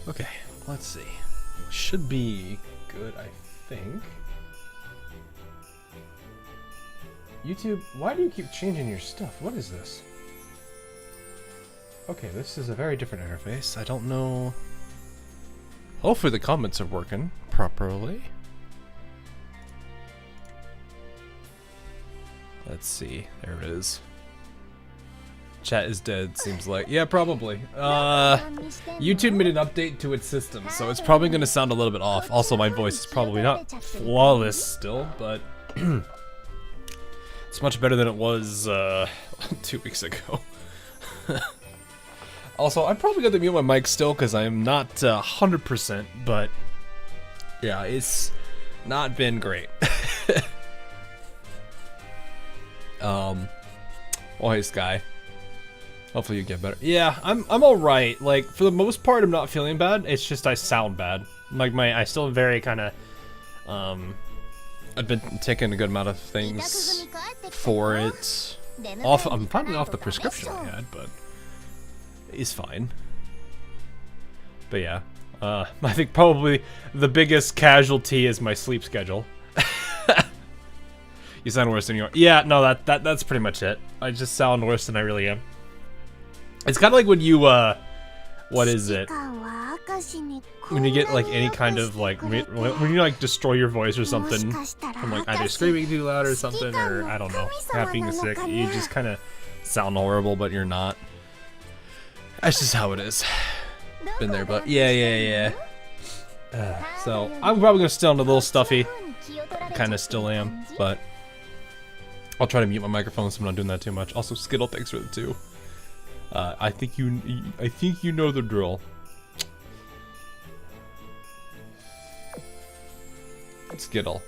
Okay, let's see. Should be good, I think. YouTube, why do you keep changing your stuff? What is this? Okay, this is a very different interface. I don't know. Hopefully the comments are working properly. Let's see. There it is. Chat is dead, seems like. Yeah, probably. YouTube made an update to its system, so it's probably going to sound a little bit off. Also, my voice is probably not flawless still, but it's much better than it was 2 weeks ago. Also, I'm probably going to mute my mic still because I am not 100%, but yeah, it's not been great. Oh, hey, Sky. Hopefully you get better. Yeah, I'm alright. Like, for the most part, I'm not feeling bad. It's just I sound bad. Like, I still very kind of, I've been taking a good amount of things for it. I'm finally off the prescription I had, but it's fine. But yeah, I think probably the biggest casualty is my sleep schedule. You sound worse than you are. Yeah, no, that's pretty much it. I just sound worse than I really am. It's kind of like when you, what is it? When you get like any kind of like, when you like destroy your voice or something from like either screaming too loud or something, or I don't know, not being sick, you just kind of sound horrible, but you're not. That's just how it is. Been there, but yeah. So I'm probably gonna still sound a little stuffy. Kind of still am, but I'll try to mute my microphone so I'm not doing that too much. Also, Skittle, thanks for the 2. I think you know the drill. Skittle.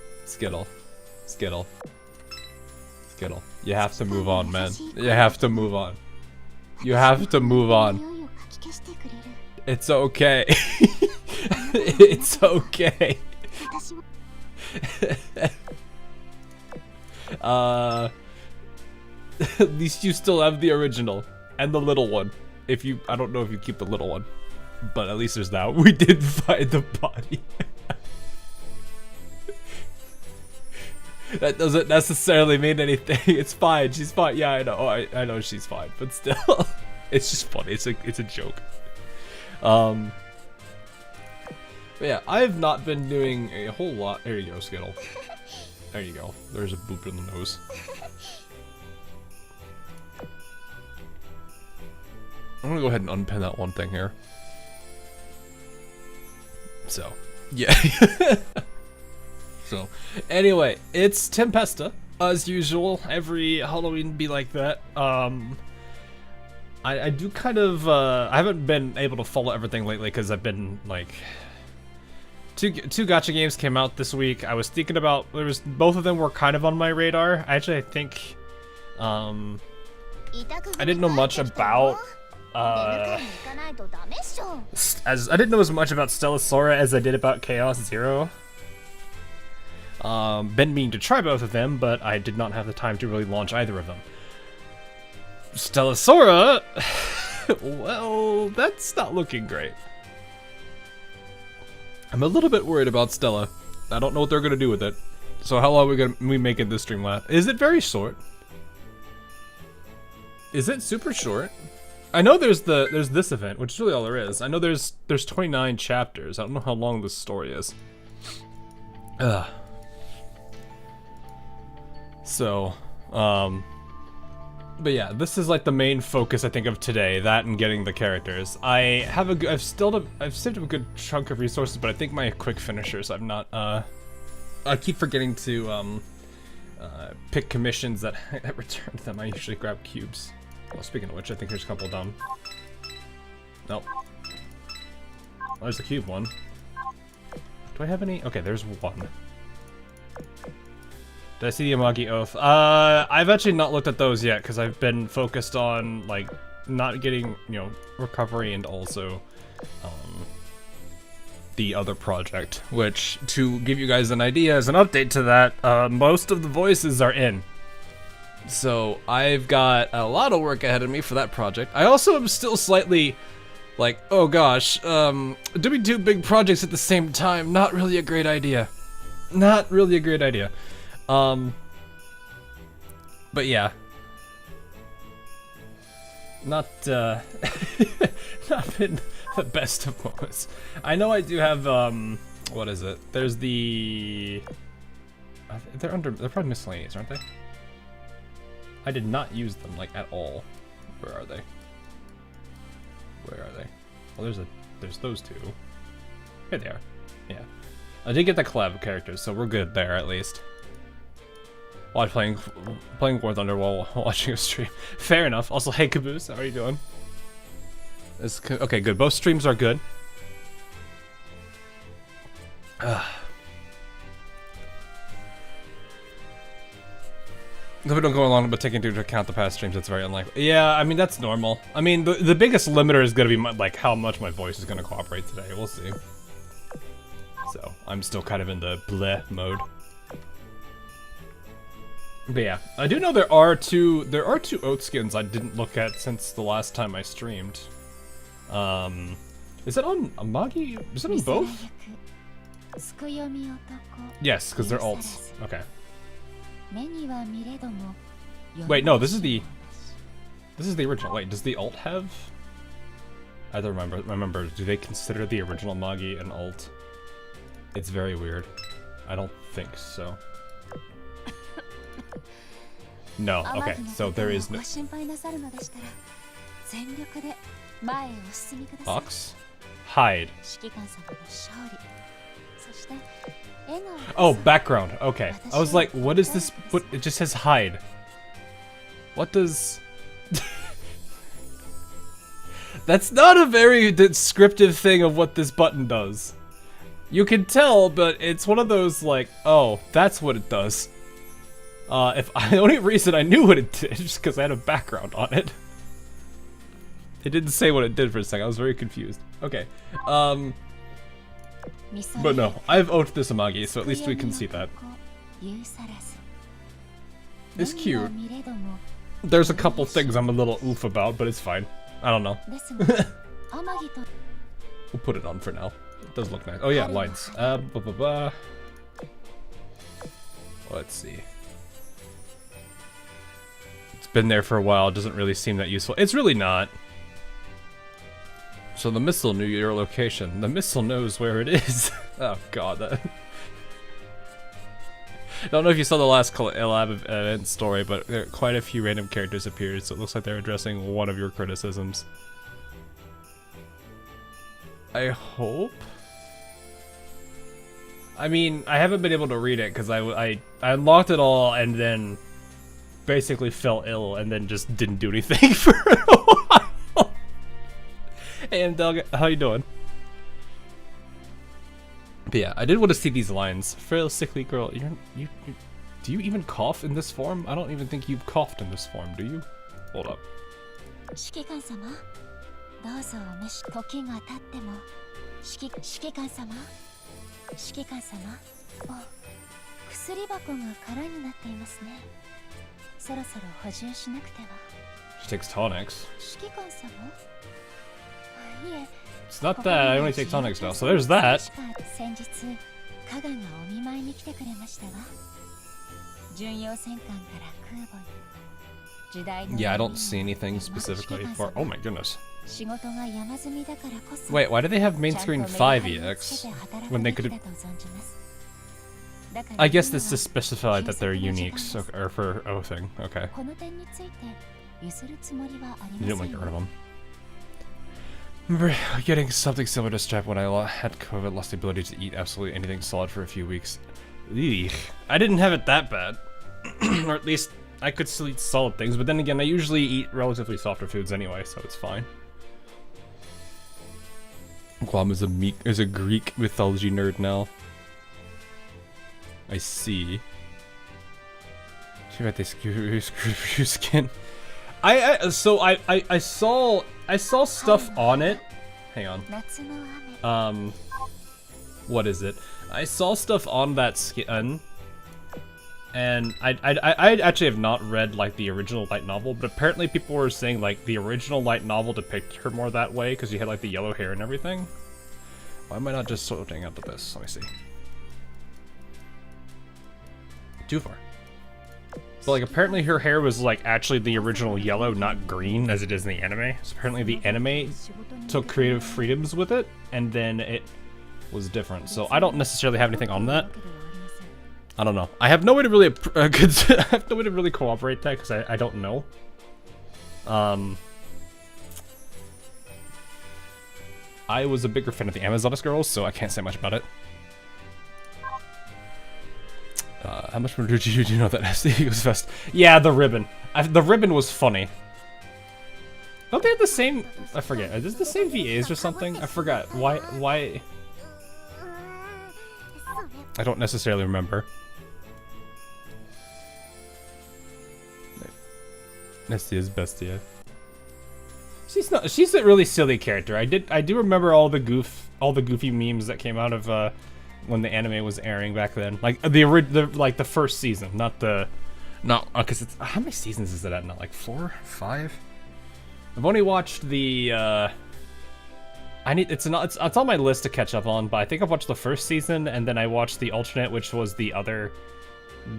You have to move on, man. You have to move on. You have to move on. It's okay. It's okay. At least you still have the original and the little one. I don't know if you keep the little one, but at least there's that. We did find the body. That doesn't necessarily mean anything. It's fine. She's fine. Yeah, I know. I know she's fine, but still, it's just funny. It's a joke. But yeah, I have not been doing a whole lot. There you go, Skittle. There you go. There's a boop in the nose. I'm gonna go ahead and unpin that one thing here. So, yeah. So, anyway, it's Tempesta, as usual. Every Halloween be like that. I do kind of, I haven't been able to follow everything lately because I've been, like, two Gacha games came out this week. I was thinking about, both of them were kind of on my radar. Actually, I think, I didn't know much about, as I didn't know as much about Stella Sora as I did about Chaos Zero. Been meaning to try both of them, but I did not have the time to really launch either of them. Stella Sora, well, that's not looking great. I'm a little bit worried about Stella. I don't know what they're gonna do with it. So how long are we making this stream last? Is it very short? Is it super short? I know there's this event, which is really all there is. I know there's 29 chapters. I don't know how long this story is. Ugh. So, but yeah, this is like the main focus I think of today. That and getting the characters. I've saved up a good chunk of resources, but I think my quick finishers I've not. I keep forgetting to pick commissions that return them. I usually grab cubes. Well, speaking of which, I think there's a couple done. Nope. Oh, there's the cube one. Do I have any? Okay, there's one. Did I see the Amagi Oath? I've actually not looked at those yet because I've been focused on like not getting, recovery and also the other project, which, to give you guys an idea, as an update to that, most of the voices are in. So I've got a lot of work ahead of me for that project. I also am still slightly like, oh gosh, doing 2 big projects at the same time, not really a great idea. Not really a great idea. But yeah. Not not been the best of moments. I know I do have, what is it? There's the... they're probably miscellaneous, aren't they? I did not use them, like, at all. Where are they? Where are they? Well, there's those 2. Here they are. Yeah. I did get the collab characters, so we're good there, at least. While playing War Thunder while watching a stream. Fair enough. Also, hey Caboose, how are you doing? Okay, good. Both streams are good. If we don't go along, but taking into account the past streams, it's very unlikely. Yeah, I mean, that's normal. I mean, the biggest limiter is going to be, like, how much my voice is going to cooperate today. We'll see. So, I'm still kind of in the bleh mode. But yeah, I do know there are two oat skins I didn't look at since the last time I streamed. Is it on Amagi? Is it on both? Yes, because they're alts. Okay. Wait, no, this is the original. Wait, does the alt have? I don't remember. Do they consider the original Magi an alt? It's very weird. I don't think so. No, okay, so there is no... Ox? Hide. Oh, background, okay. I was like, what is this? What? It just says hide. What does... That's not a very descriptive thing of what this button does. You can tell, but it's one of those like, oh, that's what it does. The only reason I knew what it did is just because I had a background on it. It didn't say what it did for a second. I was very confused. Okay. But no, I've owned this Amagi, so at least we can see that. It's cute. There's a couple things I'm a little oof about, but it's fine. I don't know. We'll put it on for now. It does look nice. Oh yeah, lines. Let's see. It's been there for a while. It doesn't really seem that useful. It's really not. So the missile knew your location. The missile knows where it is. Oh god, that... I don't know if you saw the last collab event story, but there quite a few random characters appeared, so it looks like they're addressing one of your criticisms. I hope? I mean, I haven't been able to read it because I unlocked it all and then basically fell ill and then just didn't do anything for a while. Hey, Doug, how you doing? But yeah, I did want to see these lines. Frail, sickly girl, do you even cough in this form? I don't even think you've coughed in this form, do you? Hold up. She takes tonics. It's not that, I only take tonics now, so there's that. Yeah, I don't see anything specifically for... Oh my goodness. Wait, why do they have main screen 5 EX when they could have... I guess this is specified that they're uniques, or for thing. Okay. You didn't want to get rid of them. Remember getting something similar to strep when I had COVID, lost the ability to eat absolutely anything solid for a few weeks. Eek. I didn't have it that bad. Or at least I could still eat solid things, but then again, I usually eat relatively softer foods anyway, so it's fine. Guam is a Greek mythology nerd now. I see. She might they screw your skin. I saw stuff on it. Hang on. what is it? I saw stuff on that skin, and I actually have not read like the original light novel, but apparently people were saying like the original light novel depicted her more that way because you had like the yellow hair and everything. Why am I not just sorting out this? Let me see. Too far. But like apparently her hair was like actually the original yellow, not green as it is in the anime. So apparently the anime took creative freedoms with it, and then it was different. So I don't necessarily have anything on that. I don't know. I have no way to really I have no way to really corroborate that because I don't know. I was a bigger fan of the Amazonas girls, so I can't say much about it. How much more did you know that SD was fast? Yeah, the ribbon. The ribbon was funny. Don't they have the same? I forget. Is this the same VAs or something? I forgot. Why? I don't necessarily remember. SD is bestia. She's a really silly character. I do remember all the goofy memes that came out of when the anime was airing back then. Like the first season, because it's how many seasons is it at now? Like 4, 5? I've only watched the it's on my list to catch up on, but I think I've watched the first season and then I watched the alternate, which was the other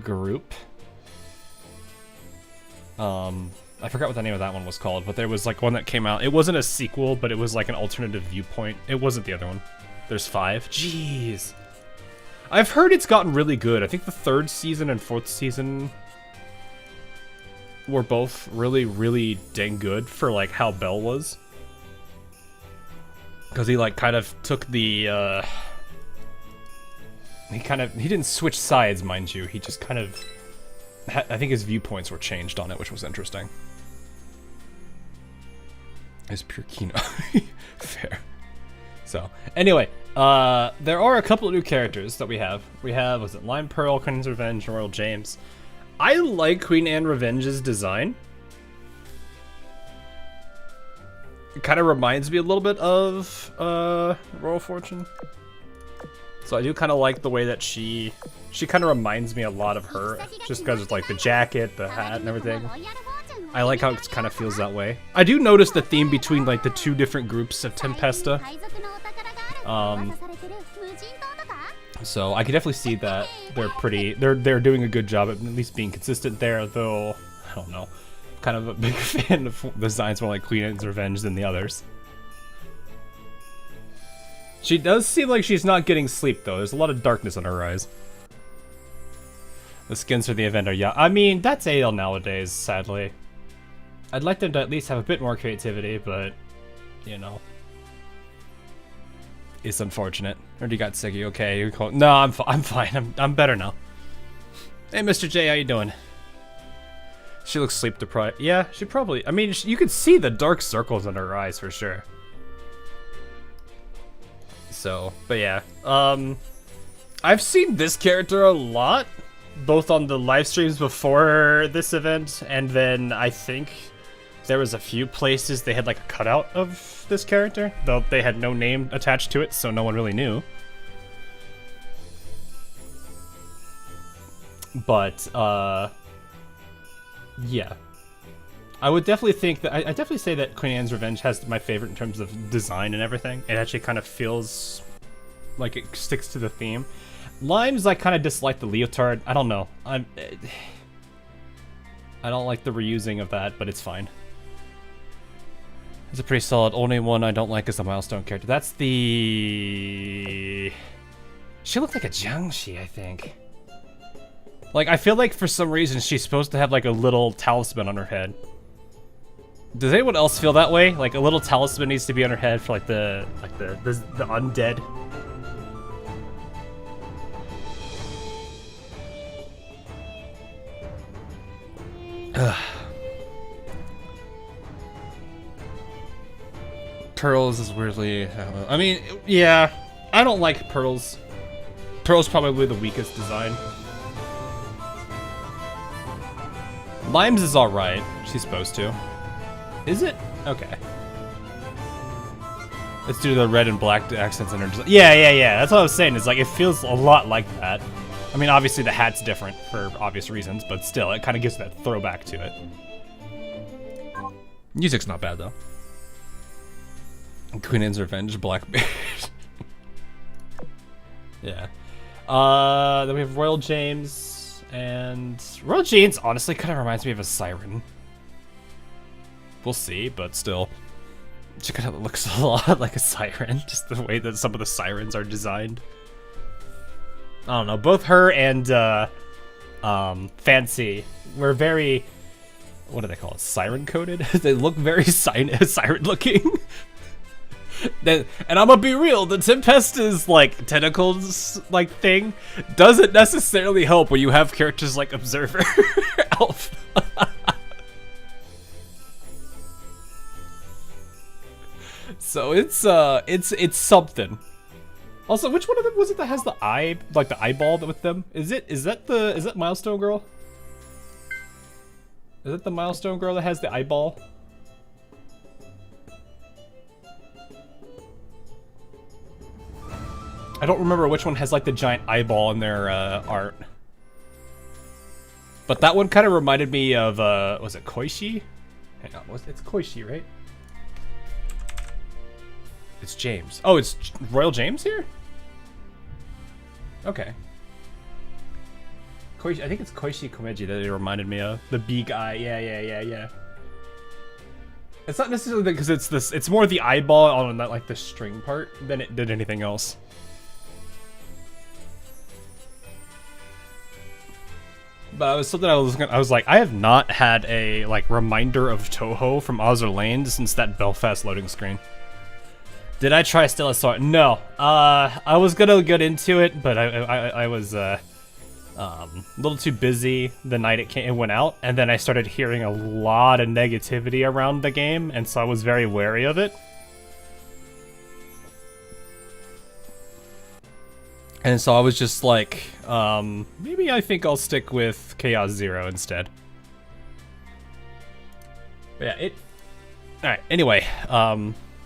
group. I forgot what the name of that one was called, but there was like one that came out. It wasn't a sequel, but it was like an alternative viewpoint. It wasn't the other one. There's 5. Jeez. I've heard it's gotten really good. I think the 3rd season and 4th season were both really, really dang good for like how Bell was. Because he like kind of took the, he didn't switch sides, mind you. He just kind of, I think his viewpoints were changed on it, which was interesting. It's pure Kino. Fair. So, anyway, there are a couple of new characters that we have. We have, was it Lime Pearl, Queen's Revenge, and Royal James. I like Queen Anne Revenge's design. It kind of reminds me a little bit of Royal Fortune. So I do kind of like the way that she kind of reminds me a lot of her, just because of like the jacket, the hat, and everything. I like how it kind of feels that way. I do notice the theme between like the 2 different groups of Tempesta. So I can definitely see that they're doing a good job at least being consistent there, though I don't know. Kind of a big fan of designs more like Queen Anne's Revenge than the others. She does seem like she's not getting sleep though. There's a lot of darkness in her eyes. The skins for the event are I mean, that's AL nowadays, sadly. I'd like them to at least have a bit more creativity, but you know. It's unfortunate. Or you got sick, you okay? You're cold. No, I'm fine. I'm better now. Hey, Mr. J, how you doing? She looks sleep deprived. Yeah, she probably. I mean, you could see the dark circles in her eyes for sure. So, but yeah. I've seen this character a lot, both on the live streams before this event, and then I think there was a few places they had like a cutout of this character, though they had no name attached to it, so no one really knew. But, yeah. I would definitely think that, I definitely say that Queen Anne's Revenge has my favorite in terms of design and everything. It actually kind of feels like it sticks to the theme. Lime's, I kind of dislike the leotard. I don't know. I don't like the reusing of that, but it's fine. It's a pretty solid. Only one I don't like is the milestone character. That's the... She looked like a Jiangxi, I think. Like, I feel like for some reason she's supposed to have like a little talisman on her head. Does anyone else feel that way? Like a little talisman needs to be on her head for like the undead. Ugh. Pearls is weirdly... I mean, yeah, I don't like Pearls. Pearl's probably the weakest design. Lime's is alright. She's supposed to. Is it? Okay. It's due to the red and black accents in her design. Yeah. That's what I was saying. It's like, it feels a lot like that. I mean, obviously the hat's different for obvious reasons, but still, it kind of gives that throwback to it. Music's not bad, though. Queen Anne's Revenge, Blackbeard. Yeah. Then we have Royal James, and Royal James honestly kind of reminds me of a siren. We'll see, but still. She kind of looks a lot like a siren, just the way that some of the sirens are designed. I don't know, both her and Fancy were very, what do they call it, siren coded? They look very siren looking. And I'm gonna be real, the Tempesta's like tentacles like thing doesn't necessarily help when you have characters like Observer, Elf. So it's something. Also, which one of them was it that has the eye, like the eyeball with them? Is that Milestone Girl? Is that the Milestone Girl that has the eyeball? I don't remember which one has like the giant eyeball in their art. But that one kind of reminded me of, was it Koishi? Hang on, it's Koishi, right? It's James. Oh, it's Royal James here? Okay. Koishi, I think it's Koishi Komeji that it reminded me of. The big eye, yeah. It's not necessarily because it's this, it's more the eyeball on that, like the string part than it did anything else. But it was something I was like, I have not had a like reminder of Toho from Azur Lane since that Belfast loading screen. Did I try Stellasaur? No. I was gonna get into it, but I was a little too busy the night it went out, and then I started hearing a lot of negativity around the game, and so I was very wary of it. And so I was just like, maybe I think I'll stick with Chaos Zero instead. But yeah, alright, anyway,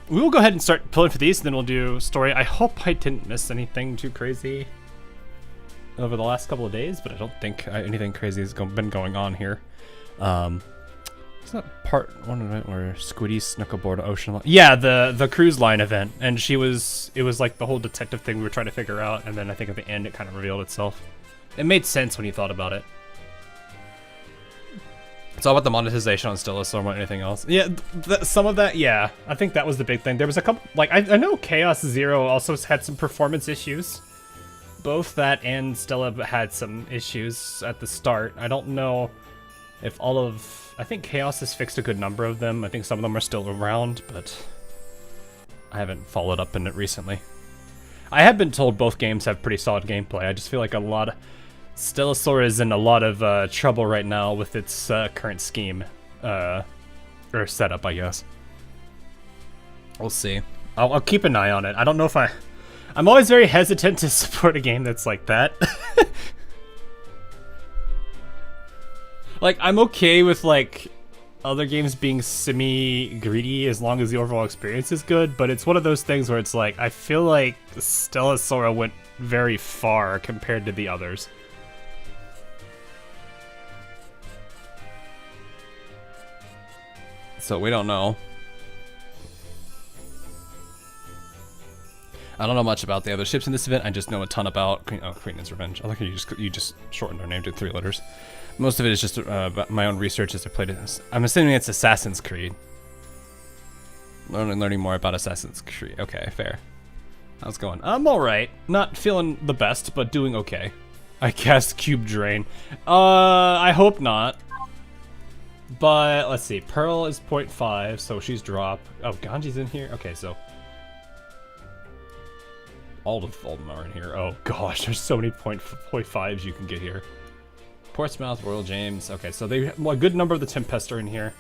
we will go ahead and start pulling for these, and then we'll do story. I hope I didn't miss anything too crazy over the last couple of days, but I don't think anything crazy has been going on here. It's not part one event where Squiddy snuck aboard Ocean Line. Yeah, the cruise line event, and it was like the whole detective thing we were trying to figure out, and then I think at the end it kind of revealed itself. It made sense when you thought about it. It's all about the monetization on Stellasaur more than anything else. Yeah, some of that, yeah. I think that was the big thing. There was a couple, like, I know Chaos Zero also had some performance issues. Both that and Stella had some issues at the start. I don't know if all of... I think Chaos has fixed a good number of them. I think some of them are still around, but I haven't followed up in it recently. I have been told both games have pretty solid gameplay. I just feel like a lot of... Stellasaur is in a lot of trouble right now with its current scheme. Or setup, I guess. We'll see. I'll keep an eye on it. I don't know if I'm always very hesitant to support a game that's like that. Like, I'm okay with, like, other games being semi-greedy as long as the overall experience is good, but it's one of those things where it's like, I feel like Stellasaur went very far compared to the others. So we don't know. I don't know much about the other ships in this event. I just know a ton about Queen Anne's Revenge. I like how you just shortened her name to 3 letters. Most of it is just my own research as I played it. I'm assuming it's Assassin's Creed. Learning more about Assassin's Creed. Okay, fair. How's it going? I'm alright. Not feeling the best, but doing okay. I cast Cube Drain. I hope not. But let's see. Pearl is 0.5, so she's drop. Oh, Ganji's in here? Okay, so all of them are in here. Oh gosh, there's so many 0.5s you can get here. Portsmouth, Royal James. Okay, so they a good number of the Tempesta are in here.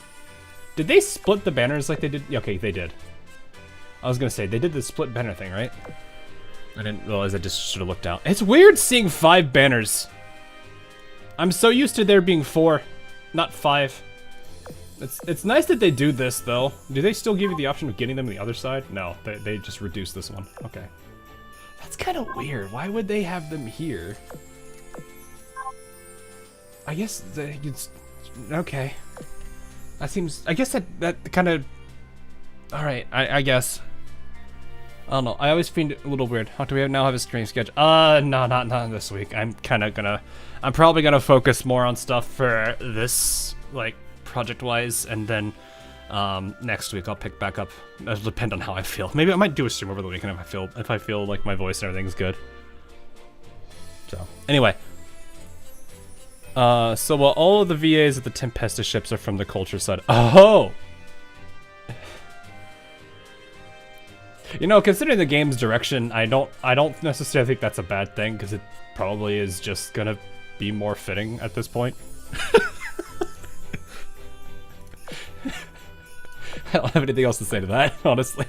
Did they split the banners like they did? Okay, they did. I was gonna say, they did the split banner thing, right? I didn't realize I just should have looked out. It's weird seeing 5 banners. I'm so used to there being 4, not 5. It's nice that they do this though. Do they still give you the option of getting them on the other side? No, they just reduce this one. Okay. That's kind of weird. Why would they have them here? I guess it's okay. That seems. I guess that kind of. All right. I guess. I don't know. I always find it a little weird. How do we now have a stream schedule? No, not this week. I'm probably gonna focus more on stuff for this, like project-wise, and then next week I'll pick back up. It'll depend on how I feel. Maybe I might do a stream over the weekend if I feel like my voice and everything's good. So anyway. So all of the VAs at the Tempesta ships are from the culture side. Oh! You know, considering the game's direction, I don't necessarily think that's a bad thing, because it probably is just gonna be more fitting at this point. I don't have anything else to say to that, honestly.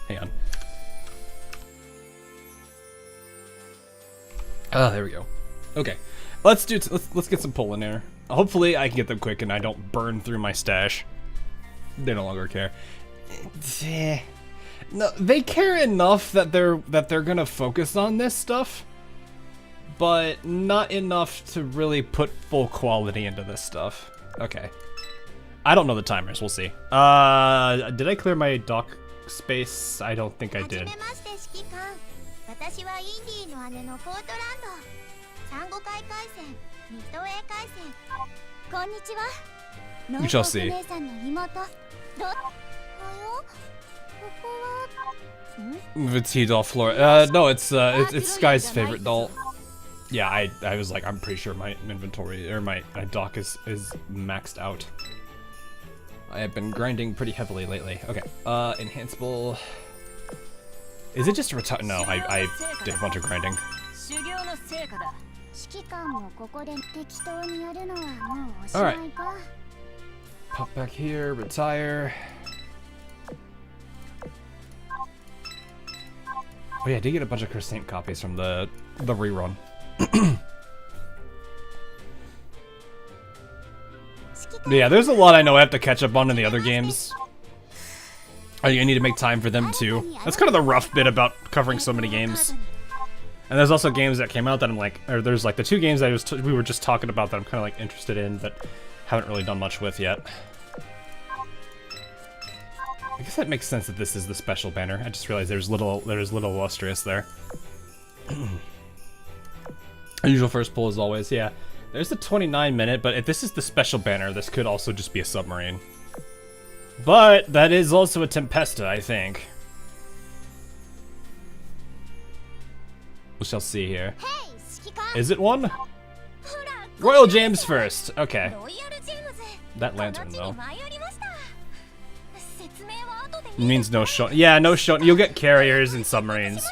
Hang on. Oh, there we go. Okay. Let's get some pull in here. Hopefully I can get them quick and I don't burn through my stash. They no longer care. No, they care enough that they're gonna focus on this stuff, but not enough to really put full quality into this stuff. Okay. I don't know the timers, we'll see. Did I clear my dock space? I don't think I did. We shall see. Petit doll floor. No, it's Sky's favorite doll. Yeah, I was like, I'm pretty sure my inventory or my dock is maxed out. I have been grinding pretty heavily lately. Okay, enhanceable. Is it just a retire? No, I did a bunch of grinding. Alright. Pop back here, retire. Oh yeah, I did get a bunch of Crescent copies from the rerun. Yeah, there's a lot I know I have to catch up on in the other games. I need to make time for them too. That's kind of the rough bit about covering so many games. And there's also games that came out that I'm like, or there's like the two games we were just talking about that I'm kind of like interested in, but haven't really done much with yet. I guess that makes sense that this is the special banner. I just realized there's little illustrious there. Usual first pull as always, yeah. There's the 29-minute, but if this is the special banner, this could also just be a submarine. But that is also a Tempesta, I think. We shall see here. Is it one? Royal James first. Okay. That lantern, though. It means no show. Yeah, no show. You'll get carriers and submarines.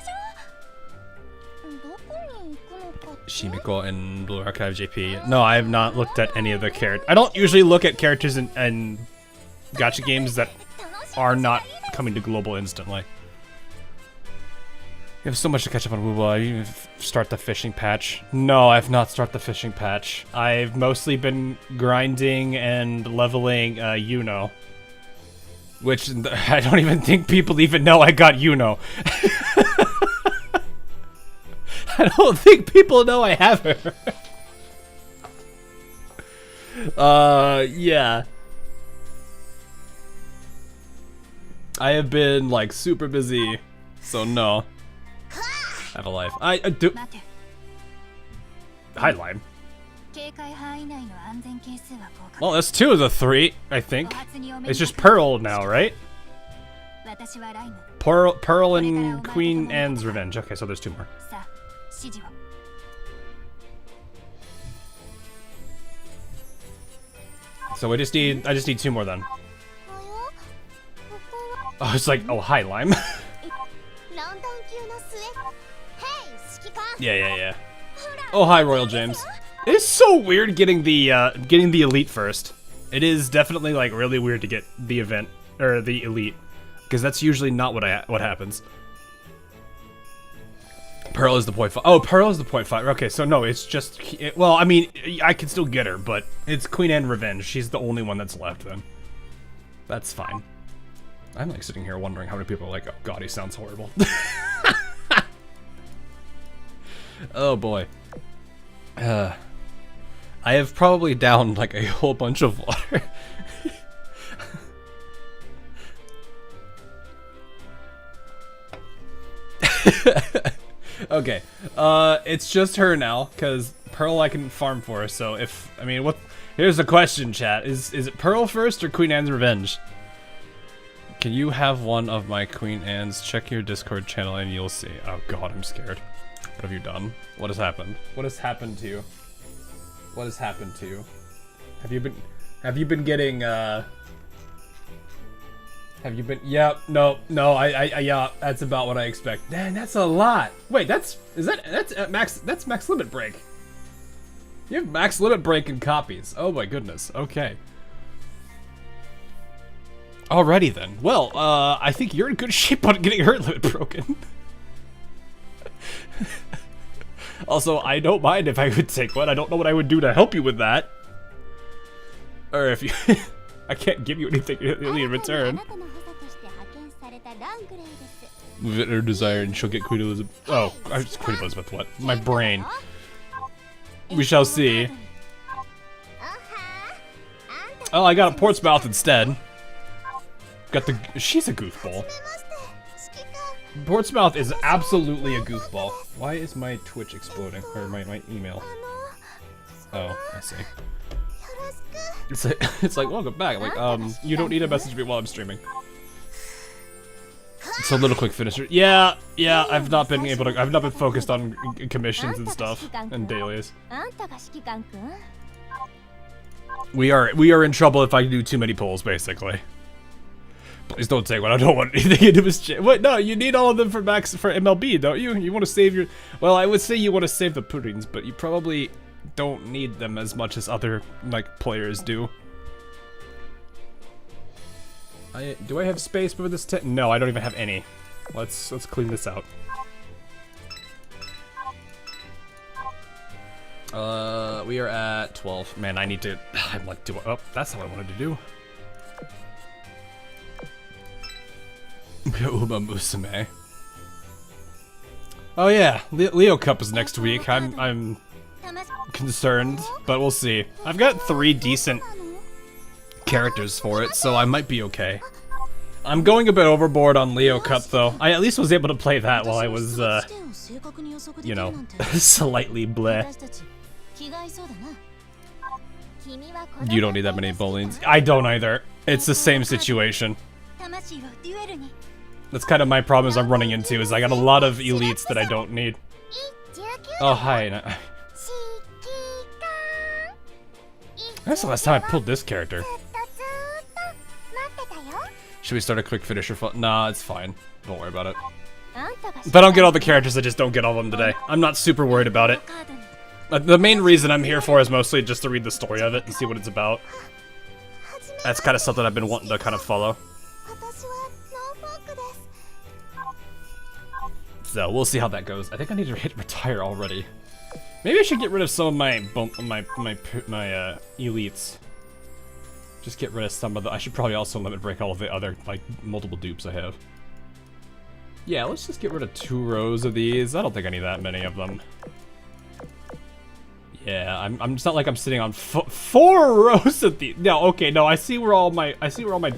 Shimiko and Blue Archive JP. No, I have not looked at any of the characters. I don't usually look at characters in gacha games that are not coming to global instantly. You have so much to catch up on, Woowa. You start the fishing patch. No, I've not started the fishing patch. I've mostly been grinding and leveling Yuno. Which, I don't even think people even know I got Yuno. I don't think people know I have her. Yeah. I have been, like, super busy, so no. I have a life. I do. Hi, Lime. Well, that's 2 of the 3, I think. It's just Pearl now, right? Pearl and Queen Anne's Revenge. Okay, so there's 2 more. So I just need 2 more then. Oh, it's like, oh, hi, Lime. Yeah. Oh, hi, Royal James. It is so weird getting the elite first. It is definitely like really weird to get the event or the elite, because that's usually not what happens. Pearl is the .5. Oh, Pearl is the .5. Okay, so no, it's just... well, I mean, I can still get her, but it's Queen Anne Revenge. She's the only one that's left, then. That's fine. I'm, like, sitting here wondering how many people are like, oh, God, he sounds horrible. Oh, boy. I have probably downed, like, a whole bunch of water. Okay, it's just her now, because Pearl I can farm for, so if, I mean, what, here's the question, chat, is it Pearl first or Queen Anne's Revenge? Can you have one of my Queen Anne's? Check your Discord channel and you'll see. Oh God, I'm scared. What have you done? What has happened? What has happened to you? What has happened to you? Have you been getting, have you been, yeah, no, yeah, that's about what I expect. Man, that's a lot. Wait, that's max limit break. You have max limit break in copies. Oh my goodness, okay. Alrighty then. Well, I think you're in good shape on getting her limit broken. Also, I don't mind if I would take one. I don't know what I would do to help you with that. Or if you... I can't give you anything really in return. Move it her desire and she'll get Queen Elizabeth. Oh, Queen Elizabeth, what? My brain. We shall see. Oh, I got a Portsmouth instead. Got the... She's a goofball. Portsmouth is absolutely a goofball. Why is my Twitch exploding? Or my email? Oh, I see. It's like welcome back. Like, you don't need to message me while I'm streaming. It's a little quick finisher. Yeah, I've not been focused on commissions and stuff and dailies. We are in trouble if I do too many polls, basically. Please don't take one. I don't want anything into his chat. What? No, you need all of them for MLB, don't you? You want to save your... Well, I would say you want to save the puddings, but you probably don't need them as much as other, like, players do. Do I have space for this tent? No, I don't even have any. Let's clean this out. We are at 12. Man, I need to... I'm like, oh, that's what I wanted to do. Uma Musume. Oh yeah, Leo Cup is next week. I'm concerned, but we'll see. I've got 3 decent characters for it, so I might be okay. I'm going a bit overboard on Leo Cup though. I at least was able to play that while I was, you know, slightly bleh. You don't need that many bowlings. I don't either. It's the same situation. That's kind of my problem is I'm running into, is I got a lot of elites that I don't need. Oh, hi. That's the last time I pulled this character. Should we start a quick finisher? Nah, it's fine. Don't worry about it. If I don't get all the characters, I just don't get all of them today. I'm not super worried about it. The main reason I'm here for is mostly just to read the story of it and see what it's about. That's kind of something I've been wanting to kind of follow. So we'll see how that goes. I think I need to hit retire already. Maybe I should get rid of some of my elites. Just get rid of some of the. I should probably also limit break all of the other like multiple dupes I have. Yeah, let's just get rid of 2 rows of these. I don't think I need that many of them. Yeah, it's not like I'm sitting on 4 rows of these. No, okay, no, I see where all my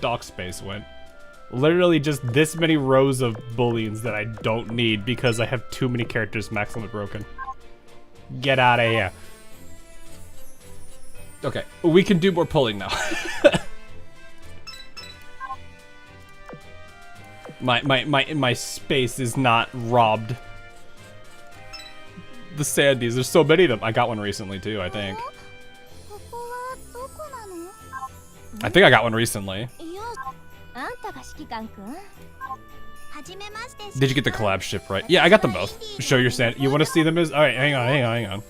dock space went. Literally just this many rows of bullions that I don't need because I have too many characters max limit broken. Get out of here. Okay, we can do more pulling now. my space is not robbed. The Sandies, there's so many of them. I got one recently too, I think. I think I got one recently. Did you get the collab ship right? Yeah, I got them both. Show your sand. You want to see them as? All right, hang on.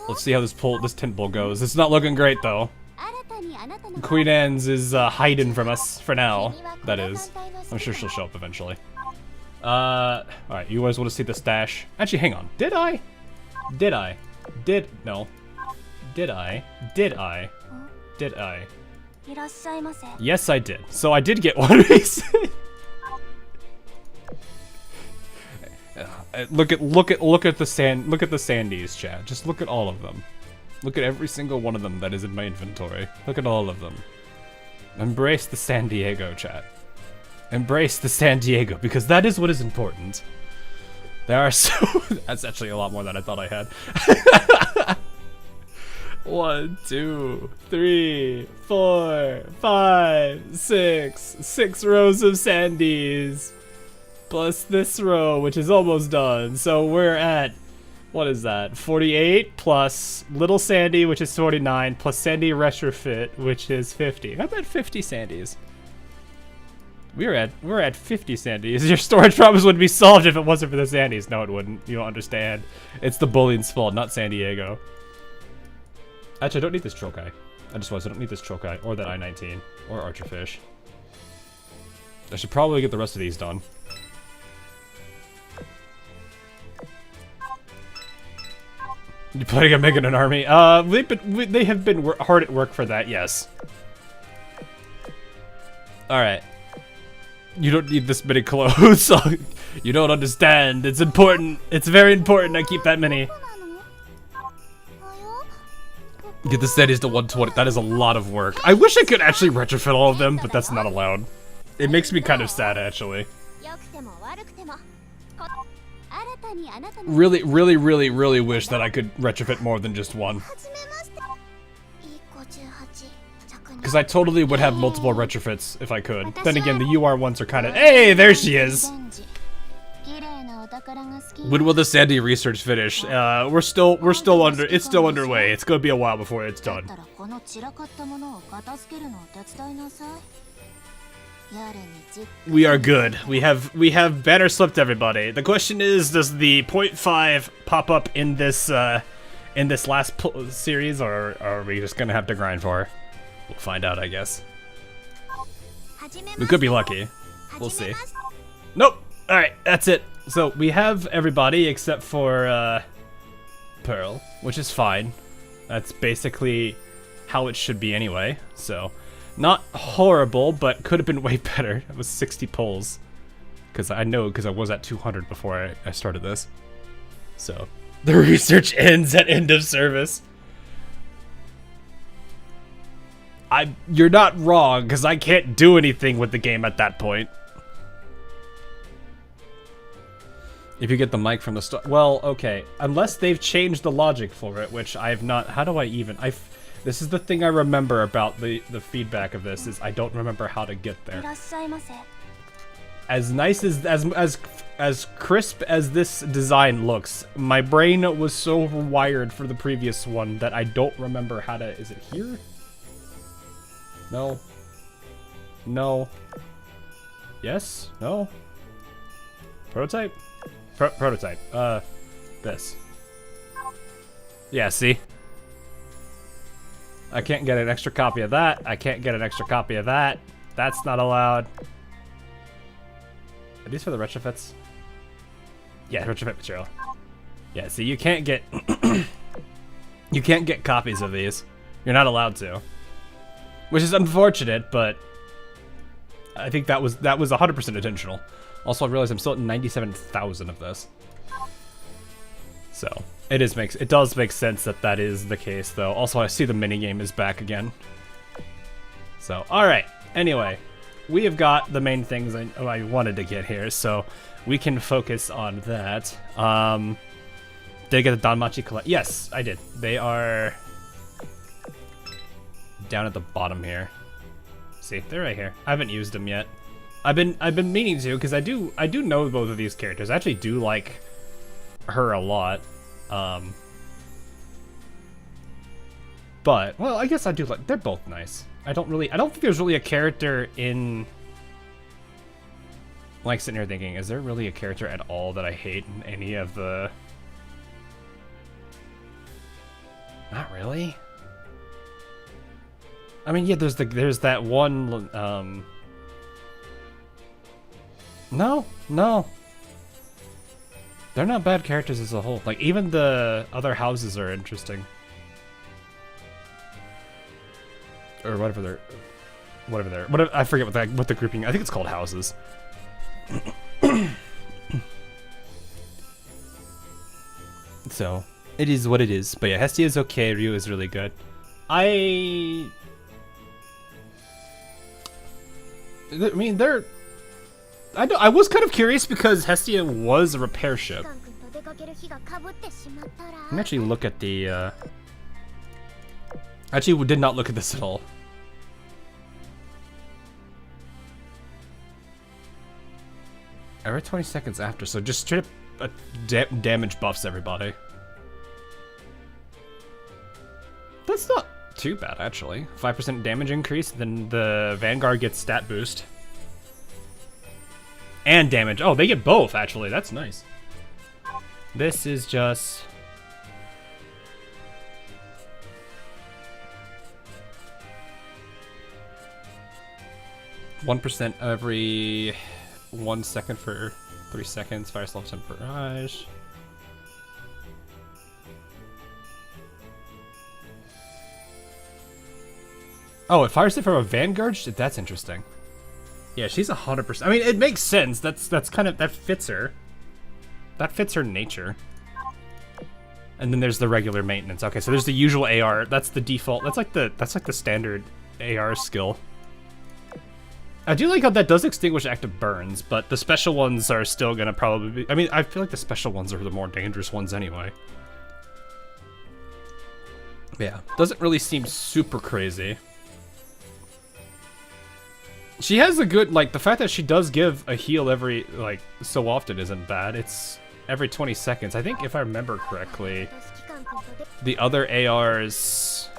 Let's see how this tent bowl goes. It's not looking great though. Queen Anne's is hiding from us for now. That is. I'm sure she'll show up eventually. Alright, you guys want to see the stash? Actually, hang on. Did I? No. Did I? Yes, I did. So I did get one of these. Look at the sandies, chat. Just look at all of them. Look at every single one of them that is in my inventory. Look at all of them. Embrace the San Diego, chat. Embrace the San Diego, because that is what is important. There are so... That's actually a lot more than I thought I had. 1, 2, 3, 4, 5, 6. 6 rows of sandies. Plus this row, which is almost done. So we're at... What is that? 48 plus Little Sandy, which is 49, plus Sandy Retrofit, which is 50. I'm at 50 Sandies. We're at 50 Sandies. Your storage problems would be solved if it wasn't for the Sandies. No, it wouldn't. You don't understand. It's the bullying's fault, not San Diego. Actually, I don't need this troll guy. I don't need this troll guy, or that I-19, or Archerfish. I should probably get the rest of these done. You planning on making an army? They have been hard at work for that, yes. Alright. You don't need this many clothes, so you don't understand. It's important. It's very important I keep that many. Get the steadies to 120. That is a lot of work. I wish I could actually retrofit all of them, but that's not allowed. It makes me kind of sad, actually. Really wish that I could retrofit more than just one. Because I totally would have multiple retrofits if I could. Then again, the UR ones are kind of... Hey, there she is! When will the Sandy research finish? It's still underway. It's gonna be a while before it's done. We are good. We have banner slipped everybody. The question is, does the 0.5 pop up in this last series, or are we just gonna have to grind for her? We'll find out, I guess. We could be lucky. We'll see. Nope. All right, that's it. So we have everybody except for Pearl, which is fine. That's basically how it should be anyway. So. Not horrible, but could have been way better. It was 60 polls. Because I was at 200 before I started this. So, the research ends at end of service. You're not wrong, because I can't do anything with the game at that point. If you get the mic from the start. Well, okay. Unless they've changed the logic for it, which I have not. How do I even... This is the thing I remember about the feedback of this, is I don't remember how to get there. As nice as crisp as this design looks, my brain was so wired for the previous one that I don't remember how to... Is it here? No. No. Yes? No? Prototype? Prototype. This. Yeah, see? I can't get an extra copy of that. I can't get an extra copy of that. That's not allowed. Are these for the retrofits? Yeah, retrofit material. Yeah, see, you can't get... you can't get copies of these. You're not allowed to. Which is unfortunate, but... I think that was 100% intentional. Also, I realize I'm still at 97,000 of this. So... It does make sense that is the case, though. Also, I see the minigame is back again. So, alright. Anyway, we have got the main things I wanted to get here, so we can focus on that. Did I get the Danmachi collect? Yes, I did. They are down at the bottom here. See, they're right here. I haven't used them yet. I've been meaning to, because I do know both of these characters. I actually do like her a lot. But, well, I guess I do like, they're both nice. I don't think there's really a character in, like, sitting here thinking, is there really a character at all that I hate in any of the, not really? I mean, yeah, there's that one, no, They're not bad characters as a whole. Like, even the other houses are interesting. Or whatever they're... I forget what the grouping... I think it's called houses. So, it is what it is. But yeah, Hestia is okay. Ryu is really good. I mean, they're... I was kind of curious because Hestia was a repair ship. Let me actually look at the... Actually, did not look at this at all. Every 20 seconds after, so just straight up damage buffs everybody. That's not too bad, actually. 5% damage increase, then the Vanguard gets stat boost. And damage. Oh, they get both, actually. That's nice. This is just... ...1% every 1 second for 3 seconds. Fire slow time barrage. Oh, it fires it from a Vanguard? That's interesting. Yeah, she's 100%. I mean, it makes sense. That's kind of... That fits her. That fits her nature. And then there's the regular maintenance. Okay, so there's the usual AR. That's the default. That's like the standard AR skill. I do like how that does extinguish active burns, but the special ones are still gonna probably be... I mean, I feel like the special ones are the more dangerous ones anyway. Yeah, doesn't really seem super crazy. She has a good, like, the fact that she does give a heal every, like, so often isn't bad. It's every 20 seconds. I think if I remember correctly, the other ARs...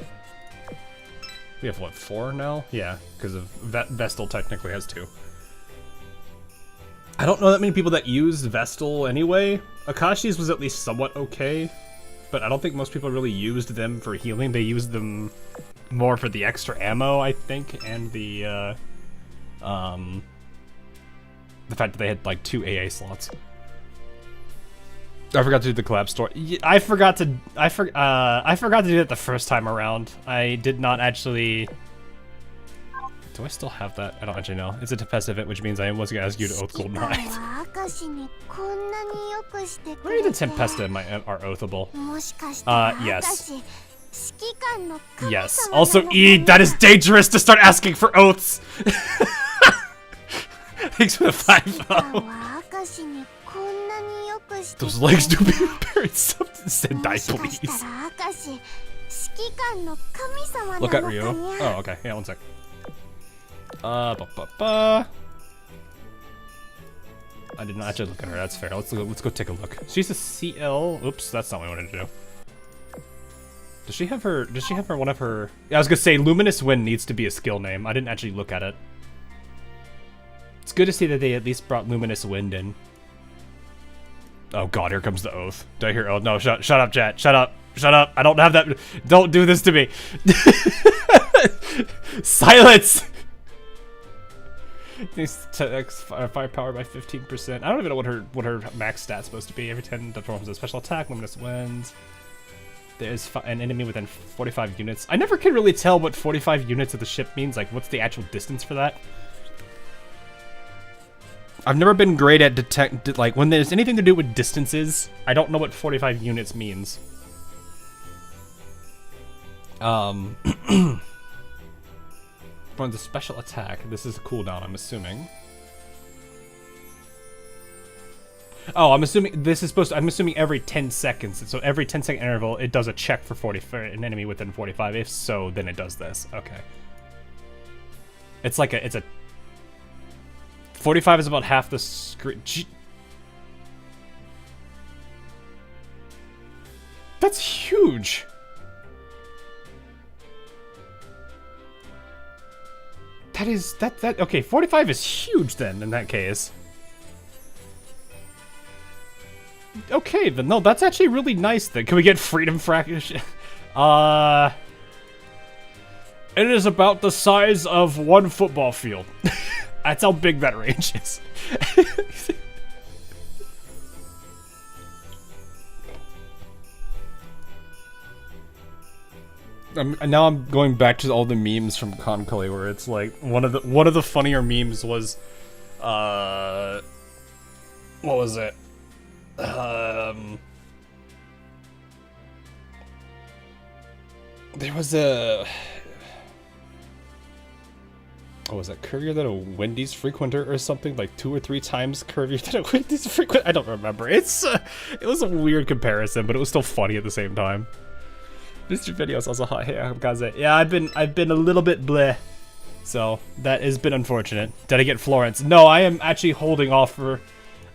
We have, what, 4 now? Yeah, because of Vestal technically has 2. I don't know that many people that used Vestal anyway. Akashi's was at least somewhat okay, but I don't think most people really used them for healing. They used them more for the extra ammo, I think, and the fact that they had, like, 2 AA slots. I forgot to do the collab store. I forgot to do that the first time around. I did not actually... Do I still have that? I don't actually know. It's a Tempesta event, which means I was going to ask you to oath Golden Knight. Maybe the Tempesta are oathable. Yes. Yes. Also, that is dangerous to start asking for oaths! Thanks for the 5-0. Those legs do be repaired. Something said die, please. Look at Ryu. Oh, okay. Yeah, 1 sec. I did not actually look at her. That's fair. Let's go take a look. She's a CL. Oops, that's not what I wanted to do. Does she have her? Does she have her? One of her? Yeah, I was gonna say Luminous Wind needs to be a skill name. I didn't actually look at it. It's good to see that they at least brought Luminous Wind in. Oh god, here comes the oath. Do I hear oath? No, shut up, chat. Shut up. Shut up. I don't have that. Don't do this to me. Silence! Needs to firepower by 15%. I don't even know what her max stat's supposed to be. Every 10 that performs a special attack, Luminous Winds. There's an enemy within 45 units. I never can really tell what 45 units of the ship means. Like, what's the actual distance for that? I've never been great at like, when there's anything to do with distances, I don't know what 45 units means. From the special attack, this is a cooldown, I'm assuming. Oh, I'm assuming this is supposed to, I'm assuming every 10 seconds. So every 10-second interval, it does a check for an enemy within 45. If so, then it does this. Okay. It's like it's a 45 is about half the screen. That's huge. Okay, 45 is huge then in that case. Okay, then no, that's actually really nice then. Can we get freedom fraction? It is about the size of one football field. That's how big that range is. Now I'm going back to all the memes from Conclave where it's like one of the funnier memes was, what was it? There was a, what was it? Curvier than a Wendy's frequenter or something, like 2 or 3 times curvier than a Wendy's frequenter. I don't remember. It was a weird comparison, but it was still funny at the same time. Mr. Video's also hot here, yeah, I've been a little bit bleh. So, that has been unfortunate. Did I get Florence? No, I am actually holding off for...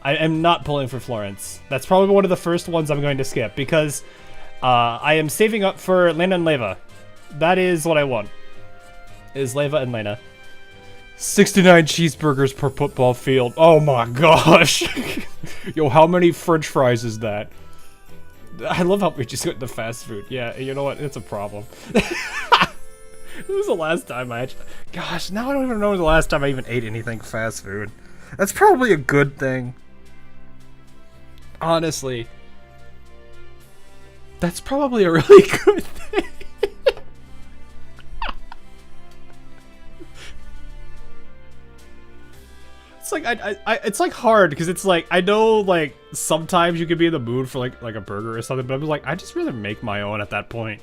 I am not pulling for Florence. That's probably one of the first ones I'm going to skip, because I am saving up for Lena and Leva. That is what I want. Is Leva and Lena. 69 cheeseburgers per football field. Oh my gosh! Yo, how many french fries is that? I love how we just went to fast food. Yeah, you know what? It's a problem. When was the last time I actually... Gosh, now I don't even know the last time I even ate anything fast food. That's probably a good thing. Honestly. That's probably a really good thing. It's like it's like hard because it's like I know like sometimes you could be in the mood for like a burger or something, but I'm like I just rather make my own at that point.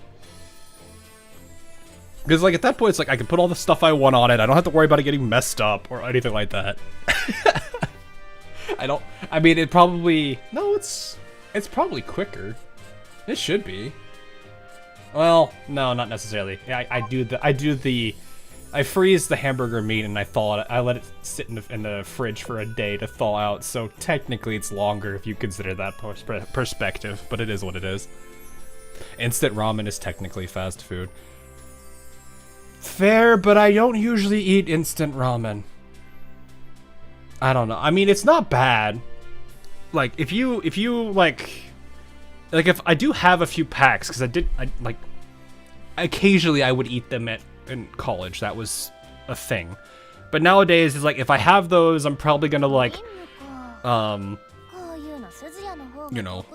Because like at that point it's like I can put all the stuff I want on it. I don't have to worry about it getting messed up or anything like that. I mean it probably it's probably quicker. It should be. Well, no, not necessarily. Yeah, I freeze the hamburger meat and I thaw it. I let it sit in the fridge for a day to thaw out. So technically, it's longer if you consider that perspective. But it is what it is. Instant ramen is technically fast food. Fair, but I don't usually eat instant ramen. I don't know. I mean, it's not bad. Like if you like if I do have a few packs because I occasionally I would eat them in college. That was a thing. But nowadays it's like if I have those I'm probably gonna like you know,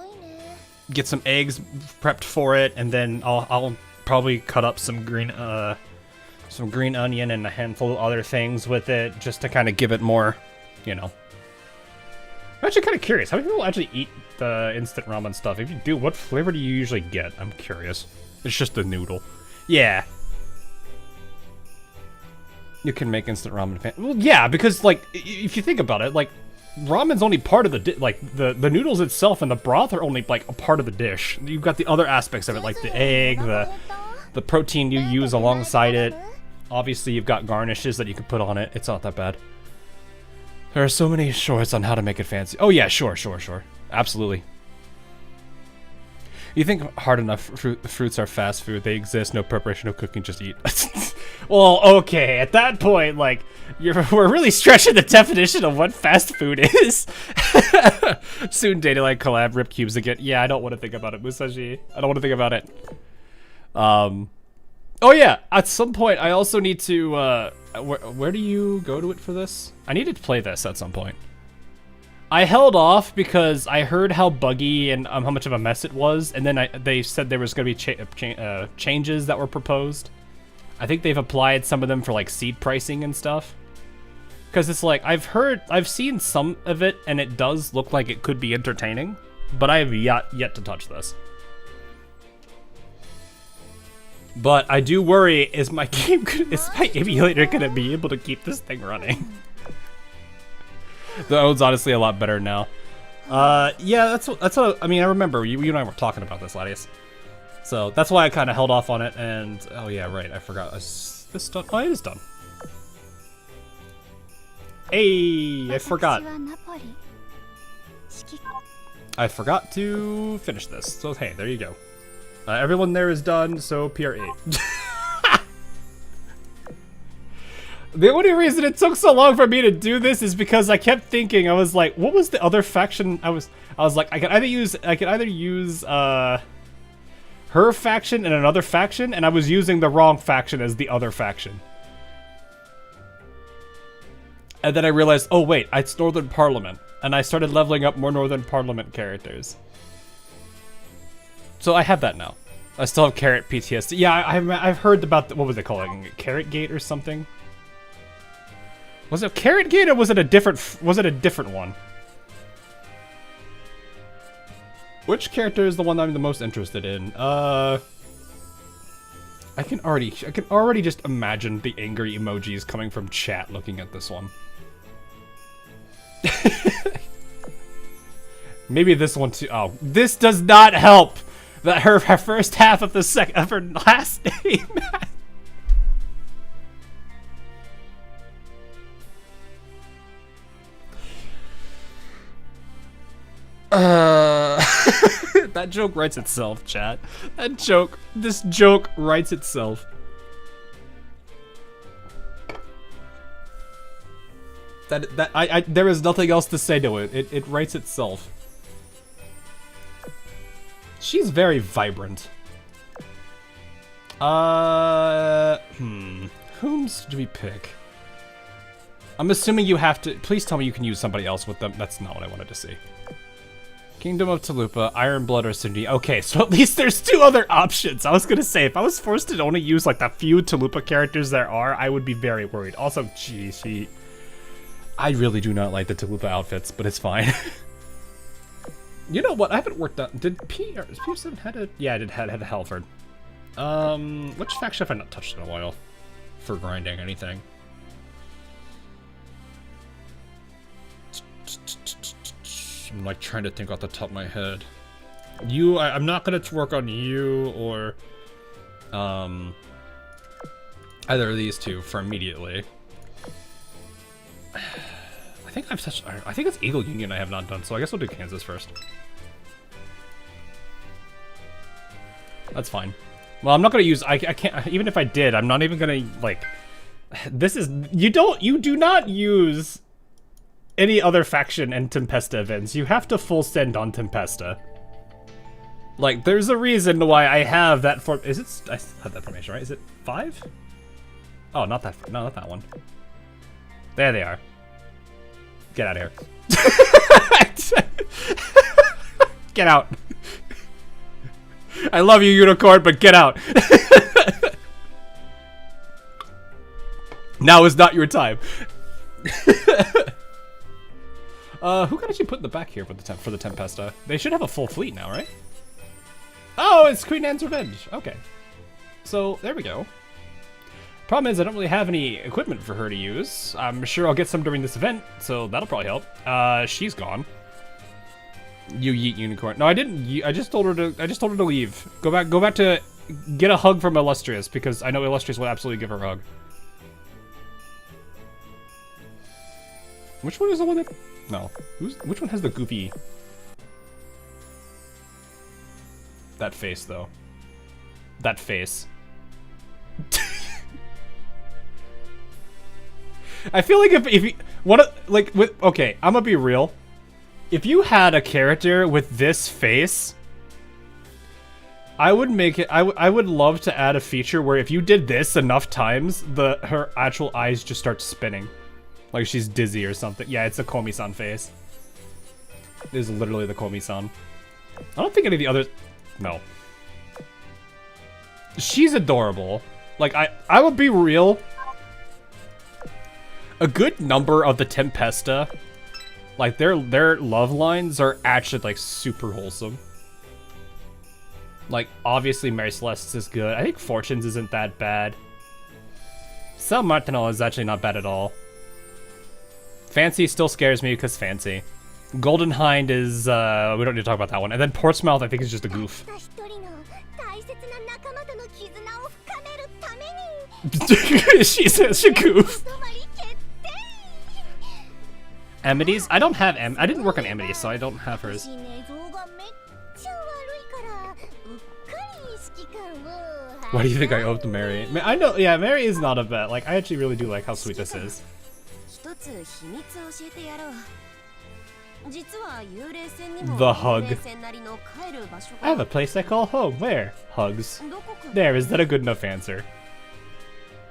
get some eggs prepped for it and then I'll probably cut up some green onion and a handful of other things with it just to kind of give it more, you know. I'm actually kind of curious. How many people actually eat the instant ramen stuff? If you do, what flavor do you usually get? I'm curious. It's just the noodle. Yeah. You can make instant ramen. Well, yeah, because like if you think about it, like ramen's only part of the the noodles itself and the broth are only like a part of the dish. You've got the other aspects of it, like the egg, the protein you use alongside it. Obviously, you've got garnishes that you can put on it. It's not that bad. There are so many shorts on how to make it fancy. Oh yeah, sure. Absolutely. You think hard enough fruits are fast food. They exist, no preparation, no cooking, just eat. Well, okay, at that point, like, we're really stretching the definition of what fast food is. Soon Data-like collab, rip cubes again. Yeah, I don't want to think about it, Musashi. I don't want to think about it. Oh yeah, at some point I also need to, where do you go to it for this? I need to play this at some point. I held off because I heard how buggy and how much of a mess it was, and then they said there was going to be changes that were proposed. I think they've applied some of them for like seed pricing and stuff. Because it's like, I've seen some of it, and it does look like it could be entertaining, but I have yet to touch this. But I do worry, is my emulator gonna be able to keep this thing running? The ode's honestly a lot better now. Yeah, that's what I mean. I remember you and I were talking about this, Ladius. So that's why I kind of held off on it. And oh yeah, right, I forgot. Is this done? Oh, it is done. Hey, I forgot. I forgot to finish this. So hey, there you go. Everyone there is done, so PR8. The only reason it took so long for me to do this is because I kept thinking, I was like, what was the other faction? I was like, I could either use her faction and another faction, and I was using the wrong faction as the other faction. And then I realized, oh wait, it's Northern Parliament, and I started leveling up more Northern Parliament characters. So I have that now. I still have Carrot PTSD. Yeah, I've heard about what was it called? Like, Carrot Gate or something? Was it Carrot Gate or was it a different one? Which character is the one I'm the most interested in? I can already just imagine the angry emojis coming from chat looking at this one. Maybe this one too. Oh, this does not help that her first half of her last name. That joke writes itself, chat. This joke writes itself. There is nothing else to say to it. It writes itself. She's very vibrant. Whom do we pick? I'm assuming you have to. Please tell me you can use somebody else with them. That's not what I wanted to see. Kingdom of Talupa, Iron Blood, or Cindy. Okay, so at least there's 2 other options. I was gonna say, if I was forced to only use like the few Talupa characters there are, I would be very worried. Also, geez, I really do not like the Talupa outfits, but it's fine. You know what? I haven't worked on. Did P7 had a? Yeah, it had a Halford. Which faction have I not touched in a while for grinding anything? I'm like trying to think off the top of my head. I'm not gonna work on you or either of these two for immediately. I think it's Eagle Union I have not done, so I guess we'll do Kansas first. That's fine. Well, I'm not gonna use. I can't. Even if I did, I'm not even gonna like. This is you do not use any other faction in Tempesta events. You have to full send on Tempesta. Like, there's a reason why I have that form. Is it? I have that formation, right? Is it 5? Oh, not that. No, not that one. There they are. Get out of here. Get out. I love you, Unicorn, but get out. Now is not your time. Who can actually put in the back here for the Tempesta? They should have a full fleet now, right? Oh, it's Queen Anne's Revenge. Okay. So, there we go. Problem is, I don't really have any equipment for her to use. I'm sure I'll get some during this event, so that'll probably help. She's gone. You yeet unicorn. No, I didn't. I just told her to leave. Go back to get a hug from Illustrious, because I know Illustrious will absolutely give her a hug. Which one is the one that? No. Which one has the goofy? That face, though. That face. I feel like if you okay, I'm gonna be real. If you had a character with this face, I would make it. I would love to add a feature where if you did this enough times, her actual eyes just start spinning, like she's dizzy or something. Yeah, it's a Komi-san face. It is literally the Komi-san. I don't think any of the others. No. She's adorable. Like I would be real. A good number of the Tempesta, like their love lines are actually like super wholesome. Like obviously Mary Celeste's is good. I think Fortune's isn't that bad. San Martino is actually not bad at all. Fancy still scares me because Fancy. Golden Hind is we don't need to talk about that one. And then Portsmouth I think is just a goof. She's a goof. Amity's? I don't have I didn't work on Amity, so I don't have hers. Why do you think I owe to Mary? I know, yeah, Mary is not a bad. Like, I actually really do like how sweet this is. The hug. I have a place I call home. Where? Hugs. There, is that a good enough answer?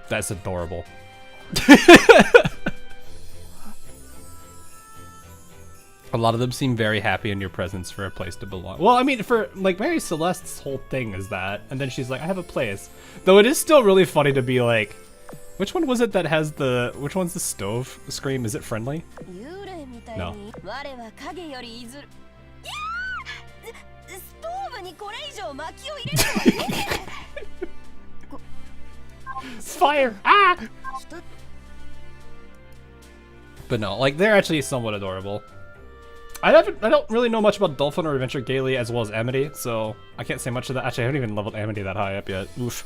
That's adorable. A lot of them seem very happy in your presence for a place to belong. Well, I mean, for like Mary Celeste's whole thing is that, and then she's like, I have a place. Though it is still really funny to be like, which one was it that has the, which one's the stove scream? Is it friendly? No. Fire! Ah! But no, like they're actually somewhat adorable. I don't really know much about Dolphin or Adventure Gaily as well as Amity, so I can't say much of that. Actually, I haven't even leveled Amity that high up yet. Oof.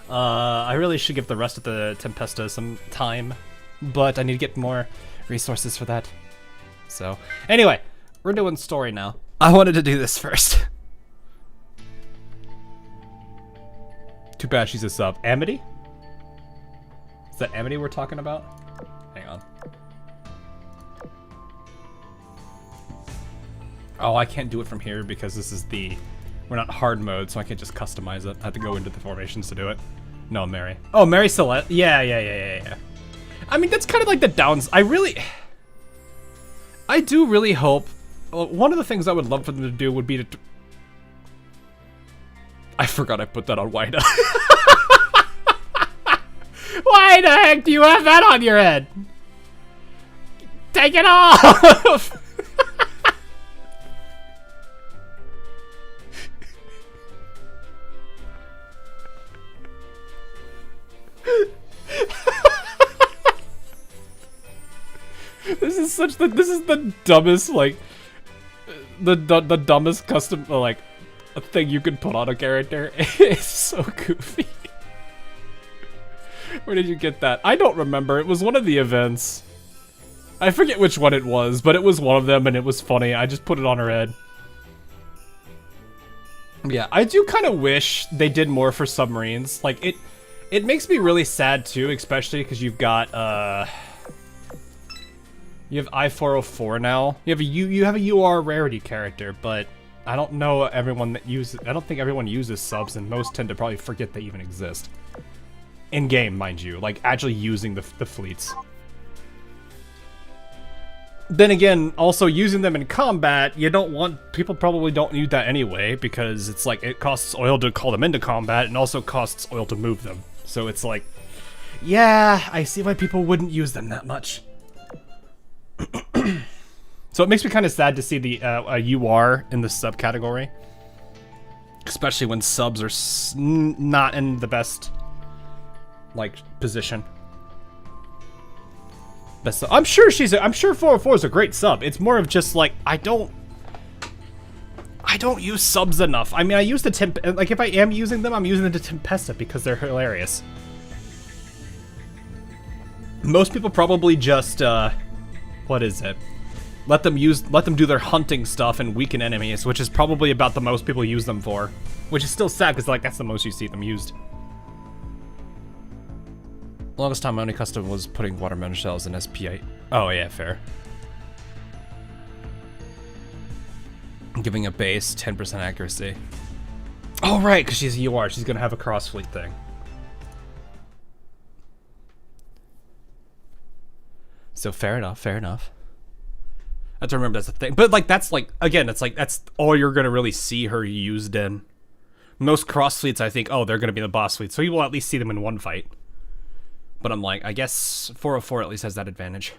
I really should give the rest of the Tempesta some time, but I need to get more resources for that. So, anyway, we're doing story now. I wanted to do this first. Too bad she's a sub. Amity? Is that Amity we're talking about? Hang on. Oh, I can't do it from here because this is the... We're not hard mode, so I can't just customize it. I have to go into the formations to do it. No, Mary. Oh, Mary Celeste. Yeah. I mean, that's kind of like the downs. I do really hope... Well, one of the things I would love for them to do would be to... I forgot I put that on Wida. Why the heck do you have that on your head? Take it off! This is the dumbest, like, the dumbest custom, like, a thing you could put on a character. It's so goofy. Where did you get that? I don't remember. It was one of the events. I forget which one it was, but it was one of them and it was funny. I just put it on her head. Yeah, I do kind of wish they did more for submarines. Like, it makes me really sad too, especially because you've got, you have I-404 now. You have a UR rarity character, but I don't know everyone that uses... I don't think everyone uses subs, and most tend to probably forget they even exist. In-game, mind you. Like, actually using the fleets. Then again, also using them in combat, you don't want... People probably don't need that anyway, because it's like, it costs oil to call them into combat, and also costs oil to move them. So it's like... Yeah, I see why people wouldn't use them that much. So it makes me kind of sad to see the UR in the subcategory, especially when subs are not in the best like position. Best sub. I'm sure 404 is a great sub. It's more of just like I don't use subs enough. I mean, I use the like if I am using them, I'm using the Tempesta because they're hilarious. Most people probably just what is it? Let them do their hunting stuff and weaken enemies, which is probably about the most people use them for. Which is still sad, because like that's the most you see them used. Longest time my only custom was putting watermelon shells in SP8. Oh yeah, fair. Giving a base 10% accuracy. Oh right, because she's a UR, she's gonna have a cross fleet thing. So fair enough, fair enough. I have to remember that's the thing. But like that's like again, it's like that's all you're gonna really see her used in. Most cross fleets I think, oh, they're gonna be the boss fleet, so you will at least see them in one fight. But I'm like, I guess 404 at least has that advantage.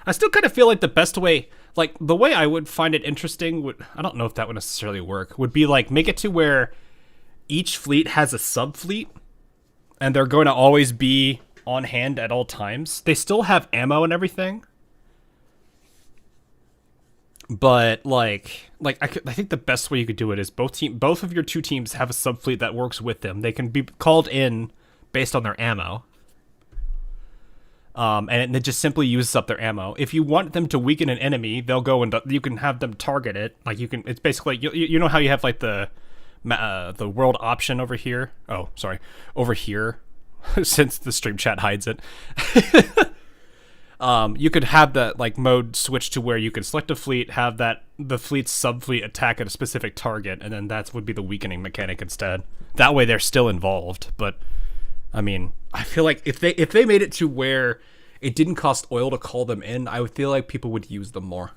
I still kind of feel like the best way, like the way I would find it interesting would, I don't know if that would necessarily work, would be like make it to where each fleet has a sub fleet and they're going to always be on hand at all times. They still have ammo and everything. But I think the best way you could do it is both of your two teams have a sub fleet that works with them. They can be called in based on their ammo. And it just simply uses up their ammo. If you want them to weaken an enemy, they'll go and you can have them target it. Like you can, it's basically you know how you have like the world option over here. Oh, sorry, over here, since the stream chat hides it. You could have that like mode switch to where you can select a fleet, have the fleet's sub fleet attack at a specific target, and then that would be the weakening mechanic instead. That way they're still involved, but. I mean, I feel like if they made it to where it didn't cost oil to call them in, I would feel like people would use them more.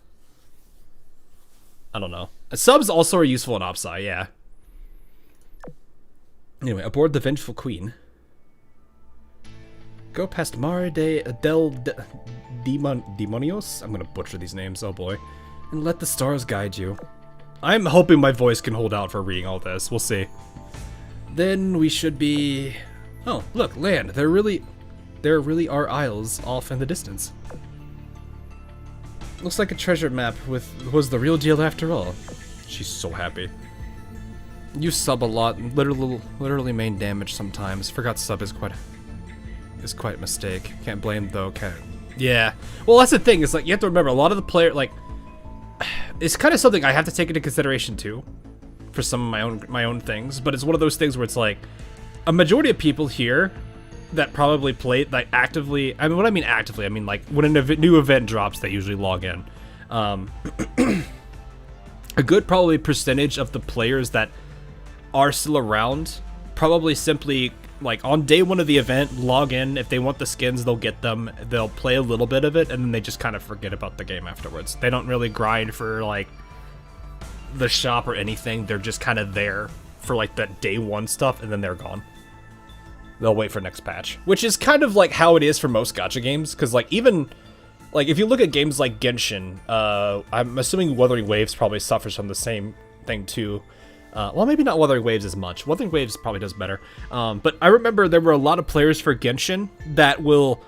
I don't know. Subs also are useful in Opsai, yeah. Anyway, aboard the Vengeful Queen. Go past Mare del Demonios? I'm gonna butcher these names, oh boy. And let the stars guide you. I'm hoping my voice can hold out for reading all this. We'll see. Then we should be... Oh, look, land. There really are isles off in the distance. Looks like a treasure map was the real deal after all. She's so happy. You sub a lot, literally main damage sometimes. Forgot sub is quite a mistake. Can't blame though. Yeah. Well, that's the thing. Is like you have to remember a lot of the player like. It's kind of something I have to take into consideration too, for some of my own things. But it's one of those things where it's like, a majority of people here that probably play like actively. I mean, what I mean actively, I mean like when a new event drops, they usually log in. A good probably percentage of the players that are still around probably simply like on day one of the event log in. If they want the skins, they'll get them, they'll play a little bit of it, and then they just kind of forget about the game afterwards. They don't really grind for like the shop or anything. They're just kind of there for like that day one stuff, and then they're gone. They'll wait for next patch, which is kind of like how it is for most gacha games, because like even like if you look at games like Genshin, I'm assuming Wuthering Waves probably suffers from the same thing too. Well, maybe not Wuthering Waves as much. Wuthering Waves probably does better. But I remember there were a lot of players for Genshin that will,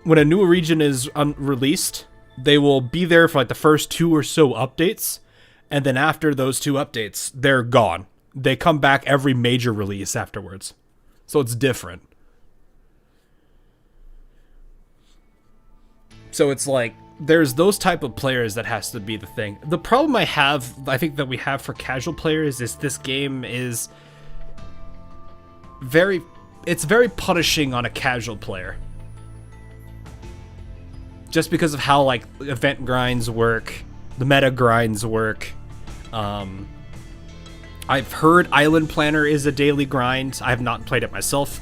when a new region is released, they will be there for like the first 2 or so updates, and then after those 2 updates, they're gone. They come back every major release afterwards. So it's different. So it's like, there's those type of players that has to be the thing. The problem I think that we have for casual players is this game is very punishing on a casual player. Just because of how like event grinds work, the meta grinds work. I've heard Island Planner is a daily grind. I have not played it myself,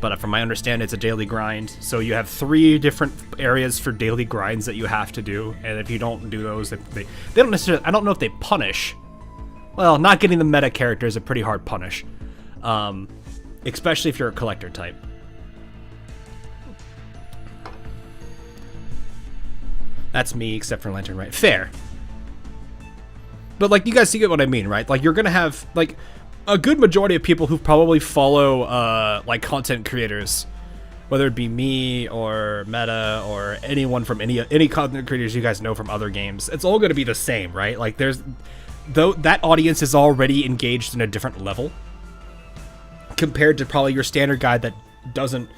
but from my understanding, it's a daily grind. So you have 3 different areas for daily grinds that you have to do, and if you don't do those, they don't necessarily. I don't know if they punish. Well, not getting the meta character is a pretty hard punish, especially if you're a collector type. That's me, except for Lantern, right? Fair. But like you guys see what I mean, right? Like you're gonna have like a good majority of people who probably follow like content creators, whether it be me or Meta or anyone from any content creators you guys know from other games. It's all going to be the same, right? Like that audience is already engaged in a different level compared to probably your standard guy that doesn't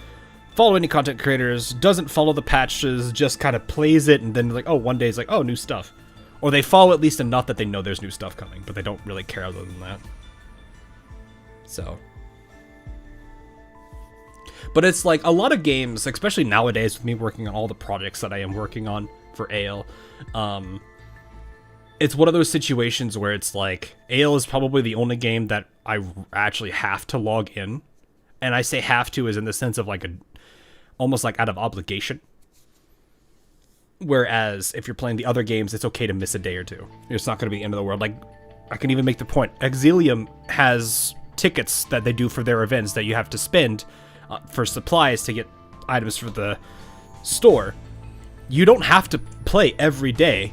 follow any content creators, doesn't follow the patches, just kind of plays it, and then like, oh, one day it's like, oh, new stuff. Or they follow at least enough that they know there's new stuff coming, but they don't really care other than that. So, but it's like a lot of games, especially nowadays with me working on all the projects that I am working on for AL, it's one of those situations where it's like AL is probably the only game that I actually have to log in, and I say have to is in the sense of like almost like out of obligation. Whereas if you're playing the other games, it's okay to miss a day or two. It's not going to be the end of the world. Like I can even make the point, Exilium has tickets that they do for their events that you have to spend for supplies to get items for the store. You don't have to play every day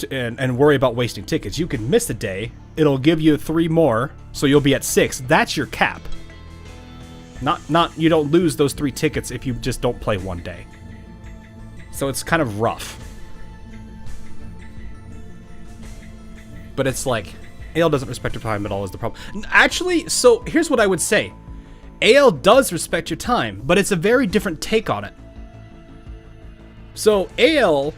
and worry about wasting tickets. You can miss a day, it'll give you 3 more, so you'll be at 6. That's your cap. Not you don't lose those 3 tickets if you just don't play one day. So it's kind of rough. But it's like, AL doesn't respect your time at all is the problem. Actually, so here's what I would say. AL does respect your time, but it's a very different take on it. So AL,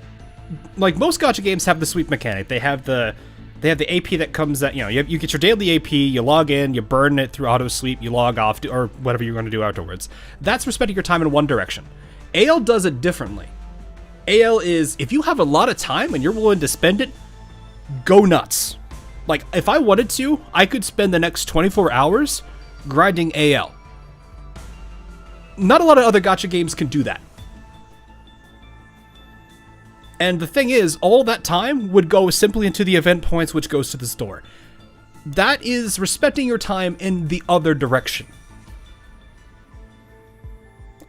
like most gacha games, have the sweep mechanic. They have the AP that comes out, you get your daily AP, you log in, you burn it through auto sleep, you log off, or whatever you're going to do afterwards. That's respecting your time in one direction. AL does it differently. AL is, if you have a lot of time and you're willing to spend it, go nuts. Like, if I wanted to, I could spend the next 24 hours grinding AL. Not a lot of other gacha games can do that. And the thing is, all that time would go simply into the event points, which goes to the store. That is respecting your time in the other direction.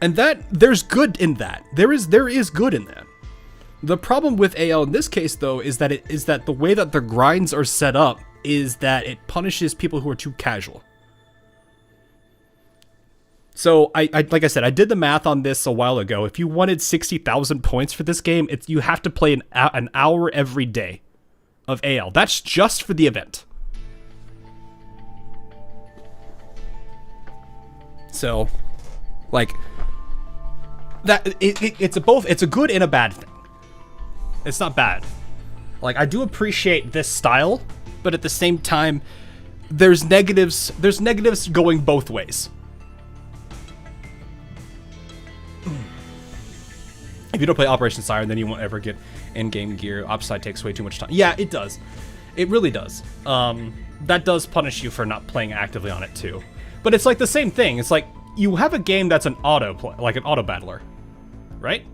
And that, there's good in that. There is good in that. The problem with AL in this case, though, is that the way that the grinds are set up is that it punishes people who are too casual. So, like I said, I did the math on this a while ago. If you wanted 60,000 points for this game, you have to play an hour every day of AL. That's just for the event. So, like, that it's a good and a bad thing. It's not bad. Like, I do appreciate this style, but at the same time, there's negatives going both ways. If you don't play Operation Siren, then you won't ever get in-game gear. Upside takes way too much time. Yeah, it does. It really does. That does punish you for not playing actively on it too. But it's like the same thing. It's like you have a game that's an auto play, like an auto battler, right?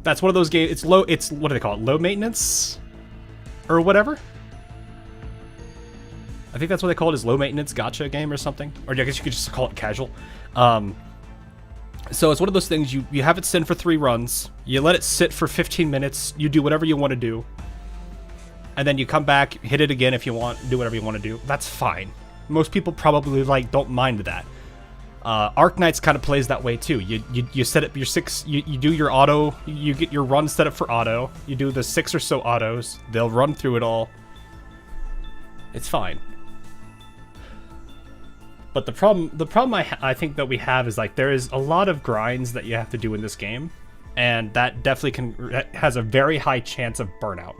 That's one of those games. It's what do they call it? Low maintenance, or whatever. I think that's what they call it, is low maintenance gacha game or something. Or I guess you could just call it casual. So it's one of those things, you have it sit for 3 runs, you let it sit for 15 minutes, you do whatever you want to do, and then you come back, hit it again if you want, do whatever you want to do. That's fine. Most people probably don't mind that. Arknights kind of plays that way too. You set up your 6, you do your auto, you get your run set up for auto, you do the 6 or so autos, they'll run through it all. It's fine. But the problem I think that we have is, like, there is a lot of grinds that you have to do in this game, and that definitely has a very high chance of burnout.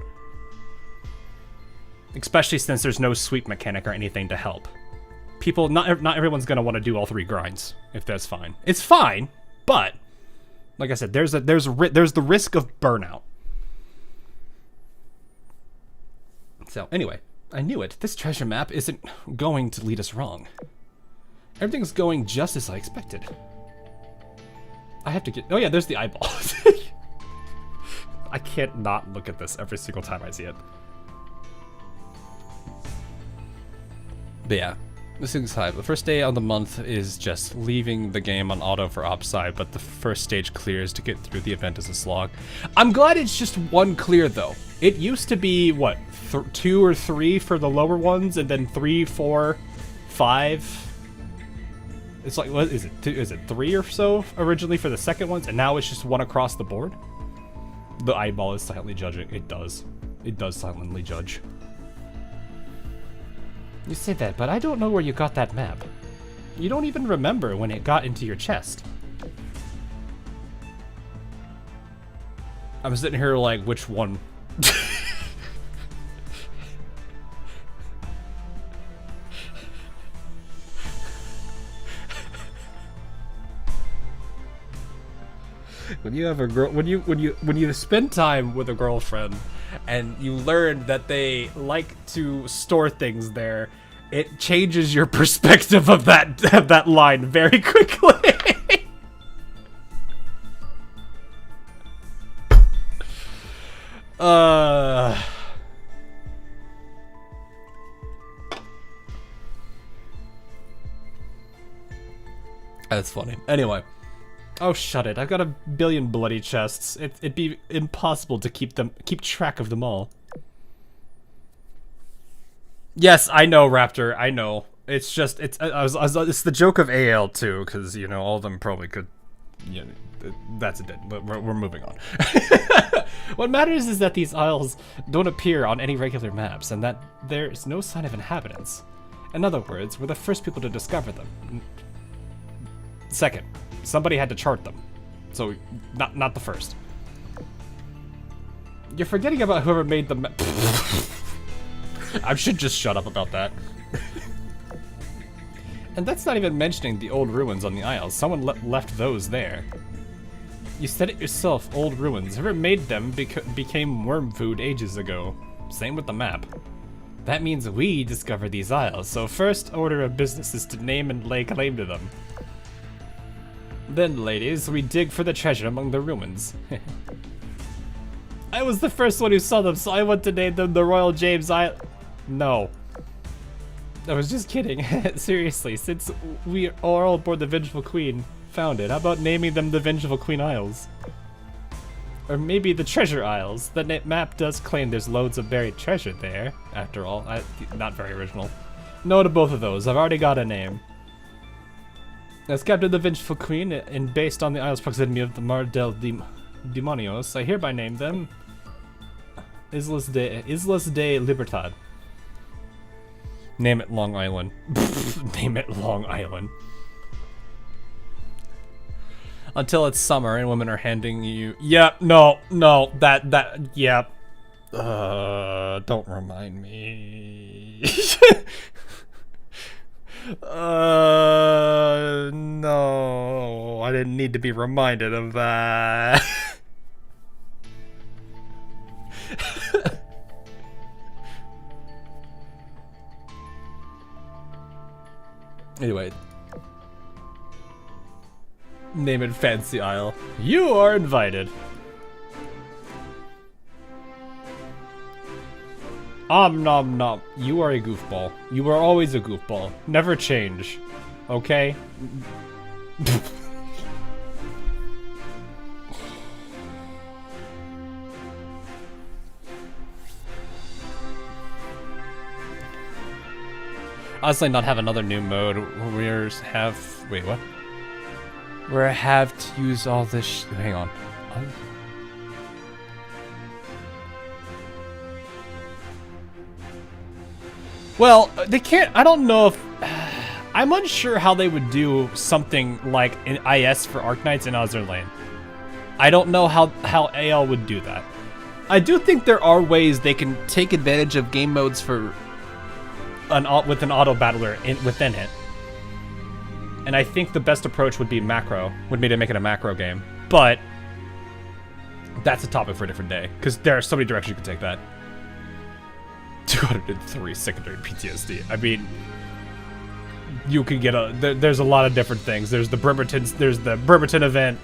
Especially since there's no sweep mechanic or anything to help. People, not everyone's gonna want to do all 3 grinds, if that's fine. It's fine, but like I said, there's the risk of burnout. So anyway, I knew it. This treasure map isn't going to lead us wrong. Everything's going just as I expected. I have to get... Oh yeah, there's the eyeball. I can't not look at this every single time I see it. But yeah, this thing's high. The first day on the month is just leaving the game on auto for Opside, but the first stage clears to get through the event as a slog. I'm glad it's just 1 clear though. It used to be, what, 2 or 3 for the lower ones, and then 3, 4, 5... It's like, what is it? Is it 3 or so originally for the second ones, and now it's just 1 across the board? The eyeball is silently judging. It does. It does silently judge. You say that, but I don't know where you got that map. You don't even remember when it got into your chest. I'm sitting here like, which one? When you have a girl, when you spend time with a girlfriend, and you learn that they like to store things there, it changes your perspective of that line very quickly. That's funny. Anyway. Oh, shut it. I've got a billion bloody chests. It'd be impossible to keep track of them all. Yes, I know, Raptor. I know. It's just, it's the joke of AL too, because, you know, all of them probably could, you know, that's it. We're moving on. What matters is that these isles don't appear on any regular maps, and that there's no sign of inhabitants. In other words, we're the first people to discover them. Second. Somebody had to chart them, so not the first. You're forgetting about whoever made the map. I should just shut up about that. And that's not even mentioning the old ruins on the Isles. Someone left those there. You said it yourself, old ruins. Whoever made them became worm food ages ago. Same with the map. That means we discovered these Isles, so first order of business is to name and lay claim to them. Then, ladies, we dig for the treasure among the ruins. I was the first one who saw them, so I went to name them the Royal James Island. No. I was just kidding. Seriously, since we are all aboard the Vengeful Queen found it, how about naming them the Vengeful Queen Isles? Or maybe the Treasure Isles. The map does claim there's loads of buried treasure there, after all. Not very original. No to both of those. I've already got a name. As Captain of the Vengeful Queen, and based on the isle's proximity of the Mar del Demonios, I hereby name them Islas de Libertad. Name it Long Island. Name it Long Island. Until it's summer and women are handing you... Yep, no, yep. Don't remind me. No, I didn't need to be reminded of that. Anyway. Name it Fancy Isle. You are invited. Nom nom. You are a goofball. You are always a goofball. Never change. Okay? Honestly, not have another new mode. Wait, what? Where I have to use all this hang on. Well, they can't, I don't know if, I'm unsure how they would do something like an IS for Arknights and Azur Lane. I don't know how AL would do that. I do think there are ways they can take advantage of game modes for with an auto battler within it. And I think the best approach would be macro, would be to make it a macro game. But that's a topic for a different day, because there are so many directions you can take that. 203 secondary PTSD. I mean, you can get there's a lot of different things. There's the Bremerton event,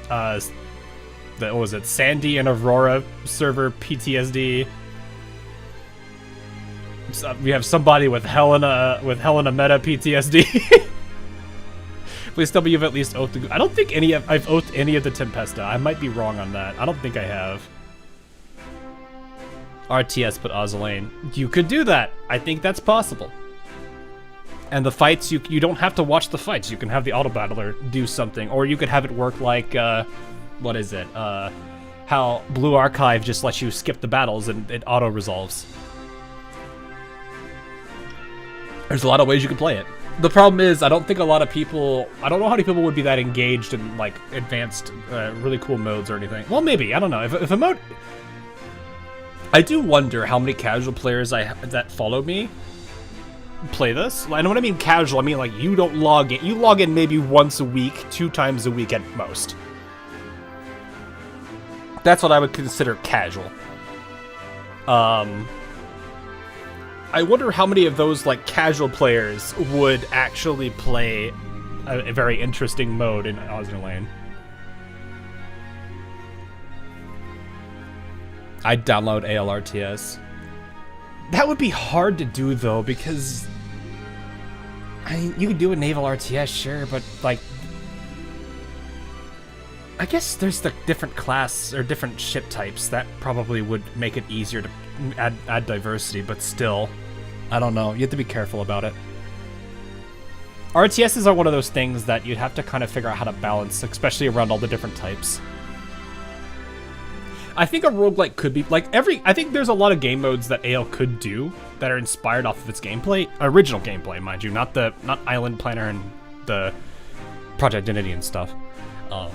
what was it, Sandy and Aurora server PTSD. So we have somebody with Helena meta PTSD. Please tell me you've at least oathed the... I don't think I've oathed any of the Tempesta. I might be wrong on that. I don't think I have. RTS put Azur Lane. You could do that. I think that's possible. And the fights, you don't have to watch the fights. You can have the auto battler do something, or you could have it work like what is it? How Blue Archive just lets you skip the battles and it auto resolves. There's a lot of ways you can play it. The problem is, I don't know how many people would be that engaged in like advanced, really cool modes or anything. Well, maybe, I don't know. If a mode, I do wonder how many casual players that follow me play this. And when I mean casual, I mean like you don't log in. You log in maybe once a week, 2 times a week at most. That's what I would consider casual. I wonder how many of those like casual players would actually play a very interesting mode in Azur Lane. I'd download ALRTS. That would be hard to do though, because I mean, you could do a naval RTS, sure, but like, I guess there's the different class or different ship types that probably would make it easier to add diversity, but still, I don't know. You have to be careful about it. RTSs are one of those things that you'd have to kind of figure out how to balance, especially around all the different types. I think a roguelike could be, like, I think there's a lot of game modes that AL could do that are inspired off of its gameplay. Original gameplay, mind you, not Island Planner and the Project Identity and stuff. But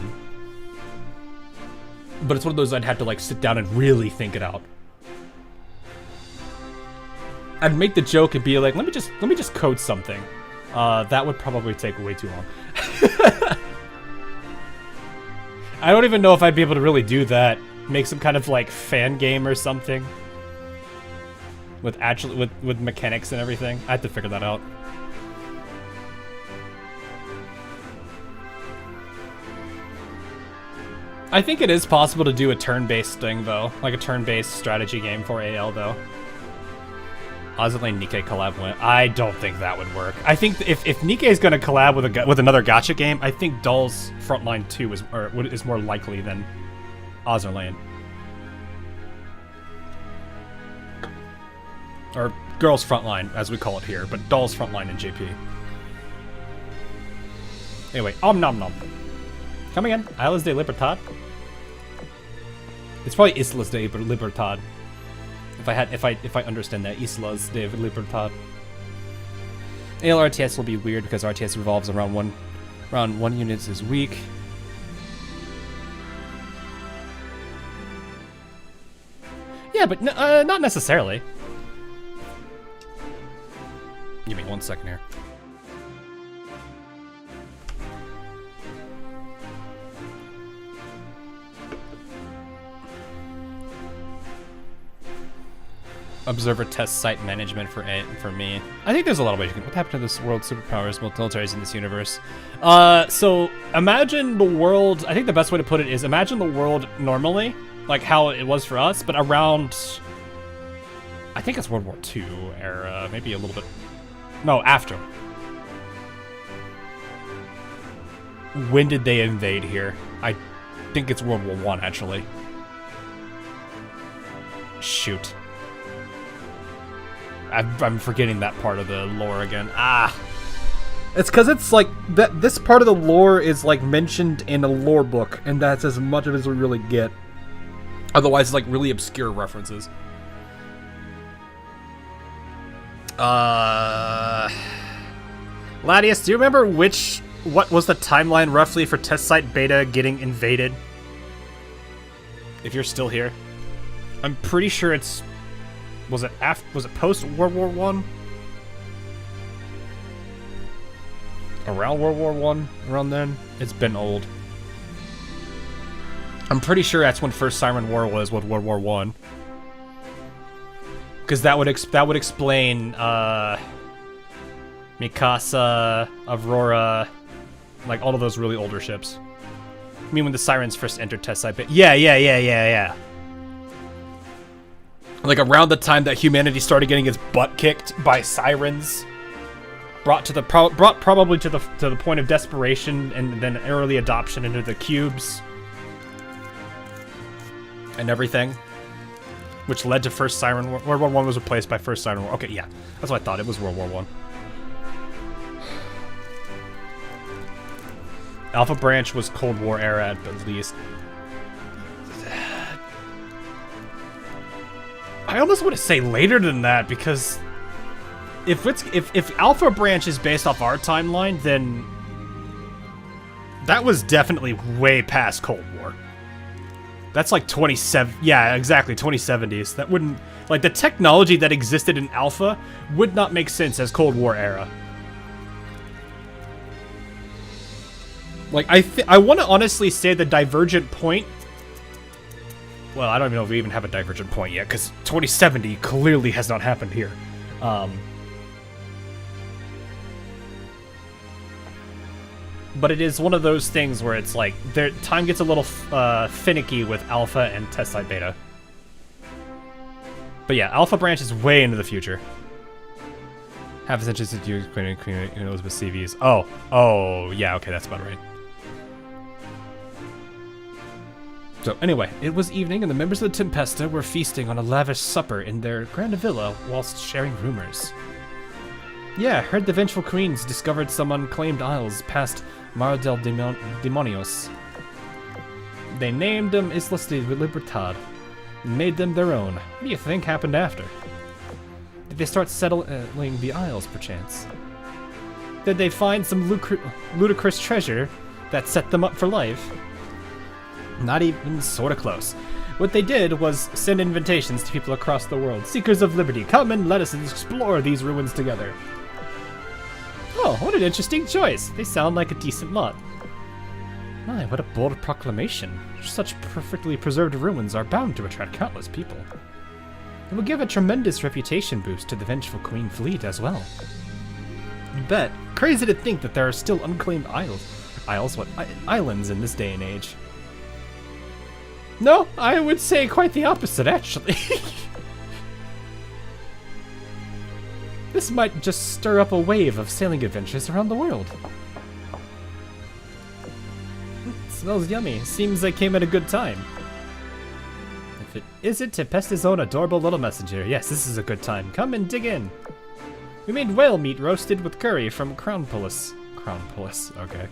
it's one of those I'd have to, like, sit down and really think it out. I'd make the joke and be like, let me just code something. That would probably take way too long. I don't even know if I'd be able to really do that. Make some kind of like fan game or something. With mechanics and everything. I have to figure that out. I think it is possible to do a turn-based thing, though. Like a turn-based strategy game for AL, though. Azur Lane Nikke collab win. I don't think that would work. I think if Nikke is going to collab with another Gacha game, I think Dull's Frontline 2 is more likely than Azur Lane. Or Girls Frontline, as we call it here, but Dull's Frontline in JP. Anyway, nom nom. Come again. Islas de Libertad. It's probably Islas de Libertad. If I understand that, Islas de Libertad. AL RTS will be weird because RTS revolves around one units is weak. Yeah, but not necessarily. Give me 1 second here. Observer test site management for me. I think there's a lot of ways you can. What happened to this world superpowers, militaries in this universe? So imagine the world. I think the best way to put it is imagine the world normally, like how it was for us, but around. I think it's World War II era, maybe a little bit. No, after. When did they invade here? I think it's World War I, actually. Shoot. I'm forgetting that part of the lore again. It's because it's like that. This part of the lore is like mentioned in a lore book, and that's as much of it as we really get. Otherwise, it's like really obscure references. Ladius, do you remember what was the timeline roughly for test site beta getting invaded? If you're still here, I'm pretty sure it's. Was it post World War I? Around World War I? Around then? It's been old. I'm pretty sure that's when First Siren War was with World War I. Because that would explain Mikasa, Aurora, like all of those really older ships. I mean when the Sirens first entered test site, but yeah. Like around the time that humanity started getting its butt kicked by Sirens, brought probably to the point of desperation and then early adoption into the cubes and everything, which led to First Siren War. World War I was replaced by First Siren War. Okay, yeah, that's what I thought. It was World War I. Alpha Branch was Cold War era at least. I almost want to say later than that because if Alpha Branch is based off our timeline, then that was definitely way past Cold War. That's like 27. Yeah, exactly, 2070s. That wouldn't like the technology that existed in Alpha would not make sense as Cold War era. Like I want to honestly say the divergent point. Well, I don't even know if we even have a divergent point yet, because 2070 clearly has not happened here. But it is one of those things where it's like, time gets a little finicky with Alpha and test site Beta. But yeah, Alpha Branch is way into the future. Half a century since you Queen Elizabeth CVs. Oh, yeah, okay, that's about right. So anyway, it was evening and the members of the Tempesta were feasting on a lavish supper in their grand villa whilst sharing rumors. Yeah, heard the Vengeful Queens discovered some unclaimed isles past Mar del Demonios. They named them Islas de Libertad and made them their own. What do you think happened after? Did they start settling the isles, perchance? Did they find some ludicrous treasure that set them up for life? Not even sorta close. What they did was send invitations to people across the world. Seekers of liberty, come and let us explore these ruins together. Oh, what an interesting choice. They sound like a decent lot. My, what a bold proclamation. Such perfectly preserved ruins are bound to attract countless people. It will give a tremendous reputation boost to the Vengeful Queen fleet as well. You bet. Crazy to think that there are still unclaimed islands in this day and age. No, I would say quite the opposite, actually. This might just stir up a wave of sailing adventures around the world. Smells yummy. Seems they came at a good time. If it isn't Tempesta's own adorable little messenger, yes, this is a good time. Come and dig in. We made whale meat roasted with curry from Crownpolis. Crownpolis, okay.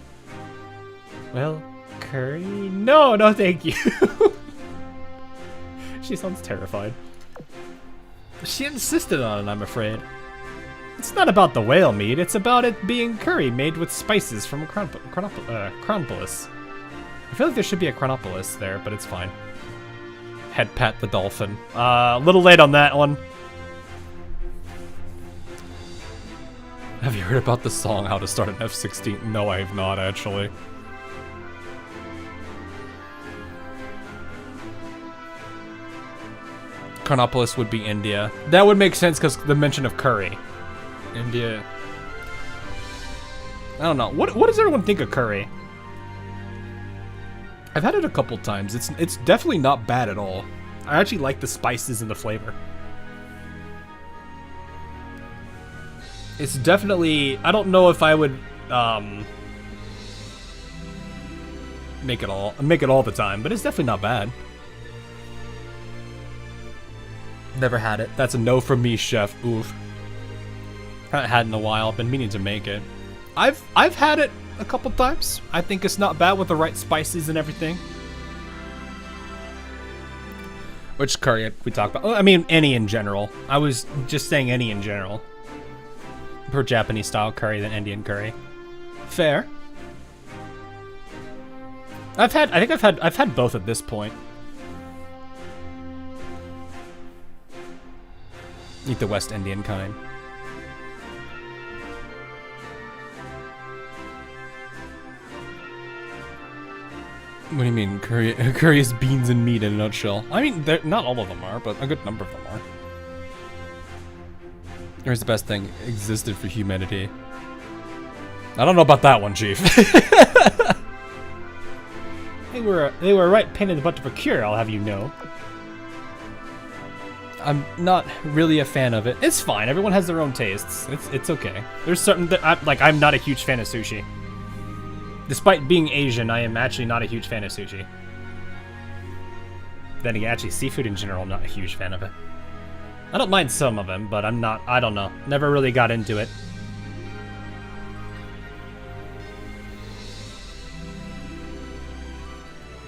Well, curry? No, no thank you. She sounds terrified. She insisted on it, I'm afraid. It's not about the whale meat, it's about it being curry made with spices from Crownpolis. I feel like there should be a Chronopolis there, but it's fine. Head pat the dolphin. A little late on that one. Have you heard about the song How to Start an F-16? No, I have not, actually. Chronopolis would be India. That would make sense because the mention of curry. India. I don't know. What does everyone think of curry? I've had it a couple times. It's definitely not bad at all. I actually like the spices and the flavor. It's definitely, I don't know if I would make it all the time, but it's definitely not bad. Never had it. That's a no from me, chef. Oof. Haven't had it in a while. Been meaning to make it. I've had it a couple times. I think it's not bad with the right spices and everything. Which curry we talked about? Oh, I mean, any in general. I was just saying any in general. Per Japanese style curry than Indian curry. Fair. I've had both at this point. Eat the West Indian kind. What do you mean? Curry is beans and meat in a nutshell. I mean, not all of them are, but a good number of them are. Here's the best thing existed for humanity. I don't know about that one, Chief. They were a right pain in the butt to procure, I'll have you know. I'm not really a fan of it. It's fine. Everyone has their own tastes. It's okay. There's certain that I'm not a huge fan of sushi. Despite being Asian, I am actually not a huge fan of sushi. Then again, actually, seafood in general, I'm not a huge fan of it. I don't mind some of them, but I don't know. Never really got into it.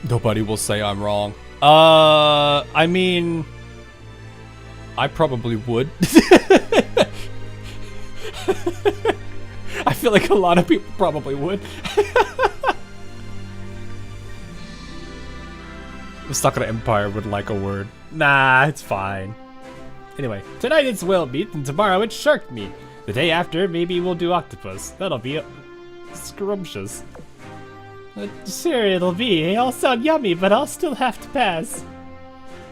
Nobody will say I'm wrong. I mean, I probably would. I feel like a lot of people probably would. The Sakura Empire would like a word. Nah, it's fine. Anyway, tonight it's whale meat and tomorrow it's shark meat. The day after, maybe we'll do octopus. That'll be scrumptious. Sure, it'll be. They all sound yummy, but I'll still have to pass.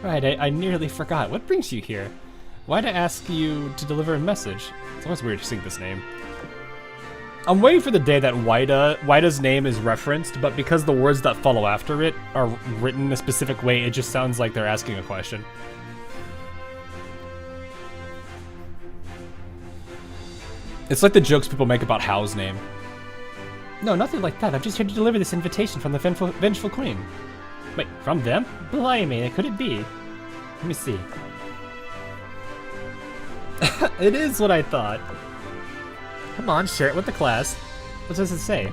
Right, I nearly forgot. What brings you here? Why'd I ask you to deliver a message? It's always weird to sing this name. I'm waiting for the day that Waida's name is referenced, but because the words that follow after it are written a specific way, it just sounds like they're asking a question. It's like the jokes people make about Hao's name. No, nothing like that. I'm just here to deliver this invitation from the Vengeful Queen. Wait, from them? Blimey, could it be? Let me see. It is what I thought. Come on, share it with the class. What does it say?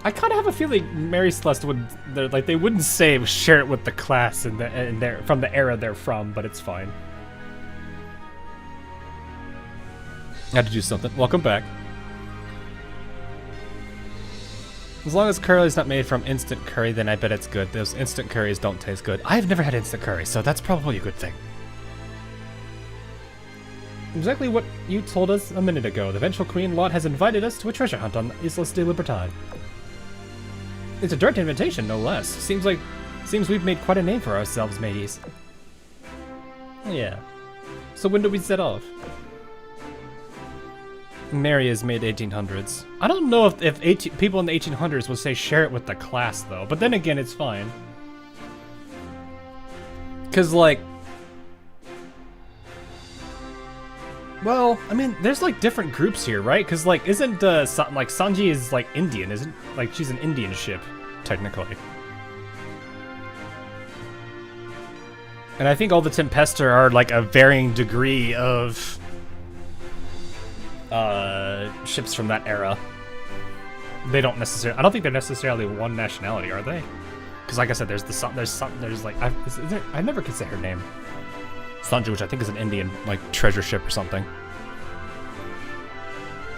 I kind of have a feeling Mary Celeste would, they wouldn't say share it with the class from the era they're from, but it's fine. I had to do something. Welcome back. As long as curry is not made from instant curry, then I bet it's good. Those instant curries don't taste good. I've never had instant curry, so that's probably a good thing. Exactly what you told us a minute ago. The Vengeful Queen Lot has invited us to a treasure hunt on Islas de Libertad. It's a direct invitation, no less. Seems we've made quite a name for ourselves, mateys. Yeah. So when do we set off? Mary is mid 1800s. I don't know if people in the 1800s would say share it with the class though, but then again, it's fine. Cause like, well, I mean, there's like different groups here, right? Cause like, isn't like Sanji is like Indian, isn't like she's an Indian ship, technically. And I think all the Tempesta are like a varying degree of ships from that era. They don't necessarily. I don't think they're necessarily one nationality, are they? Because like I said, there's like I never could say her name. Sanji, which I think is an Indian like treasure ship or something.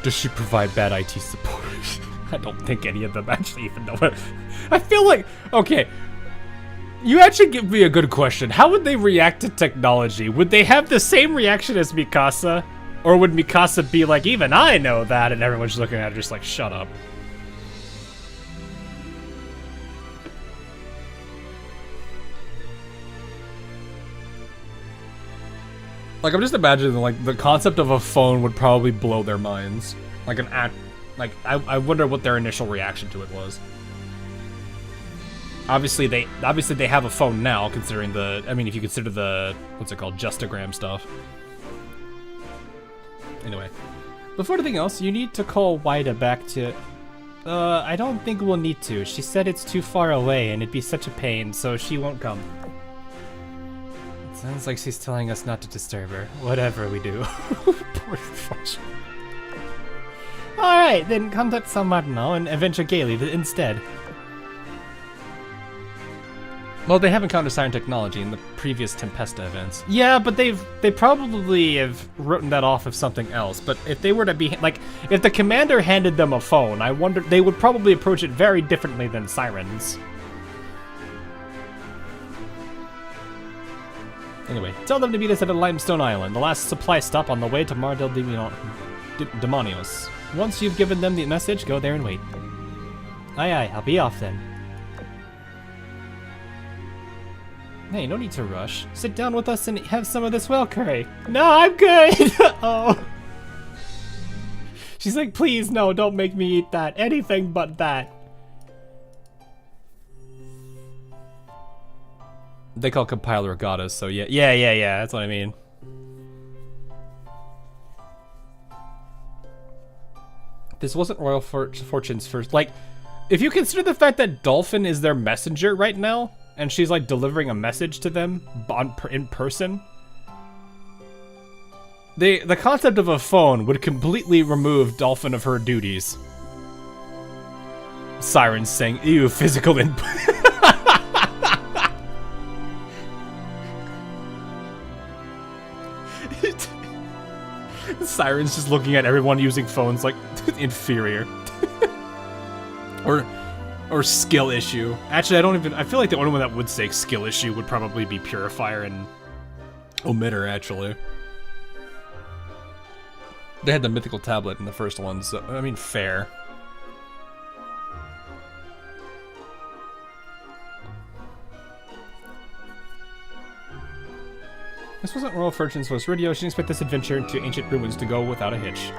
Does she provide bad IT support? I don't think any of them actually even know it. I feel like okay. You actually give me a good question. How would they react to technology? Would they have the same reaction as Mikasa? Or would Mikasa be like, even I know that, and everyone's looking at her just like, shut up. Like, I'm just imagining, like, the concept of a phone would probably blow their minds. Like, I wonder what their initial reaction to it was. Obviously they have a phone now, considering the, I mean, if you consider the, what's it called, Justagram stuff. Anyway, before anything else, you need to call Wida back to, I don't think we'll need to. She said it's too far away and it'd be such a pain, so she won't come. It sounds like she's telling us not to disturb her, whatever we do. Poor Fortune. Alright, then contact San Martino and Adventure Gaily instead. Well, they have encountered siren technology in the previous Tempesta events. Yeah, but they probably have written that off of something else. But if they were to be, like, if the commander handed them a phone, I wonder, they would probably approach it very differently than sirens. Anyway, tell them to meet us at a Limestone Island, the last supply stop on the way to Mar del Demonios. Once you've given them the message, go there and wait. Aye aye, I'll be off then. Hey, no need to rush. Sit down with us and have some of this whale curry. No, I'm good! Oh. She's like, please, no, don't make me eat that. Anything but that. They call compiler regattas, so yeah. Yeah, that's what I mean. This wasn't Royal Fortune's first, like, if you consider the fact that Dolphin is their messenger right now, and she's like delivering a message to them in person, the concept of a phone would completely remove Dolphin of her duties. Sirens saying, ew, physical input. Sirens just looking at everyone using phones like inferior. Or skill issue. Actually, I feel like the only one that would say skill issue would probably be Purifier and Omitter, actually. They had the mythical tablet in the first one, so, I mean, fair. This wasn't Royal Fortune's first rodeo. She didn't expect this adventure into ancient ruins to go without a hitch.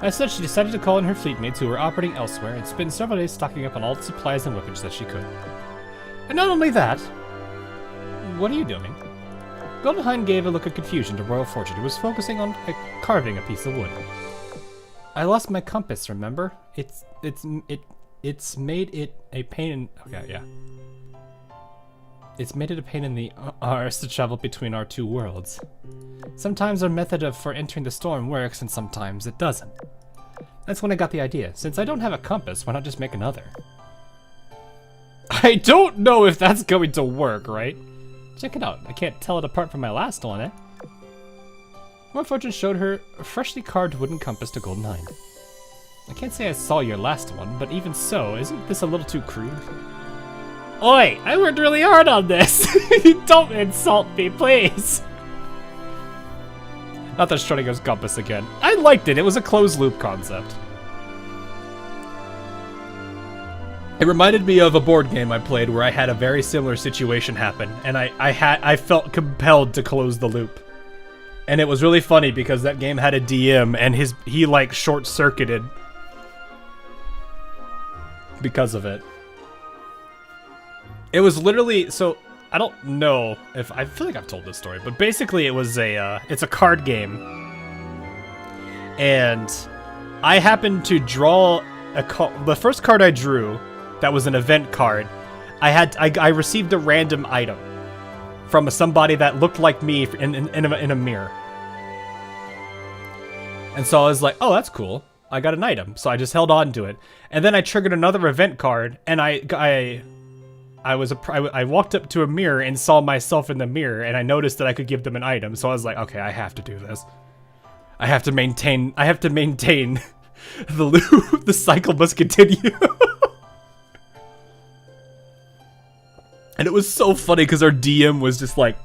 As such, she decided to call in her fleetmates who were operating elsewhere and spend several days stocking up on all the supplies and weapons that she could. And not only that... What are you doing? Golden Hind gave a look of confusion to Royal Fortune, who was focusing on carving a piece of wood. I lost my compass, remember? It's made it a pain in... Okay, yeah. It's made it a pain in the arse to travel between our two worlds. Sometimes our method for entering the storm works, and sometimes it doesn't. That's when I got the idea. Since I don't have a compass, why not just make another? I don't know if that's going to work, right? Check it out. I can't tell it apart from my last one, eh? Royal Fortune showed her a freshly carved wooden compass to Golden Hind. I can't say I saw your last one, but even so, isn't this a little too crude? Oi! I worked really hard on this! Don't insult me, please! Not that Schrodinger's compass again. I liked it. It was a closed loop concept. It reminded me of a board game I played where I had a very similar situation happen, and I felt compelled to close the loop. And it was really funny because that game had a DM and he like short-circuited because of it. It was literally, so I don't know if I feel like I've told this story, but basically it was it's a card game, and I happened to draw the first card I drew that was an event card. I received a random item from somebody that looked like me in a mirror, and so I was like, oh, that's cool. I got an item, so I just held on to it, and then I triggered another event card, and I walked up to a mirror and saw myself in the mirror, and I noticed that I could give them an item, so I was like, okay, I have to do this. I have to maintain the loop. The cycle must continue. And it was so funny because our DM was just like,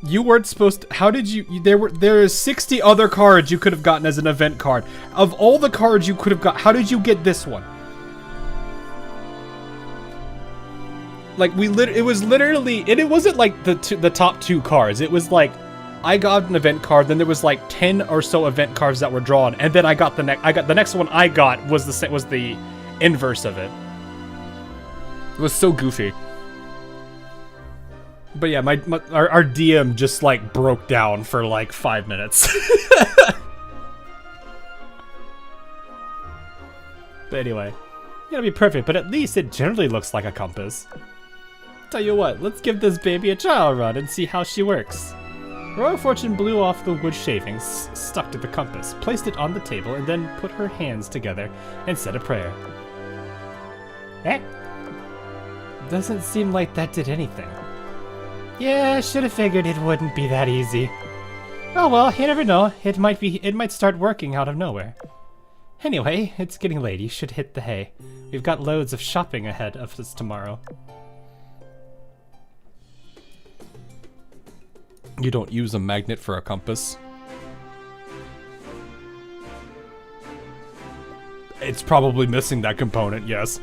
you weren't supposed to, how did you, there are 60 other cards you could have gotten as an event card. Of all the cards you could have got, how did you get this one? Like, it was literally, and it wasn't like the top 2 cards. It was like, I got an event card, then there was like 10 or so event cards that were drawn, and then the next one I got was the inverse of it. It was so goofy. But yeah, our DM just like broke down for like 5 minutes. But anyway, it's gonna be perfect, but at least it generally looks like a compass. Tell you what, let's give this baby a trial run and see how she works. Royal Fortune blew off the wood shavings stuck to the compass, placed it on the table, and then put her hands together and said a prayer. Eh? Doesn't seem like that did anything. Yeah, I should have figured it wouldn't be that easy. Oh well, you never know. It might start working out of nowhere. Anyway, it's getting late. You should hit the hay. We've got loads of shopping ahead of us tomorrow. You don't use a magnet for a compass? It's probably missing that component, yes.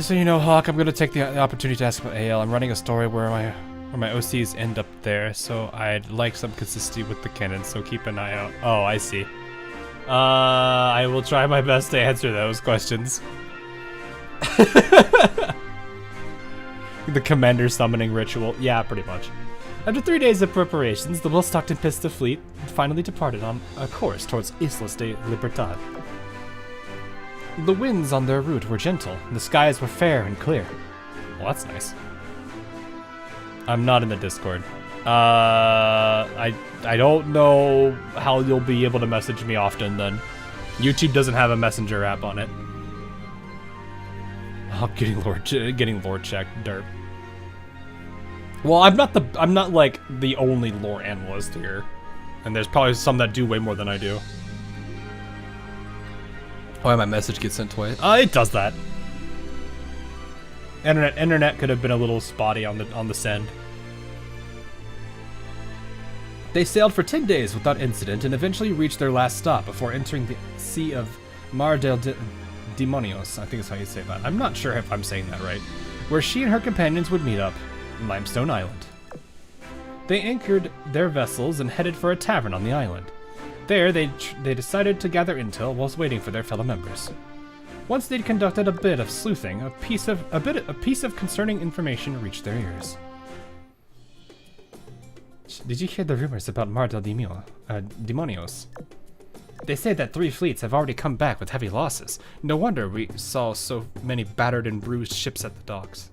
So you know, Hawk, I'm gonna take the opportunity to ask about AL. I'm running a story where my OCs end up there, so I'd like some consistency with the canon, so keep an eye out. Oh, I see. I will try my best to answer those questions. The commander summoning ritual. Yeah, pretty much. After 3 days of preparations, the well-stocked Tempesta fleet finally departed on a course towards Islas de Libertad. The winds on their route were gentle, and the skies were fair and clear. Well, that's nice. I'm not in the Discord. I don't know how you'll be able to message me often then. YouTube doesn't have a messenger app on it. Oh, getting lore checked, derp. Well, I'm not like the only lore analyst here, and there's probably some that do way more than I do. Why my message gets sent twice? It does that. Internet could have been a little spotty on the send. They sailed for 10 days without incident and eventually reached their last stop before entering the Sea of Mar del Demonios, I think is how you say that. I'm not sure if I'm saying that right. Where she and her companions would meet up, Limestone Island. They anchored their vessels and headed for a tavern on the island. There, they decided to gather intel whilst waiting for their fellow members. Once they'd conducted a bit of sleuthing, a piece of concerning information reached their ears. Did you hear the rumors about Mar del Demonios? They say that 3 fleets have already come back with heavy losses. No wonder we saw so many battered and bruised ships at the docks.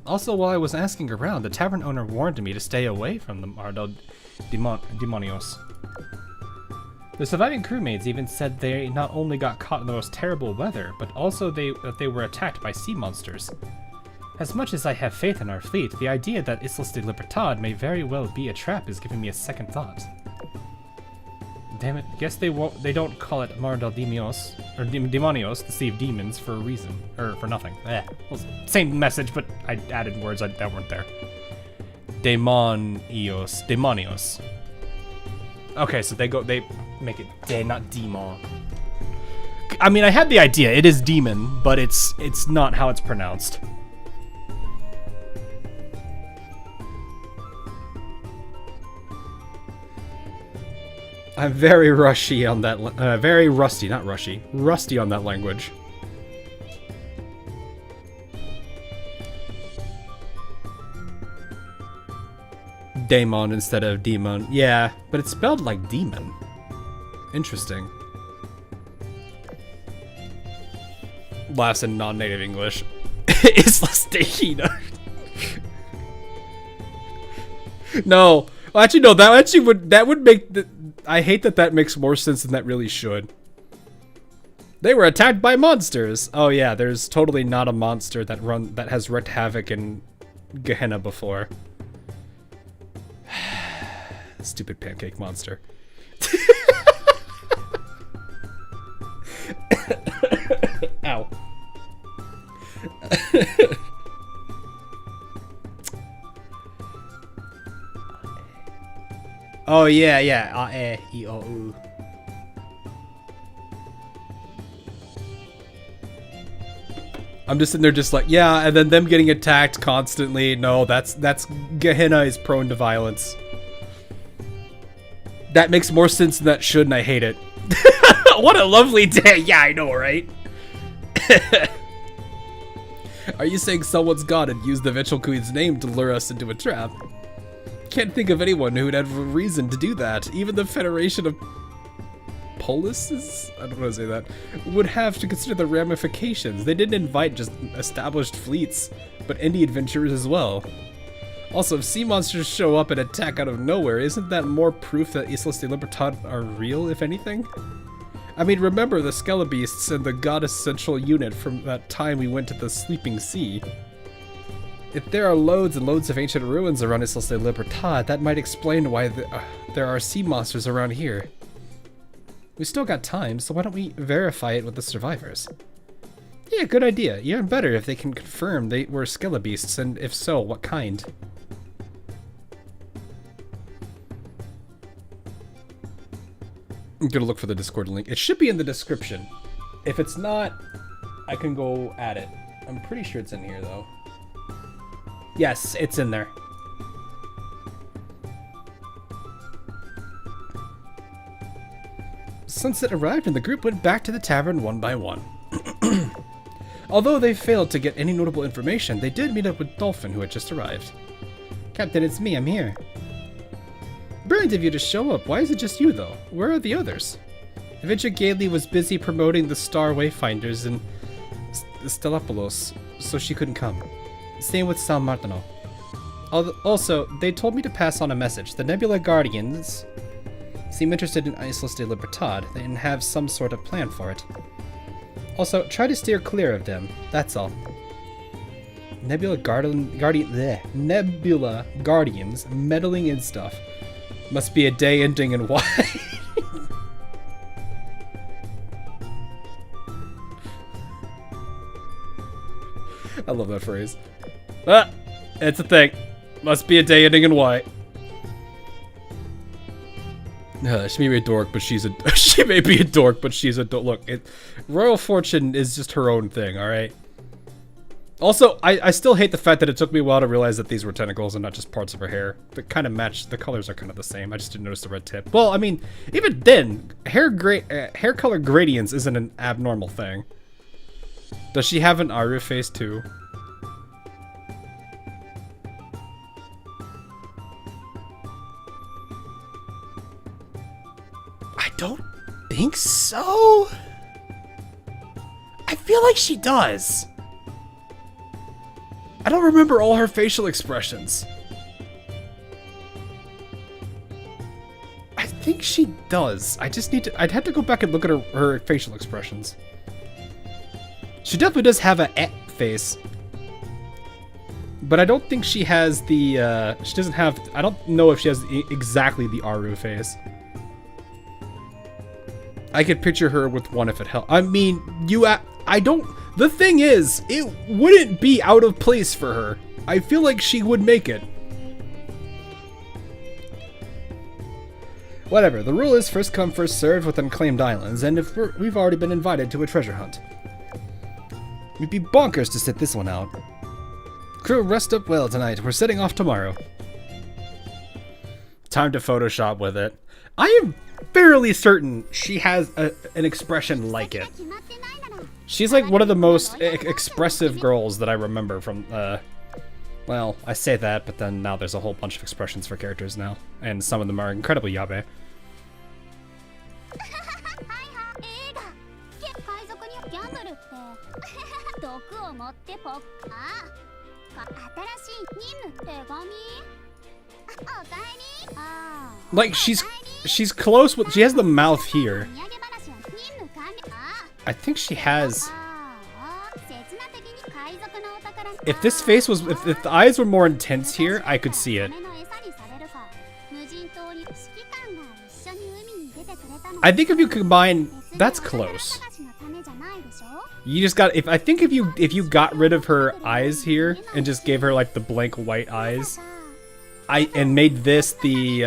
Also, while I was asking around, the tavern owner warned me to stay away from the Mar del Demonios. The surviving crewmates even said they not only got caught in the most terrible weather, but also that they were attacked by sea monsters. As much as I have faith in our fleet, the idea that Islas de Libertad may very well be a trap is giving me a second thought. Damn it, guess they don't call it Mar del Demonios, or Demonios, the Sea of Demons, for a reason, or for nothing. Well, same message, but I added words that weren't there. Demonios. Okay, so they make it de, not demon. I mean, I had the idea, it is demon, but it's not how it's pronounced. I'm very rusty on that, rusty on that language. Daemon instead of demon. Yeah, but it's spelled like demon. Interesting. Last in non-native English. Islas de Hina. No. Well, actually, no. That would make the. I hate that makes more sense than that really should. They were attacked by monsters. Oh yeah, there's totally not a monster that has wreaked havoc in Gehenna before. Stupid pancake monster. Ow. Oh yeah, yeah. I'm just sitting there just like, yeah, and then them getting attacked constantly. No, that's Gehenna is prone to violence. That makes more sense than that should, and I hate it. What a lovely day. Yeah, I know, right? Are you saying someone's gone and used the Vengeful Queen's name to lure us into a trap? Can't think of anyone who would have a reason to do that. Even the Federation of Polises? I don't know how to say that. Would have to consider the ramifications. They didn't invite just established fleets, but indie adventurers as well. Also, if sea monsters show up and attack out of nowhere, isn't that more proof that Islas de Libertad are real, if anything? I mean, remember the Skelebeasts and the Goddess Central Unit from that time we went to the Sleeping Sea. If there are loads and loads of ancient ruins around Islas de Libertad, that might explain why there are sea monsters around here. We still got time, so why don't we verify it with the survivors? Yeah, good idea. Even better if they can confirm they were Skelebeasts, and if so, what kind? I'm gonna look for the Discord link. It should be in the description. If it's not, I can go at it. I'm pretty sure it's in here, though. Yes, it's in there. Sunset arrived and the group went back to the tavern one by one. Although they failed to get any notable information, they did meet up with Dolphin, who had just arrived. Captain, it's me, I'm here. Brilliant of you to show up. Why is it just you, though? Where are the others? Adventure Gaily was busy promoting the Star Wayfinders in Stellapolis, so she couldn't come. Same with San Martino. Also, they told me to pass on a message. The Nebula Guardians seem interested in Islas de Libertad and have some sort of plan for it. Also, try to steer clear of them. That's all. Nebula Guardians meddling in stuff. Must be a day ending in Y. I love that phrase. Ah, it's a thing. Must be a day ending in Y. She may be a dork, but she's a. She may be a dork, but she's a. Look, Royal Fortune is just her own thing. All right. Also, I still hate the fact that it took me a while to realize that these were tentacles and not just parts of her hair. They kind of match. The colors are kind of the same. I just didn't notice the red tip. Well, I mean, even then, hair color gradients isn't an abnormal thing. Does she have an Aru face too? I don't think so. I feel like she does. I don't remember all her facial expressions. I think she does. I just need to. I'd have to go back and look at her facial expressions. She definitely does have a face. But I don't think she has the. She doesn't have. I don't know if she has exactly the Aru face. I could picture her with one if it helped. I mean, I don't. The thing is, it wouldn't be out of place for her. I feel like she would make it. Whatever, the rule is first come, first served with unclaimed islands, and if we've already been invited to a treasure hunt. We'd be bonkers to sit this one out. Crew, rest up well tonight. We're setting off tomorrow. Time to Photoshop with it. I am fairly certain she has an expression like it. She's like one of the most expressive girls that I remember from, Well, I say that, but then now there's a whole bunch of expressions for characters now, and some of them are incredibly yabe. Like, she's close with, she has the mouth here. I think she has... If this face was, if the eyes were more intense here, I could see it. I think if you combine, that's close. You just got, I think if you got rid of her eyes here and just gave her like the blank white eyes, and made this the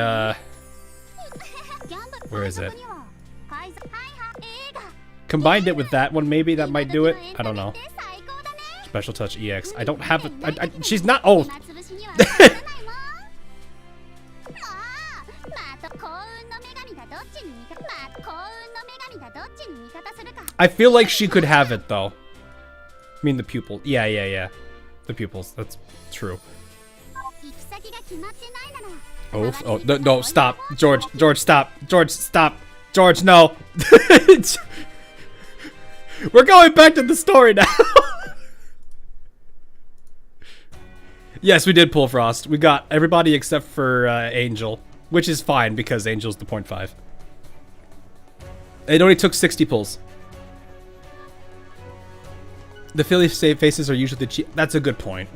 where is it? Combined it with that one, maybe that might do it. I don't know. Special Touch EX. I don't have it. She's not. Oh. I feel like she could have it though. I mean the pupil. Yeah. The pupils. That's true. Oh, no, stop. George, stop. George, stop. George, no. We're going back to the story now. Yes, we did pull Frost. We got everybody except for Angel, which is fine because Angel's the 0.5. It only took 60 pulls. The Philly save faces are usually the cheap. That's a good point.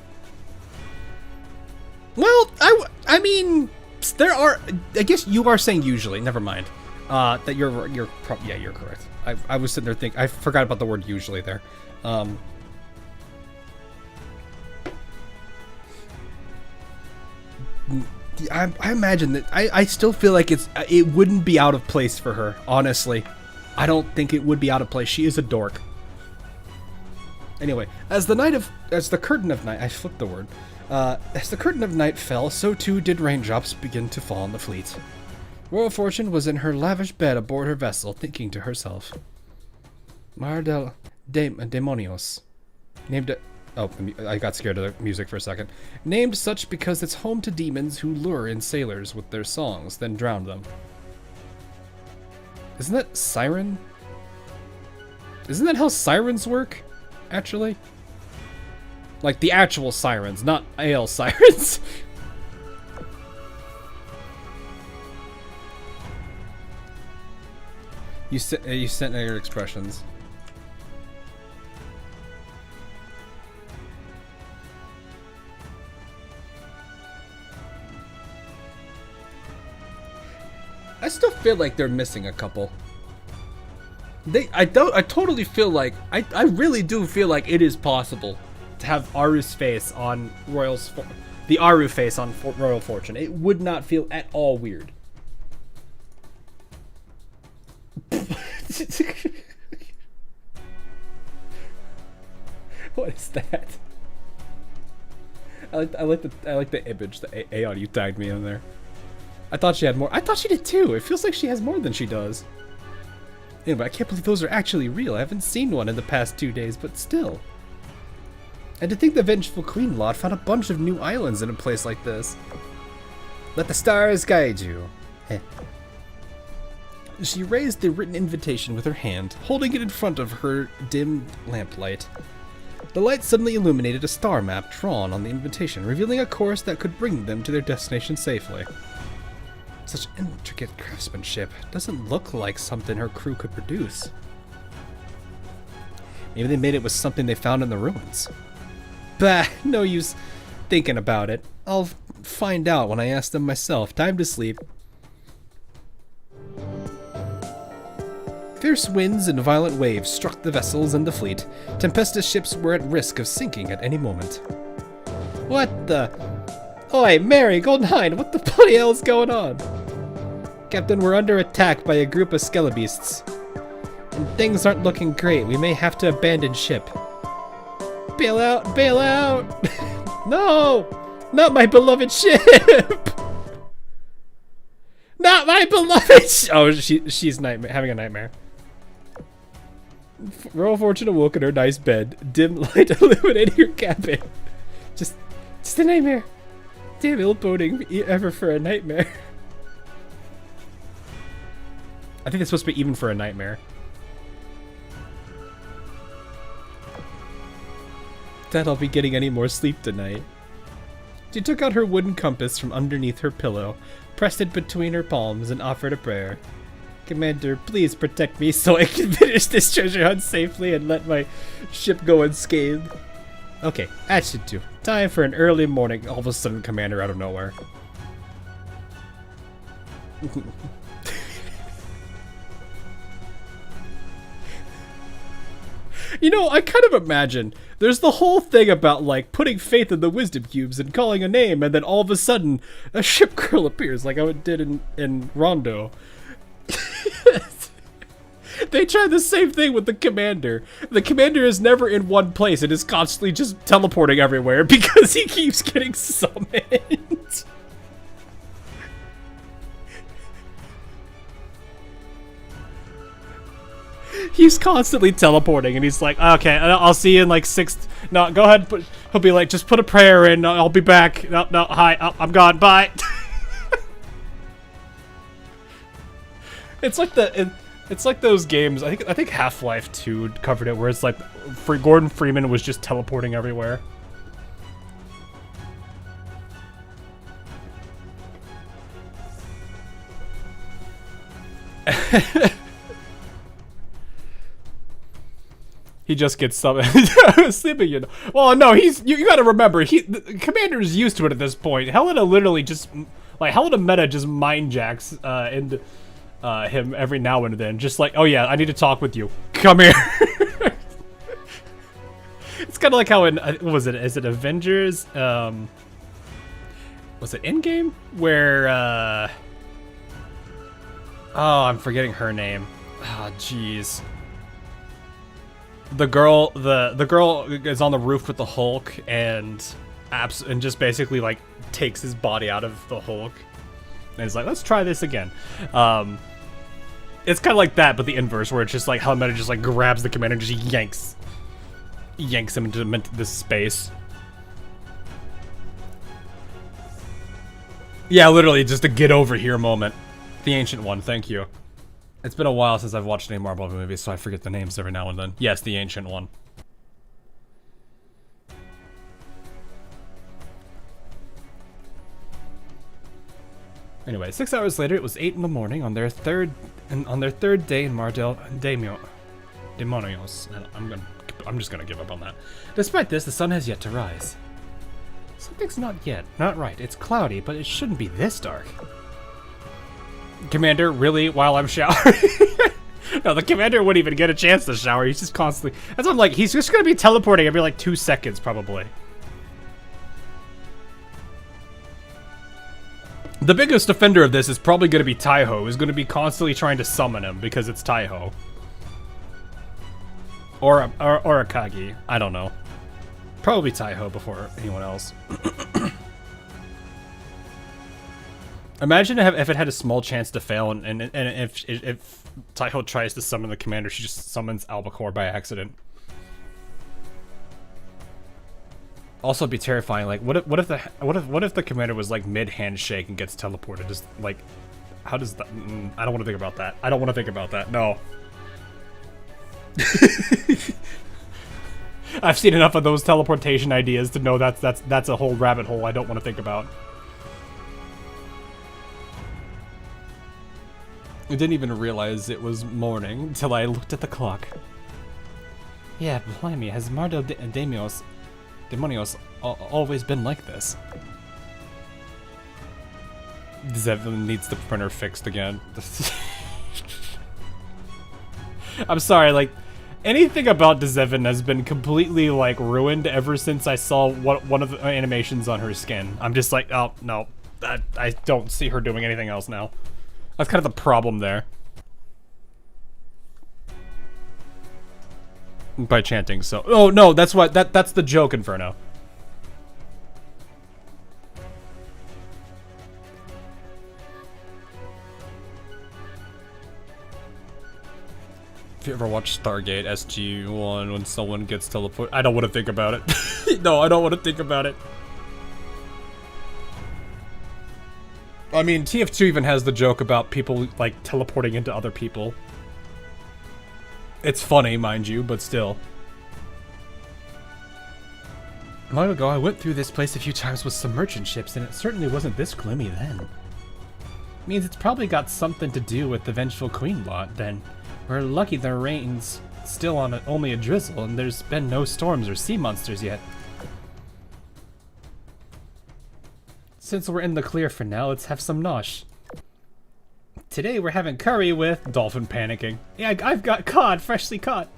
Well, I mean, there are. I guess you are saying usually. Never mind. That you're correct. I was sitting there thinking. I forgot about the word usually there. I imagine that I still feel like it wouldn't be out of place for her. Honestly, I don't think it would be out of place. She is a dork. Anyway, as the curtain of night, I flipped the word. As the curtain of night fell, so too did raindrops begin to fall on the fleet. Royal Fortune was in her lavish bed aboard her vessel, thinking to herself, Mar del Demonios, named it. Oh, I got scared of the music for a second. Named such because it's home to demons who lure in sailors with their songs, then drown them. Isn't that siren? Isn't that how sirens work, actually? Like the actual sirens, not AL sirens. You sent your expressions. I still feel like they're missing a couple. I totally feel like I really do feel like it is possible to have Aru's face on the Aru face on Royal Fortune. It would not feel at all weird. What is that? I like the image, the Aeon you tagged me in there. I thought she had more. I thought she did too. It feels like she has more than she does. Anyway, I can't believe those are actually real. I haven't seen one in the past 2 days, but still. And to think the Vengeful Queen lot found a bunch of new islands in a place like this. Let the stars guide you. Heh. She raised the written invitation with her hand, holding it in front of her dim lamplight. The light suddenly illuminated a star map drawn on the invitation, revealing a course that could bring them to their destination safely. Such intricate craftsmanship doesn't look like something her crew could produce. Maybe they made it with something they found in the ruins. Bah, no use thinking about it. I'll find out when I ask them myself. Time to sleep. Fierce winds and violent waves struck the vessels and the fleet. Tempesta's ships were at risk of sinking at any moment. What the? Oi, Mary, Golden Hind, what the bloody hell is going on? Captain, we're under attack by a group of skelebeasts. And things aren't looking great. We may have to abandon ship. Bail out! Bail out! No! Not my beloved ship! Not my beloved Oh, she's having a nightmare. Royal Fortune awoke in her nice bed, dim light illuminating her cabin. Just the nightmare. Damn, ill boding ever for a nightmare. I think it's supposed to be even for a nightmare. Doubt I'll be getting any more sleep tonight. She took out her wooden compass from underneath her pillow, pressed it between her palms, and offered a prayer. Commander, please protect me so I can finish this treasure hunt safely and let my ship go unscathed. Okay, that should do. Time for an early morning. All of a sudden, Commander out of nowhere. You know, I kind of imagine there's the whole thing about like putting faith in the wisdom cubes and calling a name, and then all of a sudden a ship girl appears like how it did in Rondo. They tried the same thing with the commander. The commander is never in one place and is constantly just teleporting everywhere because he keeps getting summoned. He's constantly teleporting, and he's like, okay, I'll see you in like 6. No, go ahead. He'll be like, just put a prayer in. I'll be back. No, hi, I'm gone. Bye. It's like those games. I think Half-Life 2 covered it, where it's like, Gordon Freeman was just teleporting everywhere. He just gets summoned. Sleeping, you know. Well, no, you gotta remember, the commander's used to it at this point. Helena literally just, like, Helena meta just mind jacks into him every now and then. Just like, oh yeah, I need to talk with you. Come here. It's kind of like how in, what was it? Is it Avengers? Was it Endgame? Where, oh, I'm forgetting her name. Oh, jeez. The girl is on the roof with the Hulk and just basically like takes his body out of the Hulk and is like, let's try this again. It's kind of like that, but the inverse, where it's just like Helmeta just like grabs the commander and just yanks him into this space. Yeah, literally just a get over here moment. The Ancient One, thank you. It's been a while since I've watched any Marvel movies, so I forget the names every now and then. Yes, the Ancient One. Anyway, 6 hours later, it was 8 in the morning on their third day in Mardel Demonios. I'm just gonna give up on that. Despite this, the sun has yet to rise. Something's not right. It's cloudy, but it shouldn't be this dark. Commander, really? While I'm showering? No, the commander wouldn't even get a chance to shower. He's just constantly... That's what I'm like. He's just going to be teleporting every like 2 seconds, probably. The biggest offender of this is probably going to be Taiho, who's going to be constantly trying to summon him because it's Taiho. Or Akagi. I don't know. Probably Taiho before anyone else. Imagine if it had a small chance to fail, and if Taiho tries to summon the commander, she just summons Albacore by accident. Also, it'd be terrifying. Like, what if the commander was like mid handshake and gets teleported? Just like, how does that? I don't want to think about that. I don't want to think about that. No. I've seen enough of those teleportation ideas to know that's a whole rabbit hole I don't want to think about. I didn't even realize it was morning until I looked at the clock. Yeah, blimey, has Mardel Demonios always been like this? Zevin needs the printer fixed again. I'm sorry, like, anything about Zevin has been completely, like, ruined ever since I saw one of the animations on her skin. I'm just like, oh, no, I don't see her doing anything else now. That's kind of the problem there. By chanting, so... Oh, no, that's what... That's the joke, Inferno. If you ever watch Stargate SG-1 when someone gets teleported... I don't want to think about it. No, I don't want to think about it. I mean, TF2 even has the joke about people, like, teleporting into other people. It's funny, mind you, but still. A while ago, I went through this place a few times with some merchant ships, and it certainly wasn't this gloomy then. Means it's probably got something to do with the Vengeful Queen lot, then. We're lucky the rain's still on only a drizzle, and there's been no storms or sea monsters yet. Since we're in the clear for now, let's have some nosh. Today we're having curry with dolphin panicking. Yeah, I've got cod, freshly caught.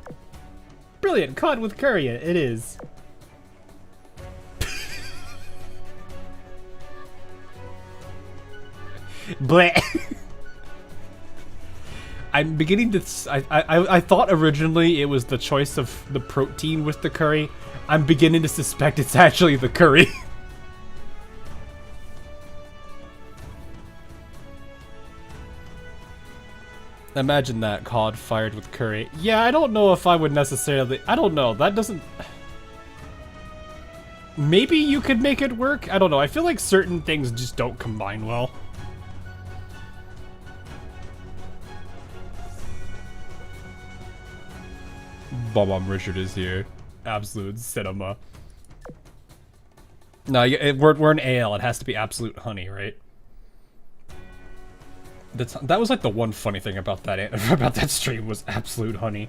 Brilliant, cod with curry it is. Bleh. I'm beginning to. I thought originally it was the choice of the protein with the curry. I'm beginning to suspect it's actually the curry. Imagine that, cod fired with curry. Yeah, I don't know if I would necessarily. I don't know. That doesn't. Maybe you could make it work. I don't know. I feel like certain things just don't combine well. Bob Richard is here. Absolute cinema. No, we're an ale. It has to be absolute honey, right? That was like the one funny thing about that stream was absolute honey.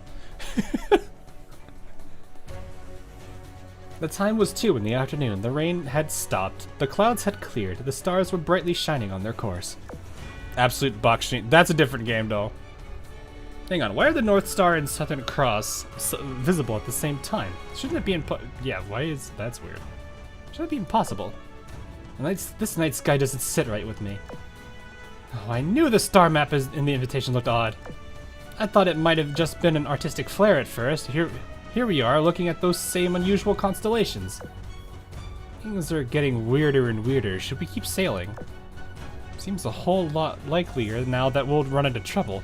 The time was 2 in the afternoon. The rain had stopped. The clouds had cleared. The stars were brightly shining on their course. Absolute Bakshi. That's a different game, though. Hang on, why are the North Star and Southern Cross visible at the same time? Shouldn't it be yeah, why is... That's weird. Shouldn't it be impossible? This night sky doesn't sit right with me. Oh, I knew the star map in the invitation looked odd. I thought it might have just been an artistic flare at first. Here we are, looking at those same unusual constellations. Things are getting weirder and weirder. Should we keep sailing? Seems a whole lot likelier now that we'll run into trouble.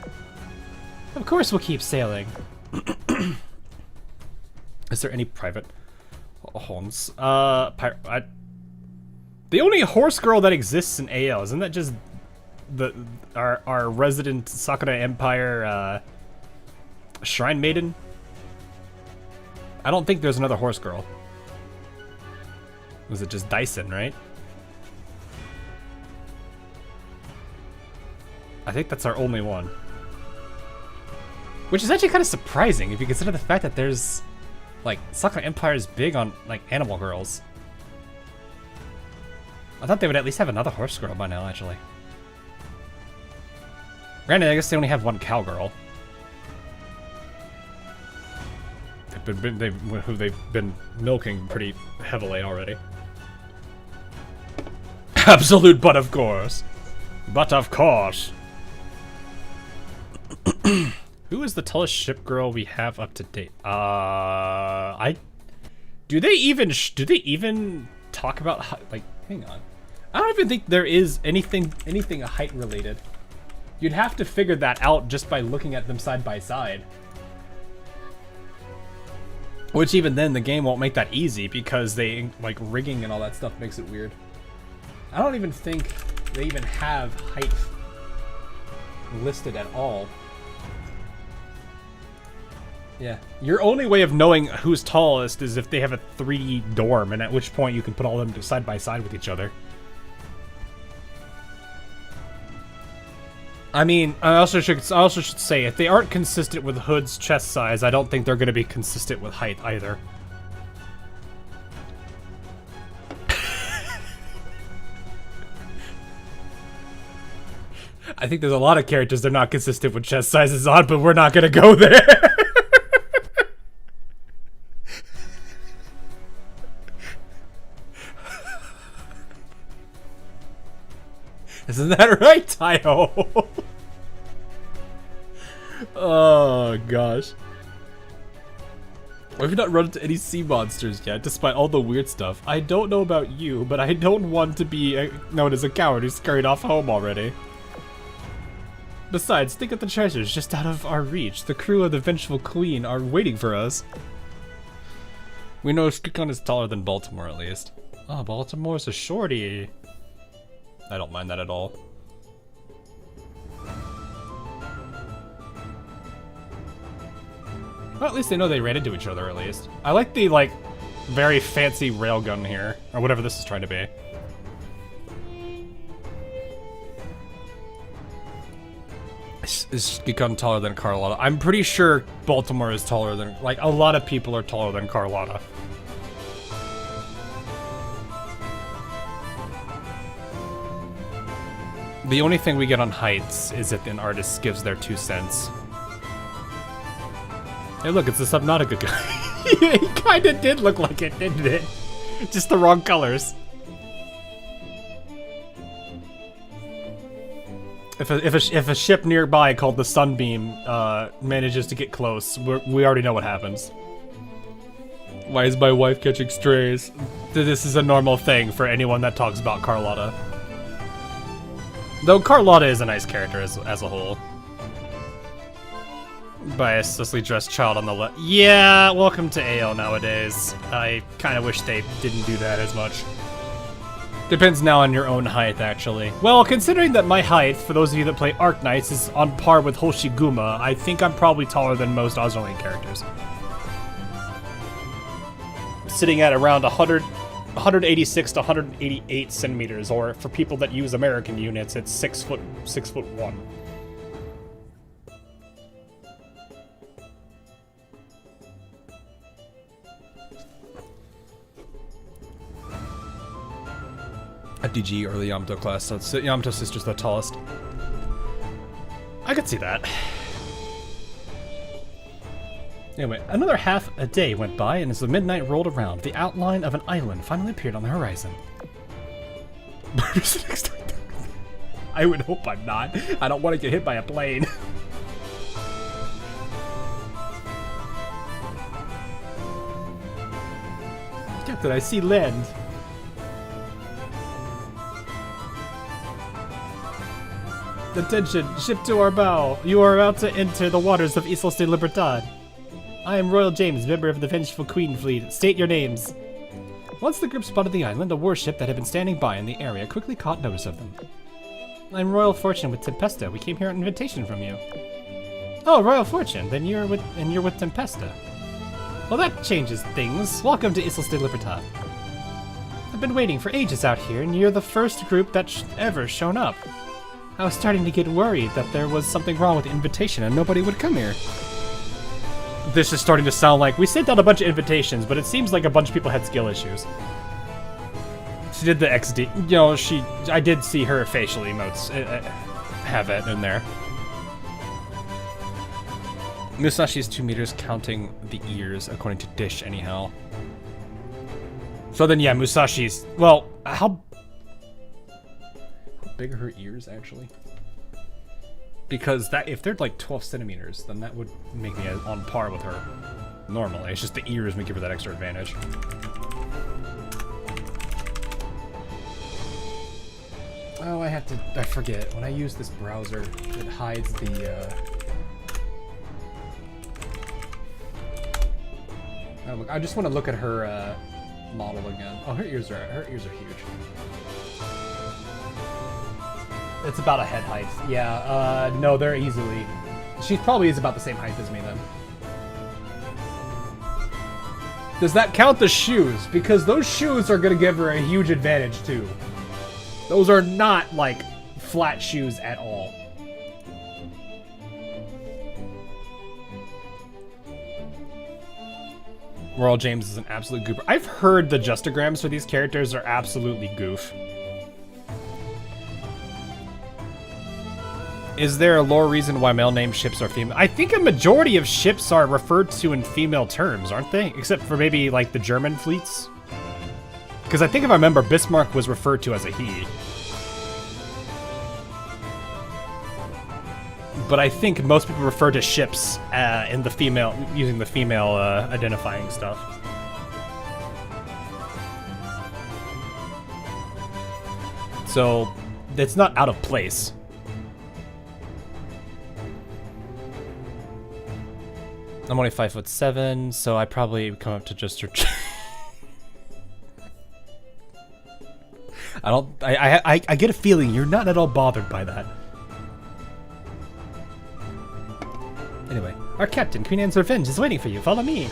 Of course we'll keep sailing. Is there any private homes? The only horse girl that exists in AL, isn't that just our resident Sakura Empire Shrine Maiden? I don't think there's another horse girl. Was it just Dyson, right? I think that's our only one. Which is actually kind of surprising if you consider the fact that there's, like, Sakura Empire is big on, like, animal girls. I thought they would at least have another horse girl by now, actually. Granted, I guess they only have one cowgirl. Who they've been milking pretty heavily already. Absolute but of course. But of course. Who is the tallest ship girl we have up to date? Do they even talk about like? Hang on, I don't even think there is anything height related. You'd have to figure that out just by looking at them side by side. Which even then, the game won't make that easy because they like rigging and all that stuff makes it weird. I don't even think they even have height listed at all. Yeah, your only way of knowing who's tallest is if they have a 3D dorm, and at which point you can put all of them side by side with each other. I mean, I also should say, if they aren't consistent with Hood's chest size, I don't think they're going to be consistent with height either. I think there's a lot of characters they're not consistent with chest sizes on, but we're not going to go there. Isn't that right, Taiho? Oh, gosh. We've not run into any sea monsters yet, despite all the weird stuff. I don't know about you, but I don't want to be known as a coward who's scurried off home already. Besides, think of the treasures just out of our reach. The crew of the Vengeful Queen are waiting for us. We know Skikon is taller than Baltimore, at least. Oh, Baltimore's a shorty. I don't mind that at all. Well, at least they know they ran into each other, at least. I like the, like, very fancy railgun here. Or whatever this is trying to be. Is Gikon taller than Carlotta? I'm pretty sure Baltimore is taller than... Like, a lot of people are taller than Carlotta. The only thing we get on heights is if an artist gives their 2 cents. Hey look, it's the Subnautica guy. He kinda did look like it, didn't it? Just the wrong colors. If a ship nearby called the Sunbeam manages to get close, we already know what happens. Why is my wife catching strays? This is a normal thing for anyone that talks about Carlotta. Though Carlotta is a nice character as a whole. Biaslessly dressed child on the left. Yeah, welcome to AO nowadays. I kind of wish they didn't do that as much. Depends now on your own height, actually. Well, considering that my height, for those of you that play Arc Knights, is on par with Hoshiguma, I think I'm probably taller than most Azur characters. Sitting at around 186 to 188 centimeters, or for people that use American units, it's 6'1". FDG or the Yamato class, so it's Yamato sister's the tallest. I could see that. Anyway, another half a day went by, and as the midnight rolled around, the outline of an island finally appeared on the horizon. I would hope I'm not. I don't want to get hit by a plane. Captain, I see land. Attention, ship to our bow. You are about to enter the waters of Islas de Libertad. I am Royal James, member of the Vengeful Queen Fleet. State your names. Once the group spotted the island, a warship that had been standing by in the area quickly caught notice of them. I'm Royal Fortune with Tempesta. We came here on an invitation from you. Oh, Royal Fortune. Then you're with Tempesta. Well, that changes things. Welcome to Islas de Libertad. I've been waiting for ages out here, and you're the first group that's ever shown up. I was starting to get worried that there was something wrong with the invitation and nobody would come here. This is starting to sound like we sent out a bunch of invitations, but it seems like a bunch of people had skill issues. She did the XD. You know, I did see her facial emotes have it in there. Musashi's 2 meters counting the ears, according to Dish, anyhow. So then, yeah, Musashi's... Well, how big are her ears, actually? Because that if they're like 12 centimeters, then that would make me on par with her normally. It's just the ears may give her that extra advantage. Oh, I forget. When I use this browser, it hides the, Oh, look, I just want to look at her, model again. Oh, her ears are huge. It's about a head height. Yeah, no, they're easily... She probably is about the same height as me, then. Does that count the shoes? Because those shoes are going to give her a huge advantage, too. Those are not, like, flat shoes at all. Royal James is an absolute goober. I've heard the justograms for these characters are absolutely goof. Is there a lore reason why male-named ships are female? I think a majority of ships are referred to in female terms, aren't they? Except for maybe, like, the German fleets? Because I think if I remember, Bismarck was referred to as a he. But I think most people refer to ships in the female, using the female identifying stuff. So, it's not out of place. I'm only 5'7", so I probably come up to just her. I get a feeling you're not at all bothered by that. Anyway, Our captain, Queen Anne's Revenge, is waiting for you. Follow me.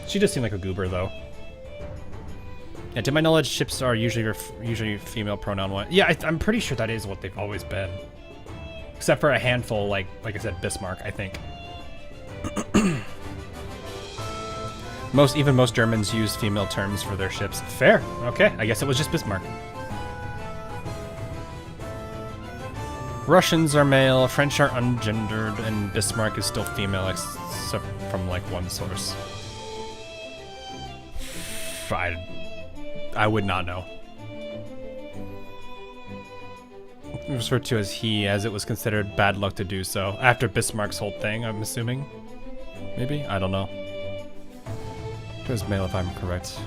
She does seem like a goober, though. Yeah, to my knowledge, ships are usually female pronoun one. Yeah, I'm pretty sure that is what they've always been. Except for a handful, like I said, Bismarck, I think. Most Germans use female terms for their ships. Fair. Okay, I guess it was just Bismarck. Russians are male, French are ungendered, and Bismarck is still female, except from like one source. I would not know. Referred to as he, as it was considered bad luck to do so. After Bismarck's whole thing, I'm assuming. Maybe? I don't know. It was male if I'm correct.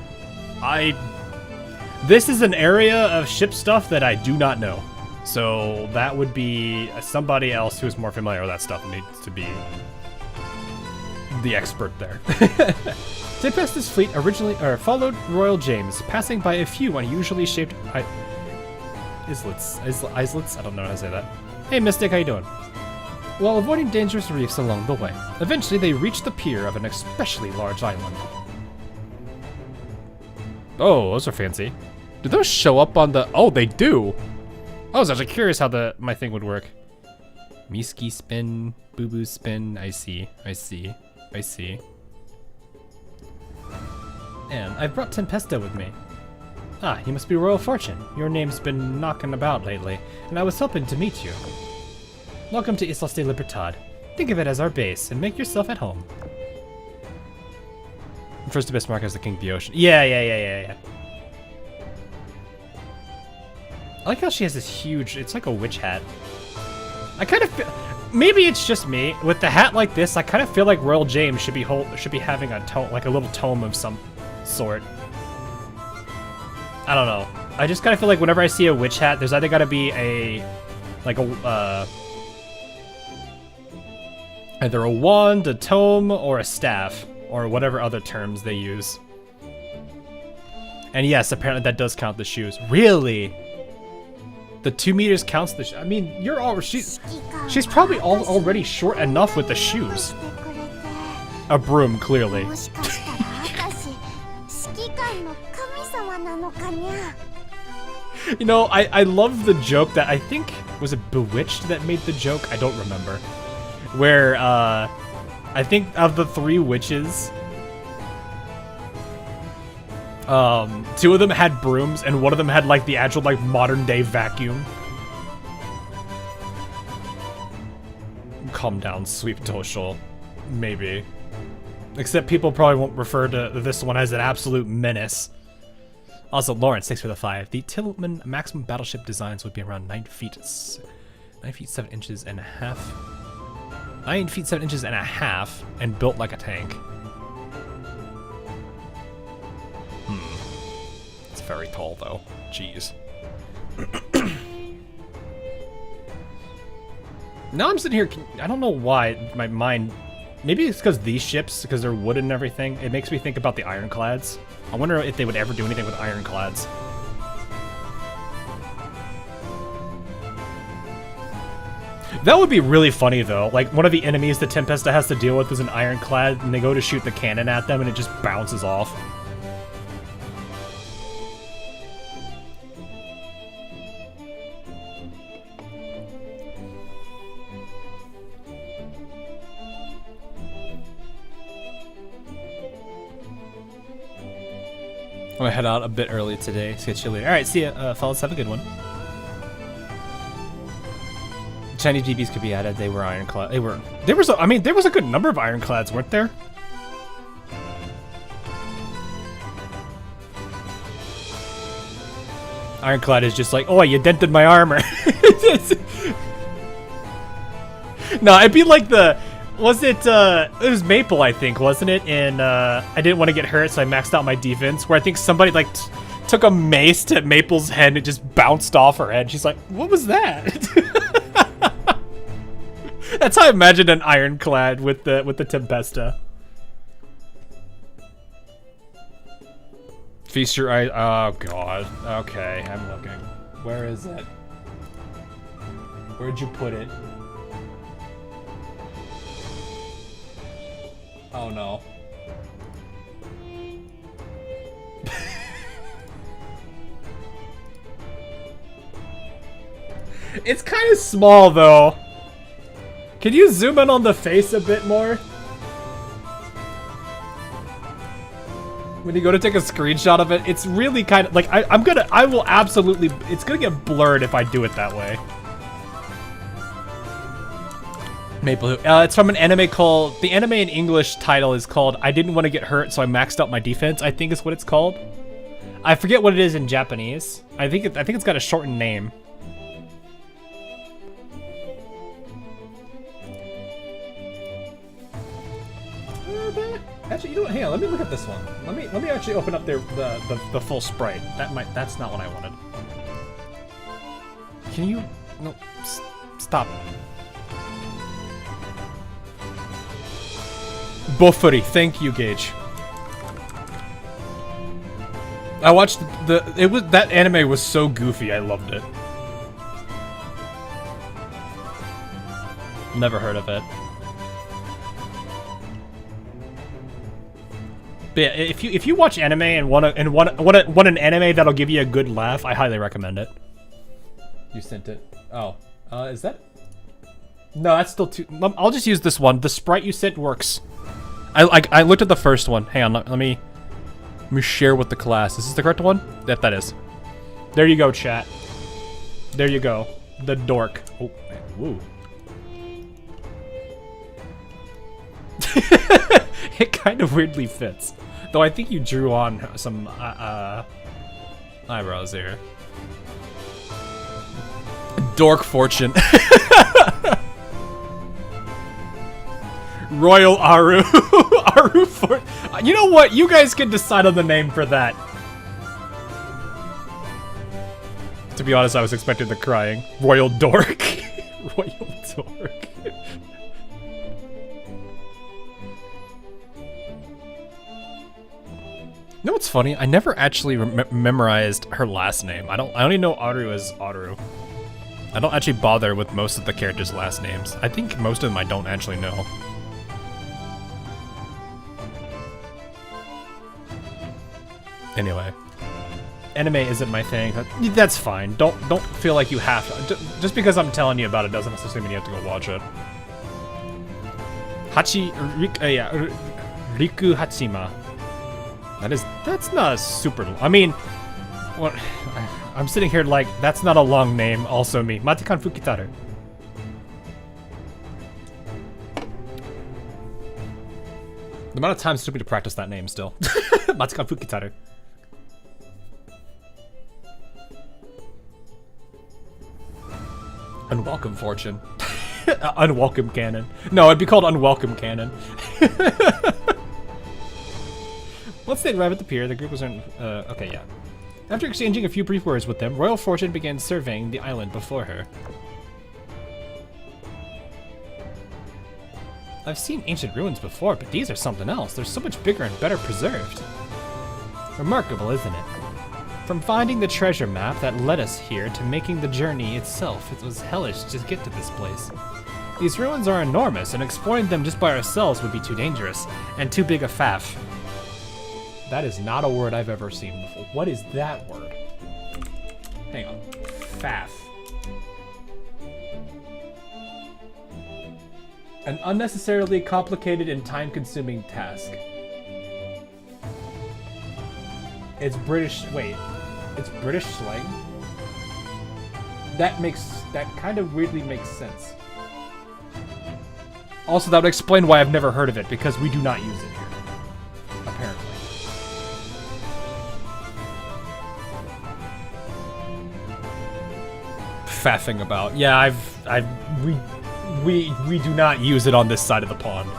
This is an area of ship stuff that I do not know. So that would be somebody else who's more familiar with that stuff needs to be the expert there. Tempesta's fleet originally followed Royal James, passing by a few unusually shaped islets. I don't know how to say that. Hey Mystic, how you doing? While avoiding dangerous reefs along the way, eventually they reached the pier of an especially large island. Oh, those are fancy. Do those show up on the... Oh, they do! I was actually curious how my thing would work. Miski spin, boo-boo spin, I see. And I've brought Tempesta with me. Ah, you must be Royal Fortune. Your name's been knocking about lately, and I was hoping to meet you. Welcome to Islas de Libertad. Think of it as our base, and make yourself at home. Refers to Bismarck as the king of the ocean. Yeah. I like how she has this huge, it's like a witch hat. I kind of feel, maybe it's just me, with the hat like this, I kind of feel like Royal James should be having a tome, like a little tome of some sort. I don't know. I just kind of feel like whenever I see a witch hat, there's either got to be either a wand, a tome, or a staff, or whatever other terms they use. And yes, apparently that does count the shoes. Really? The 2 meters counts the I mean, she's probably already short enough with the shoes. A broom, clearly. You know, I love the joke that I think, was it Bewitched that made the joke? I don't remember. Where, I think of the 3 witches, 2 of them had brooms, and one of them had like the actual like modern day vacuum. Calm down, sweep Toshul. Maybe. Except people probably won't refer to this one as an absolute menace. Also, Lawrence, thanks for the 5. The Tillman maximum battleship designs would be around 9 feet 7 inches and a half. 9 feet 7 inches and a half, and built like a tank. It's very tall, though. Jeez. Now I'm sitting here, I don't know why my mind... Maybe it's because these ships, because they're wooden and everything, it makes me think about the ironclads. I wonder if they would ever do anything with ironclads. That would be really funny, though. Like, one of the enemies that Tempesta has to deal with is an ironclad, and they go to shoot the cannon at them, and it just bounces off. I'm gonna head out a bit early today. See you later. Alright, see ya, fellas. Have a good one. Chinese BBs could be added. They were ironclad. There was a good number of ironclads, weren't there? Ironclad is just like, oh, you dented my armor. No, it'd be like it was Maple, I think, wasn't it? And I didn't want to get hurt, so I maxed out my defense, where I think somebody like took a mace to Maple's head and it just bounced off her head. She's like, what was that? That's how I imagined an ironclad with the Tempesta. Feast your eyes. Oh god. Okay, I'm looking. Where is it? Where'd you put it? Oh no. It's kind of small though. Can you zoom in on the face a bit more? When you go to take a screenshot of it, it's really kind of like I will absolutely, it's gonna get blurred if I do it that way. Maple it's from an anime called, the anime in English title is called I Didn't Want to Get Hurt, So I Maxed Out My Defense, I think is what it's called. I forget what it is in Japanese. I think it's got a shortened name. Actually, you know what? Hang on, let me look at this one. Let me actually open up the full sprite. That's not what I wanted. Can you no stop. Buffety, thank you, Gage. I watched that anime was so goofy, I loved it. Never heard of it. But yeah, if you watch anime and want an anime that'll give you a good laugh, I highly recommend it. You sent it. Oh, is that? No, that's still too. I'll just use this one. The sprite you sent works. I looked at the first one. Hang on, let me share with the class. Is this the correct one? Yep, that is. There you go, chat. There you go. The dork. Oh, man. Woo. It kind of weirdly fits. Though I think you drew on some eyebrows here. Dork fortune. Royal Aru. Aru for. You know what? You guys can decide on the name for that. To be honest, I was expecting the crying. Royal Dork. Royal Dork. You know what's funny? I never actually memorized her last name. I only know Aru as Aru. I don't actually bother with most of the characters' last names. I think most of them I don't actually know. Anyway, anime isn't my thing. That's fine. Don't feel like you have to. Just because I'm telling you about it doesn't necessarily mean you have to go watch it. Riku Hachima. That's not a super. I mean, what? I'm sitting here like that's not a long name. Also me, Matikan Fukitaru. The amount of time it took me to practice that name still. Matikan Fukitaru. Unwelcome fortune. Unwelcome canon. No, it'd be called unwelcome canon. Once they arrived at the pier, the group was in. Okay, yeah. After exchanging a few brief words with them, Royal Fortune began surveying the island before her. I've seen ancient ruins before, but these are something else. They're so much bigger and better preserved. Remarkable, isn't it? From finding the treasure map that led us here to making the journey itself, it was hellish to get to this place. These ruins are enormous, and exploring them just by ourselves would be too dangerous, and too big a faff. That is not a word I've ever seen before. What is that word? Hang on. Faff. An unnecessarily complicated and time-consuming task. It's British. Wait, it's British slang. That kind of weirdly makes sense. Also, that would explain why I've never heard of it, because we do not use it here, apparently. Faffing about. Yeah, we do not use it on this side of the pond.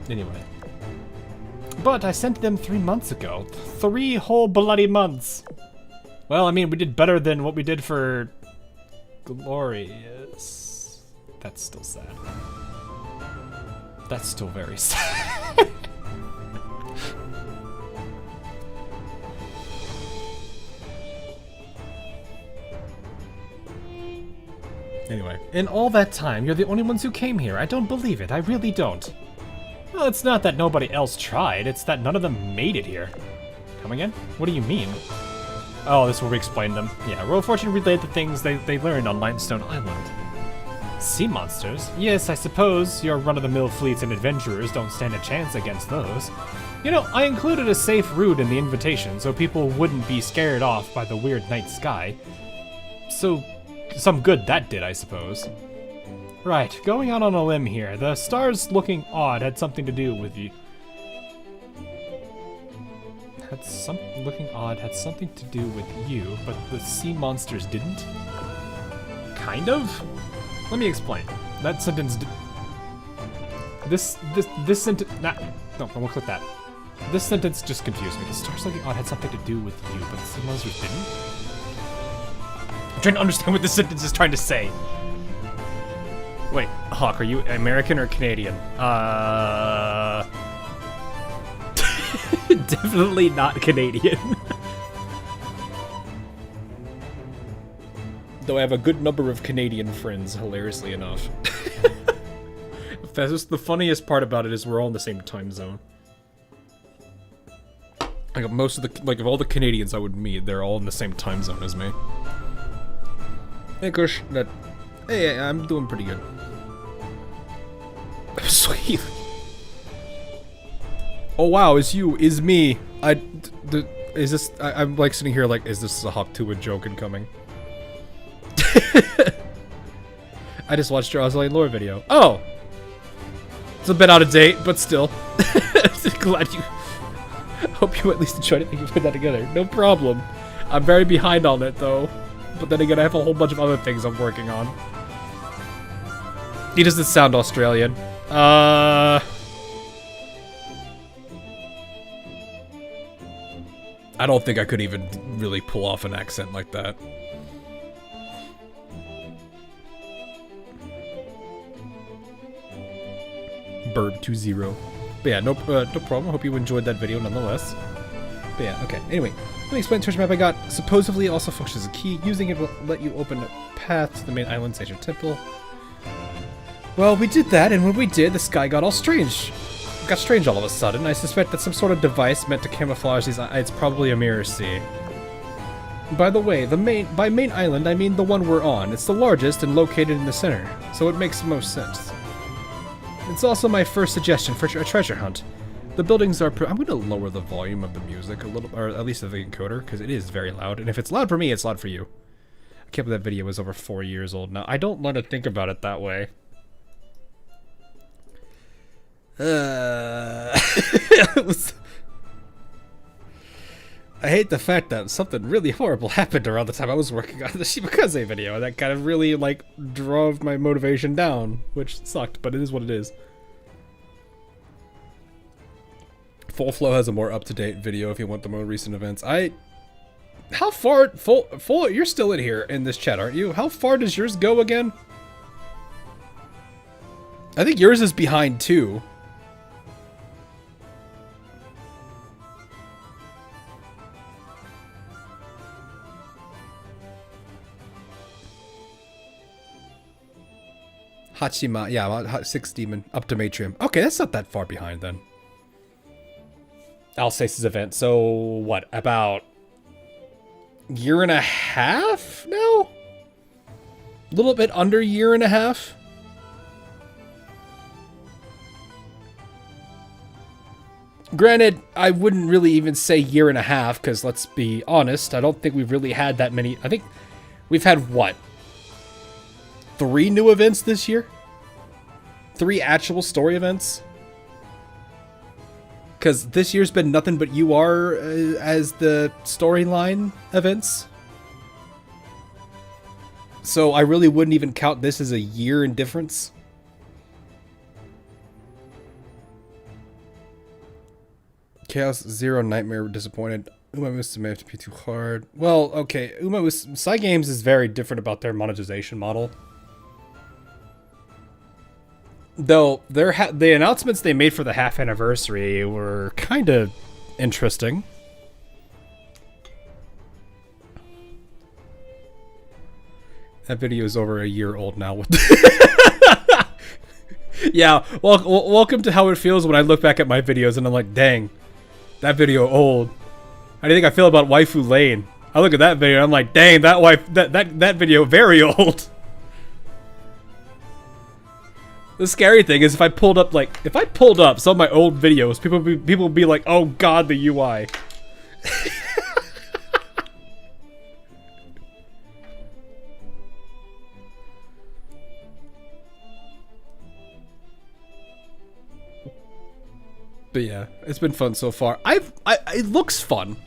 Anyway. But I sent them 3 months ago. 3 whole bloody months. Well, I mean, we did better than what we did for Glorious. That's still sad. That's still very sad. Anyway, in all that time, you're the only ones who came here. I don't believe it. I really don't. Well, it's not that nobody else tried. It's that none of them made it here. Come again? What do you mean? Oh, this is where we explained them. Yeah, Roll of Fortune relayed the things they learned on Limestone Island. Sea monsters? Yes, I suppose your run-of-the-mill fleets and adventurers don't stand a chance against those. You know, I included a safe route in the invitation so people wouldn't be scared off by the weird night sky. So, some good that did, I suppose. Right, going out on a limb here. The stars looking odd had something to do with you. Looking odd had something to do with you, but the sea monsters didn't? Kind of? Let me explain. That sentence this sentence no, I won't click that. This sentence just confused me. The stars looking odd had something to do with you, but the sea monsters didn't? I'm trying to understand what this sentence is trying to say. Wait, Hawk, are you American or Canadian? Definitely not Canadian. Though I have a good number of Canadian friends, hilariously enough. That's just the funniest part about it is we're all in the same time zone. Like most of the of all the Canadians I would meet, they're all in the same time zone as me. Hey, Kush, hey, I'm doing pretty good. Sweet. Oh wow, it's you, is me. Is this? I'm like sitting here like, is this a Hawk 2 joke incoming? I just watched your Australian lore video. Oh! It's a bit out of date, but still. Glad you... Hope you at least enjoyed it. Thank you for putting that together. No problem. I'm very behind on it, though. But then again, I have a whole bunch of other things I'm working on. He doesn't sound Australian. I don't think I could even really pull off an accent like that. Bird20. But yeah, no problem. Hope you enjoyed that video nonetheless. But yeah, okay. Anyway, let me explain the treasure map I got. Supposedly also functions as a key. Using it will let you open a path to the main island station temple. Well, we did that, and when we did, the sky got all strange. It got strange all of a sudden. I suspect that some sort of device meant to camouflage these. It's probably a mirror sea. By the way, by main island, I mean the one we're on. It's the largest and located in the center, so it makes the most sense. It's also my first suggestion for a treasure hunt. The buildings are... I'm going to lower the volume of the music a little, or at least of the encoder, because it is very loud. And if it's loud for me, it's loud for you. I can't believe that video was over 4 years old now. I don't want to think about it that way. I hate the fact that something really horrible happened around the time I was working on the Shibakaze video, and that kind of really, like, drove my motivation down, which sucked, but it is what it is. Full Flow has a more up-to-date video if you want the more recent events. How far... Full, you're still in here in this chat, aren't you? How far does yours go again? I think yours is behind, too. Hachima, yeah, 6 Demon, up to Matrium. Okay, that's not that far behind then. Alsace's event, so what, about a year and a half now? A little bit under a year and a half? Granted, I wouldn't really even say year and a half, because let's be honest, I don't think we've really had that many. I think we've had, what, 3 new events this year? 3 actual story events? Because this year's been nothing but UR as the storyline events. So I really wouldn't even count this as a year in difference. Chaos Zero Nightmare disappointed. Umamusa may have to be too hard. Well, okay, Psy Games is very different about their monetization model. Though the announcements they made for the half anniversary were kind of interesting. That video is over a year old now. Yeah, well, welcome to how it feels when I look back at my videos and I'm like, dang, that video old. How do you think I feel about Waifu Lane? I look at that video and I'm like, dang, that video very old. The scary thing is if I pulled up some of my old videos, people would be like, oh god, the UI. But yeah, it's been fun so far. It looks fun.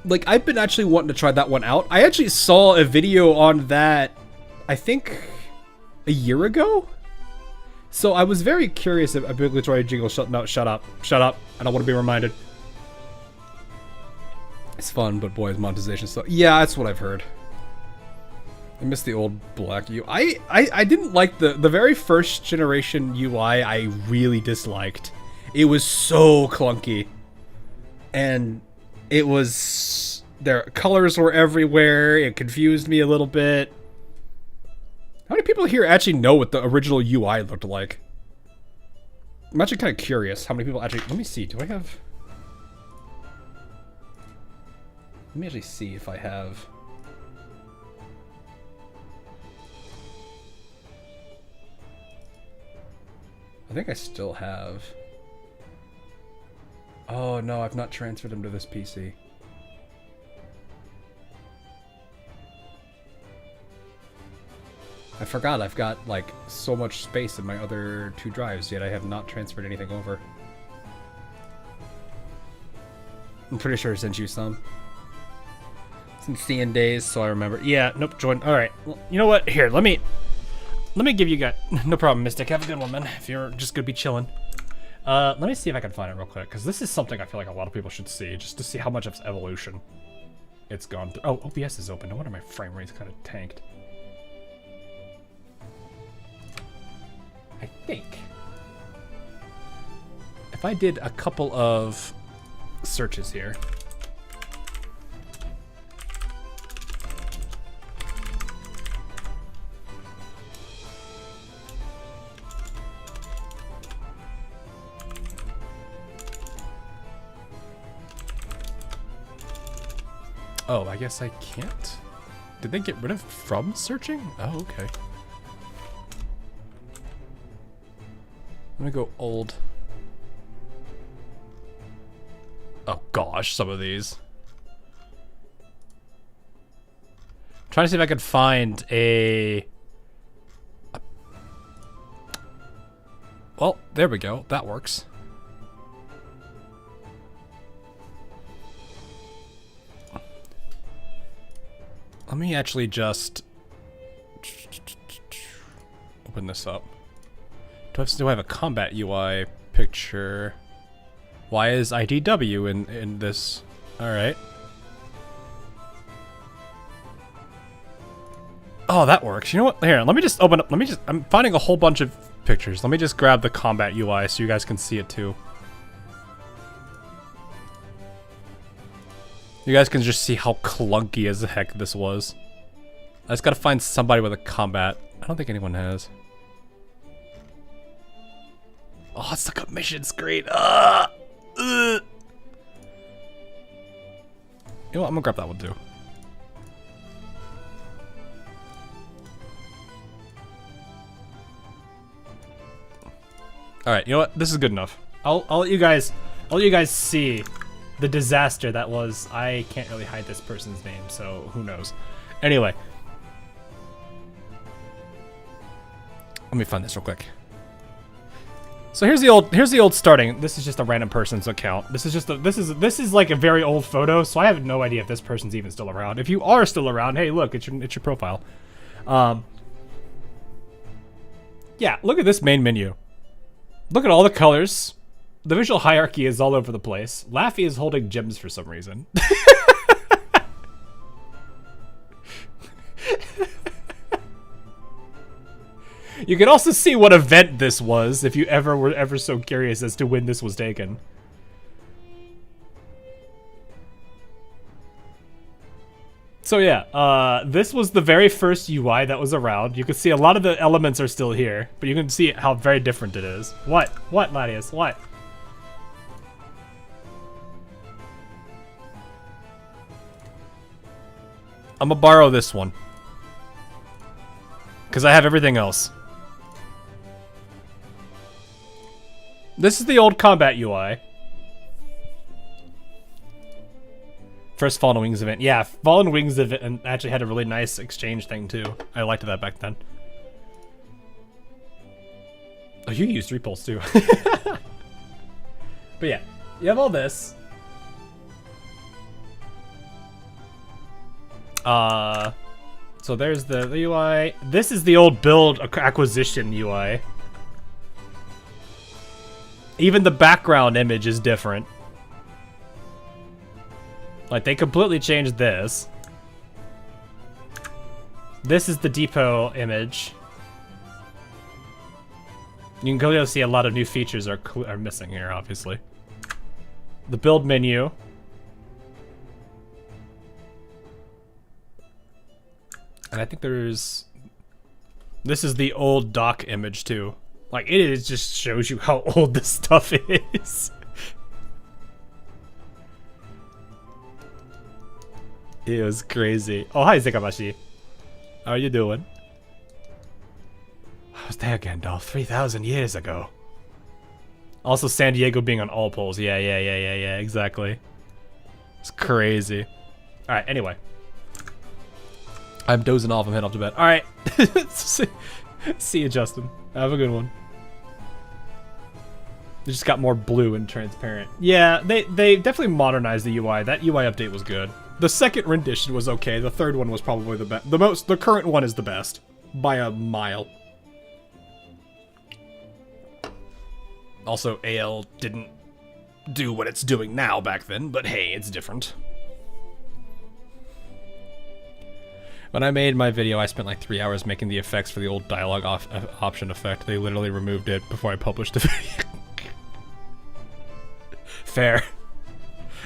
Like, I've been actually wanting to try that one out. I actually saw a video on that, I think, a year ago? So I was very curious if obligatory jingle, shut up. I don't want to be reminded. It's fun, but boy, is monetization stuff. Yeah, that's what I've heard. I miss the old black UI. I didn't like the very first generation UI. I really disliked. It was so clunky, and it was their colors were everywhere. It confused me a little bit. How many people here actually know what the original UI looked like? I'm actually kind of curious how many people actually. Let me see. Do I have? Let me actually see if I have. I think I still have. Oh no, I've not transferred them to this PC. I forgot I've got like so much space in my other 2 drives, yet I have not transferred anything over. I'm pretty sure I sent you some. Since CN days, so I remember. Yeah, nope, join. Alright, well, you know what? Here, let me give you guys. No problem, Mystic. Have a good one, man. If you're just gonna be chilling. Let me see if I can find it real quick, because this is something I feel like a lot of people should see, just to see how much of its evolution it's gone through. Oh, OBS is open. No wonder my frame rate's kind of tanked. I think if I did a couple of searches here. Oh, I guess I can't. Did they get rid of from searching? Oh, okay. Let me go old. Oh gosh, some of these. I'm trying to see if I could find a... Well, there we go. That works. Let me actually just open this up. Do I have a combat UI picture? Why is IDW in this? All right. Oh, that works. You know what? Here, let me just open up. I'm finding a whole bunch of pictures. Let me just grab the combat UI so you guys can see it too. You guys can just see how clunky as the heck this was. I just gotta find somebody with a combat. I don't think anyone has. Oh, it's like a mission screen. You know what? I'm gonna grab that one too. All right, you know what? This is good enough. I'll let you guys see the disaster that was. I can't really hide this person's name, so who knows. Anyway, let me find this real quick. So here's the old starting. This is just a random person's account. This is like a very old photo, so I have no idea if this person's even still around. If you are still around, hey, look, it's your profile. Yeah, look at this main menu. Look at all the colors. The visual hierarchy is all over the place. Laffy is holding gems for some reason. You can also see what event this was if you were ever so curious as to when this was taken. So yeah, this was the very first UI that was around. You can see a lot of the elements are still here, but you can see how very different it is. What? What, Latius? What? I'm gonna borrow this one. Because I have everything else. This is the old combat UI. First Fallen Wings event. Yeah, Fallen Wings event actually had a really nice exchange thing too. I liked that back then. Oh, you used repulse too. But yeah, you have all this. So there's the UI. This is the old build acquisition UI. Even the background image is different. Like, they completely changed this. This is the depot image. You can clearly see a lot of new features are missing here, obviously. The build menu. And I think there's... This is the old dock image, too. Like, it is just shows you how old this stuff is. It was crazy. Oh, hi, Zekamashi. How are you doing? I was there, Gandalf, 3,000 years ago. Also, San Diego being on all poles. Yeah, exactly. It's crazy. Alright, anyway. I'm dozing off. I'm heading off to bed. Alright. See you, Justin. Have a good one. They just got more blue and transparent. Yeah, they definitely modernized the UI. That UI update was good. The second rendition was okay. The third one was probably the best. The current one is the best by a mile. Also, AL didn't do what it's doing now back then, but hey, it's different. When I made my video, I spent like 3 hours making the effects for the old dialogue option effect. They literally removed it before I published the video. Fair.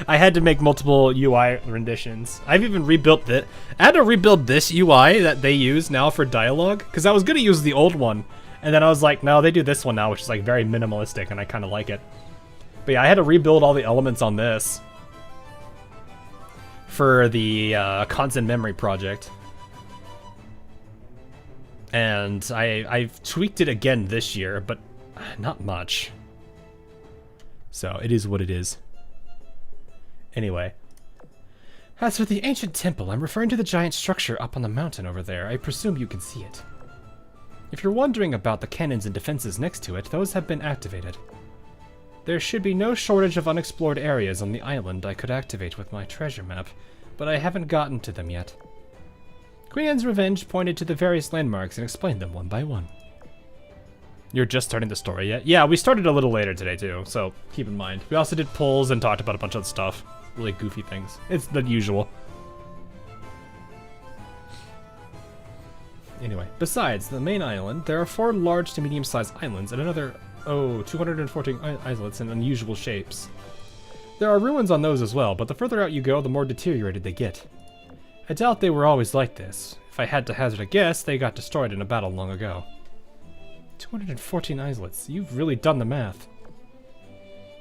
I had to make multiple UI renditions. I've even rebuilt it. I had to rebuild this UI that they use now for dialogue, because I was going to use the old one. And then I was like, no, they do this one now, which is like very minimalistic, and I kind of like it. But yeah, I had to rebuild all the elements on this for the constant memory project. And I've tweaked it again this year, but not much. So it is what it is. Anyway. As for the ancient temple, I'm referring to the giant structure up on the mountain over there. I presume you can see it. If you're wondering about the cannons and defenses next to it, those have been activated. There should be no shortage of unexplored areas on the island I could activate with my treasure map, but I haven't gotten to them yet. Queen Anne's Revenge pointed to the various landmarks and explained them one by one. You're just starting the story yet? Yeah, we started a little later today too, so keep in mind. We also did polls and talked about a bunch of stuff. Really goofy things. It's the usual. Anyway, besides the main island, there are 4 large to medium-sized islands and another, 214 islets in unusual shapes. There are ruins on those as well, but the further out you go, the more deteriorated they get. I doubt they were always like this. If I had to hazard a guess, they got destroyed in a battle long ago. 214 islets. You've really done the math.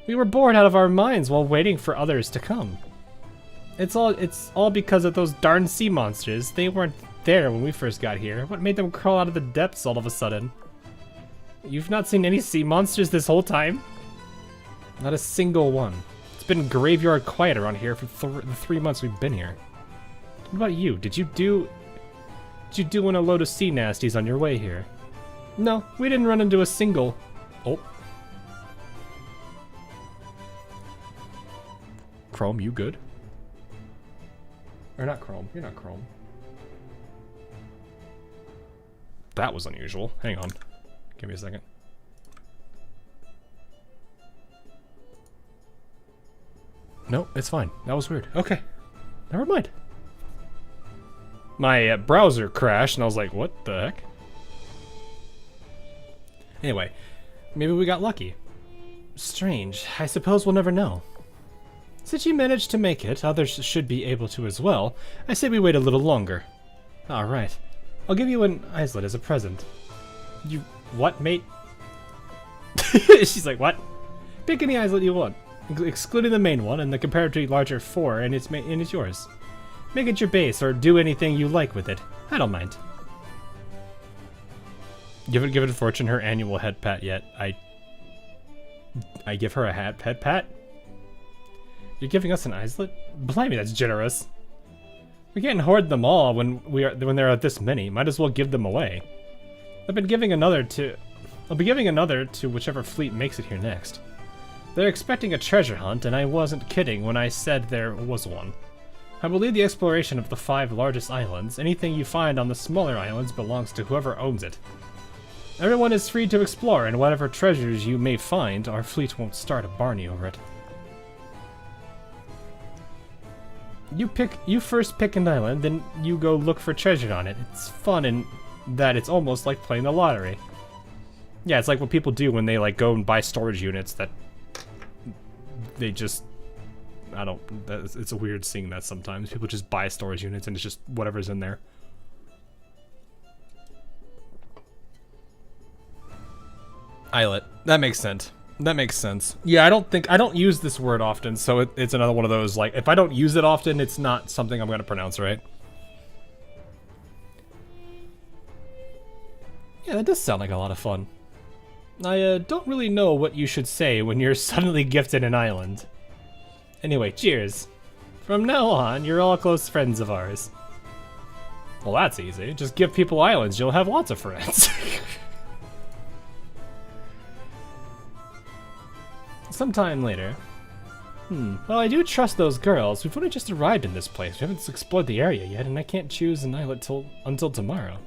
We were bored out of our minds while waiting for others to come. It's all because of those darn sea monsters. They weren't there when we first got here. What made them crawl out of the depths all of a sudden? You've not seen any sea monsters this whole time? Not a single one. It's been graveyard quiet around here for the 3 months we've been here. What about you? Did you do in a load of sea nasties on your way here? No, we didn't run into a single... Oh. Chrome, you good? Or not Chrome, you're not Chrome. That was unusual. Hang on. Give me a second. No, it's fine. That was weird. Okay. Never mind. My browser crashed and I was like, what the heck? Anyway, maybe we got lucky. Strange. I suppose we'll never know. Since you managed to make it, others should be able to as well. I say we wait a little longer. Alright. I'll give you an islet as a present. You... what, mate? She's like, what? Pick any islet you want, excluding the main one and the comparatively larger 4, and it's yours. Make it your base, or do anything you like with it. I don't mind. You haven't given Fortune her annual head pat yet. I give her a head pat? You're giving us an islet? Blimey, that's generous. We can't hoard them all when there are this many. Might as well give them away. I'll be giving another to whichever fleet makes it here next. They're expecting a treasure hunt, and I wasn't kidding when I said there was one. I will lead the exploration of the 5 largest islands. Anything you find on the smaller islands belongs to whoever owns it. Everyone is free to explore, and whatever treasures you may find, our fleet won't start a Barney over it. You first pick an island, then you go look for treasure on it. It's fun in that it's almost like playing the lottery. Yeah, it's like what people do when they like go and buy storage units that they just... it's a weird seeing that sometimes. People just buy storage units and it's just whatever's in there. Islet. That makes sense. That makes sense. Yeah, I don't use this word often, so it's another one of those, like, if I don't use it often, it's not something I'm gonna pronounce right. Yeah, that does sound like a lot of fun. I don't really know what you should say when you're suddenly gifted an island. Anyway, cheers. From now on, you're all close friends of ours. Well, that's easy. Just give people islands, you'll have lots of friends. Sometime later. Well, I do trust those girls. We've only just arrived in this place. We haven't explored the area yet, and I can't choose an islet until tomorrow.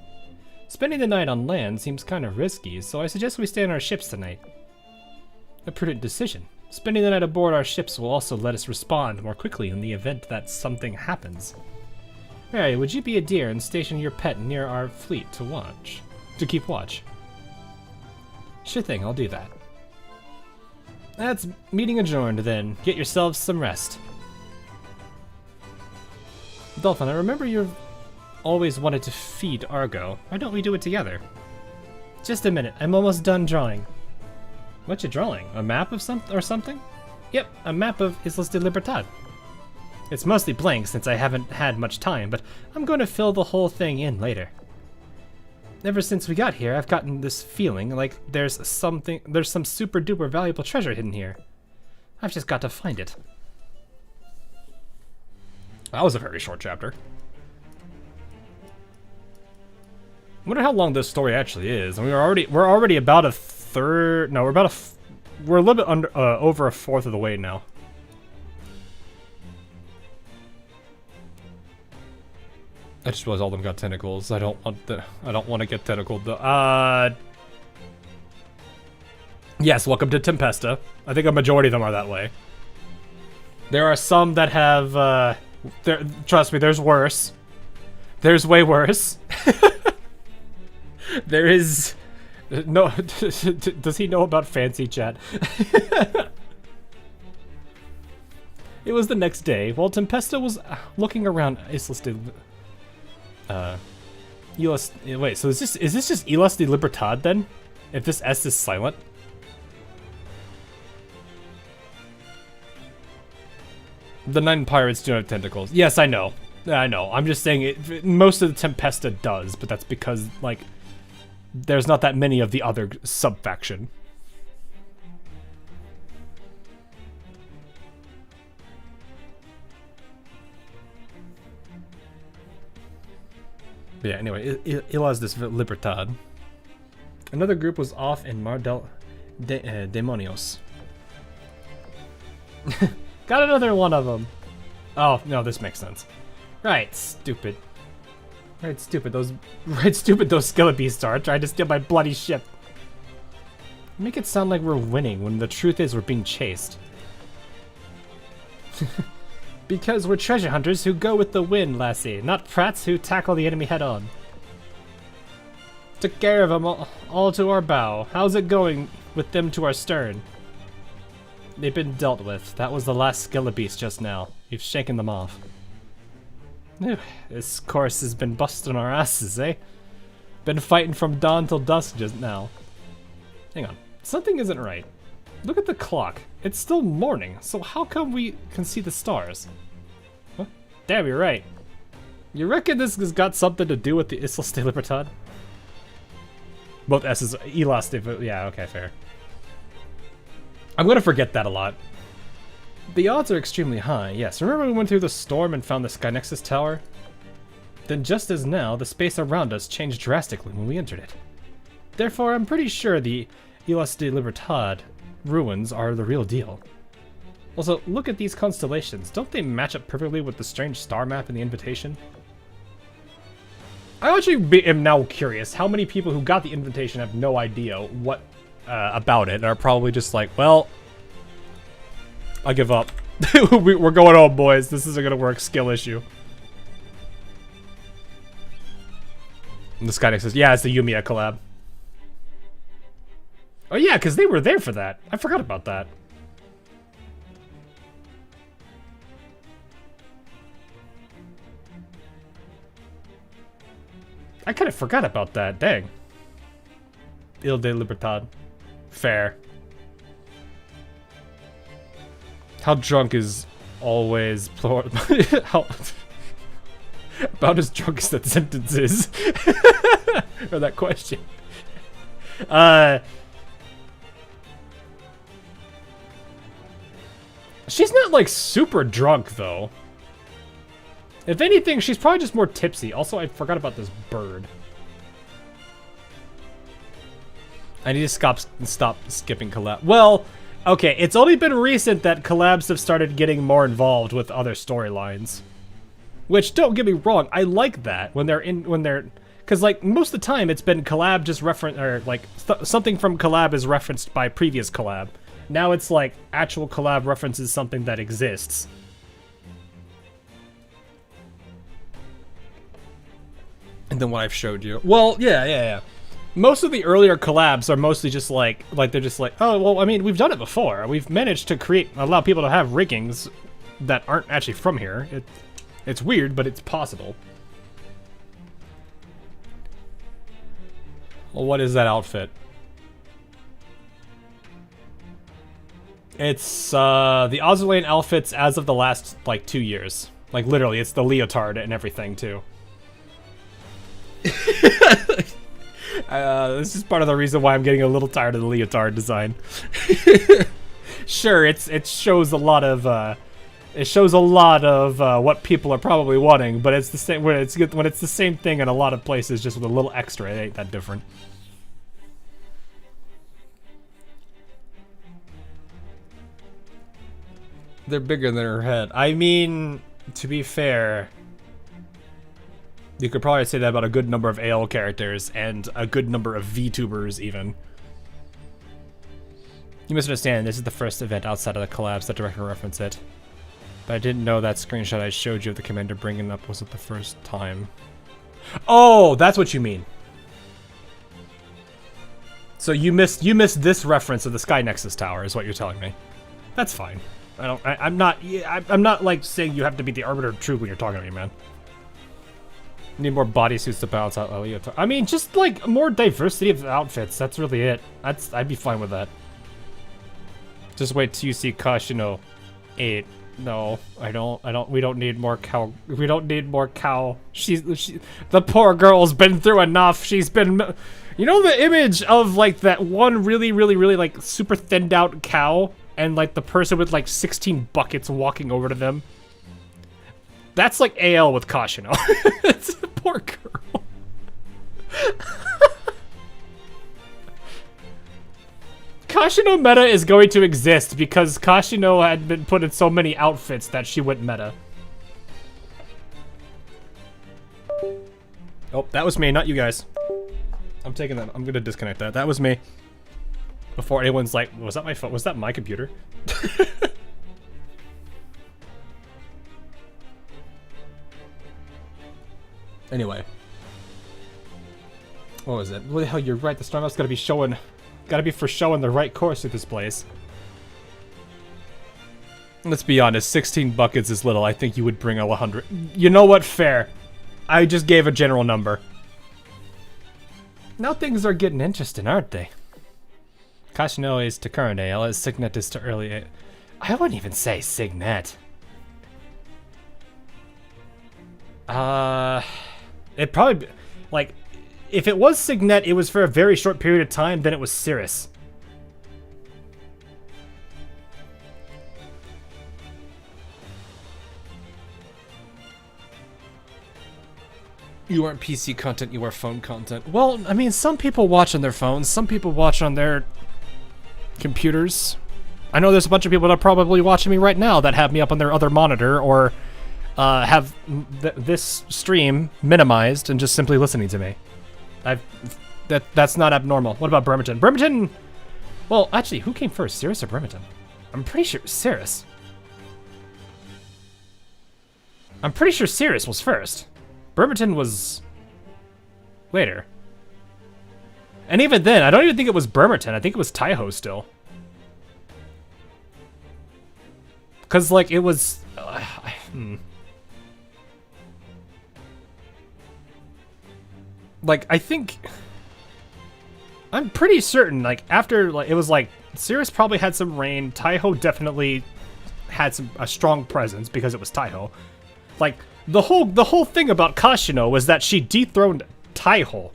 Spending the night on land seems kind of risky, so I suggest we stay on our ships tonight. A prudent decision. Spending the night aboard our ships will also let us respond more quickly in the event that something happens. Mary, would you be a dear and station your pet near our fleet to keep watch? Sure thing, I'll do that. That's meeting adjourned then. Get yourselves some rest. Dolphin, I remember you've always wanted to feed Argo. Why don't we do it together? Just a minute, I'm almost done drawing. What you drawing? A map of something? Yep, a map of Islas de Libertad. It's mostly blank since I haven't had much time, but I'm going to fill the whole thing in later. Ever since we got here, I've gotten this feeling like there's some super duper valuable treasure hidden here. I've just got to find it. That was a very short chapter. I wonder how long this story actually is. And we're already about a third. No, we're a little bit under over a fourth of the way now. I just realized all of them got tentacles. I don't want to get tentacled though. Yes, welcome to Tempesta. I think a majority of them are that way. There are some that have trust me, there's worse. There's way worse. There is no does he know about fancy chat? It was the next day. While Tempesta was looking around Islas de wait, so is this just Islas de Libertad then? If this S is silent? The 9 pirates do have tentacles. Yes, I know. I know. I'm just saying most of the Tempesta does, but that's because, like, there's not that many of the other sub-faction. But yeah, anyway, Islas de Libertad. Another group was off in Mar del Demonios. Got another one of them. Oh, no, this makes sense. Right, stupid. Right, stupid. Those Skelebeasts are trying to steal my bloody ship. Make it sound like we're winning when the truth is we're being chased. Because we're treasure hunters who go with the wind, lassie, not prats who tackle the enemy head on. Took care of them all to our bow. How's it going with them to our stern? They've been dealt with. That was the last Skelebeast just now. You've shaken them off. Phew, this course has been busting our asses, eh? Been fighting from dawn till dusk just now. Hang on. Something isn't right. Look at the clock. It's still morning, so how come we can see the stars? Huh? Damn, you're right. You reckon this has got something to do with the Islas de Libertad? Both S's, Islas de... Yeah, okay, fair. I'm gonna forget that a lot. The odds are extremely high, yes. Remember we went through the storm and found the Sky Nexus Tower? Then just as now, the space around us changed drastically when we entered it. Therefore, I'm pretty sure the Islas de Libertad ruins are the real deal. Also, look at these constellations. Don't they match up perfectly with the strange star map in the invitation? I actually am now curious how many people who got the invitation have no idea what about it and are probably just like, well, I give up. We're going home, boys. This isn't gonna work. Skill issue. And this guy says, yeah, it's the Yumiya collab. Oh yeah, because they were there for that. I forgot about that. I kind of forgot about that. Dang. Ile de Libertad. Fair. How drunk is always plural? How about as drunk as that sentence is? Or that question. She's not like super drunk though. If anything, she's probably just more tipsy. Also, I forgot about this bird. I need to stop skipping collab. Well, okay, it's only been recent that collabs have started getting more involved with other storylines. Which, don't get me wrong, I like that when they're, because like most of the time it's been collab just reference, or like something from collab is referenced by previous collab. Now it's like actual collab references something that exists. And then what I've showed you. Well, yeah. Most of the earlier collabs are mostly just like they're just like, oh, well, I mean, we've done it before. We've managed to allow people to have riggings that aren't actually from here. It's weird, but it's possible. Well, what is that outfit? It's the Azur outfits as of the last like 2 years. Like literally, it's the leotard and everything too. This is part of the reason why I'm getting a little tired of the leotard design. Sure, it shows a lot of what people are probably wanting, but it's the same when it's the same thing in a lot of places, just with a little extra. It ain't that different. They're bigger than her head. I mean, to be fair, you could probably say that about a good number of AL characters and a good number of VTubers even. You misunderstand, this is the first event outside of the collabs that directly reference it. But I didn't know that screenshot I showed you of the commander bringing up wasn't the first time. Oh, that's what you mean. So you missed this reference of the Sky Nexus Tower is what you're telling me. That's fine. I'm not like saying you have to be the arbiter of truth when you're talking to me, man. Need more bodysuits to balance out Leotard. I mean, just like more diversity of outfits. That's really it. I'd be fine with that. Just wait till you see Kashino 8. No, I don't. We don't need more cow. We don't need more cow. The poor girl's been through enough. She's been, you know, the image of like that one really like super thinned out cow and like the person with like 16 buckets walking over to them. That's like AL with Kashino. It's a poor girl. Kashino meta is going to exist because Kashino had been put in so many outfits that she went meta. Oh, that was me, not you guys. I'm taking that. I'm gonna disconnect that. That was me. Before anyone's like, was that my phone? Was that my computer? Anyway. What was it? What the hell, you're right, the Stormhouse gotta be for showing the right course through this place. Let's be honest, 16 buckets is little. I think you would bring 100. You know what? Fair. I just gave a general number. Now things are getting interesting, aren't they? Kashino is to current ale, as Signet is to early. I wouldn't even say Signet. It probably like if it was Signet, it was for a very short period of time. Then it was Cirrus. You aren't PC content, you are phone content. Well, I mean, some people watch on their phones, some people watch on their computers. I know there's a bunch of people that are probably watching me right now that have me up on their other monitor or have this stream minimized and just simply listening to me. That's not abnormal. What about Bremerton? Bremerton! Well, actually, who came first, Cirrus or Bremerton? I'm pretty sure Cirrus. I'm pretty sure Cirrus was first. Bremerton was later. And even then, I don't even think it was Bremerton. I think it was Taiho still. Because, like, it was... Like, I think... I'm pretty certain, like, after... Like, it was, like, Cirrus probably had some rain. Taiho definitely had a strong presence because it was Taiho. Like... The whole thing about Kashino was that she dethroned Taiho.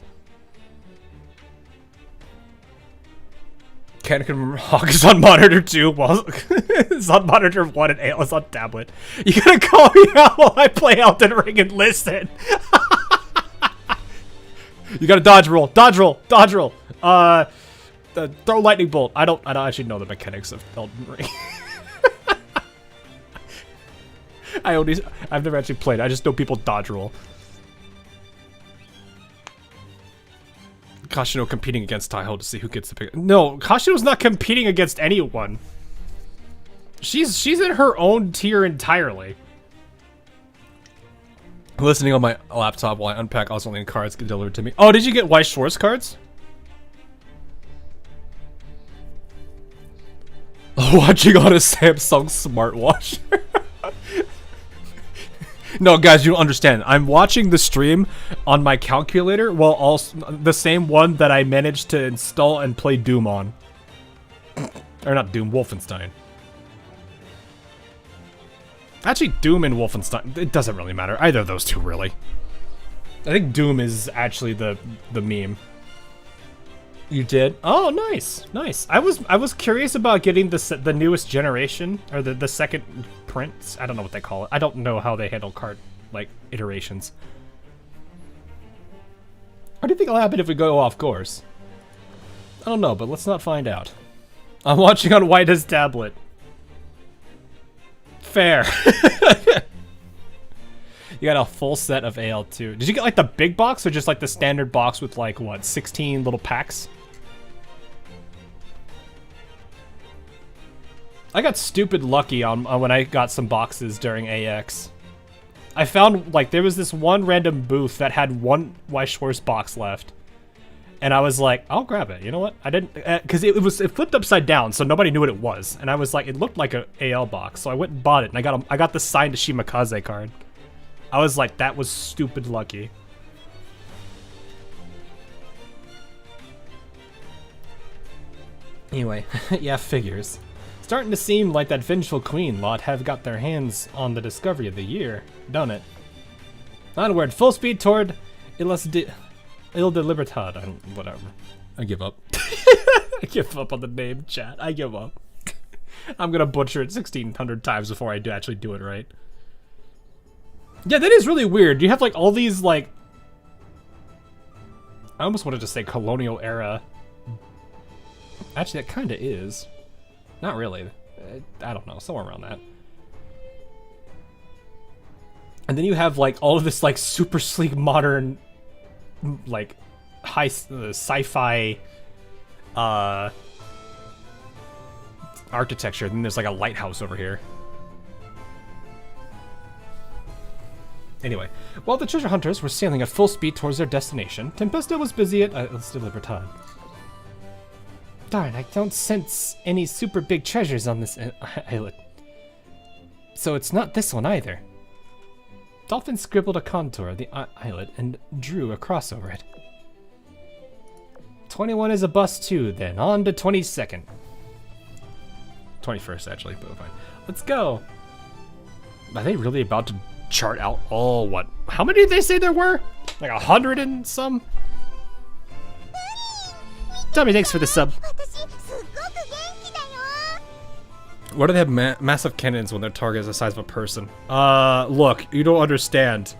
Can't remember Hawk is on monitor 2 while it's on monitor 1 and Ale is on tablet. You gotta call me out while I play Elden Ring and listen. You gotta dodge roll, dodge roll, dodge roll. Throw lightning bolt. I don't actually know the mechanics of Elden Ring. I've never actually played. I just know people dodge roll. Kashino competing against Taiho to see who gets the pick. No, Kashino's not competing against anyone. She's in her own tier entirely. Listening on my laptop while I unpack Australian cards get delivered to me. Oh, did you get Weiss Schwartz cards? Watching on a Samsung smartwatch. No, guys, you don't understand. I'm watching the stream on my calculator while also the same one that I managed to install and play Doom on. Or not Doom, Wolfenstein. Actually, Doom and Wolfenstein, it doesn't really matter. Either of those two, really. I think Doom is actually the meme. You did? Oh, nice, nice. I was curious about getting the newest generation or the second prints. I don't know what they call it. I don't know how they handle card like iterations. What do you think will happen if we go off course? I don't know, but let's not find out. I'm watching on White's tablet. Fair. You got a full set of AL2. Did you get like the big box or just like the standard box with like what, 16 little packs? I got stupid lucky on when I got some boxes during AX. I found like there was this one random booth that had one Weiss Schwartz box left. And I was like, I'll grab it. You know what? I didn't, because it flipped upside down, so nobody knew what it was. And I was like, it looked like a AL box, so I went and bought it. And I got the signed Shimakaze card. I was like, that was stupid lucky. Anyway, yeah, figures. Starting to seem like that Vengeful Queen lot have got their hands on the discovery of the year, don't it? Onward, full speed toward Islas de Libertad. Whatever. I give up. I give up on the name, chat. I give up. I'm gonna butcher it 1,600 times before I actually do it right. Yeah, that is really weird. You have like all these like... I almost wanted to say colonial era. Actually, that kind of is. Not really. I don't know, somewhere around that. And then you have like all of this like super sleek modern, like high sci-fi architecture. And then there's like a lighthouse over here. Anyway, while the treasure hunters were sailing at full speed towards their destination, Tempesta was busy at Libertad. Darn, I don't sense any super big treasures on this islet. So it's not this one either. Dolphin scribbled a contour of the islet and drew a cross over it. 21 is a bust too, then. On to 22nd. 21st, actually, but fine. Let's go. Are they really about to chart out all what? How many did they say there were? Like 100 and some? Tommy, thanks for the sub. Why do they have massive cannons when their target is the size of a person? Look, you don't understand.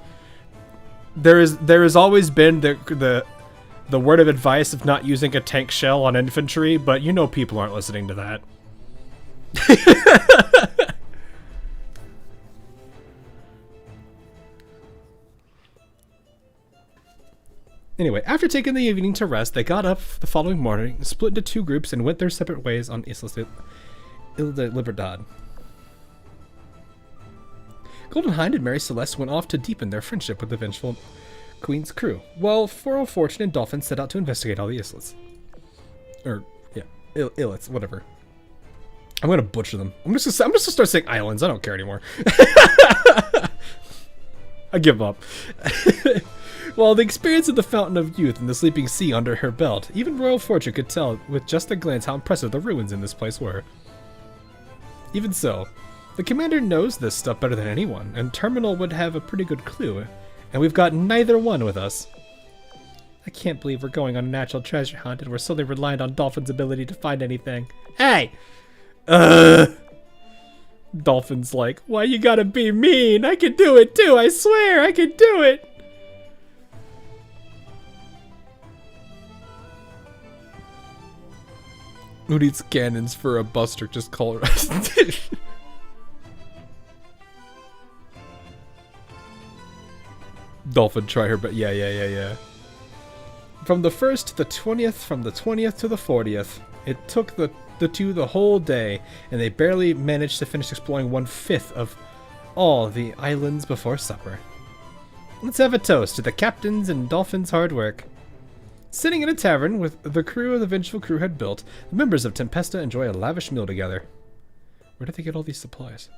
There has always been the word of advice of not using a tank shell on infantry, but you know people aren't listening to that. Anyway, after taking the evening to rest, they got up the following morning, split into 2 groups, and went their separate ways on Islas Libertad. Golden Hind and Mary Celeste went off to deepen their friendship with the vengeful Queen's crew, while Foro, Fortune, and Dolphin set out to investigate all the Islas. Or, yeah, Islets, whatever. I'm gonna butcher them. I'm just gonna start saying islands. I don't care anymore. I give up. Well, the experience of the Fountain of Youth and the Sleeping Sea under her belt, even Royal Fortune could tell with just a glance how impressive the ruins in this place were. Even so, the commander knows this stuff better than anyone, and Terminal would have a pretty good clue, and we've got neither one with us. I can't believe we're going on a natural treasure hunt and we're solely reliant on Dolphin's ability to find anything. Hey! Dolphin's like, why you gotta be mean? I can do it too, I swear, I can do it! Who needs cannons for a buster? Just call it. Dolphin, try her, but yeah. From the 1st to the 20th, from the 20th to the 40th, it took the two the whole day, and they barely managed to finish exploring 1/5 of all the islands before supper. Let's have a toast to the captains and Dolphin's hard work. Sitting in a tavern with the crew of the vengeful crew had built, the members of Tempesta enjoy a lavish meal together. Where did they get all these supplies?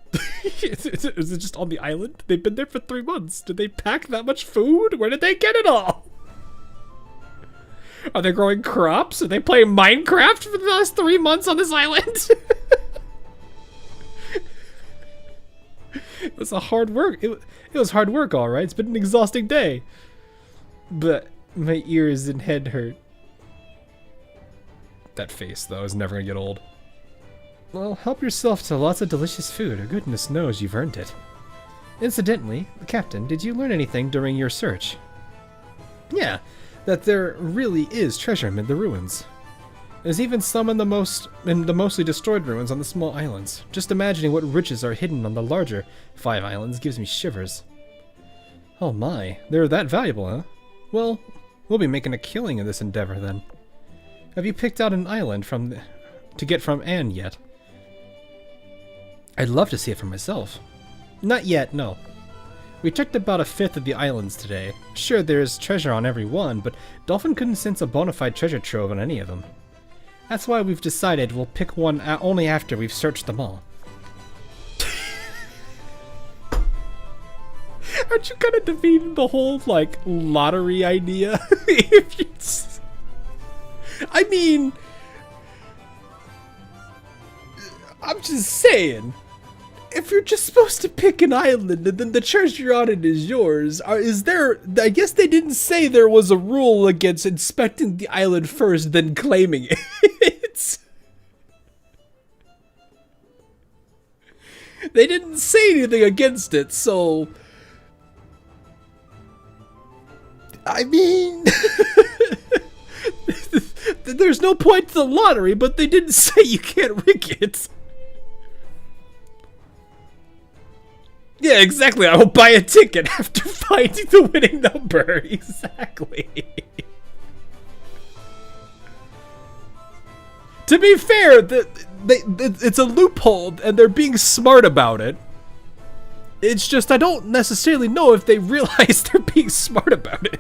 Is it just on the island? They've been there for 3 months. Did they pack that much food? Where did they get it all? Are they growing crops? Are they playing Minecraft for the last 3 months on this island? It was a hard work. It was hard work, all right. It's been an exhausting day. But my ears and head hurt. That face, though, is never gonna get old. Well, help yourself to lots of delicious food, or goodness knows you've earned it. Incidentally, Captain, did you learn anything during your search? Yeah, that there really is treasure amid the ruins. There's even some in the mostly destroyed ruins on the small islands. Just imagining what riches are hidden on the larger 5 islands gives me shivers. Oh my, they're that valuable, huh? Well, we'll be making a killing in this endeavor then. Have you picked out an island to get from Anne yet? I'd love to see it for myself. Not yet, no. We checked about 1/5 of the islands today. Sure, there's treasure on every one, but Dolphin couldn't sense a bona fide treasure trove on any of them. That's why we've decided we'll pick one only after we've searched them all. Aren't you kind of defeating the whole, like, lottery idea? I mean, I'm just saying, if you're just supposed to pick an island and then the treasure on it is yours, is there, I guess they didn't say there was a rule against inspecting the island first, then claiming it. They didn't say anything against it, so I mean, there's no point to the lottery, but they didn't say you can't rig it. Yeah, exactly. I will buy a ticket after finding the winning number. Exactly. To be fair, it's a loophole, and they're being smart about it. It's just I don't necessarily know if they realize they're being smart about it.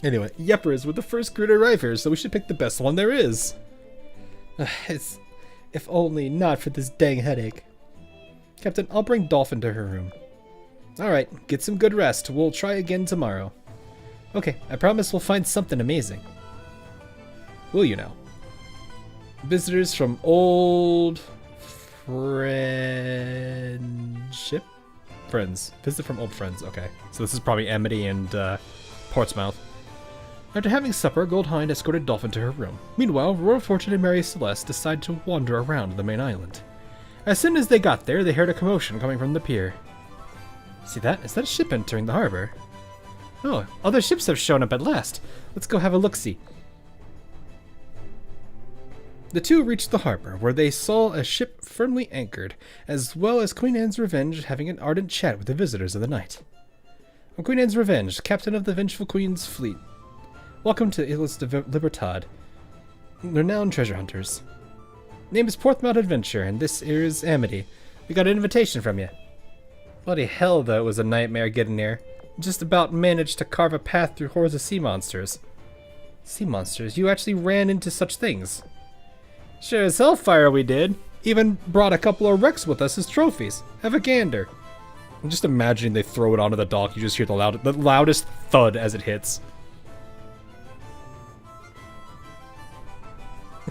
Anyway, Yepper is with the first crew to arrive here, so we should pick the best one there is. If only not for this dang headache. Captain, I'll bring Dolphin to her room. Alright, get some good rest. We'll try again tomorrow. Okay, I promise we'll find something amazing. Will you now? Visitors from old friendship? Friends. Visit from old friends. Okay. So this is probably Amity and Portsmouth. After having supper, Goldhind escorted Dolphin to her room. Meanwhile, Royal Fortune and Mary Celeste decided to wander around the main island. As soon as they got there, they heard a commotion coming from the pier. See that? Is that a ship entering the harbor? Oh, other ships have shown up at last. Let's go have a look-see. The two reached the harbor, where they saw a ship firmly anchored, as well as Queen Anne's Revenge having an ardent chat with the visitors of the night. I'm Queen Anne's Revenge, captain of the Vengeful Queen's fleet. Welcome to Islas de Libertad, renowned treasure hunters. Name is Portsmouth Adventure, and this is Amity. We got an invitation from you. Bloody hell, though, it was a nightmare getting here. Just about managed to carve a path through hordes of sea monsters. Sea monsters? You actually ran into such things? Sure as hellfire we did. Even brought a couple of wrecks with us as trophies. Have a gander. I'm just imagining they throw it onto the dock. You just hear the loudest thud as it hits.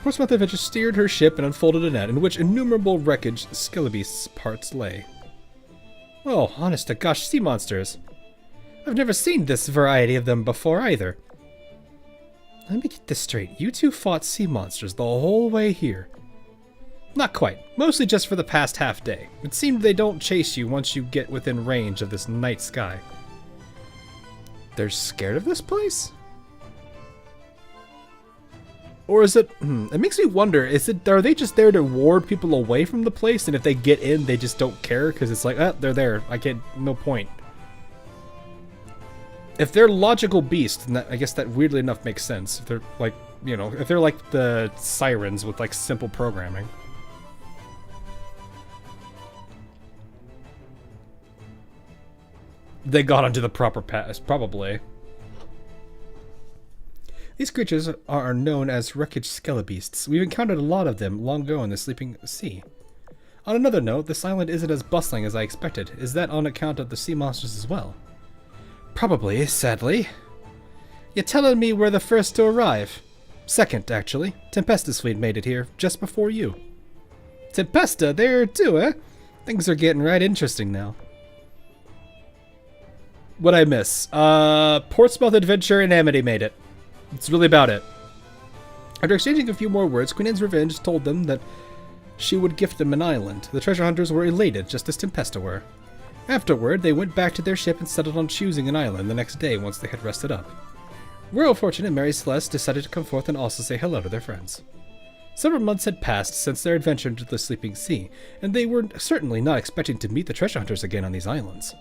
Portsmouth Adventure steered her ship and unfolded a net in which innumerable wreckage Skelebeast's parts lay. Oh, honest to gosh, sea monsters. I've never seen this variety of them before either. Let me get this straight. You two fought sea monsters the whole way here. Not quite. Mostly just for the past half day. It seemed they don't chase you once you get within range of this night sky. They're scared of this place? Or is it... it makes me wonder, are they just there to ward people away from the place, and if they get in, they just don't care? Because it's like, they're there. I can't... no point. If they're logical beasts, then I guess that weirdly enough makes sense. If they're like, you know, if they're like the sirens with like simple programming. They got onto the proper path, probably. These creatures are known as wreckage skelebeasts. We've encountered a lot of them long ago in the sleeping sea. On another note, this island isn't as bustling as I expected. Is that on account of the sea monsters as well? Probably, sadly. You're telling me we're the first to arrive? Second, actually. Tempesta's fleet made it here just before you. Tempesta there too, eh? Things are getting right interesting now. What'd I miss? Portsmouth Adventure and Amity made it. It's really about it. After exchanging a few more words, Queen Anne's Revenge told them that she would gift them an island. The treasure hunters were elated, just as Tempesta were. Afterward, they went back to their ship and settled on choosing an island the next day once they had rested up. Royal Fortune and Mary Celeste decided to come forth and also say hello to their friends. Several months had passed since their adventure into the sleeping sea, and they were certainly not expecting to meet the treasure hunters again on these islands.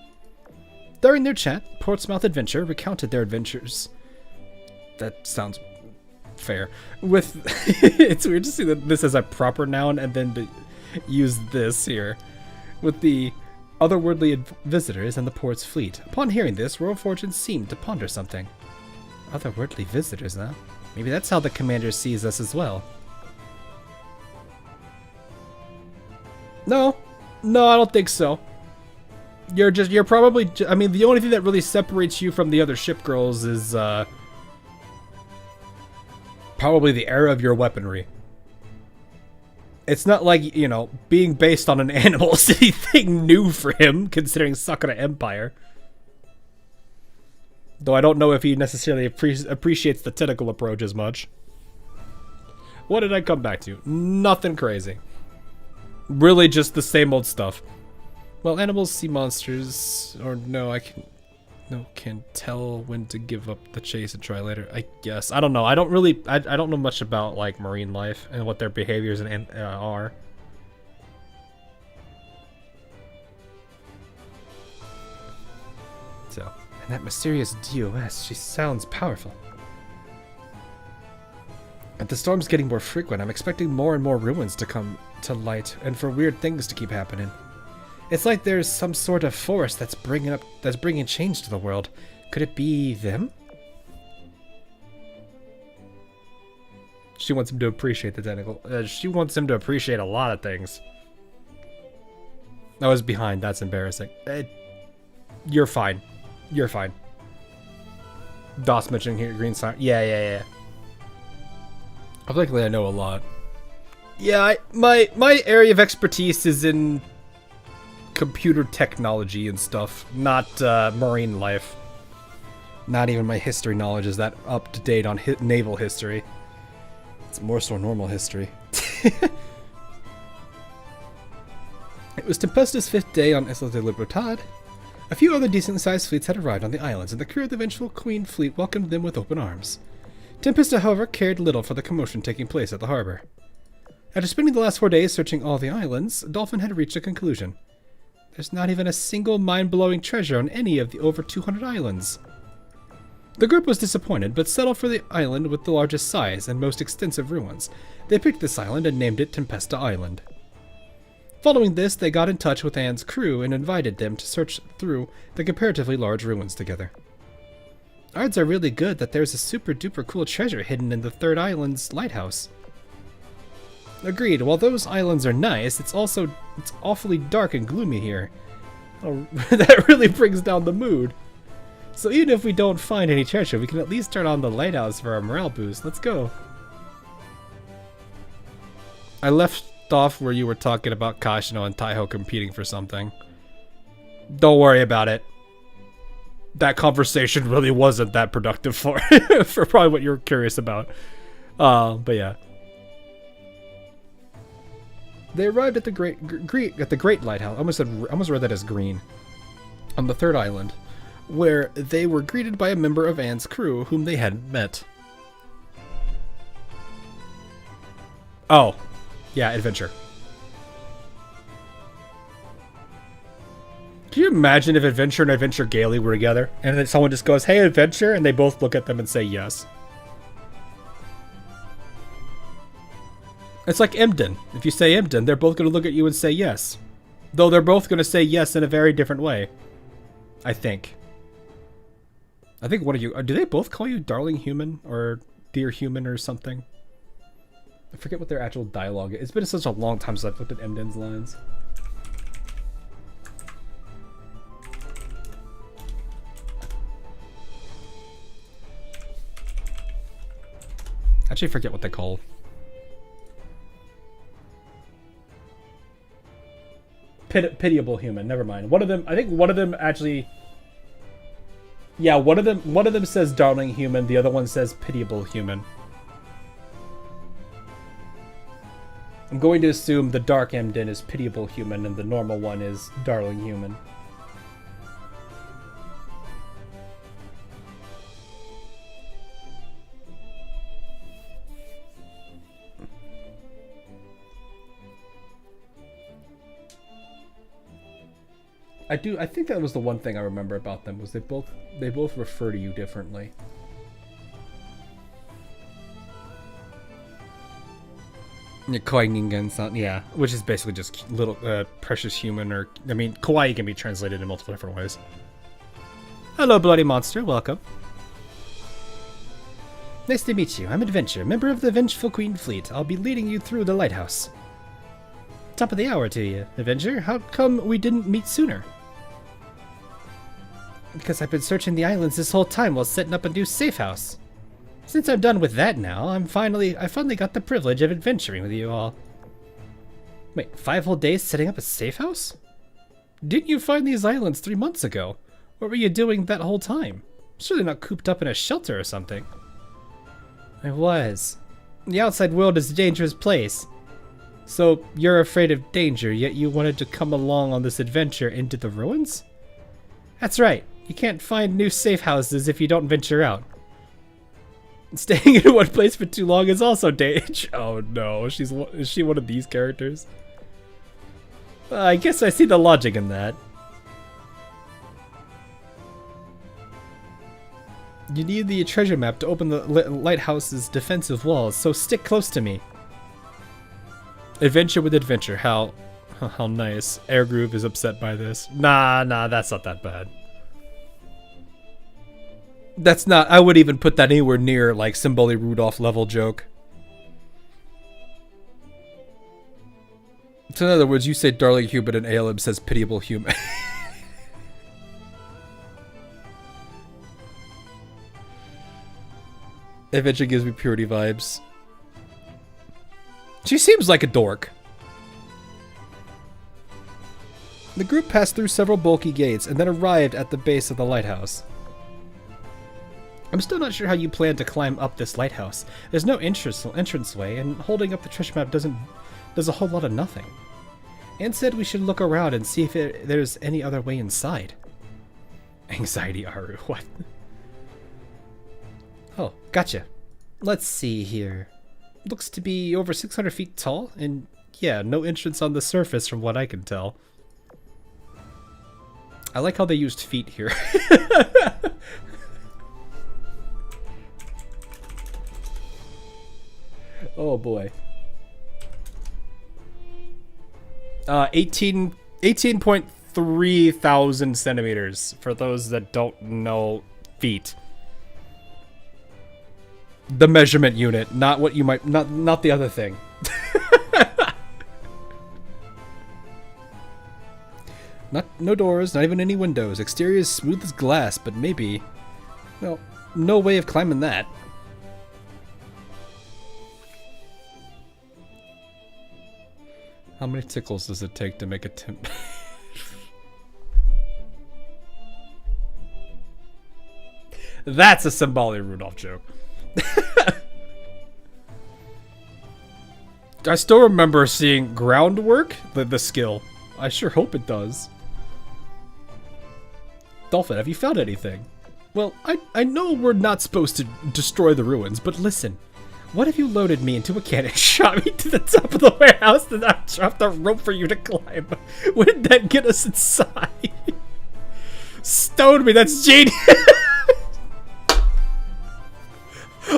During their chat, Portsmouth Adventure recounted their adventures. That sounds fair. It's weird to see that this as a proper noun and then to use this here. With the otherworldly visitors and the port's fleet. Upon hearing this, Royal Fortune seemed to ponder something. Otherworldly visitors, huh? Maybe that's how the commander sees us as well. No, I don't think so. You're probably, I mean, the only thing that really separates you from the other ship girls is, probably the era of your weaponry. It's not like, you know, being based on an animal is anything new for him, considering Sakura Empire. Though I don't know if he necessarily appreciates the tentacle approach as much. What did I come back to? Nothing crazy. Really just the same old stuff. Well, animals, sea monsters, or no, can tell when to give up the chase and try later. I guess. I don't know. I don't know much about like marine life and what their behaviors are. So, and that mysterious DOS, she sounds powerful. And the storm's getting more frequent. I'm expecting more and more ruins to come to light and for weird things to keep happening. It's like there's some sort of force that's bringing change to the world. Could it be them? She wants him to appreciate the technical. She wants him to appreciate a lot of things. I was behind. That's embarrassing. You're fine. You're fine. DOS mentioning here, green sign. Yeah. Luckily, I know a lot. Yeah, my area of expertise is in computer technology and stuff, not marine life. Not even my history knowledge is that up to date on naval history. It's more so normal history. It was Tempesta's 5th day on Islas de Libertad. A few other decent-sized fleets had arrived on the islands, and the crew of the eventual Queen fleet welcomed them with open arms. Tempesta, however, cared little for the commotion taking place at the harbor. After spending the last 4 days searching all the islands, Dolphin had reached a conclusion. There's not even a single mind-blowing treasure on any of the over 200 islands. The group was disappointed, but settled for the island with the largest size and most extensive ruins. They picked this island and named it Tempesta Island. Following this, they got in touch with Anne's crew and invited them to search through the comparatively large ruins together. Odds are really good that there's a super-duper cool treasure hidden in the third island's lighthouse. Agreed, while those islands are nice, it's awfully dark and gloomy here. Oh, that really brings down the mood. So even if we don't find any treasure, we can at least turn on the lighthouse for our morale boost. Let's go. I left off where you were talking about Kashino and Taiho competing for something. Don't worry about it. That conversation really wasn't that productive for for probably what you're curious about. But yeah. They arrived at the Great Lighthouse. I almost read that as green. On the third island, where they were greeted by a member of Anne's crew whom they hadn't met. Oh. Yeah, adventure. Can you imagine if Adventure and Adventure Gaily were together, and then someone just goes, "Hey, Adventure," and they both look at them and say yes? It's like Emden. If you say Emden, they're both going to look at you and say yes. Though they're both going to say yes in a very different way. I think one of you... Do they both call you Darling Human or Dear Human or something? I forget what their actual dialogue is. It's been such a long time since I've looked at Emden's lines. Actually, I forget what they call. Pitiable human. Never mind. One of them. I think one of them actually. Yeah, one of them says darling human. The other one says pitiable human. I'm going to assume the dark Emden is pitiable human and the normal one is darling human. I think that was the one thing I remember about them, was they both refer to you differently. Yeah, which is basically just little precious human, or I mean, kawaii can be translated in multiple different ways. Hello, bloody monster, welcome. Nice to meet you. I'm Adventure, member of the Vengeful Queen Fleet. I'll be leading you through the lighthouse. Top of the hour to you, Adventure. How come we didn't meet sooner? Because I've been searching the islands this whole time while setting up a new safe house. Since I'm done with that now, I finally got the privilege of adventuring with you all. Wait, 5 whole days setting up a safe house? Didn't you find these islands 3 months ago? What were you doing that whole time? Surely not cooped up in a shelter or something. I was. The outside world is a dangerous place. So you're afraid of danger, yet you wanted to come along on this adventure into the ruins? That's right. You can't find new safe houses if you don't venture out. Staying in one place for too long is also dangerous. Oh no, is she one of these characters? I guess I see the logic in that. You need the treasure map to open the lighthouse's defensive walls, so stick close to me. Adventure with Adventure. How nice. Airgroove is upset by this. Nah, that's not that bad. That's not, I wouldn't even put that anywhere near like Symboli Rudolph level joke. So in other words, you say darling human and ALM says pitiable human. Eventually gives me purity vibes. She seems like a dork. The group passed through several bulky gates and then arrived at the base of the lighthouse. I'm still not sure how you plan to climb up this lighthouse. There's no entranceway, and holding up the treasure map does a whole lot of nothing. Anne said we should look around and see if there's any other way inside. Anxiety Aru, what? Oh, gotcha. Let's see here. Looks to be over 600 feet tall, and yeah, no entrance on the surface from what I can tell. I like how they used feet here. Oh boy. 18.3 thousand centimeters for those that don't know feet. The measurement unit, not what you might not the other thing. No doors, not even any windows. Exterior is smooth as glass, but maybe, well, no way of climbing that. How many tickles does it take to make a That's a symbolic Rudolph joke. I still remember seeing groundwork, the skill. I sure hope it does. Dolphin, have you found anything? Well, I know we're not supposed to destroy the ruins, but listen. What if you loaded me into a cannon, shot me to the top of the warehouse, and I dropped a rope for you to climb? Wouldn't that get us inside? Stone me, that's genius!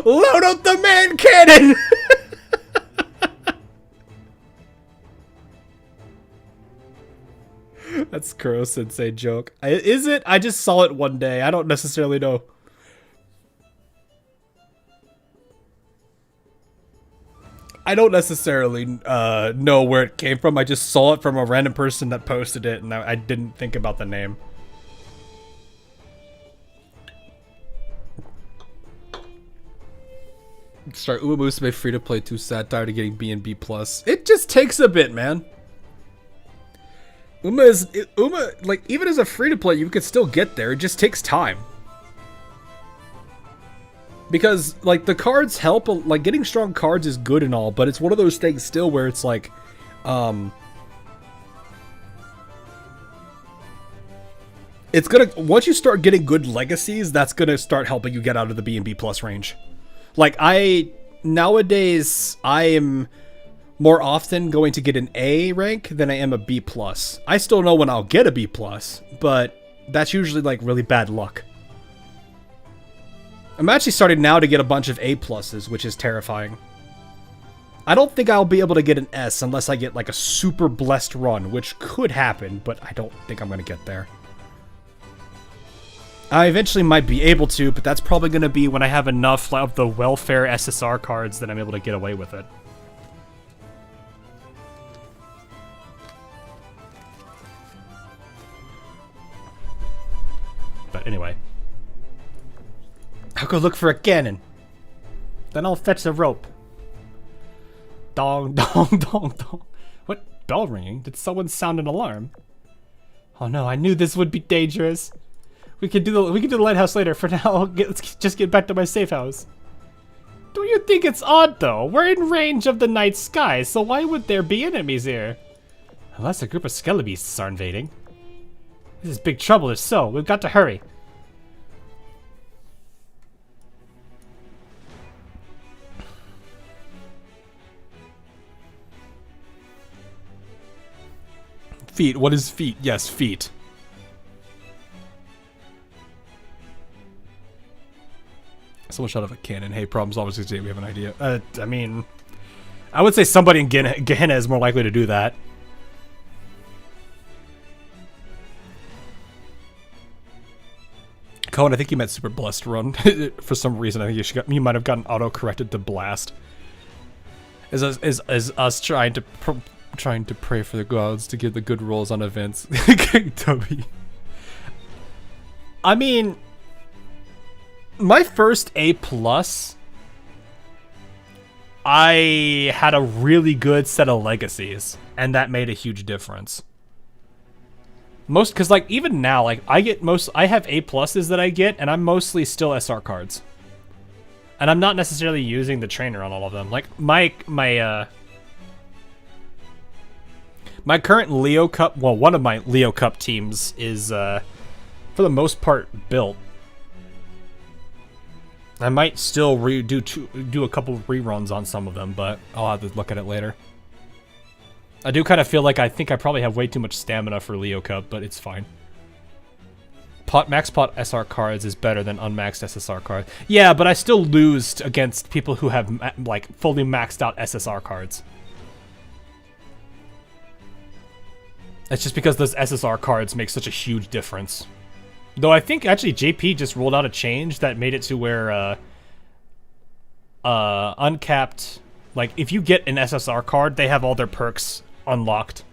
Load up the man cannon! That's Kuro-sensei joke. Is it? I just saw it one day. I don't necessarily know. I don't necessarily know where it came from. I just saw it from a random person that posted it, and I didn't think about the name. Start Uma Musume free to play, too sad, tired of getting B and B+. It just takes a bit, man. Uma, like, even as a free to play, you could still get there. It just takes time. Because, like, the cards help, like, getting strong cards is good and all, but it's one of those things still where it's like, it's gonna, once you start getting good legacies, that's gonna start helping you get out of the B and B plus range. Like, nowadays, I am more often going to get an A rank than I am a B plus. I still know when I'll get a B plus, but that's usually, like, really bad luck. I'm actually starting now to get a bunch of A pluses, which is terrifying. I don't think I'll be able to get an S unless I get, like, a super blessed run, which could happen, but I don't think I'm going to get there. I eventually might be able to, but that's probably going to be when I have enough of the welfare SSR cards that I'm able to get away with it. But anyway. I'll go look for a cannon. Then I'll fetch the rope. Dong, dong, dong, dong. What? Bell ringing? Did someone sound an alarm? Oh no, I knew this would be dangerous. We can do the lighthouse later. For now, let's just get back to my safe house. Don't you think it's odd though? We're in range of the night sky, so why would there be enemies here? Unless a group of skelebeasts are invading. This is big trouble if so. We've got to hurry. Feet. What is feet? Yes, feet. Someone shot off a cannon. Hey, problems always exist. We have an idea. I mean, I would say somebody in Gehenna is more likely to do that. Cohen, I think you meant super blessed run. For some reason, I think you might have gotten auto-corrected to blast. Is us trying to trying to pray for the gods to give the good rolls on events. Tubby. I mean, my first A+, I had a really good set of legacies, and that made a huge difference. Because like even now, like I have A+s that I get, and I'm mostly still SR cards. And I'm not necessarily using the trainer on all of them. Like my current Leo Cup, well, one of my Leo Cup teams is for the most part built. I might still do a couple of reruns on some of them, but I'll have to look at it later. I do kind of feel like I think I probably have way too much stamina for Leo Cup, but it's fine. Max pot SR cards is better than unmaxed SSR cards. Yeah, but I still lose against people who have like fully maxed out SSR cards. It's just because those SSR cards make such a huge difference. Though I think actually JP just rolled out a change that made it to where uncapped, like if you get an SSR card, they have all their perks unlocked.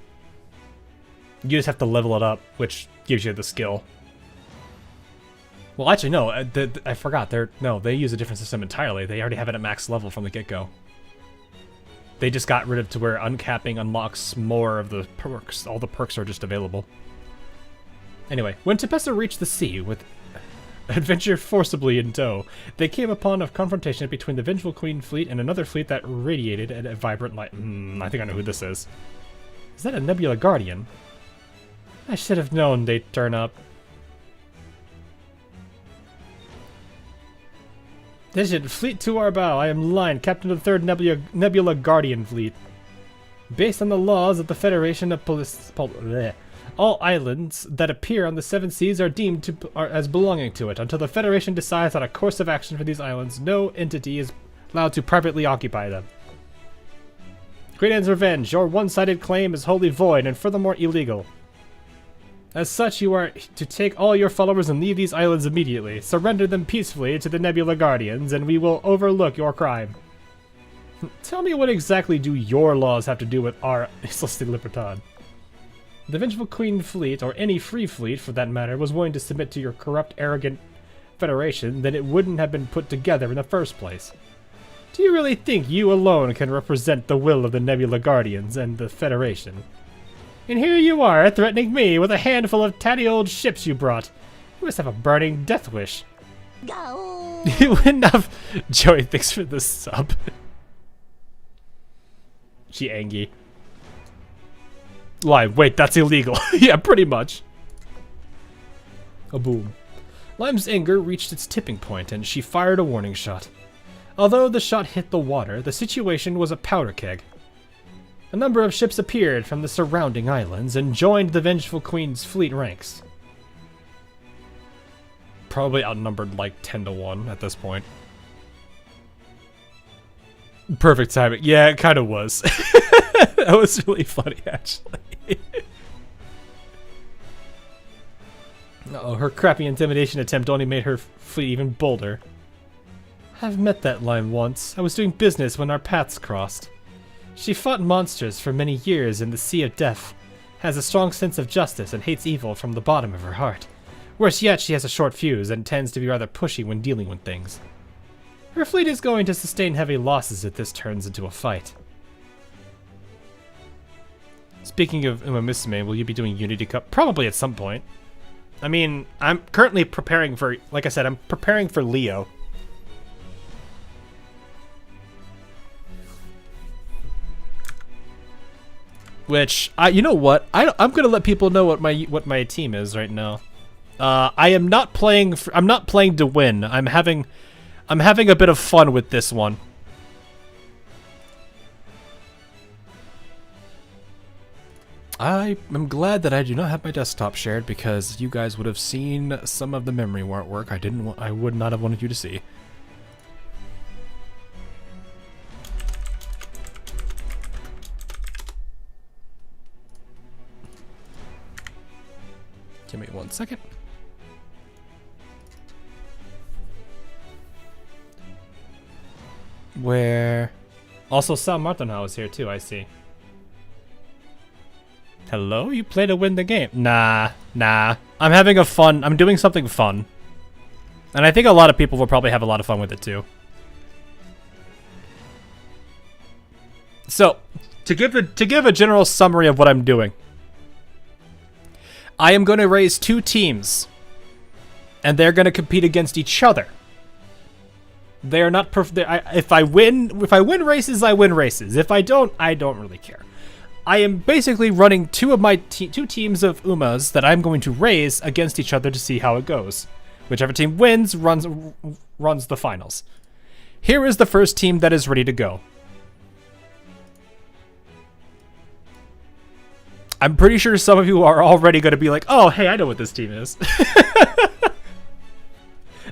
You just have to level it up, which gives you the skill. Well, actually, no. I forgot. They use a different system entirely. They already have it at max level from the get-go. They just got rid of to where uncapping unlocks more of the perks. All the perks are just available. Anyway, when Tempesta reached the sea with adventure forcibly in tow, they came upon a confrontation between the Vengeful Queen fleet and another fleet that radiated a vibrant light. I think I know who this is. Is that a Nebula Guardian? I should have known they'd turn up. Vision, fleet to our bow. I am Lion, captain of the 3rd Nebula Guardian fleet. Based on the laws of the Federation of all islands that appear on the 7 seas are deemed as belonging to it. Until the Federation decides on a course of action for these islands, no entity is allowed to privately occupy them. Great Anne's Revenge, your one-sided claim is wholly void and furthermore illegal. As such, you are to take all your followers and leave these islands immediately. Surrender them peacefully to the Nebula Guardians, and we will overlook your crime. Tell me what exactly do your laws have to do with our Islas de Libertad? The Vengeful Queen fleet, or any free fleet for that matter, was willing to submit to your corrupt, arrogant federation, then it wouldn't have been put together in the first place. Do you really think you alone can represent the will of the Nebula Guardians and the Federation? And here you are, threatening me with a handful of tatty old ships you brought. You must have a burning death wish. Go. You wouldn't have... Joey, thanks for the sub. She angry. Lime, wait, that's illegal. Yeah, pretty much. A boom. Lime's anger reached its tipping point, and she fired a warning shot. Although the shot hit the water, the situation was a powder keg. A number of ships appeared from the surrounding islands and joined the Vengeful Queen's fleet ranks. Probably outnumbered like 10 to 1 at this point. Perfect timing. Yeah, it kind of was. That was really funny, actually. Uh-oh, her crappy intimidation attempt only made her fleet even bolder. I've met that Lime once. I was doing business when our paths crossed. She fought monsters for many years in the Sea of Death, has a strong sense of justice and hates evil from the bottom of her heart. Worse yet, she has a short fuse and tends to be rather pushy when dealing with things. Her fleet is going to sustain heavy losses if this turns into a fight. Speaking of Uma Musume, will you be doing Unity Cup? Probably at some point. I mean, I'm currently preparing for, like I said, I'm preparing for Leo. Which, you know what? I'm gonna let people know what my team is right now. I am not playing. I'm not playing to win. I'm having a bit of fun with this one. I am glad that I do not have my desktop shared because you guys would have seen some of the memory artwork I would not have wanted you to see. Give me 1 second. Where... Also, Sal Martinhow is here too, I see. Hello? You play to win the game. Nah. I'm having a fun... I'm doing something fun. And I think a lot of people will probably have a lot of fun with it too. So, to give a general summary of what I'm doing. I am going to raise 2 teams. And they're going to compete against each other. They are not if I win races, I win races. If I don't really care. I am basically running 2 of my 2 teams of Umas that I'm going to raise against each other to see how it goes. Whichever team wins runs the finals. Here is the first team that is ready to go. I'm pretty sure some of you are already going to be like, "Oh, hey, I know what this team is."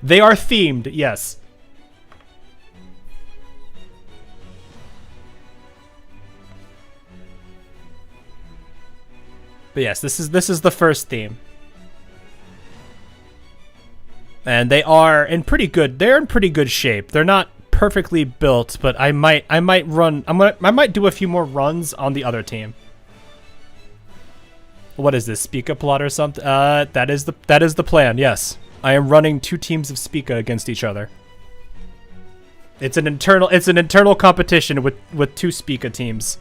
They are themed, yes. But yes, this is the first theme. And they are in pretty good shape. They're not perfectly built, but I might do a few more runs on the other team. What is this, Spica plot or something? That is the plan, yes. I am running 2 teams of Spica against each other. It's an internal competition with 2 Spica teams.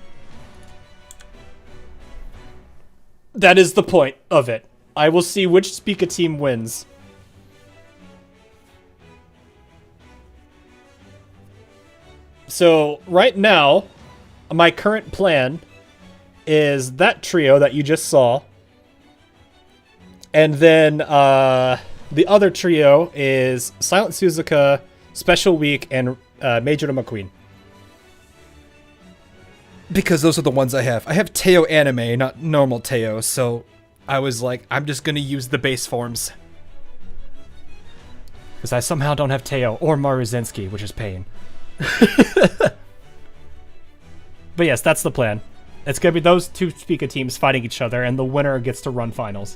That is the point of it. I will see which Spica team wins. So, right now, my current plan is that trio that you just saw. And then, the other trio is Silent Suzuka, Special Week, and Major McQueen. Because those are the ones I have. I have Teo anime, not normal Teo, so I was like, I'm just gonna use the base forms. Because I somehow don't have Teo or Maruzensky, which is pain. But yes, that's the plan. It's gonna be those 2 Spica teams fighting each other, and the winner gets to run finals.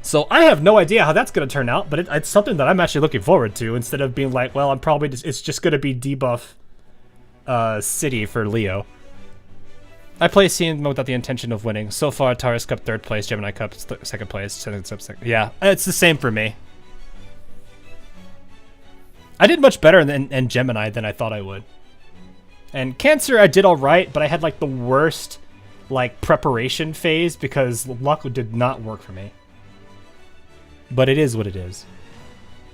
So I have no idea how that's gonna turn out, but it's something that I'm actually looking forward to, instead of being like, well, it's just gonna be debuff City for Leo. I play scene mode without the intention of winning. So far, Taurus Cup 3rd place, Gemini Cup 2nd place, yeah, it's the same for me. I did much better in Gemini than I thought I would. And Cancer, I did alright, but I had like the worst like preparation phase because luck did not work for me. But it is what it is.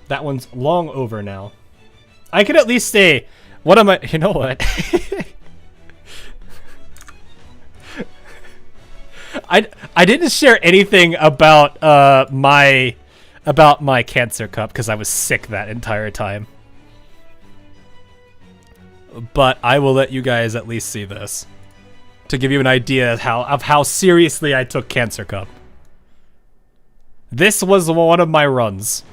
That one's long over now. I could at least say, what am I? You know what? I didn't share anything about my Cancer Cup because I was sick that entire time. But I will let you guys at least see this to give you an idea of how seriously I took Cancer Cup. This was one of my runs.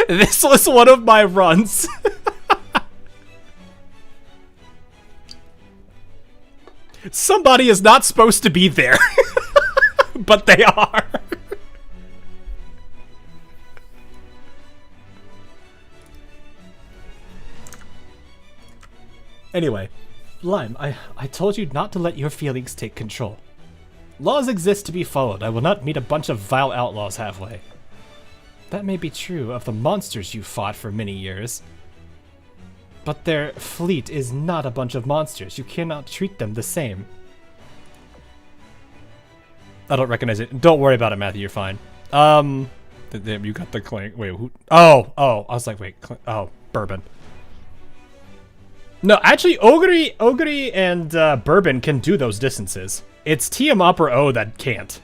This was one of my runs. Somebody is not supposed to be there. But they are. Anyway, Lime, I told you not to let your feelings take control. Laws exist to be followed. I will not meet a bunch of vile outlaws halfway. That may be true of the monsters you fought for many years. But their fleet is not a bunch of monsters. You cannot treat them the same. I don't recognize it. Don't worry about it, Matthew. You're fine. You got the clank. Wait, who? Oh. I was like, wait. Oh, Bourbon. No, actually, Ogre and Bourbon can do those distances. It's TM Opera O that can't.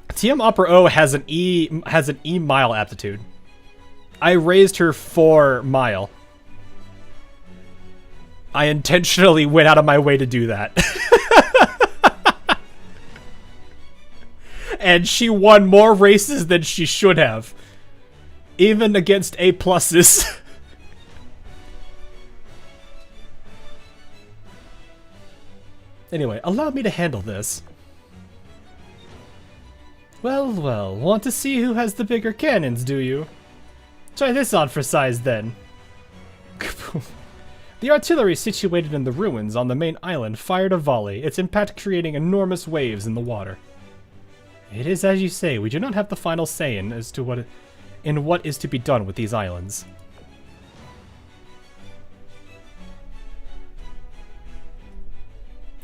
TM Opera O has an E mile aptitude. I raised her 4 mile. I intentionally went out of my way to do that. And she won more races than she should have. Even against A pluses. Anyway, allow me to handle this. Well, want to see who has the bigger cannons, do you? Try this on for size, then. The artillery situated in the ruins on the main island fired a volley, its impact creating enormous waves in the water. It is as you say, we do not have the final say as to what is to be done with these islands.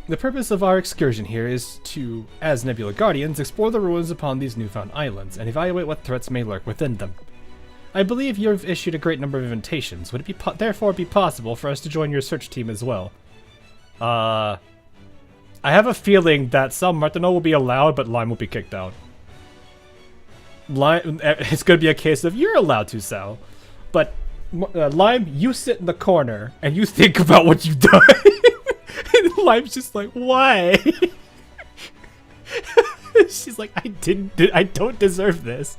The purpose of our excursion here is to, as Nebula Guardians, explore the ruins upon these newfound islands and evaluate what threats may lurk within them. I believe you have issued a great number of invitations. Would it therefore be possible for us to join your search team as well? I have a feeling that Sal Martino will be allowed, but Lime will be kicked out. It's going to be a case of, you're allowed to, Sal. But, Lime, you sit in the corner, and you think about what you've done. And Lime's just like, why? She's like, I don't deserve this.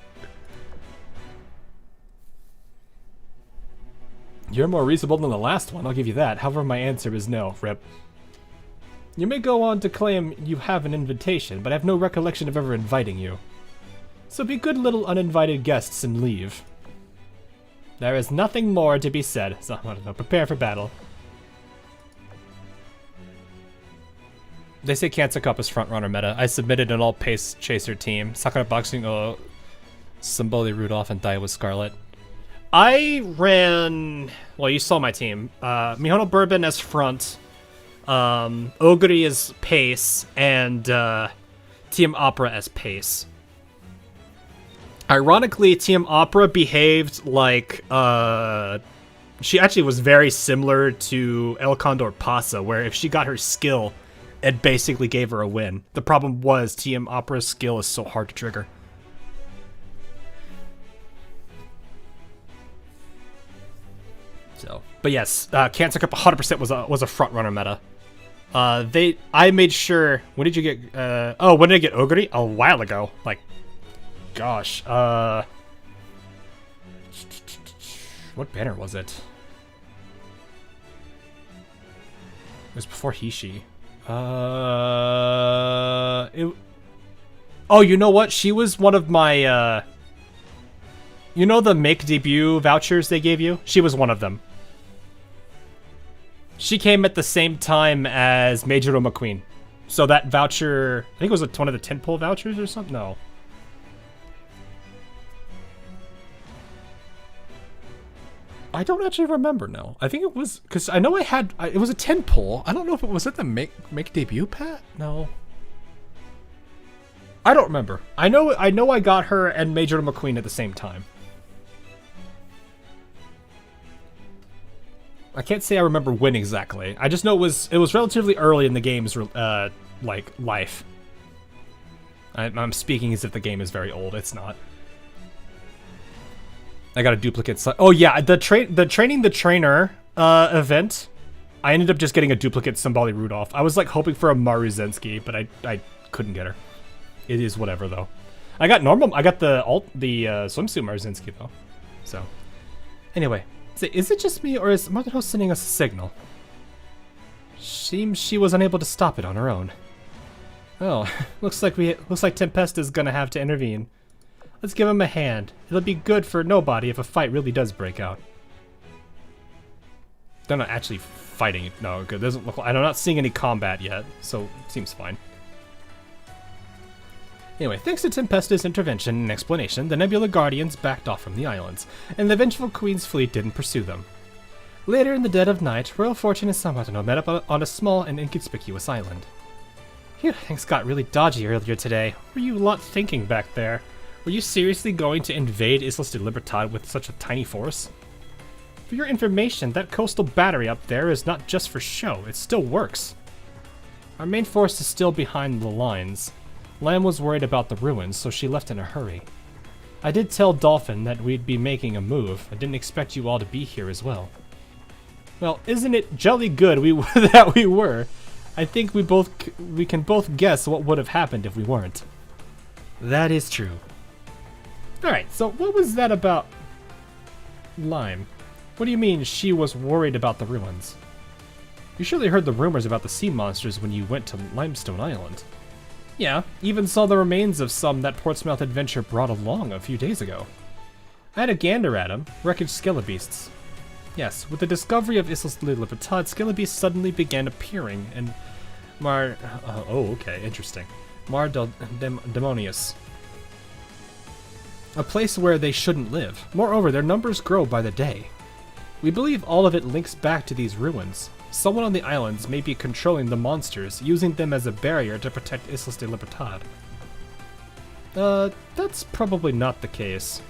You're more reasonable than the last one, I'll give you that. However, my answer is no, Rip. You may go on to claim you have an invitation, but I have no recollection of ever inviting you. So be good little uninvited guests and leave. There is nothing more to be said, so I don't know, prepare for battle. They say Cancer Cup is frontrunner meta. I submitted an all-pace chaser team. Sakura Boxing, Simboli Rudolph, and Daiwa Scarlet. I ran... Well, you saw my team. Mihono Bourbon as front. Oguri as pace. And Team Opera as pace. Ironically, Team Opera behaved like... she actually was very similar to El Condor Pasa, where if she got her skill... It basically gave her a win. The problem was TM Opera's skill is so hard to trigger. So, but yes, Cancer Cup 100% was a front runner meta. I made sure. When did you get? When did I get Oguri? A while ago. Like, gosh. What banner was it? It was before Hishi. Oh, you know what? She was one of my, you know the make debut vouchers they gave you? She was one of them. She came at the same time as Majoro McQueen. So that voucher, I think it was one of the tentpole vouchers or something? No. I don't actually remember now. I think it was because I know it was a 10 pull. I don't know if it was at the make debut pat. No, I don't remember. I know I got her and Major McQueen at the same time. I can't say I remember when exactly. I just know it was relatively early in the game's like life. I'm speaking as if the game is very old. It's not. I got a duplicate. Oh yeah, the training the trainer event. I ended up just getting a duplicate Simboli Rudolph. I was like hoping for a Maru Zensky, but I couldn't get her. It is whatever though. I got the swimsuit Maru Zensky though. So anyway, is it just me or is Martino sending us a signal? Seems she was unable to stop it on her own. Oh, looks like Tempesta is gonna have to intervene. Let's give him a hand. It'll be good for nobody if a fight really does break out. They're not actually fighting. No, good. Doesn't look like, I'm not seeing any combat yet, so it seems fine. Anyway, thanks to Tempesta's intervention and explanation, the Nebula Guardians backed off from the islands, and the vengeful Queen's fleet didn't pursue them. Later in the dead of night, Royal Fortune and San Martino met up on a small and inconspicuous island. Phew, things got really dodgy earlier today. What were you lot thinking back there? Were you seriously going to invade Islas de Libertad with such a tiny force? For your information, that coastal battery up there is not just for show, it still works. Our main force is still behind the lines. Lamb was worried about the ruins, so she left in a hurry. I did tell Dolphin that we'd be making a move. I didn't expect you all to be here as well. Well, isn't it jolly good that we were? I think we can both guess what would have happened if we weren't. That is true. Alright, so what was that about Lime? What do you mean she was worried about the ruins? You surely heard the rumors about the sea monsters when you went to Limestone Island. Yeah, even saw the remains of some that Portsmouth adventure brought along a few days ago. I had a gander at him. Wreckage skelebeasts. Yes, with the discovery of Islas Libertad, skelebeasts suddenly began appearing in okay, interesting. Demonius. A place where they shouldn't live. Moreover, their numbers grow by the day. We believe all of it links back to these ruins. Someone on the islands may be controlling the monsters, using them as a barrier to protect Islas de Libertad. That's probably not the case.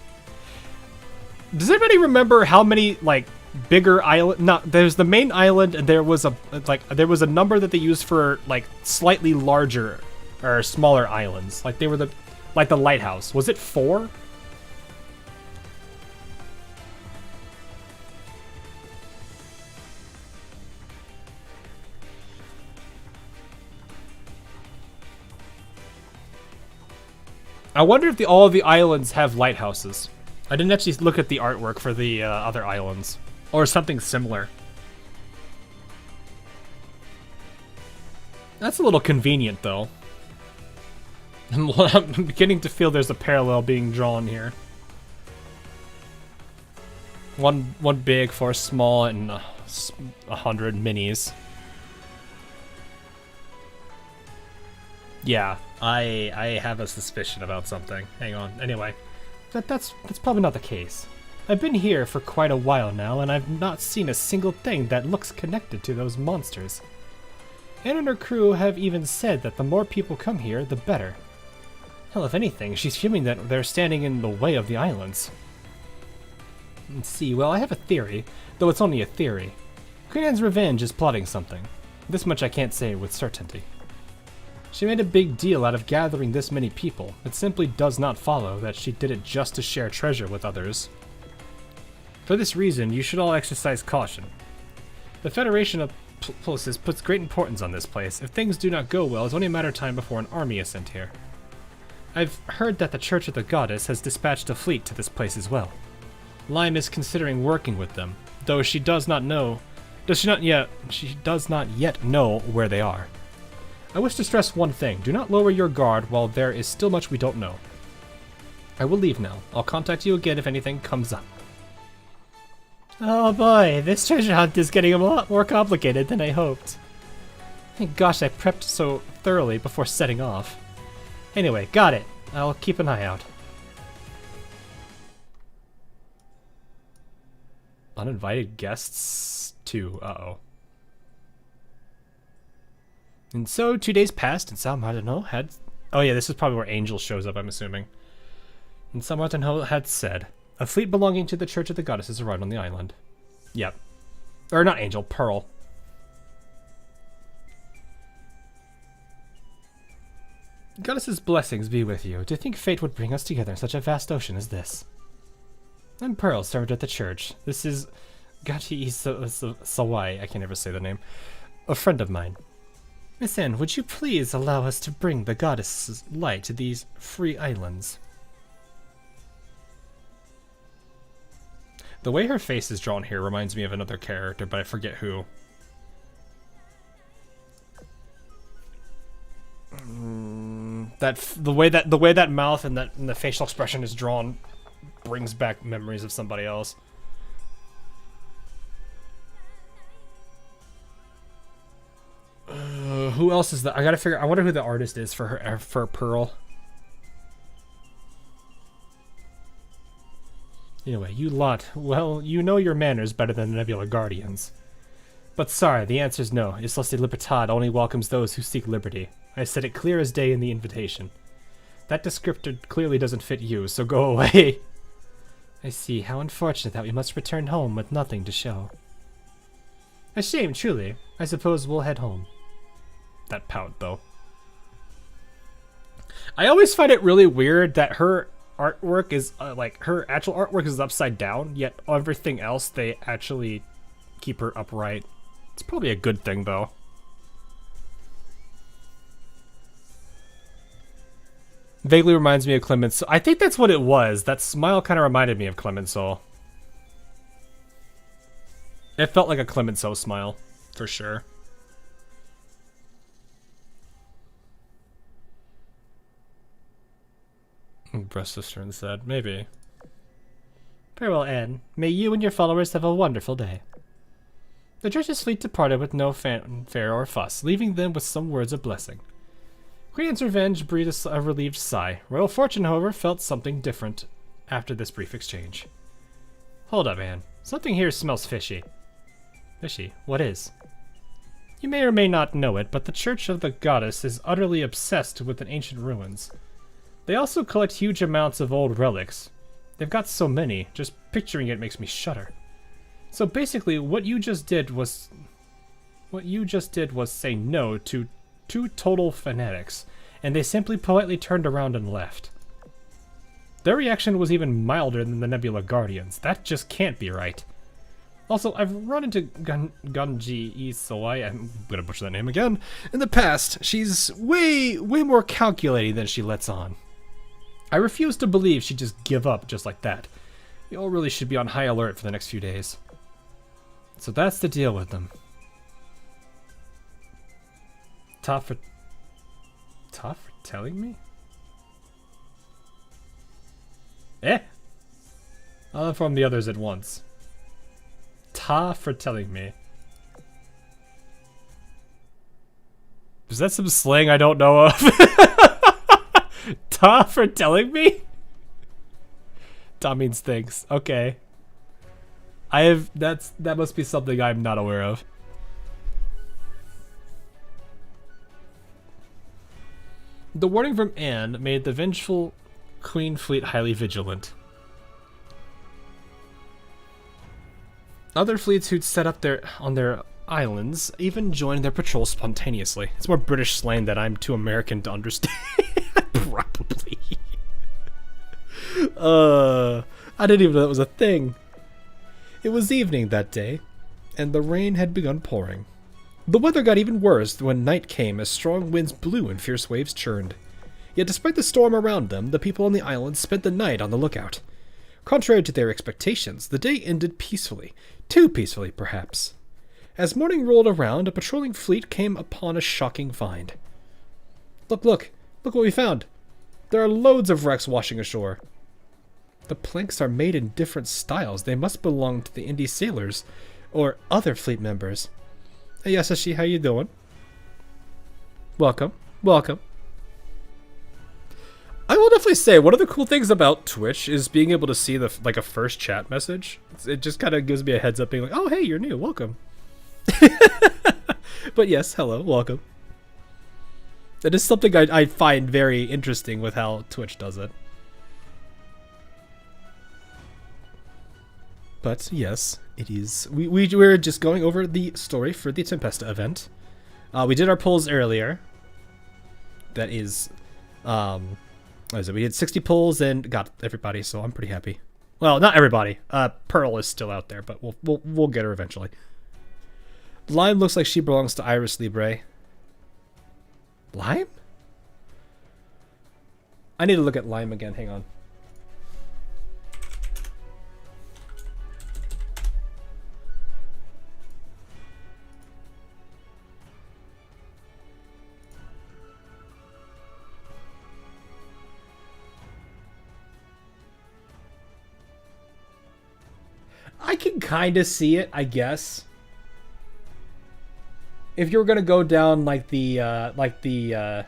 Does anybody remember how many, like, bigger island? No, there's the main island, and there was a number that they used for, like, slightly larger or smaller islands. Like, they were the lighthouse. Was it 4? I wonder if all of the islands have lighthouses. I didn't actually look at the artwork for the other islands. Or something similar. That's a little convenient, though. I'm beginning to feel there's a parallel being drawn here. One big for small and 100 minis. Yeah, I have a suspicion about something. Hang on. Anyway, that's probably not the case. I've been here for quite a while now, and I've not seen a single thing that looks connected to those monsters. Anne and her crew have even said that the more people come here, the better. Hell, if anything, she's fuming that they're standing in the way of the islands. Let's see, well, I have a theory, though it's only a theory. Queen Anne's Revenge is plotting something. This much I can't say with certainty. She made a big deal out of gathering this many people. It simply does not follow that she did it just to share treasure with others. For this reason, you should all exercise caution. The Federation of Places puts great importance on this place. If things do not go well, it's only a matter of time before an army is sent here. I've heard that the Church of the Goddess has dispatched a fleet to this place as well. Lime is considering working with them, though she does not yet know where they are. I wish to stress one thing. Do not lower your guard while there is still much we don't know. I will leave now. I'll contact you again if anything comes up. Oh boy, this treasure hunt is getting a lot more complicated than I hoped. Thank gosh I prepped so thoroughly before setting off. Anyway, got it. I'll keep an eye out. Uninvited guests 2. Uh-oh. And so 2 days passed, and Sal Martineau had... Oh yeah, this is probably where Angel shows up, I'm assuming. And Sal Martineau had said, a fleet belonging to the Church of the Goddesses arrived on the island. Yep. Or not Angel, Pearl. Goddess's blessings be with you. To think fate would bring us together in such a vast ocean as this. I'm Pearl, servant at the church. This is Gachi Sawai, I can never say the name. A friend of mine. Miss Anne, would you please allow us to bring the goddess's light to these free islands? The way her face is drawn here reminds me of another character, but I forget who. The way that mouth and the facial expression is drawn brings back memories of somebody else. Who else is that? I gotta figure. I wonder who the artist is for her, for Pearl. Anyway, you lot. Well, you know your manners better than the Nebula Guardians. But sorry, the answer's no. Islas de Libertad only welcomes those who seek liberty. I said it clear as day in the invitation. That descriptor clearly doesn't fit you, so go away. I see. How unfortunate that we must return home with nothing to show. A shame, truly. I suppose we'll head home. That pout, though. I always find it really weird that her artwork is, like, her actual artwork is upside down, yet everything else, they actually keep her upright. It's probably a good thing, though. Vaguely reminds me of Clemenceau. I think that's what it was. That smile kind of reminded me of Clemenceau. It felt like a Clemenceau smile, for sure. Breast sister instead, maybe. Farewell, Anne. May you and your followers have a wonderful day. The church's fleet departed with no fanfare or fuss, leaving them with some words of blessing. Queen Anne's Revenge breathed a relieved sigh. Royal Fortune, however, felt something different after this brief exchange. Hold up, Anne. Something here smells fishy. Fishy? What is? You may or may not know it, but the Church of the Goddess is utterly obsessed with the ancient ruins. They also collect huge amounts of old relics. They've got so many, just picturing it makes me shudder. So basically, what you just did was say no to 2 total fanatics, and they simply politely turned around and left. Their reaction was even milder than the Nebula Guardians. That just can't be right. Also, I've run into Gunji Isoi, I'm gonna butcher that name again, in the past. She's way more calculating than she lets on. I refuse to believe she'd just give up just like that. You all really should be on high alert for the next few days. So that's the deal with them. Tough for telling me? I'll inform the others at once. For telling me. Is that some slang I don't know of? For telling me? Ta means thanks. Okay. That must be something I'm not aware of. The warning from Anne made the vengeful Queen fleet highly vigilant. Other fleets who'd set up on their islands even joined their patrols spontaneously. It's more British slang that I'm too American to understand. Probably. I didn't even know that was a thing. It was evening that day, and the rain had begun pouring. The weather got even worse when night came as strong winds blew and fierce waves churned. Yet despite the storm around them, the people on the island spent the night on the lookout. Contrary to their expectations, the day ended peacefully. Too peacefully, perhaps. As morning rolled around, a patrolling fleet came upon a shocking find. Look what we found. There are loads of wrecks washing ashore. The planks are made in different styles. They must belong to the indie sailors or other fleet members. Hey, Yasashi, how you doing? Welcome. I will definitely say one of the cool things about Twitch is being able to see a first chat message. It just kind of gives me a heads up being like, oh, hey, you're new. Welcome. But yes, hello. Welcome. That is something I find very interesting with how Twitch does it. But yes, it is. We're just going over the story for the Tempesta event. We did our polls earlier. That is, what is it? We had 60 polls and got everybody, so I'm pretty happy. Well, not everybody. Pearl is still out there, but we'll get her eventually. Lime looks like she belongs to Iris Libre. Lime? I need to look at Lime again. Hang on. I can kind of see it, I guess. If you were gonna go down like the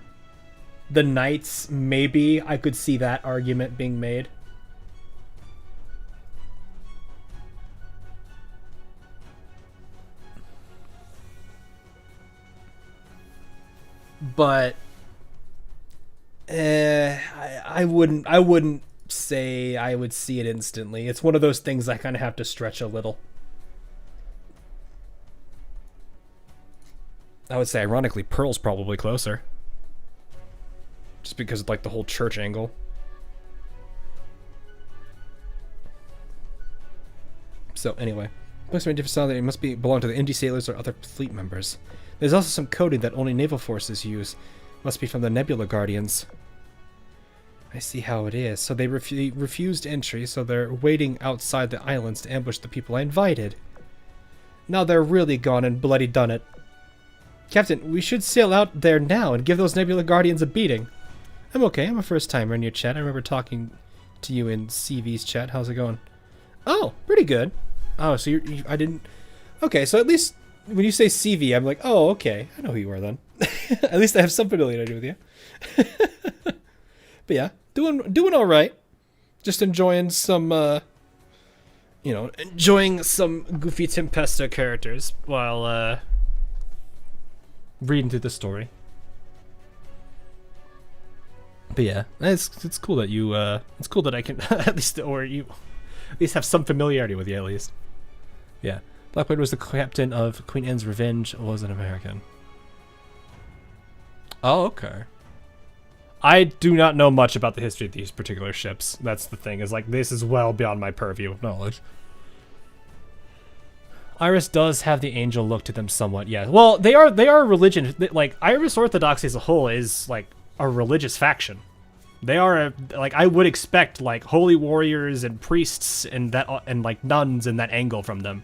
knights, maybe I could see that argument being made. But I wouldn't say I would see it instantly. It's one of those things I kind of have to stretch a little. I would say, ironically, Pearl's probably closer. Just because of, like, the whole church angle. So, anyway. Looks to me different style that it must belong to the indie sailors or other fleet members. There's also some coding that only naval forces use. Must be from the Nebula Guardians. I see how it is. So they refused entry, so they're waiting outside the islands to ambush the people I invited. Now they're really gone and bloody done it. Captain, we should sail out there now and give those Nebula Guardians a beating. I'm okay. I'm a first timer in your chat. I remember talking to you in CV's chat. How's it going? Oh, pretty good. Oh, so I didn't. Okay, so at least when you say CV, I'm like, oh, okay, I know who you are then. At least I have some familiarity with you. But yeah, doing all right. Just enjoying some, enjoying some goofy Tempesta characters while reading through the story. But yeah, it's cool that you it's cool that I can at least have some familiarity with you at least. Yeah, Blackbeard was the captain of Queen Anne's Revenge. Was an American. Oh, okay. I do not know much about the history of these particular ships. That's the thing. Is like this is well beyond my purview of knowledge. Iris does have the angel look to them somewhat. Yeah. Well, they are a religion. Like Irish Orthodoxy as a whole is like a religious faction. They are I would expect like holy warriors and priests and like nuns and that angle from them.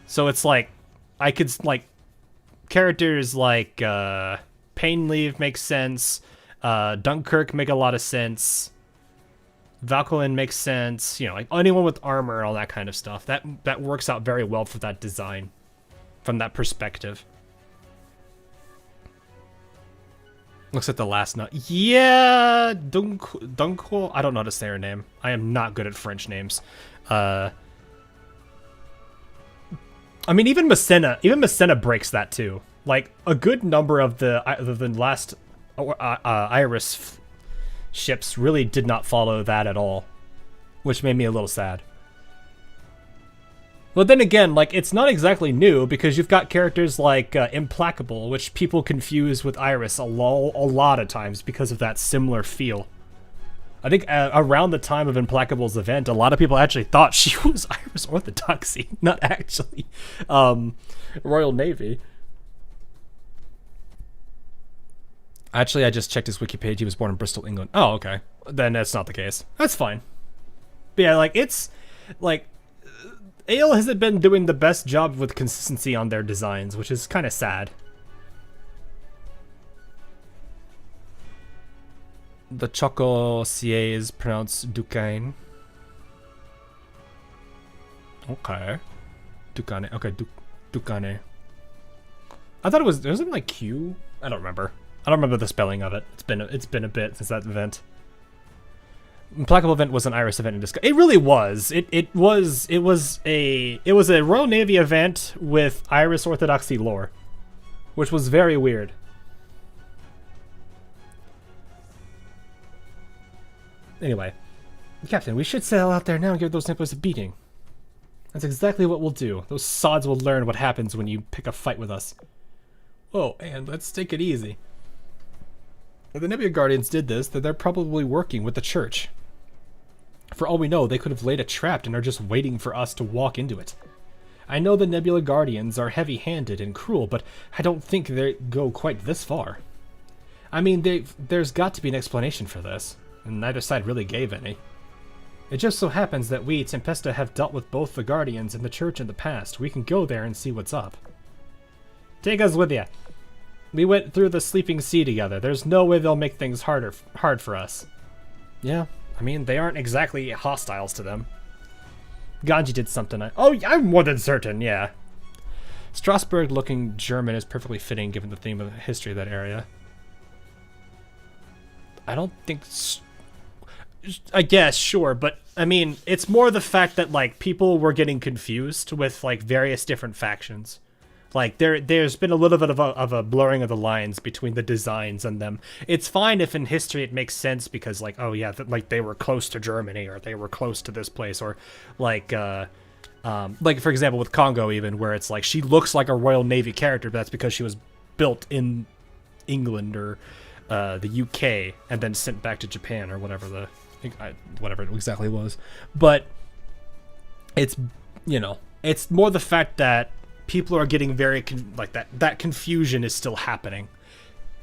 So it's like I could like characters like Painleave makes sense. Dunkirk make a lot of sense. Valkyrin makes sense. You know, like anyone with armor and all that kind of stuff. That works out very well for that design, from that perspective. Looks like the last nut. Yeah, Dunkel. I don't know how to say her name. I am not good at French names. I mean, even Messena breaks that too. Like a good number of the last Iris ships really did not follow that at all, which made me a little sad. But then again, like it's not exactly new because you've got characters like Implacable, which people confuse with Iris a lot of times because of that similar feel. I think around the time of Implacable's event, a lot of people actually thought she was Irish Orthodoxy, not actually Royal Navy. Actually, I just checked his wiki page. He was born in Bristol, England. Oh, okay. Then that's not the case. That's fine. But yeah, like it's like Ale hasn't been doing the best job with consistency on their designs, which is kind of sad. The Choco CA is pronounced Duquesne. Okay. Ducane. Okay, Ducane. I thought it wasn't like Q? I don't remember. I don't remember the spelling of it. It's been a bit since that event. Implacable event was an Iris event in disguise. It really was. It was a Royal Navy event with Iris Orthodoxy lore, which was very weird. Anyway, Captain, we should sail out there now and give those nippers a beating. That's exactly what we'll do. Those sods will learn what happens when you pick a fight with us. Oh, and let's take it easy. If the Nebula Guardians did this, then they're probably working with the church. For all we know, they could have laid a trap and are just waiting for us to walk into it. I know the Nebula Guardians are heavy-handed and cruel, but I don't think they go quite this far. I mean, there's got to be an explanation for this, and neither side really gave any. It just so happens that we, Tempesta, have dealt with both the Guardians and the church in the past. We can go there and see what's up. Take us with you. We went through the sleeping sea together. There's no way they'll make things hard for us. Yeah, I mean, they aren't exactly hostiles to them. Ganji did something. I'm more than certain, yeah. Strasbourg-looking German is perfectly fitting given the theme of the history of that area. I don't think... I guess, sure, but, I mean, it's more the fact that, like, people were getting confused with, like, various different factions. Like, there's been a little bit of a blurring of the lines between the designs and them. It's fine if in history it makes sense because, like, oh yeah, like, they were close to Germany, or they were close to this place, or, like, for example, with Congo even, where it's like, she looks like a Royal Navy character, but that's because she was built in England or the UK, and then sent back to Japan, or whatever whatever it exactly was. But it's, you know, it's more the fact that people are getting very that confusion is still happening,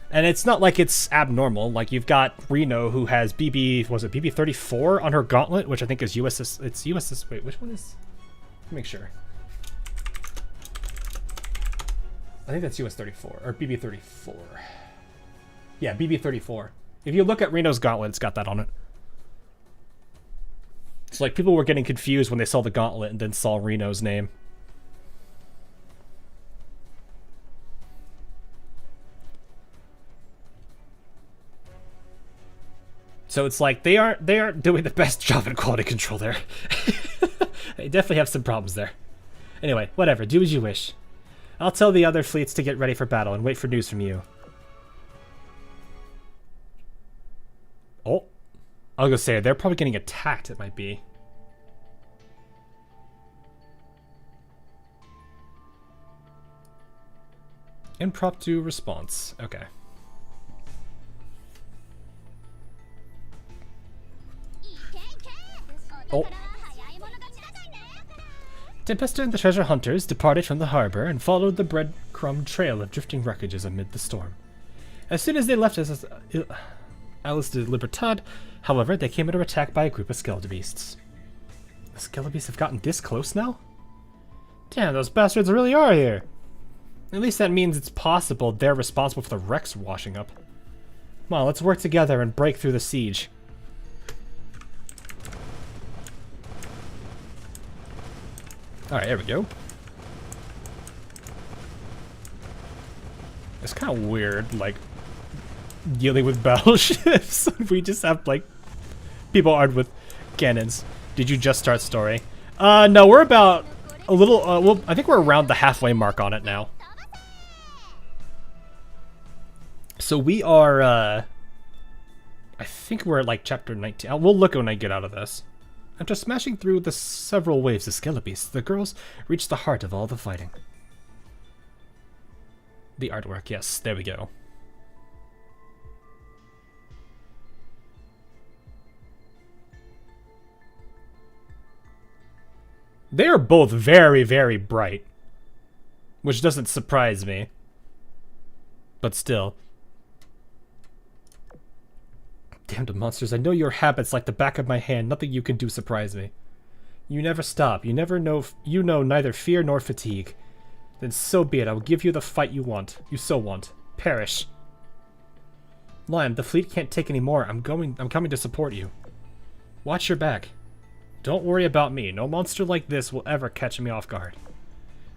and it's not like it's abnormal. Like, you've got Reno, who has BB34 on her gauntlet, which I think is USS. It's USS. Wait, which one is? Make sure. I think that's US-34 or BB-34. Yeah, BB-34. If you look at Reno's gauntlet, it's got that on it. It's like people were getting confused when they saw the gauntlet and then saw Reno's name. So it's like they aren't doing the best job in quality control there. They definitely have some problems there. Anyway, whatever, do as you wish. I'll tell the other fleets to get ready for battle and wait for news from you. Oh, I was gonna say, they're probably getting attacked, it might be. Impromptu response, okay. Oh. Tempesta and the treasure hunters departed from the harbor and followed the breadcrumb trail of drifting wreckages amid the storm. As soon as they left Islas de Libertad, however, they came under attack by a group of skeleton beasts. The skeleton beasts have gotten this close now? Damn, those bastards really are here! At least that means it's possible they're responsible for the wrecks washing up. Come on, let's work together and break through the siege. Alright, there we go. It's kind of weird, like, dealing with battleships. We just have, like, people armed with cannons. Did you just start story? No, we're about a little, well, I think we're around the halfway mark on it now. So we are, I think we're at, like, chapter 19. We'll look when I get out of this. After smashing through the several waves of skelebeasts, the girls reached the heart of all the fighting. The artwork, yes, there we go. They are both very, very bright, which doesn't surprise me, but still. Damned monsters, I know your habits like the back of my hand. Nothing you can do surprise me. You never stop. You never know. You know neither fear nor fatigue. Then so be it. I will give you the fight you want. You so want. Perish. Lion, the fleet can't take any more. I'm coming to support you. Watch your back. Don't worry about me. No monster like this will ever catch me off guard.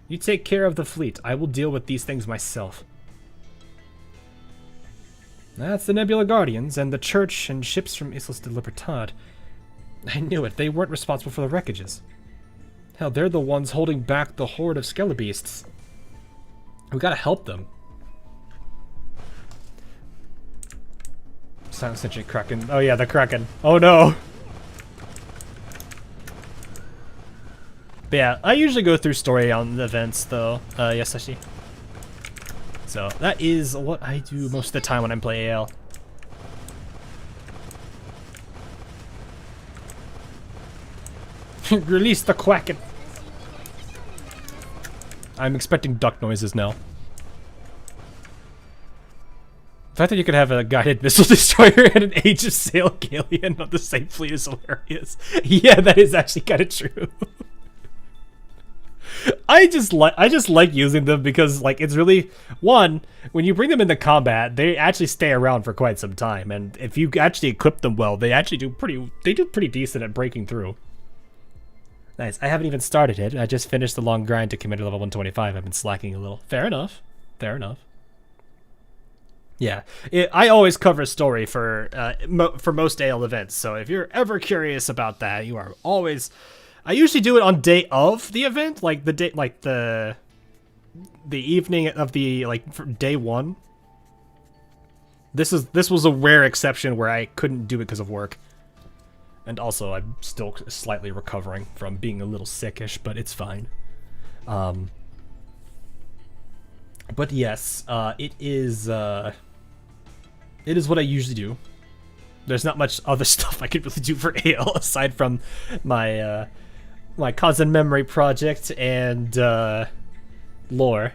You take care of the fleet. I will deal with these things myself. That's the Nebula Guardians and the church and ships from Islas de Libertad. I knew it. They weren't responsible for the wreckages. Hell, they're the ones holding back the horde of skelebeasts. We gotta help them. Silent Sentry Kraken. Oh yeah, the Kraken. Oh no! But yeah, I usually go through story on the events though. Yes, Sashi. So that is what I do most of the time when I'm playing AL. Release the Kraken. I'm expecting duck noises now. The fact that you could have a guided missile destroyer and an Age of Sail Galleon on the same fleet is hilarious. Yeah, that is actually kind of true. I just like using them because, like, it's really, one, when you bring them into combat, they actually stay around for quite some time, and if you actually equip them well, they actually do pretty decent at breaking through. Nice. I haven't even started it. I just finished the long grind to commit to level 125. I've been slacking a little. Fair enough. Fair enough. Yeah, I always cover story for most AL events, so if you're ever curious about that, you are always. I usually do it on day of the event, like the day, like the evening of the for day one. This was a rare exception where I couldn't do it because of work, and also I'm still slightly recovering from being a little sickish, but it's fine. But yes, it is what I usually do. There's not much other stuff I could really do for AL aside from my my cousin memory project and lore.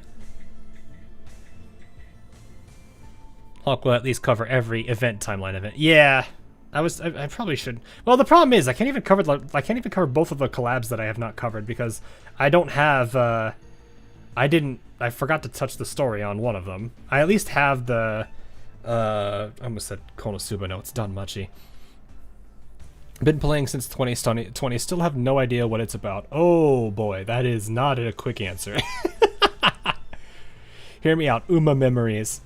Hawk will at least cover every event timeline event. Yeah, I probably should. Well, the problem is I can't even cover both of the collabs that I have not covered because I don't have. I forgot to touch the story on one of them. I at least have the. I almost said Konosuba. No, it's Danmachi. Been playing since 2020, still have no idea what it's about. Oh boy, that is not a quick answer. Hear me out, Uma Memories.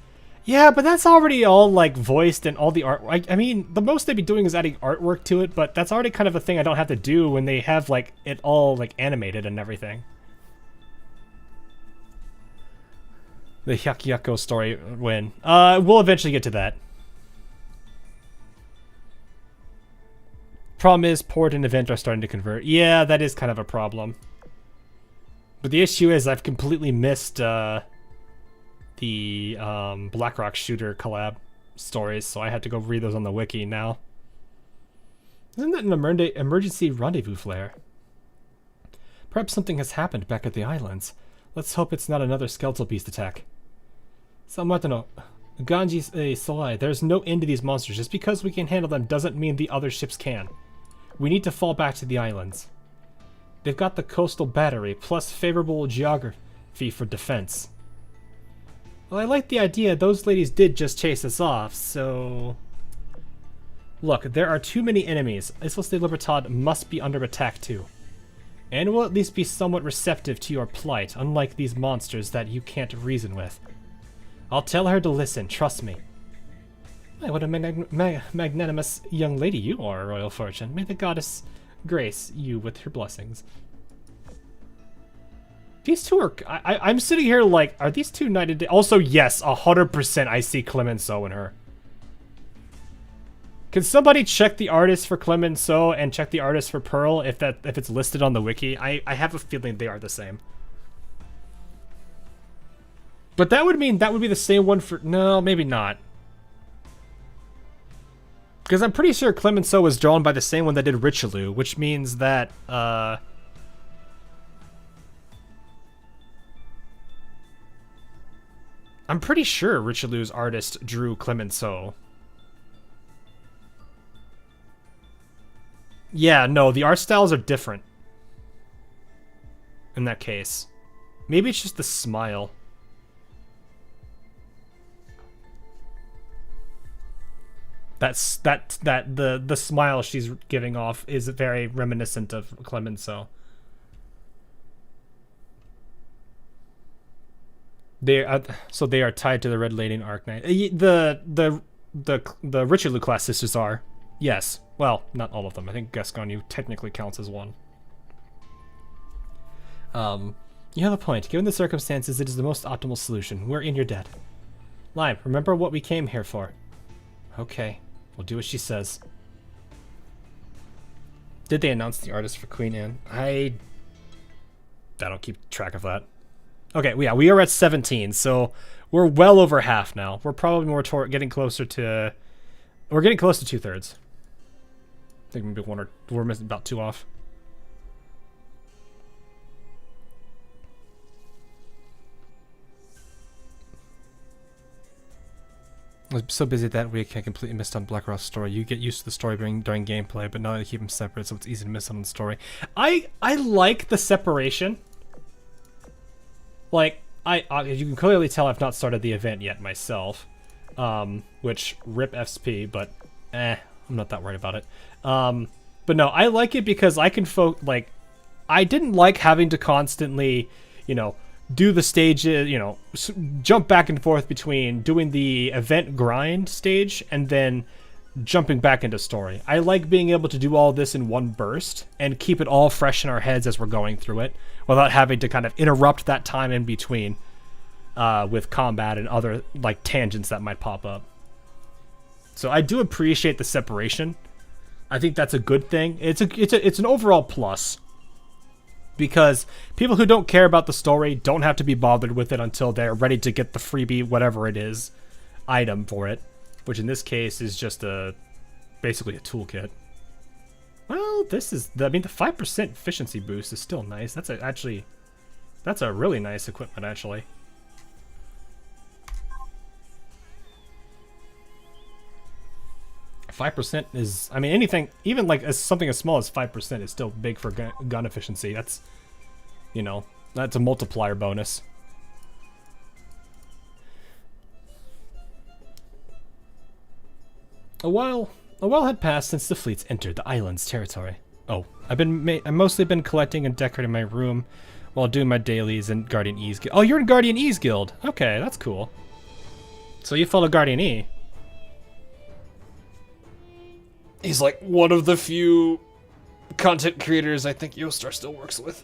Yeah, but that's already all like voiced and all the art. I mean, the most they'd be doing is adding artwork to it, but that's already kind of a thing I don't have to do when they have like it all like animated and everything. The Hyakyako story win. We'll eventually get to that. Problem is, port and event are starting to convert. Yeah, that is kind of a problem. But the issue is I've completely missed the Blackrock shooter collab stories, so I had to go read those on the wiki now. Isn't that an emergency rendezvous flare? Perhaps something has happened back at the islands. Let's hope it's not another skeletal beast attack. Samatano, Ganji Soai, there's no end to these monsters. Just because we can handle them doesn't mean the other ships can. We need to fall back to the islands. They've got the coastal battery, plus favorable geography for defense. Well, I like the idea those ladies did just chase us off, so... Look, there are too many enemies. Islas de Libertad must be under attack too. And will at least be somewhat receptive to your plight, unlike these monsters that you can't reason with. I'll tell her to listen, trust me. Hey, what a magnanimous young lady you are, Royal Fortune. May the goddess grace you with her blessings. These two are... I'm sitting here like, are these two knighted... Also, yes, 100% I see Clemenceau in her. Can somebody check the artist for Clemenceau and check the artist for Pearl if it's listed on the wiki? I have a feeling they are the same. But that would mean that would be the same one for... No, maybe not. Because I'm pretty sure Clemenceau was drawn by the same one that did Richelieu, which means that, I'm pretty sure Richelieu's artist drew Clemenceau. Yeah, no, the art styles are different. In that case. Maybe it's just the smile. The smile she's giving off is very reminiscent of Clemenceau. They are tied to the Red Lady and Arknight. The Richelieu class sisters are. Yes. Well, not all of them. I think Gascoigne technically counts as one. You have a point. Given the circumstances, it is the most optimal solution. We're in your debt. Lime, remember what we came here for. Okay. We'll do what she says. Did they announce the artist for Queen Anne? I don't keep track of that. Okay, yeah, we are at 17, so we're well over half now. We're probably more getting closer to... We're getting close to 2/3. I think maybe we're missing about 2 off. I was so busy that week I completely missed on Blackrock's story. You get used to the story during gameplay, but now I keep them separate, so it's easy to miss on the story. I like the separation. Like, you can clearly tell I've not started the event yet myself. Which, rip FSP, but I'm not that worried about it. But no, I like it because I can I didn't like having to constantly, do the stages, jump back and forth between doing the event grind stage and then jumping back into story. I like being able to do all this in one burst and keep it all fresh in our heads as we're going through it without having to kind of interrupt that time in between with combat and other tangents that might pop up. So I do appreciate the separation. I think that's a good thing. It's an overall plus. Because people who don't care about the story don't have to be bothered with it until they're ready to get the freebie, whatever it is, item for it. Which in this case is just basically a toolkit. Well, the 5% efficiency boost is still nice. That's a really nice equipment, actually. .5% is, anything, even something as small as 5% is still big for gun efficiency. That's, that's a multiplier bonus. A while A while had passed since the fleets entered the island's territory. Oh, I've mostly been collecting and decorating my room while doing my dailies in Guardian E's Guild. Oh, you're in Guardian E's Guild. Okay, that's cool. So you follow Guardian E. He's like one of the few content creators I think Yostar still works with.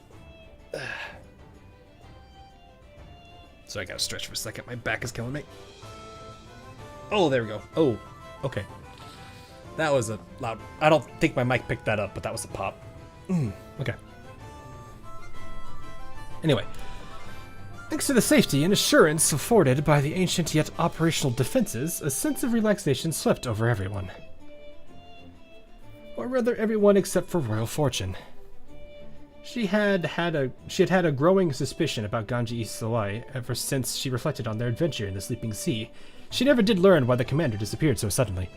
So I gotta stretch for a second. My back is killing me. Oh, there we go. Oh, okay. That was a loud... I don't think my mic picked that up, but that was a pop. Okay. Anyway. Thanks to the safety and assurance afforded by the ancient yet operational defenses, a sense of relaxation swept over everyone. Or rather, everyone except for Royal Fortune. She had had a growing suspicion about Ganji Isawai ever since she reflected on their adventure in the Sleeping Sea. She never did learn why the commander disappeared so suddenly.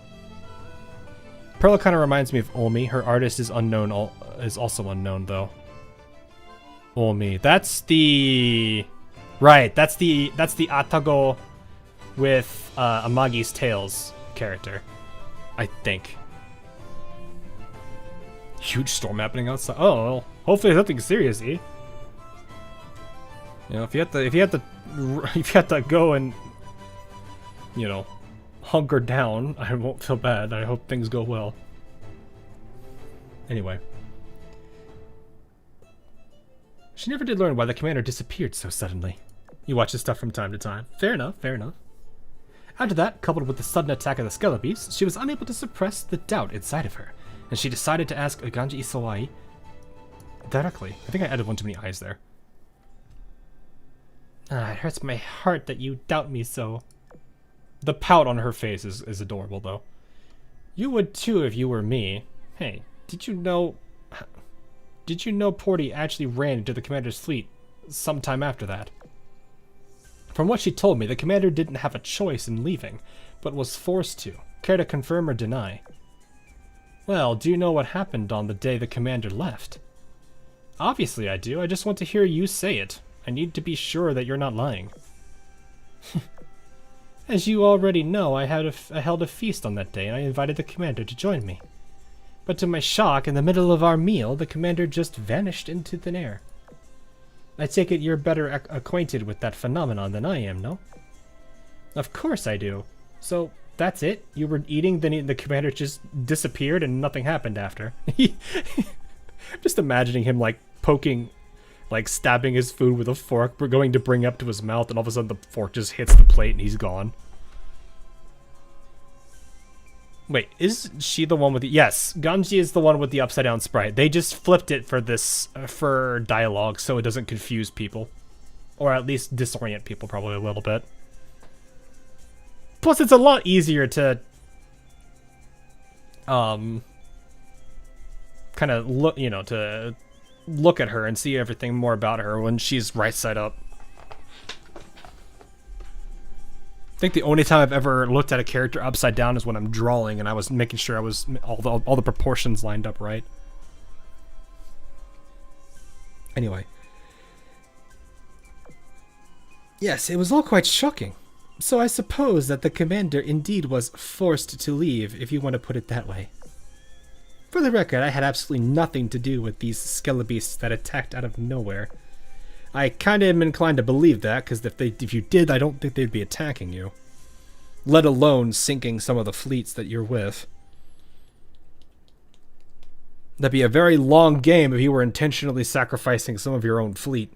Perla kind of reminds me of Olmi. Her artist is unknown. Is also unknown though. Olmi. That's the right. That's the Atago with Amagi's Tales character, I think. Huge storm happening outside. Oh, well, hopefully nothing serious, eh? You know, if you have to go and, you know, hunker down, I won't feel bad. I hope things go well. Anyway. She never did learn why the commander disappeared so suddenly. You watch this stuff from time to time. Fair enough, fair enough. After that, coupled with the sudden attack of the Skelebeast, she was unable to suppress the doubt inside of her, and she decided to ask Ganji Isawai directly. I think I added one too many eyes there. Ah, it hurts my heart that you doubt me so. The pout on her face is adorable, though. You would too if you were me. Hey, did you know Porty actually ran into the commander's fleet sometime after that? From what she told me, the commander didn't have a choice in leaving, but was forced to. Care to confirm or deny? Well, do you know what happened on the day the commander left? Obviously I do. I just want to hear you say it. I need to be sure that you're not lying. As you already know, I held a feast on that day, and I invited the commander to join me. But to my shock, in the middle of our meal, the commander just vanished into thin air. I take it you're better acquainted with that phenomenon than I am, no? Of course I do. So, that's it? You were eating, then the commander just disappeared and nothing happened after? Just imagining him, like, poking, like, stabbing his food with a fork, going to bring up to his mouth, and all of a sudden the fork just hits the plate and he's gone. Wait, is she the one with the... Yes, Ganji is the one with the upside-down sprite. They just flipped it for this, for dialogue, so it doesn't confuse people. Or at least disorient people, probably a little bit. Plus, it's a lot easier to... kind of look, you know, to look at her and see everything more about her when she's right side up. I think the only time I've ever looked at a character upside down is when I'm drawing and I was making sure I was all the proportions lined up right. Anyway. Yes, it was all quite shocking. So I suppose that the commander indeed was forced to leave, if you want to put it that way. For the record, I had absolutely nothing to do with these Skelebeasts that attacked out of nowhere. I kind of am inclined to believe that, because if you did, I don't think they'd be attacking you. Let alone sinking some of the fleets that you're with. That'd be a very long game if you were intentionally sacrificing some of your own fleet.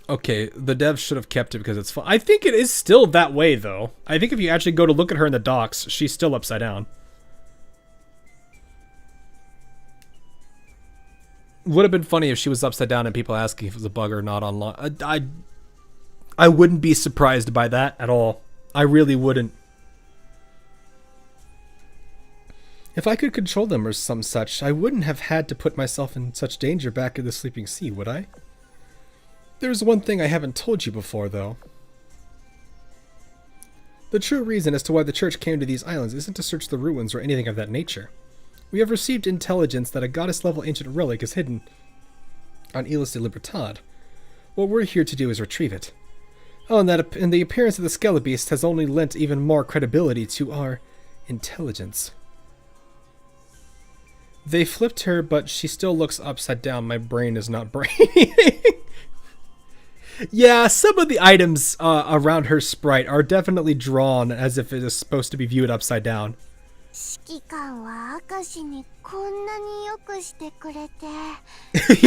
Okay, the devs should have kept it because it's fun. I think it is still that way, though. I think if you actually go to look at her in the docs, she's still upside down. Would have been funny if she was upside down and people asking if it was a bug or not online. I wouldn't be surprised by that at all. I really wouldn't. If I could control them or some such, I wouldn't have had to put myself in such danger back in the Sleeping Sea, would I? There's one thing I haven't told you before, though. The true reason as to why the church came to these islands isn't to search the ruins or anything of that nature. We have received intelligence that a goddess-level ancient relic is hidden on Islas de Libertad. What we're here to do is retrieve it. Oh, and the appearance of the Skelebeast has only lent even more credibility to our intelligence. They flipped her, but she still looks upside down. My brain is not braining. Yeah, some of the items around her sprite are definitely drawn as if it is supposed to be viewed upside down. You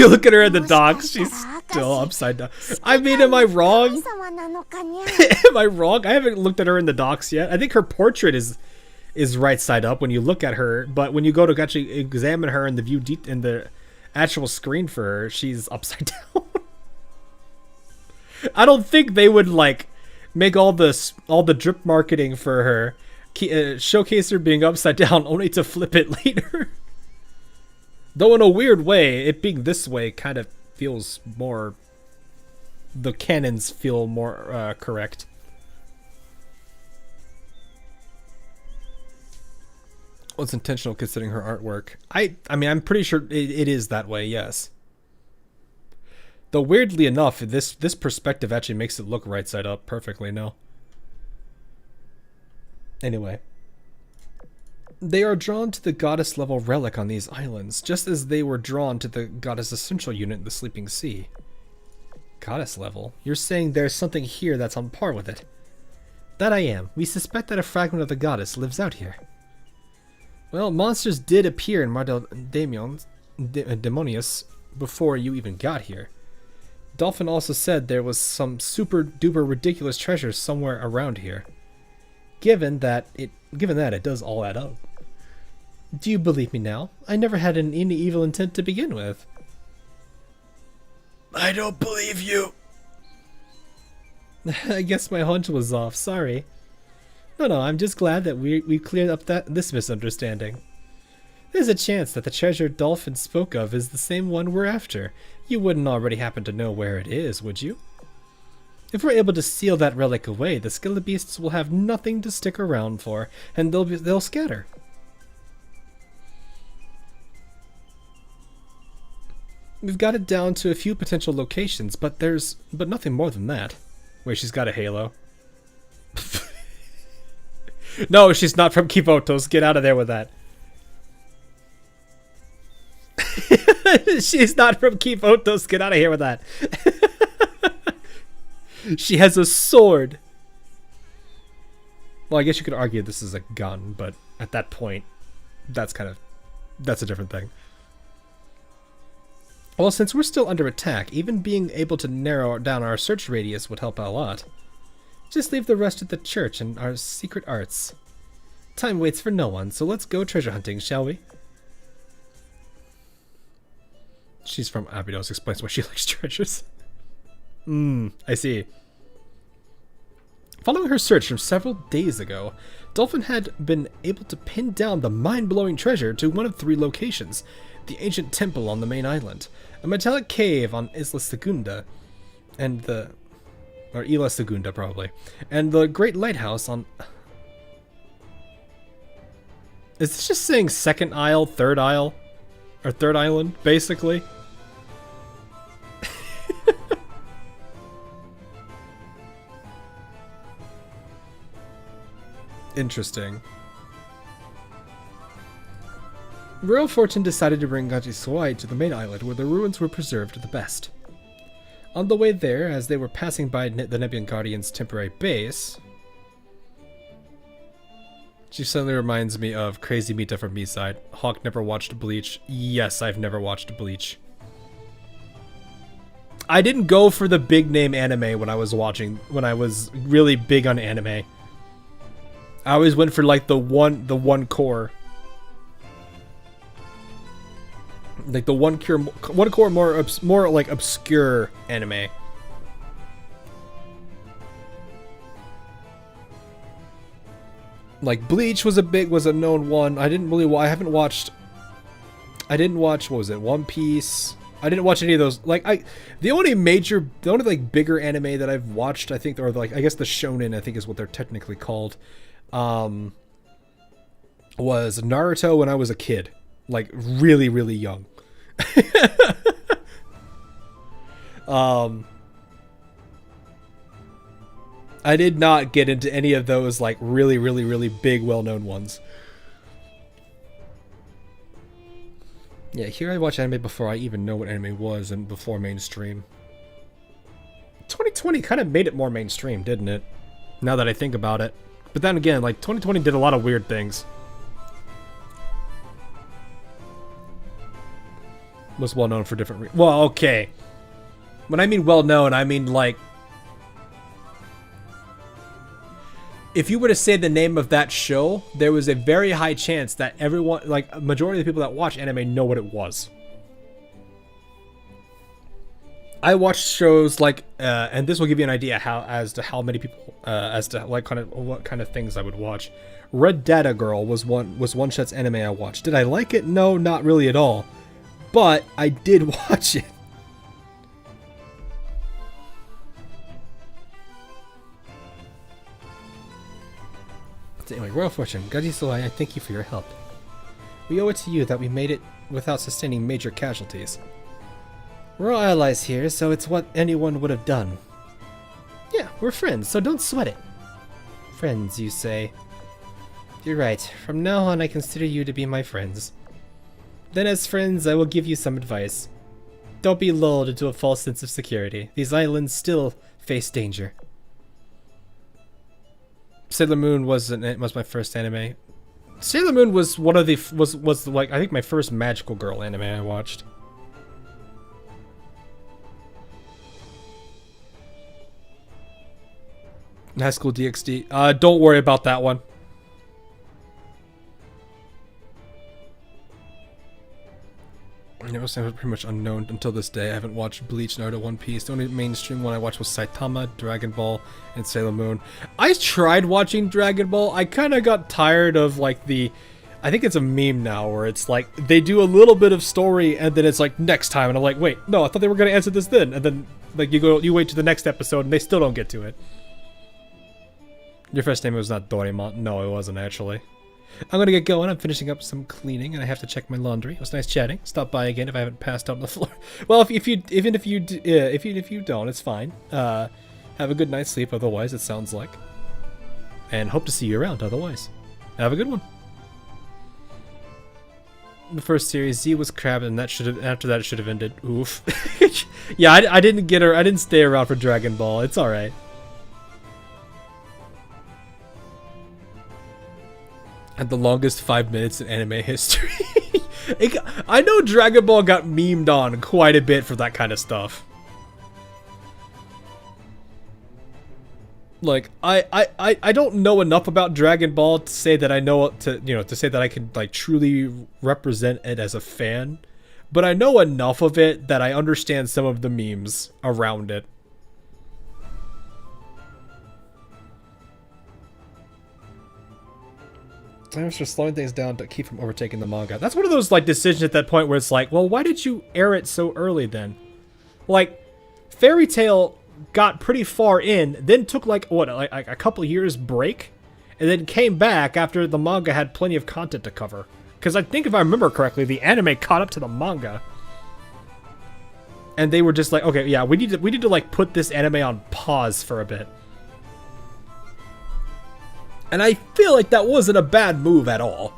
look at her in the docks, she's still upside down. I mean, am I wrong? Am I wrong? I haven't looked at her in the docks yet. I think her portrait is right side up when you look at her, but when you go to actually examine her in the in the actual screen for her, she's upside down. I don't think they would like make all the drip marketing for her, showcase her being upside down only to flip it later. Though in a weird way, it being this way kind of feels more, the canons feel more correct. Well, it's intentional considering her artwork. I mean, I'm pretty sure it is that way, yes. Though weirdly enough, this perspective actually makes it look right side up perfectly, no? Anyway. They are drawn to the goddess level relic on these islands, just as they were drawn to the goddess essential unit in the Sleeping Sea. Goddess level? You're saying there's something here that's on par with it? That I am. We suspect that a fragment of the goddess lives out here. Well, monsters did appear in Mar del Demonius before you even got here. Dolphin also said there was some super duper ridiculous treasure somewhere around here. Given that it does all add up. Do you believe me now? I never had any evil intent to begin with. I don't believe you. I guess my hunch was off. Sorry. No, I'm just glad that we cleared up this misunderstanding. There's a chance that the treasure Dolphin spoke of is the same one we're after. You wouldn't already happen to know where it is, would you? If we're able to seal that relic away, the Skelebeasts will have nothing to stick around for, and they'll scatter. We've got it down to a few potential locations, but nothing more than that. Wait, she's got a halo. No, she's not from Kivotos. Get out of there with that. She's not from Kivotos. Get out of here with that. She has a sword. Well, I guess you could argue this is a gun, but at that point, that's a different thing. Well, since we're still under attack, even being able to narrow down our search radius would help out a lot. Just leave the rest at the church and our secret arts. Time waits for no one, so let's go treasure hunting, shall we? She's from Abydos, explains why she likes treasures. I see. Following her search from several days ago, Dolphin had been able to pin down the mind-blowing treasure to one of 3 locations. The ancient temple on the main island, a metallic cave on Isla Segunda, or Isla Segunda probably, and the great lighthouse on... Is this just saying second isle, third isle? Or third island, basically? Interesting. Royal Fortune decided to bring Gacha to the main island where the ruins were preserved the best. On the way there, as they were passing by the Nebian Guardian's temporary base... She suddenly reminds me of Crazy Mita from B-Side. Hawk never watched Bleach. Yes, I've never watched Bleach. I didn't go for the big name anime when I was really big on anime. I always went for like the one core. Like the one core more like obscure anime. Like Bleach was a known one. I haven't watched, what was it, One Piece? I didn't watch any of those. Like the only like bigger anime that I've watched, I think, or like I guess the shonen, I think is what they're technically called, was Naruto when I was a kid, like really, really young. I did not get into any of those like really big well-known ones. Yeah, here I watch anime before I even know what anime was and before mainstream. 2020 kind of made it more mainstream, didn't it? Now that I think about it. But then again, like 2020 did a lot of weird things. Was well known for different reasons. Well, okay. When I mean well known, I mean like if you were to say the name of that show, there was a very high chance that everyone, like a majority of the people that watch anime know what it was. I watched shows like, and this will give you an idea as to how many people, as to like kind of what kind of things I would watch. Red Data Girl was one shot's anime I watched. Did I like it? No, not really at all. But I did watch it. Anyway, Royal Fortune, Gaji I thank you for your help. We owe it to you that we made it without sustaining major casualties. We're all allies here, so it's what anyone would have done. Yeah, we're friends, so don't sweat it. Friends, you say? You're right. From now on, I consider you to be my friends. Then as friends, I will give you some advice. Don't be lulled into a false sense of security. These islands still face danger. Sailor Moon was my first anime. Sailor Moon was one of the was like I think my first magical girl anime I watched. High School DxD. Don't worry about that one. It was pretty much unknown until this day. I haven't watched Bleach, Naruto, One Piece. The only mainstream one I watched was Saitama, Dragon Ball, and Sailor Moon. I tried watching Dragon Ball. I kind of got tired of like the... I think it's a meme now where it's like they do a little bit of story and then it's like next time and I'm like, wait, no, I thought they were going to answer this then. And then like you wait to the next episode and they still don't get to it. Your first name was not Doraemon. No, it wasn't actually. I'm gonna get going. I'm finishing up some cleaning, and I have to check my laundry. It was nice chatting. Stop by again if I haven't passed out on the floor. Well, if you don't, it's fine. Have a good night's sleep. Otherwise, it sounds like, and hope to see you around. Otherwise, have a good one. The first series, Z was crap, and after that it should have ended. Oof. Yeah, I didn't get her. I didn't stay around for Dragon Ball. It's all right. At the longest 5 minutes in anime history. I know Dragon Ball got memed on quite a bit for that kind of stuff. Like, I don't know enough about Dragon Ball to say that I know to say that I can like truly represent it as a fan, but I know enough of it that I understand some of the memes around it. I was just slowing things down to keep from overtaking the manga. That's one of those like decisions at that point where it's like, well, why did you air it so early then? Like, Fairy Tail got pretty far in, then took like a couple years break, and then came back after the manga had plenty of content to cover. Because I think if I remember correctly, the anime caught up to the manga, and they were just like, okay, yeah, we need to like put this anime on pause for a bit. And I feel like that wasn't a bad move at all.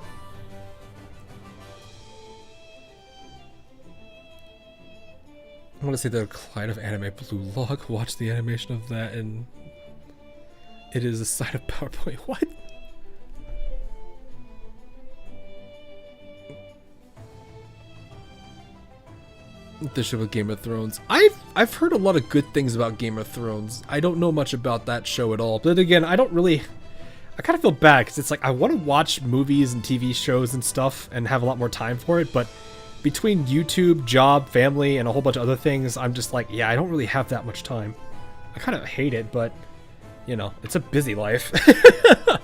I want to say the decline of anime Blue Log. Watch the animation of that and it is a side of PowerPoint. What? The show with Game of Thrones. I've heard a lot of good things about Game of Thrones. I don't know much about that show at all. But again, I kind of feel bad because it's like I want to watch movies and TV shows and stuff and have a lot more time for it, but between YouTube, job, family, and a whole bunch of other things, I'm just like, yeah, I don't really have that much time. I kind of hate it, but, you know, it's a busy life. I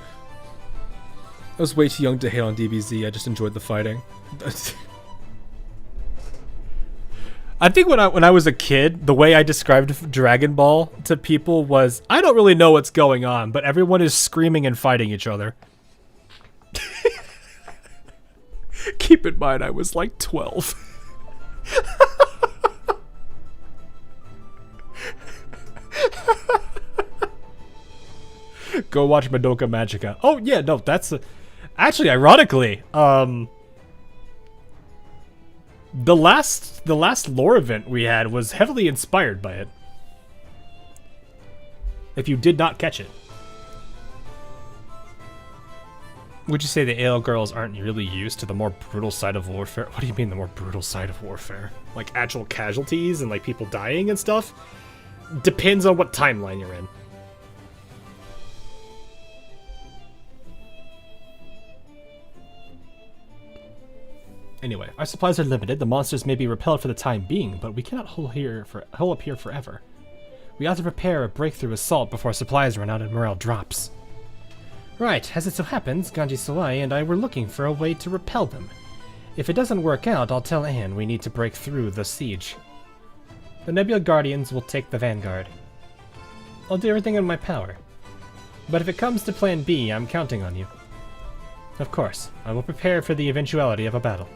was way too young to hate on DBZ, I just enjoyed the fighting. I think when I was a kid, the way I described Dragon Ball to people was, I don't really know what's going on, but everyone is screaming and fighting each other. Keep in mind, I was like 12. Go watch Madoka Magica. Oh yeah, no, that's actually ironically, the last lore event we had was heavily inspired by it. If you did not catch it. Would you say the AL girls aren't really used to the more brutal side of warfare? What do you mean the more brutal side of warfare? Like actual casualties and like people dying and stuff? Depends on what timeline you're in. Anyway, our supplies are limited. The monsters may be repelled for the time being, but we cannot hole up here forever. We ought to prepare a breakthrough assault before supplies run out and morale drops. Right, as it so happens, Ganji Sawai and I were looking for a way to repel them. If it doesn't work out, I'll tell Anne we need to break through the siege. The Nebula Guardians will take the vanguard. I'll do everything in my power. But if it comes to plan B, I'm counting on you. Of course, I will prepare for the eventuality of a battle.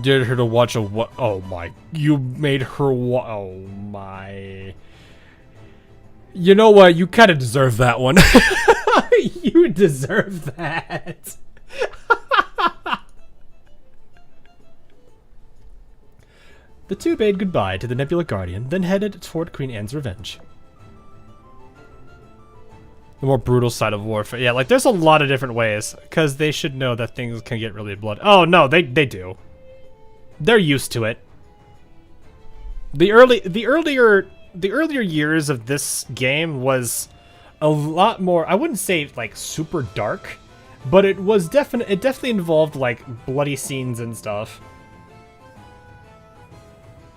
Did her to watch a what? Oh my! You made her oh my! You know what? You kind of deserve that one. You deserve that. The two bade goodbye to the Nebula Guardian, then headed toward Queen Anne's revenge. The more brutal side of warfare. Yeah, like there's a lot of different ways, because they should know that things can get really bloody. Oh no, they do. They're used to it. The earlier years of this game was a lot more, I wouldn't say like super dark, but it definitely involved like bloody scenes and stuff.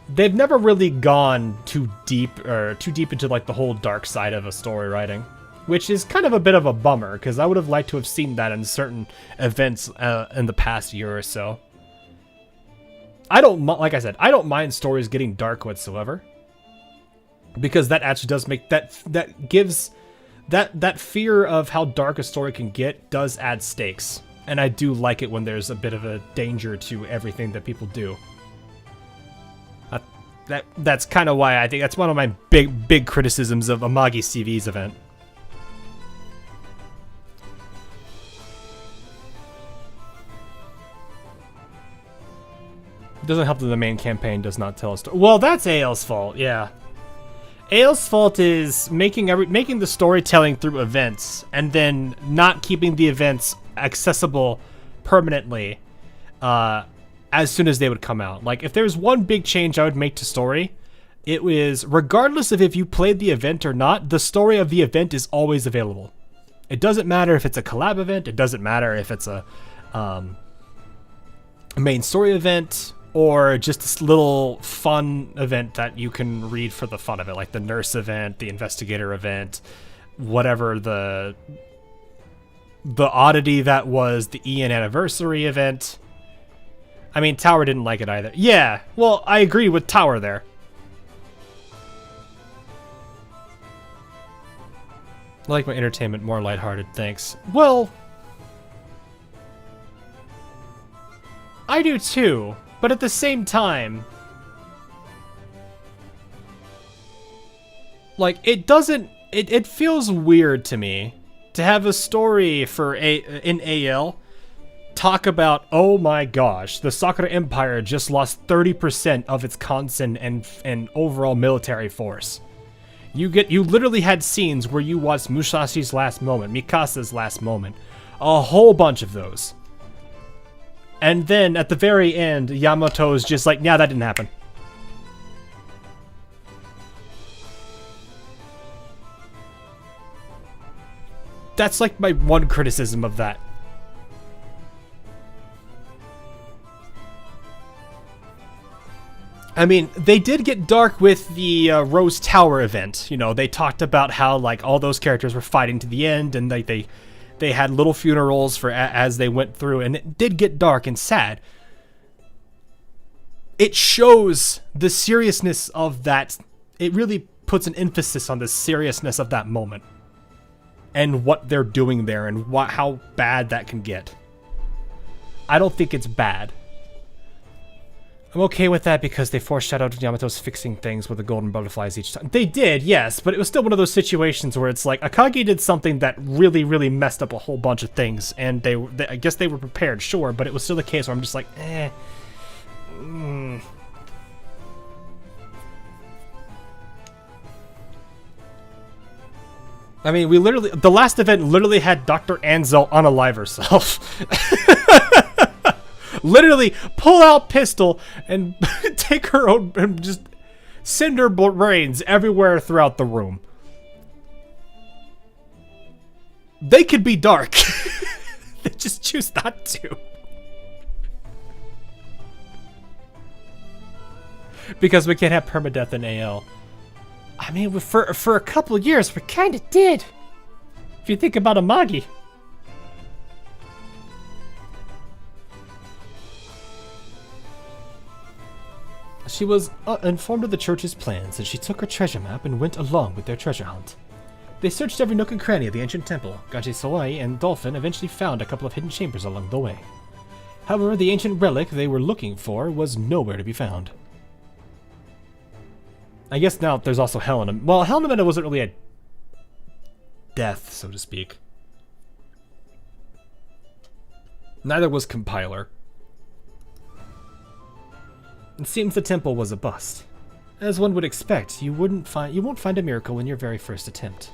They've never really gone too deep into like the whole dark side of a story writing, which is kind of a bit of a bummer because I would have liked to have seen that in certain events in the past year or so. Like I said, I don't mind stories getting dark whatsoever, because that actually does make that gives that fear of how dark a story can get does add stakes, and I do like it when there's a bit of a danger to everything that people do. That's kind of why I think that's one of my big criticisms of Amagi CV's event. It doesn't help that the main campaign does not tell a story. Well, that's AL's fault, yeah. AL's fault is making the storytelling through events and then not keeping the events accessible permanently as soon as they would come out. Like, if there's one big change I would make to story, it was, regardless of if you played the event or not, the story of the event is always available. It doesn't matter if it's a collab event, it doesn't matter if it's a main story event, or just this little fun event that you can read for the fun of it, like the nurse event, the investigator event, whatever the oddity that was the Ian anniversary event. I mean, Tower didn't like it either. Yeah, well, I agree with Tower there. I like my entertainment more lighthearted, thanks. Well, I do too. But at the same time, like, it feels weird to me to have a story in AL talk about, oh my gosh, the Sakura Empire just lost 30% of its constant and overall military force. You literally had scenes where you watched Musashi's last moment, Mikasa's last moment, a whole bunch of those. And then, at the very end, Yamato's just like, yeah, that didn't happen. That's like my one criticism of that. I mean, they did get dark with the Rose Tower event. You know, they talked about how, like, all those characters were fighting to the end, and they had little funerals for as they went through, and it did get dark and sad. It shows the seriousness of that. It really puts an emphasis on the seriousness of that moment and what they're doing there and how bad that can get. I don't think it's bad. I'm okay with that because they foreshadowed Yamato's fixing things with the golden butterflies each time. They did, yes, but it was still one of those situations where it's like Akagi did something that really, really messed up a whole bunch of things, and they I guess they were prepared, sure, but it was still the case where I'm just like, eh. I mean, the last event literally had Dr. Anzel unalive herself. Literally pull out pistol and take her own and just send her brains everywhere throughout the room. They could be dark. They just choose not to. Because we can't have permadeath in AL. I mean, for a couple of years, we kind of did. If you think about Amagi. She was informed of the church's plans, and she took her treasure map and went along with their treasure hunt. They searched every nook and cranny of the ancient temple. Gacha Soai and Dolphin eventually found a couple of hidden chambers along the way. However, the ancient relic they were looking for was nowhere to be found. I guess now there's also Hell in a... Well, Hell in a Minute wasn't really a death, so to speak. Neither was Compiler. It seems the temple was a bust. As one would expect, you won't find a miracle in your very first attempt.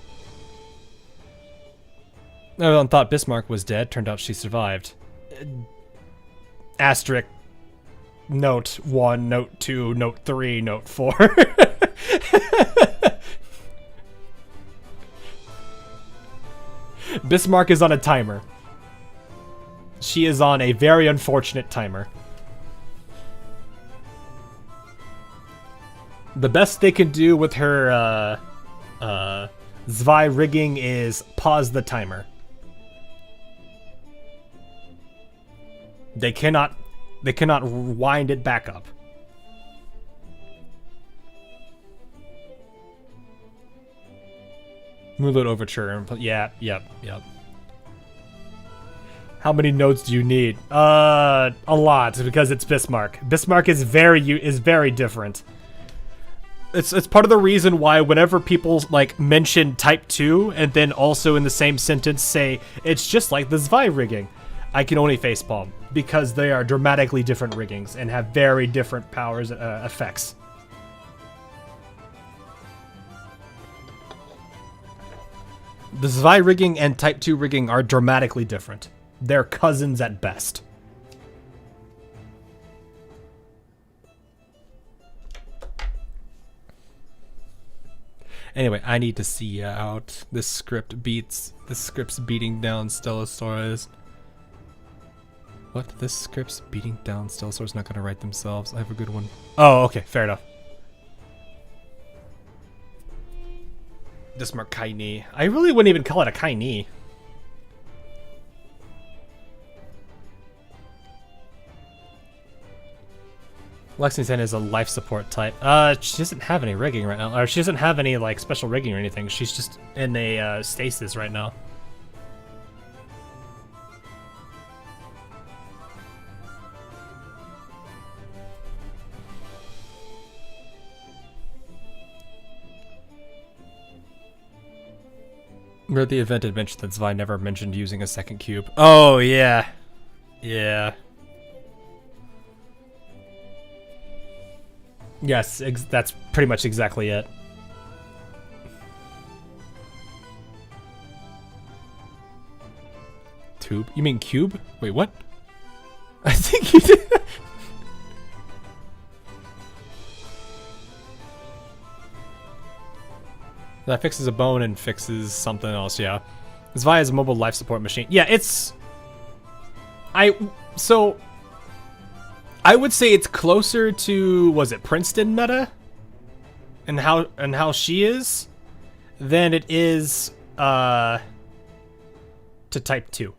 Everyone thought Bismarck was dead, turned out she survived. Asterisk. Note 1, Note 2, Note 3, Note 4. Bismarck is on a timer. She is on a very unfortunate timer. The best they can do with her Zwei rigging is pause the timer. They cannot wind it back up. Moonlit Overture. Yeah, yep. How many nodes do you need? A lot, because it's Bismarck. Bismarck is very different. It's part of the reason why whenever people like mention Type 2 and then also in the same sentence say it's just like the Zwei rigging, I can only facepalm because they are dramatically different riggings and have very different powers effects. The Zwei rigging and Type 2 rigging are dramatically different. They're cousins at best. Anyway, I need to see out. This script's beating down Stellasaurus. What? This script's beating down Stellasaurus not gonna write themselves. I have a good one. Oh, okay, fair enough. Bismarck Kaini. I really wouldn't even call it a Kaini. Lexington is a life support type. She doesn't have any rigging right now. Or she doesn't have any, like, special rigging or anything. She's just in a stasis right now. Where the event had mentioned that Zwei never mentioned using a second cube. Oh, yeah. Yeah. Yes, that's pretty much exactly it. Tube? You mean cube? Wait, what? I think you did. That fixes a bone and fixes something else, yeah. Zwei is a mobile life support machine. Yeah, it's... So... I would say it's closer to, was it Princeton meta? And how she is? Than it is to Type 2.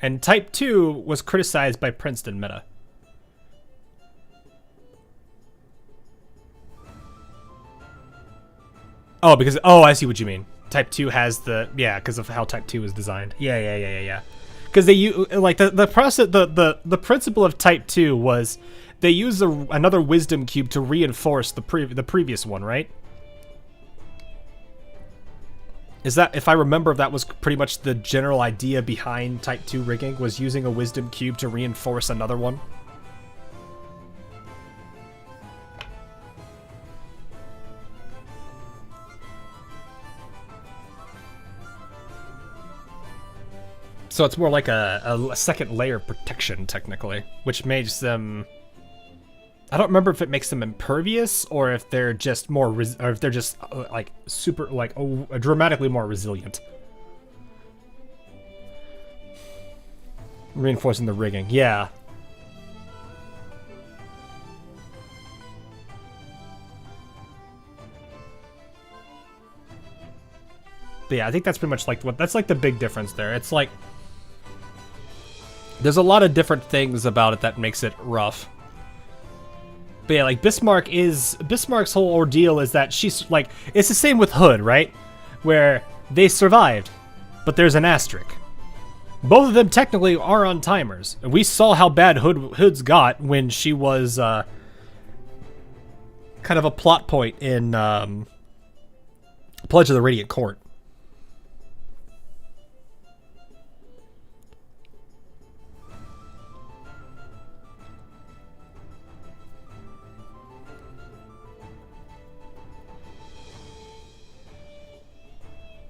And Type 2 was criticized by Princeton meta. Oh, because, oh, I see what you mean. Type 2 has the, yeah, because of how Type 2 is designed. Yeah. Because they like the process, the principle of Type 2 was they use another wisdom cube to reinforce the previous one, right? Is that, if I remember, that was pretty much the general idea behind Type 2 rigging, was using a wisdom cube to reinforce another one? So it's more like a second layer of protection, technically, which makes them... I don't remember if it makes them impervious or if they're just more, or if they're just like super, like dramatically more resilient. Reinforcing the rigging, yeah. But yeah, I think that's pretty much like that's like the big difference there. It's like there's a lot of different things about it that makes it rough. But yeah, like Bismarck's whole ordeal is that she's like, it's the same with Hood, right? Where they survived, but there's an asterisk. Both of them technically are on timers. And we saw how bad Hood's got when she was kind of a plot point in Pledge of the Radiant Court.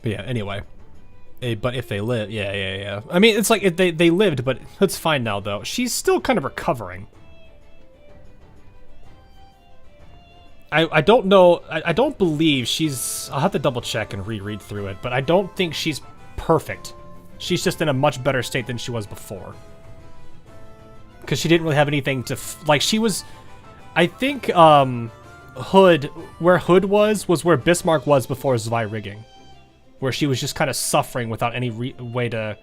But yeah, anyway. But if they live, yeah. I mean, it's like if they lived, but it's fine now, though. She's still kind of recovering. I don't know. I don't believe she's... I'll have to double check and reread through it, but I don't think she's perfect. She's just in a much better state than she was before. Because she didn't really have anything to... like, she was... I think, Hood... Where Hood was where Bismarck was before Zwei rigging. Where she was just kind of suffering without any way to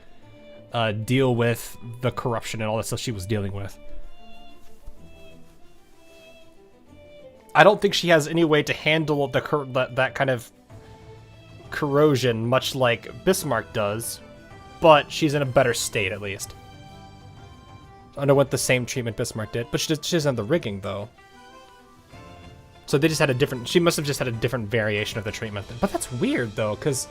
deal with the corruption and all that stuff she was dealing with. I don't think she has any way to handle that kind of corrosion, much like Bismarck does, but she's in a better state at least. Underwent the same treatment Bismarck did, but she doesn't have the rigging though. So they just had a different... She must have just had a different variation of the treatment. But that's weird, though, because...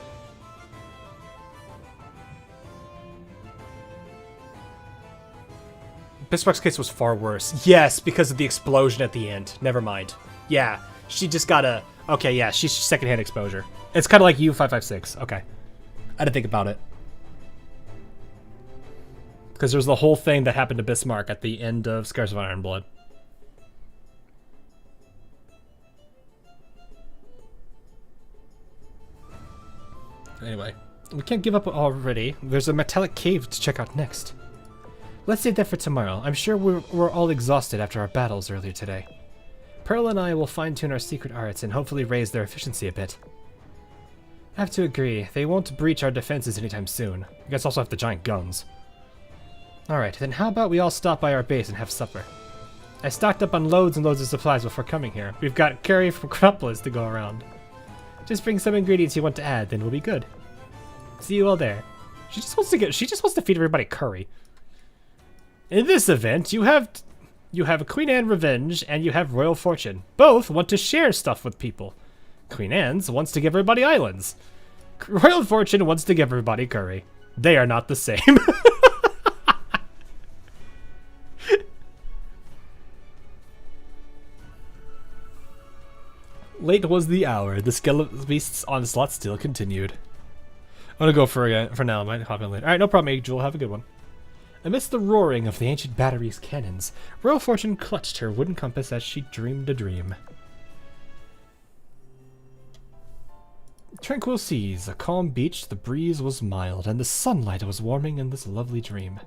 Bismarck's case was far worse. Yes, because of the explosion at the end. Never mind. Yeah, she just got a... Okay, yeah, she's secondhand exposure. It's kind of like U-556. Okay. I didn't think about it. Because there's the whole thing that happened to Bismarck at the end of Scars of Iron Blood. Anyway, we can't give up already. There's a metallic cave to check out next. Let's save that for tomorrow. I'm sure we're all exhausted after our battles earlier today. Pearl and I will fine-tune our secret arts and hopefully raise their efficiency a bit. I have to agree, they won't breach our defenses anytime soon. You guys also have the giant guns. Alright, then how about we all stop by our base and have supper? I stocked up on loads and loads of supplies before coming here. We've got curry from Chronopolis to go around. Just bring some ingredients you want to add, then we'll be good. See you all there. She just wants to feed everybody curry. In this event, you have Queen Anne Revenge and you have Royal Fortune. Both want to share stuff with people. Queen Anne's wants to give everybody islands. Royal Fortune wants to give everybody curry. They are not the same. Late was the hour. The skeleton beast's onslaught still continued. I'm gonna go for now. I might hop in later. Alright, no problem, Jewel. Have a good one. Amidst the roaring of the ancient battery's cannons, Royal Fortune clutched her wooden compass as she dreamed a dream. Tranquil seas, a calm beach, the breeze was mild, and the sunlight was warming in this lovely dream.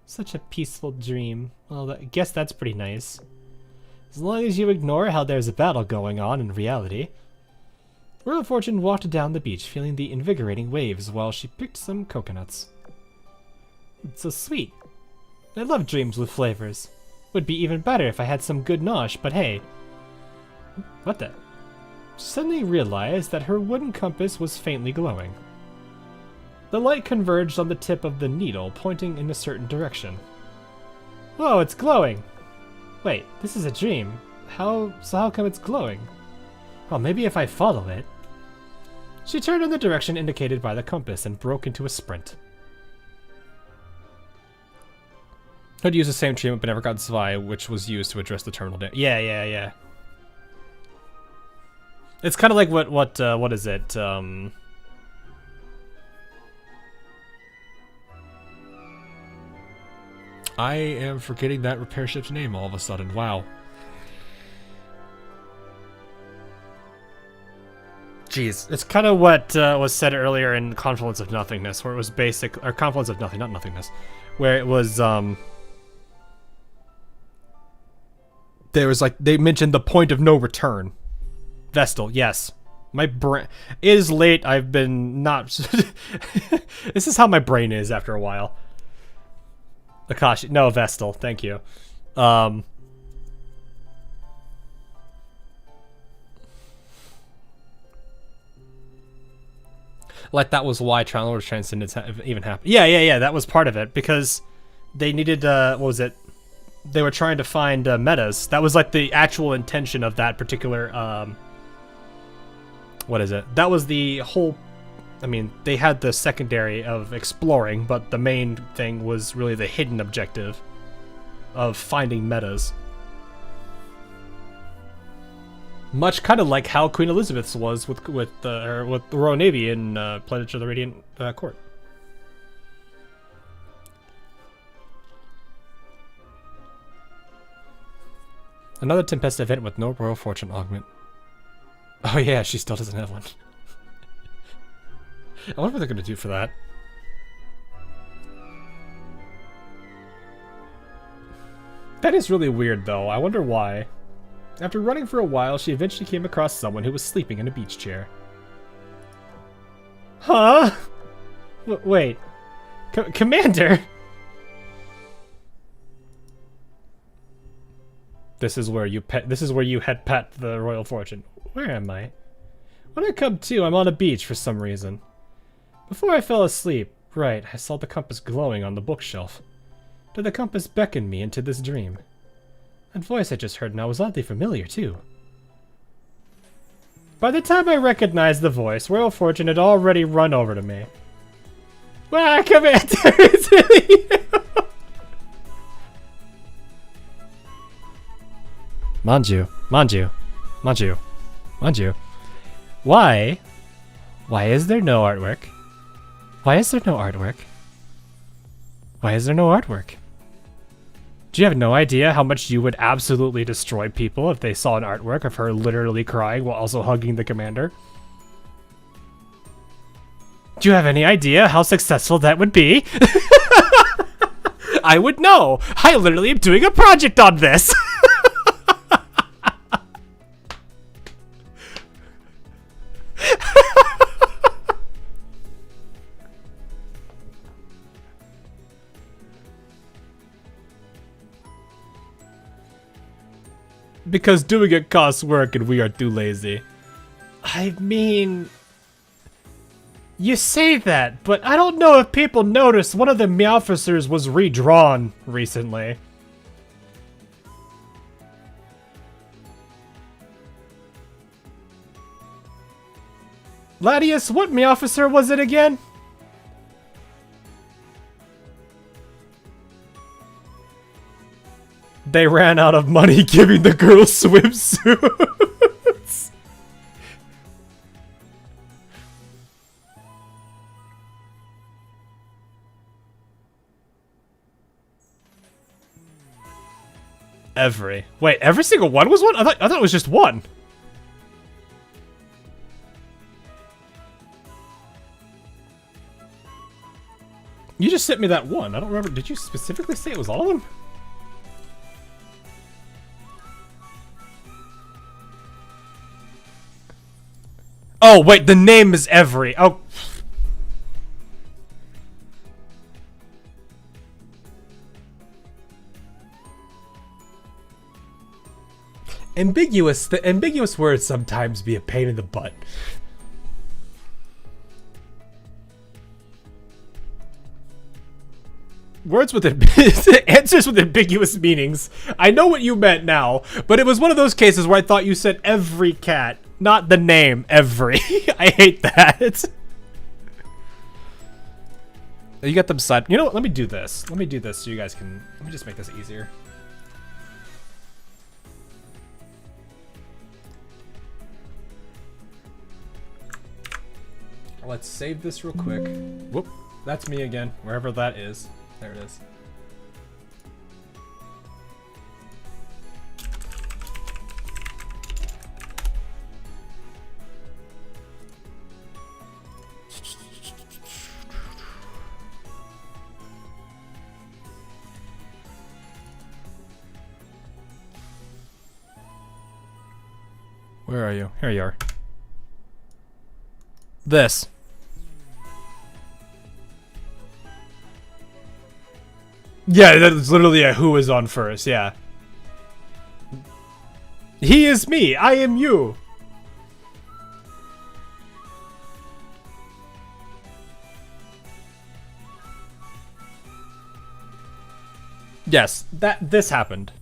Such a peaceful dream. Well, I guess that's pretty nice. As long as you ignore how there's a battle going on in reality. Royal Fortune walked down the beach, feeling the invigorating waves while she picked some coconuts. It's so sweet. I love dreams with flavors. Would be even better if I had some good nosh, but hey. What the? She suddenly realized that her wooden compass was faintly glowing. The light converged on the tip of the needle, pointing in a certain direction. Whoa, it's glowing! Wait, this is a dream. How come it's glowing? Well, maybe if I follow it. She turned in the direction indicated by the compass and broke into a sprint. I'd use the same treatment but never got Zwei, which was used to address the terminal damage. Yeah. It's kind of like what is it? I am forgetting that repair ship's name all of a sudden. Wow. Jeez. It's kind of what was said earlier in Confluence of Nothingness, where it was basic, or Confluence of Nothing, not Nothingness, where it was, there was like, they mentioned the point of no return. Vestal, yes. My brain, it is late, I've been not, this is how my brain is after a while. Akashi, no, Vestal, thank you. Like that was why Trial Transcendence even happened. Yeah, that was part of it, because they needed, what was it? They were trying to find metas. That was like the actual intention of that particular, what is it? That was the whole, I mean, they had the secondary of exploring, but the main thing was really the hidden objective of finding metas. Much kind of like how Queen Elizabeth's was with the Royal Navy in Pledge of the Radiant Court. Another Tempesta event with no Royal Fortune augment. Oh yeah, she still doesn't have one. I wonder what they're gonna do for that. That is really weird though. I wonder why. After running for a while, she eventually came across someone who was sleeping in a beach chair. Huh? Wait. Commander? This is where you had pet the Royal Fortune. Where am I? When I come to, I'm on a beach for some reason. Before I fell asleep, right, I saw the compass glowing on the bookshelf. Did the compass beckon me into this dream? That voice I just heard now was oddly familiar, too. By the time I recognized the voice, Royal Fortune had already run over to me. Well, Commander, it's really you! Manju. Why is there no artwork? Why is there no artwork? Do you have no idea how much you would absolutely destroy people if they saw an artwork of her literally crying while also hugging the commander? Do you have any idea how successful that would be? I would know! I literally am doing a project on this! Because doing it costs work and we are too lazy. I mean... You say that, but I don't know if people noticed one of the Meowfacers was redrawn recently. Ladius, what Meowfacer was it again? They ran out of money giving the girls swimsuits. Wait, every single one was one? I thought it was just one. You just sent me that one. I don't remember. Did you specifically say it was all of them? Oh, wait, the name is Every. Oh. The ambiguous words sometimes be a pain in the butt. Words with answers with ambiguous meanings. I know what you meant now, but it was one of those cases where I thought you said every cat, not the name every. I hate that. You got them side. You know what? Let me do this. Let me do this so you guys can. Let me just make this easier. Let's save this real quick. Whoop. That's me again, wherever that is. There it is. Where are you? Here you are. This. Yeah, that's literally a who is on first, yeah. He is me, I am you. Yes, this happened.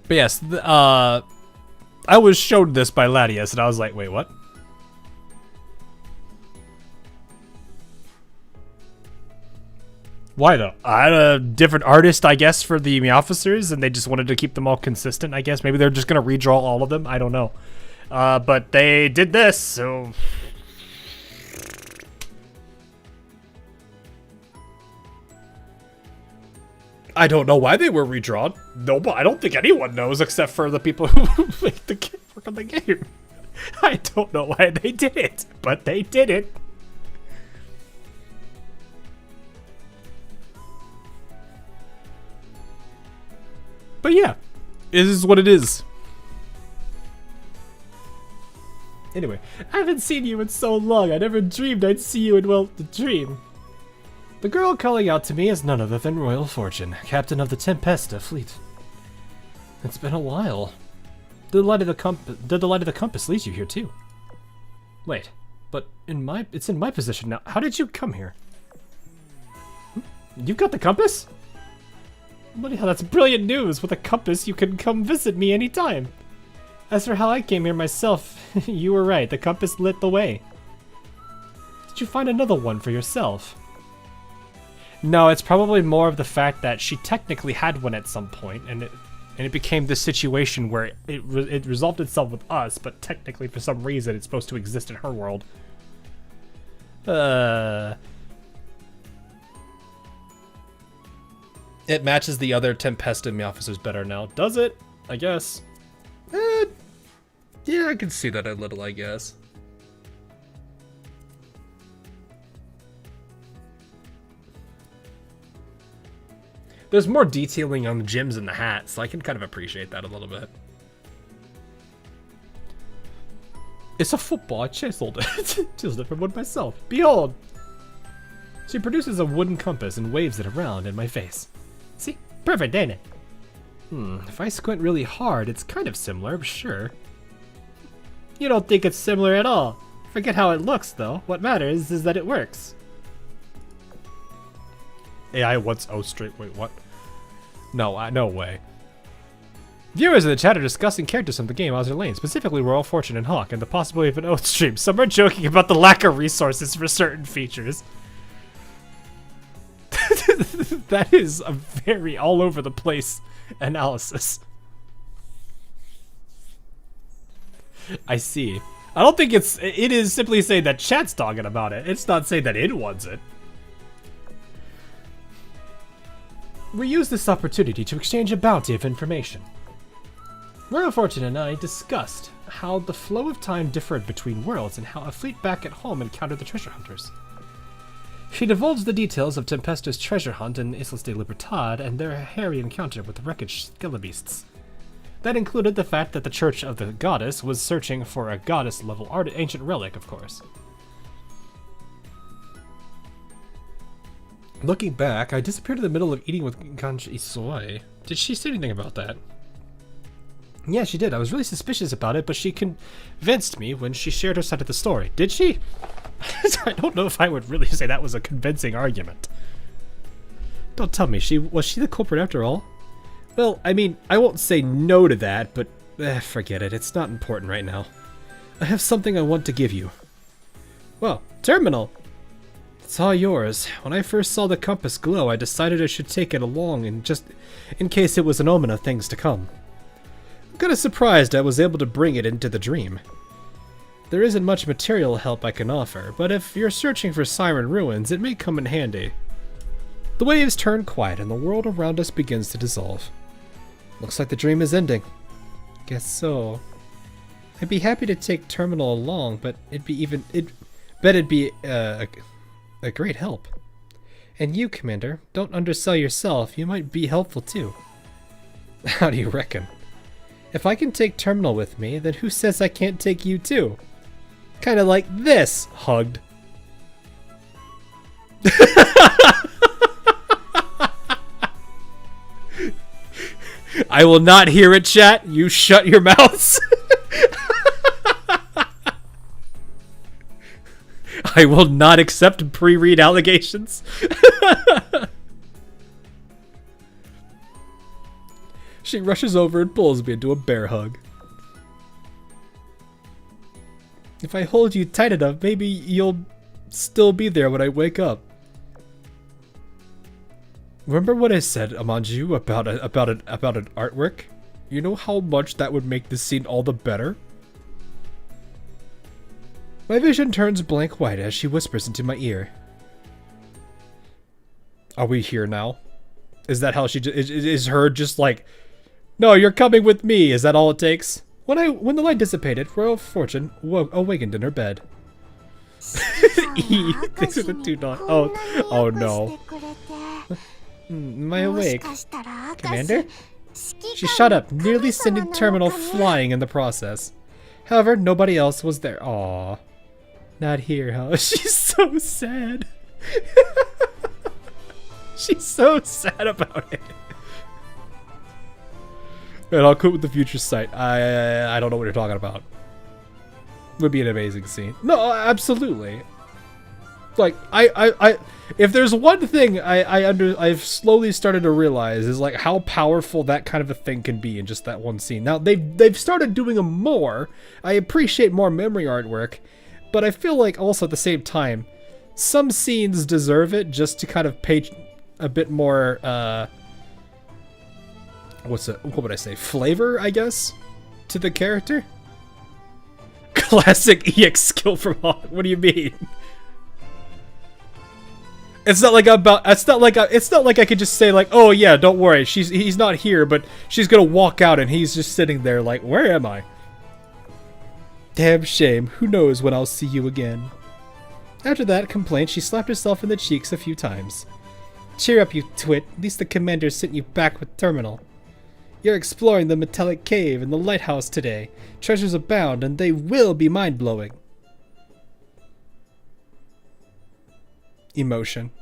But yes, I was showed this by Latias, and I was like, wait, what? Why though? I had a different artist, I guess, for the officers, and they just wanted to keep them all consistent, I guess. Maybe they're just going to redraw all of them. I don't know. But they did this, so... I don't know why they were redrawn. No, but I don't think anyone knows except for the people who make the work on the game. I don't know why they did it, but they did it. But yeah, it is what it is. Anyway, I haven't seen you in so long. I never dreamed I'd see you in, well, the dream. The girl calling out to me is none other than Royal Fortune, captain of the Tempesta fleet. It's been a while. Did the light of the compass lead you here too? Wait, but it's in my position now. How did you come here? You've got the compass? Bloody hell, that's brilliant news! With a compass, you can come visit me anytime. As for how I came here myself, you were right. The compass lit the way. Did you find another one for yourself? No, it's probably more of the fact that she technically had one at some point, and it became this situation where it resolved itself with us, but technically for some reason it's supposed to exist in her world. It matches the other Tempesta officers better now. Does it? I guess. Yeah, I can see that a little, I guess. There's more detailing on the gyms and the hats, so I can kind of appreciate that a little bit. It's a football. I chiseled it. Chiseled it from wood myself. Behold! She produces a wooden compass and waves it around in my face. See? Perfect, ain't it? If I squint really hard, it's kind of similar, sure. You don't think it's similar at all. Forget how it looks, though. What matters is that it works. AI wants O straight. Wait, what? No, no way. Viewers in the chat are discussing characters from the game Azur Lane, specifically Royal Fortune and Hawk, and the possibility of an Oath stream. Some are joking about the lack of resources for certain features. That is a very all over the place analysis. I see. I don't think it is simply saying that chat's talking about it. It's not saying that it wants it. We use this opportunity to exchange a bounty of information. Royal Fortune and I discussed how the flow of time differed between worlds and how a fleet back at home encountered the treasure hunters. She divulged the details of Tempesta's treasure hunt in Islas de Libertad and their hairy encounter with the wreckage skelebeasts. That included the fact that the Church of the Goddess was searching for a goddess-level ancient relic, of course. Looking back, I disappeared in the middle of eating with Ganj Isoi. Did she say anything about that? Yeah, she did. I was really suspicious about it, but she convinced me when she shared her side of the story. Did she? I don't know if I would really say that was a convincing argument. Don't tell me, was she the culprit after all? Well, I mean, I won't say no to that, but forget it. It's not important right now. I have something I want to give you. Well, terminal. It's all yours. When I first saw the compass glow, I decided I should take it along in case it was an omen of things to come. I'm kinda surprised I was able to bring it into the dream. There isn't much material help I can offer, but if you're searching for Siren ruins, it may come in handy. The waves turn quiet and the world around us begins to dissolve. Looks like the dream is ending. Guess so. I'd be happy to take Terminal along, but it'd be a great help. And you, Commander, don't undersell yourself. You might be helpful too. How do you reckon? If I can take Terminal with me, then who says I can't take you too? Kinda like this, hugged. I will not hear it, chat. You shut your mouths. I will not accept pre-read allegations. She rushes over and pulls me into a bear hug. If I hold you tight enough, maybe you'll still be there when I wake up. Remember what I said, Amanju, about an artwork? You know how much that would make this scene all the better? My vision turns blank white as she whispers into my ear. Are we here now? Is that how she is her just like, no, you're coming with me? Is that all it takes? When the light dissipated, Royal Fortune awakened in her bed. These are the two dots. Oh no. Am I awake? Commander? She shot up, nearly sending Terminal flying in the process. However, nobody else was there. Aww. Not here, huh? She's so sad. She's so sad about it. And I'll quit with the future sight. I don't know what you're talking about. Would be an amazing scene. No, absolutely. Like if there's one thing I've slowly started to realize is like how powerful that kind of a thing can be in just that one scene. Now they've started doing them more. I appreciate more memory artwork, but I feel like also at the same time, some scenes deserve it just to kind of pay a bit more what would I say? Flavor, I guess, to the character. Classic EX skill from Hawk. What do you mean? It's not like I could just say like, oh yeah, don't worry, he's not here, but she's gonna walk out and he's just sitting there like, where am I? Damn shame. Who knows when I'll see you again? After that complaint, she slapped herself in the cheeks a few times. Cheer up, you twit. At least the commander sent you back with Terminal. You're exploring the metallic cave and the lighthouse today. Treasures abound, and they will be mind-blowing. Emotion.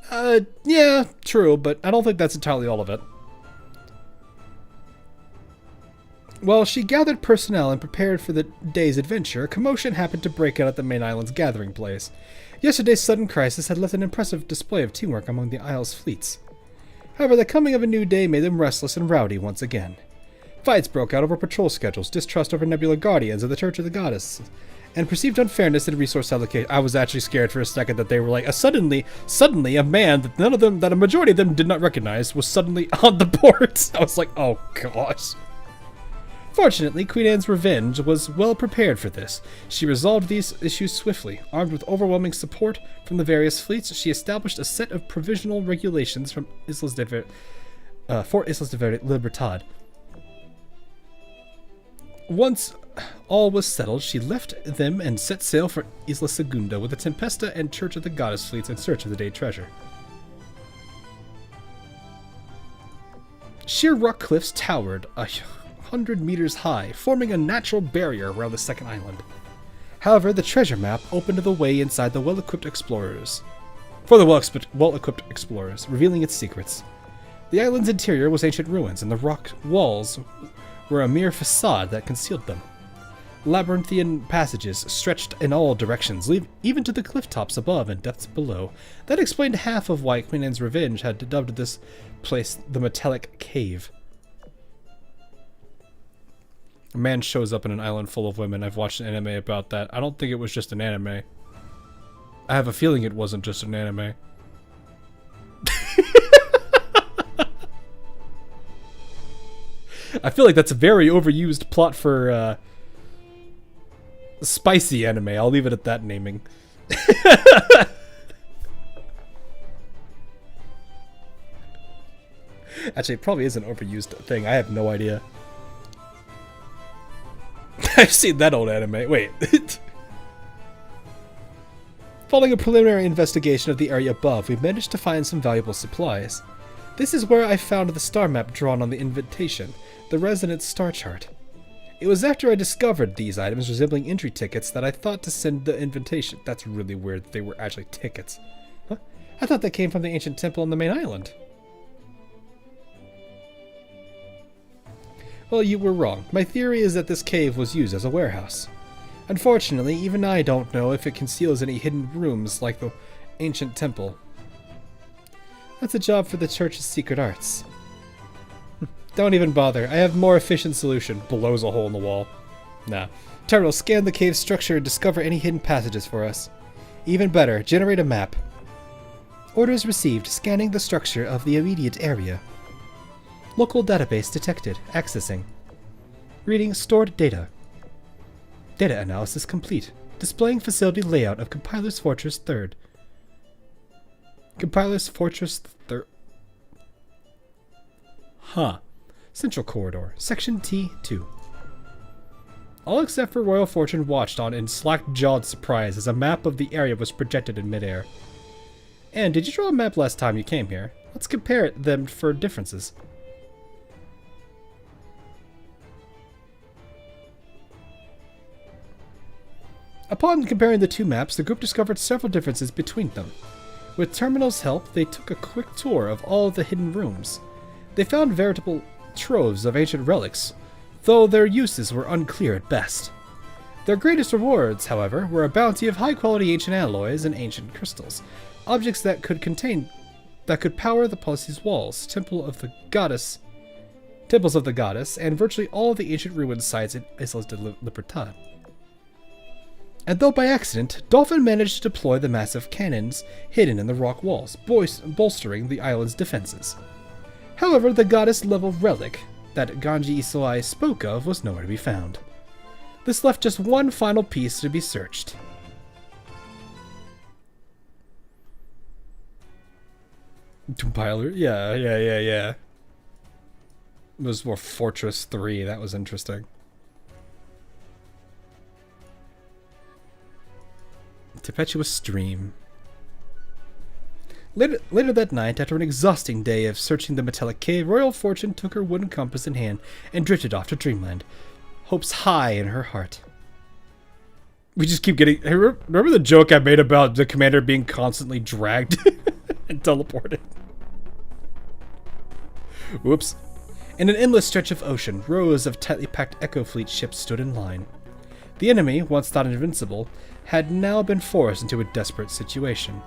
Yeah, true, but I don't think that's entirely all of it. While she gathered personnel and prepared for the day's adventure, a commotion happened to break out at the main island's gathering place. Yesterday's sudden crisis had left an impressive display of teamwork among the Isle's fleets. However, the coming of a new day made them restless and rowdy once again. Fights broke out over patrol schedules, distrust over Nebula Guardians of the Church of the Goddess, and perceived unfairness in resource allocation. I was actually scared for a second that they were like, suddenly a man that a majority of them did not recognize was suddenly on the board. I was like, oh gosh. Fortunately, Queen Anne's revenge was well prepared for this. She resolved these issues swiftly. Armed with overwhelming support from the various fleets, she established a set of provisional regulations from Fort Islas de Libertad. Once all was settled, she left them and set sail for Isla Segunda with the Tempesta and Church of the Goddess fleets in search of the day treasure. Sheer rock cliffs towered 100 meters high, forming a natural barrier around the second island. However, the treasure map opened the way inside the well-equipped explorers. For the well-equipped explorers, revealing its secrets. The island's interior was ancient ruins, and the rock walls were a mere facade that concealed them. Labyrinthian passages stretched in all directions, even to the cliff tops above and depths below. That explained half of why Queen Anne's Revenge had dubbed this place the Metallic Cave. A man shows up in an island full of women. I've watched an anime about that. I don't think it was just an anime. I have a feeling it wasn't just an anime. I feel like that's a very overused plot for spicy anime. I'll leave it at that naming. Actually, it probably is an overused thing. I have no idea. I've seen that old anime. Wait. Following a preliminary investigation of the area above, we managed to find some valuable supplies. This is where I found the star map drawn on the invitation, the resonance star chart. It was after I discovered these items resembling entry tickets that I thought to send the invitation. That's really weird that they were actually tickets. Huh? I thought that came from the ancient temple on the main island. Well, you were wrong. My theory is that this cave was used as a warehouse. Unfortunately, even I don't know if it conceals any hidden rooms like the ancient temple. That's a job for the church's secret arts. Don't even bother. I have a more efficient solution. Blows a hole in the wall. Nah. Turtle, scan the cave structure and discover any hidden passages for us. Even better, generate a map. Orders received. Scanning the structure of the immediate area. Local database detected. Accessing. Reading stored data. Data analysis complete. Displaying facility layout of Compiler's Fortress 3rd. Compiler's Fortress 3rd. Huh. Central Corridor. Section T2. All except for Royal Fortune watched on in slack-jawed surprise as a map of the area was projected in midair. And did you draw a map last time you came here? Let's compare them for differences. Upon comparing the two maps, the group discovered several differences between them. With Terminal's help, they took a quick tour of all the hidden rooms. They found veritable troves of ancient relics, though their uses were unclear at best. Their greatest rewards, however, were a bounty of high-quality ancient alloys and ancient crystals, objects that could power the Policy's walls, temples of the goddess, and virtually all of the ancient ruin sites in Islas de Libertad. And though by accident, Dolphin managed to deploy the massive cannons hidden in the rock walls, bolstering the island's defenses. However, the goddess-level relic that Ganji Isoi spoke of was nowhere to be found. This left just one final piece to be searched. Compiler? Yeah. It was more Fortress 3, that was interesting. Tempestuous Stream. Later that night, after an exhausting day of searching the metallic cave, Royal Fortune took her wooden compass in hand and drifted off to dreamland, hopes high in her heart. We just keep getting... Hey, remember the joke I made about the commander being constantly dragged and teleported? Whoops. In an endless stretch of ocean, rows of tightly packed Echo Fleet ships stood in line. The enemy, once thought invincible, had now been forced into a desperate situation.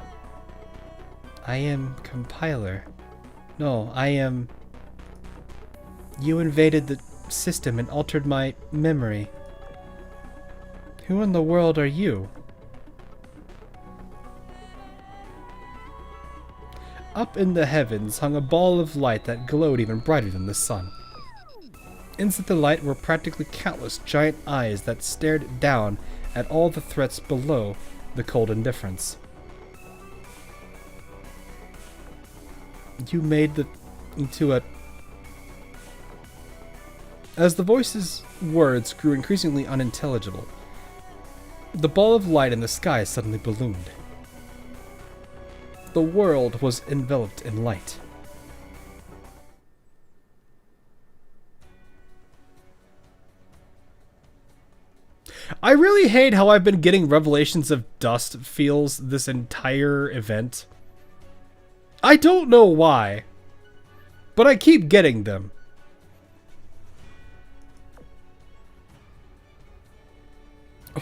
I am Compiler. No, I am... You invaded the system and altered my memory. Who in the world are you? Up in the heavens hung a ball of light that glowed even brighter than the sun. Inside the light were practically countless giant eyes that stared down at all the threats below the cold indifference. You made into a... As the voice's words grew increasingly unintelligible, the ball of light in the sky suddenly ballooned. The world was enveloped in light. I really hate how I've been getting revelations of dust feels this entire event. I don't know why, but I keep getting them.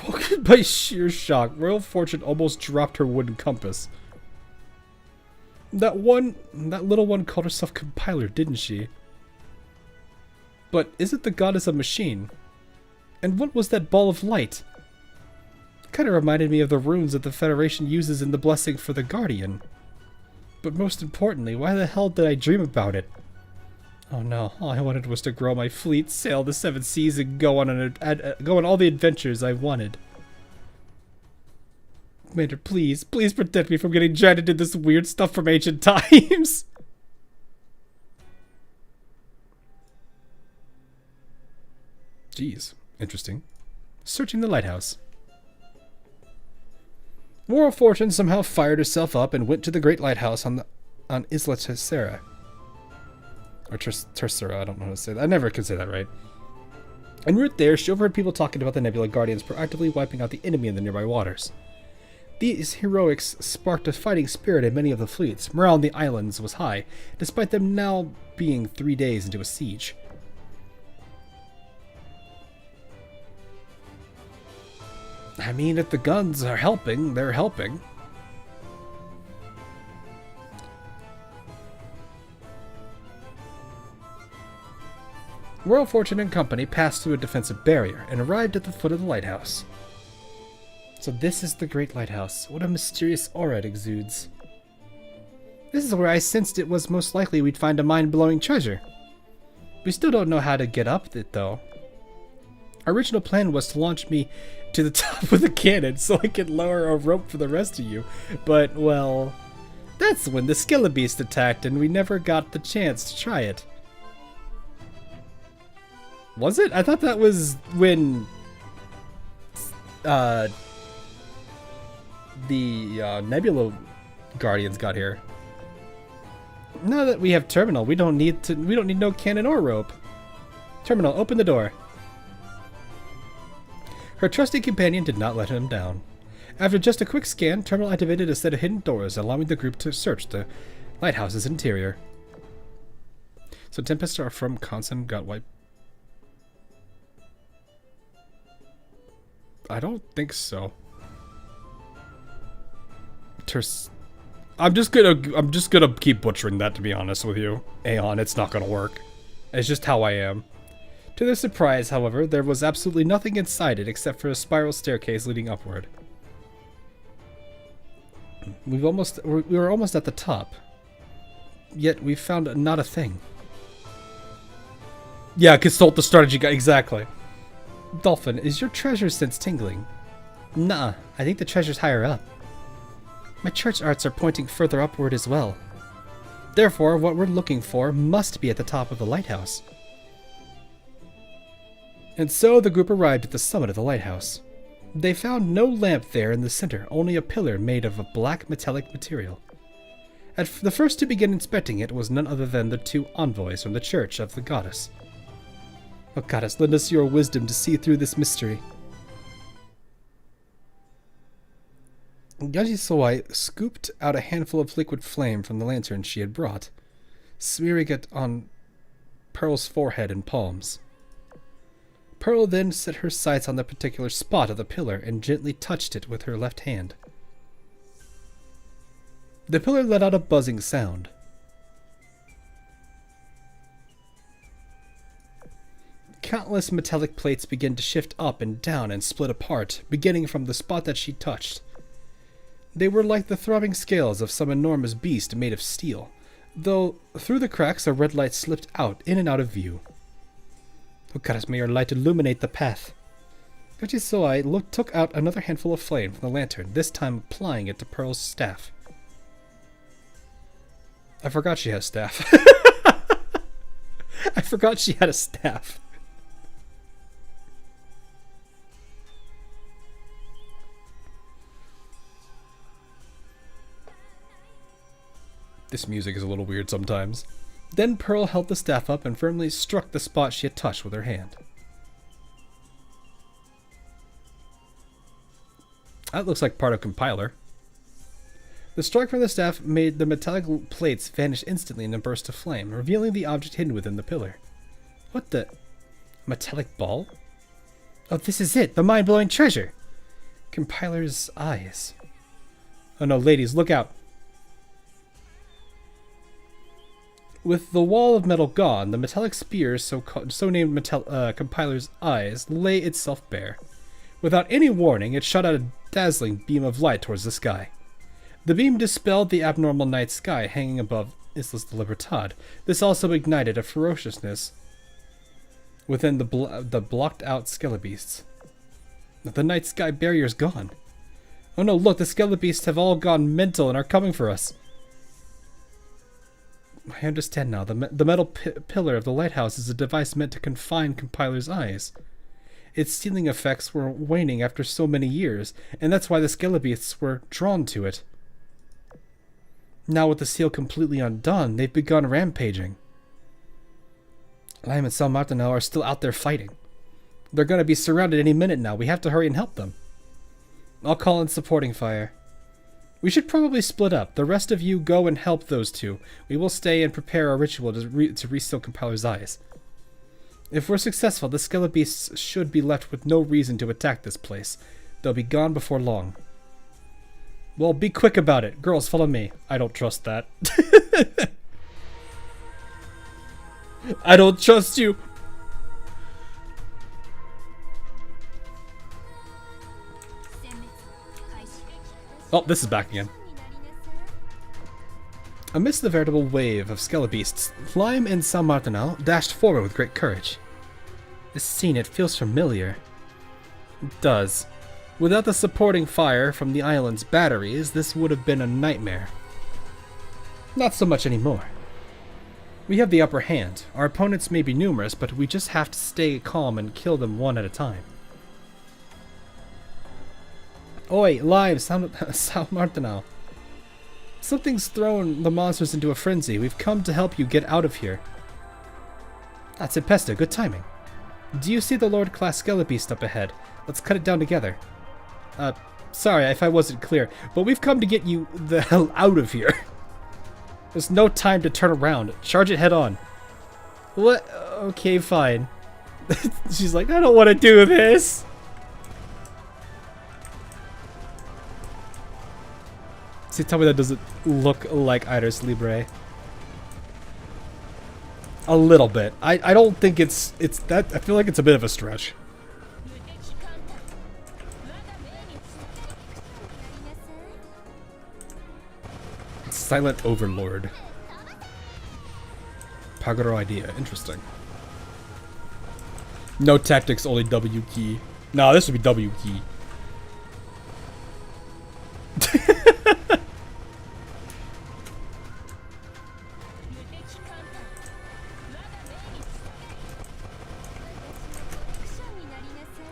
Awoken by sheer shock, Royal Fortune almost dropped her wooden compass. That little one called herself Compiler, didn't she? But isn't the goddess a machine? And what was that ball of light? Kinda reminded me of the runes that the Federation uses in the blessing for the Guardian. But most importantly, why the hell did I dream about it? Oh no, all I wanted was to grow my fleet, sail the 7 seas, and go on all the adventures I wanted. Commander, please protect me from getting dragged into this weird stuff from ancient times. Jeez, interesting. Searching the lighthouse. Royal Fortune somehow fired herself up and went to the great lighthouse on Isla Tercera. Or Tercera, I don't know how to say that. I never can say that right. En route there, she overheard people talking about the Nebula Guardians proactively wiping out the enemy in the nearby waters. These heroics sparked a fighting spirit in many of the fleets. Morale on the islands was high, despite them now being 3 days into a siege. I mean, if the guns are helping, they're helping. Royal Fortune and company passed through a defensive barrier and arrived at the foot of the lighthouse. So this is the Great Lighthouse. What a mysterious aura it exudes. This is where I sensed it was most likely we'd find a mind-blowing treasure. We still don't know how to get up it, though. Our original plan was to launch me to the top with a cannon so I could lower a rope for the rest of you. But, well, that's when the Skelebeast attacked and we never got the chance to try it. Was it? I thought that was when the Nebula Guardians got here. Now that we have Terminal, we don't need no cannon or rope. Terminal, open the door. Her trusty companion did not let him down. After just a quick scan, Terminal activated a set of hidden doors, allowing the group to search the lighthouse's interior. So Tempesta from Constant got wiped. I don't think so. I'm just gonna keep butchering that, to be honest with you. Aeon, it's not gonna work. It's just how I am. To their surprise, however, there was absolutely nothing inside it except for a spiral staircase leading upward. We were almost at the top. Yet we found not a thing. Yeah, consult the strategy guide. Exactly. Dolphin, is your treasure sense tingling? Nuh-uh. I think the treasure's higher up. My church arts are pointing further upward as well. Therefore, what we're looking for must be at the top of the lighthouse. And so the group arrived at the summit of the lighthouse. They found no lamp there in the center, only a pillar made of a black metallic material. The first to begin inspecting it was none other than the 2 envoys from the Church of the Goddess. Oh Goddess, lend us your wisdom to see through this mystery. Gachi Sowai scooped out a handful of liquid flame from the lantern she had brought, smearing it on Pearl's forehead and palms. Pearl then set her sights on the particular spot of the pillar and gently touched it with her left hand. The pillar let out a buzzing sound. Countless metallic plates began to shift up and down and split apart, beginning from the spot that she touched. They were like the throbbing scales of some enormous beast made of steel, though through the cracks a red light slipped out, in and out of view. Oh Goddess, may your light illuminate the path. Gachi Sowai took out another handful of flame from the lantern, this time applying it to Pearl's staff. I forgot she had a staff. I forgot she had a staff. This music is a little weird sometimes. Then Pearl held the staff up and firmly struck the spot she had touched with her hand. That looks like part of Compiler. The strike from the staff made the metallic plates vanish instantly in a burst of flame, revealing the object hidden within the pillar. What the? Metallic ball? Oh, this is it! The mind-blowing treasure! Compiler's eyes. Oh no, ladies, look out. With the wall of metal gone, the metallic spear, so named Compiler's eyes, lay itself bare. Without any warning, it shot out a dazzling beam of light towards the sky. The beam dispelled the abnormal night sky hanging above Islas de Libertad. This also ignited a ferociousness within the blocked-out skelebeasts. The night sky barrier's gone. Oh no, look, the skelebeasts have all gone mental and are coming for us. I understand now. The metal pillar of the lighthouse is a device meant to confine Compiler's eyes. Its sealing effects were waning after so many years, and that's why the skelebeasts were drawn to it. Now with the seal completely undone, they've begun rampaging. Lime and San Martino are still out there fighting. They're going to be surrounded any minute now. We have to hurry and help them. I'll call in supporting fire. We should probably split up. The rest of you go and help those two. We will stay and prepare our ritual to reseal Compiler's eyes. If we're successful, the skelebeasts should be left with no reason to attack this place. They'll be gone before long. Well, be quick about it. Girls, follow me. I don't trust that. I don't trust you. Oh, this is back again. Amidst the veritable wave of skelebeasts, Lime and San Martino dashed forward with great courage. This scene, it feels familiar. It does. Without the supporting fire from the island's batteries, this would have been a nightmare. Not so much anymore. We have the upper hand. Our opponents may be numerous, but we just have to stay calm and kill them one at a time. Oi, Lime, San Martino. Something's thrown the monsters into a frenzy. We've come to help you get out of here. That's Tempesta, good timing. Do you see the Lord-class skelebeast up ahead? Let's cut it down together. Sorry if I wasn't clear, but we've come to get you the hell out of here. There's no time to turn around. Charge it head on. What? Okay, fine. She's like, I don't want to do this. See, tell me that doesn't look like Iris Libre. A little bit. I don't think it's that. I feel like it's a bit of a stretch. Silent Overlord. Paguro idea. Interesting. No tactics, only W key. No, this would be W key.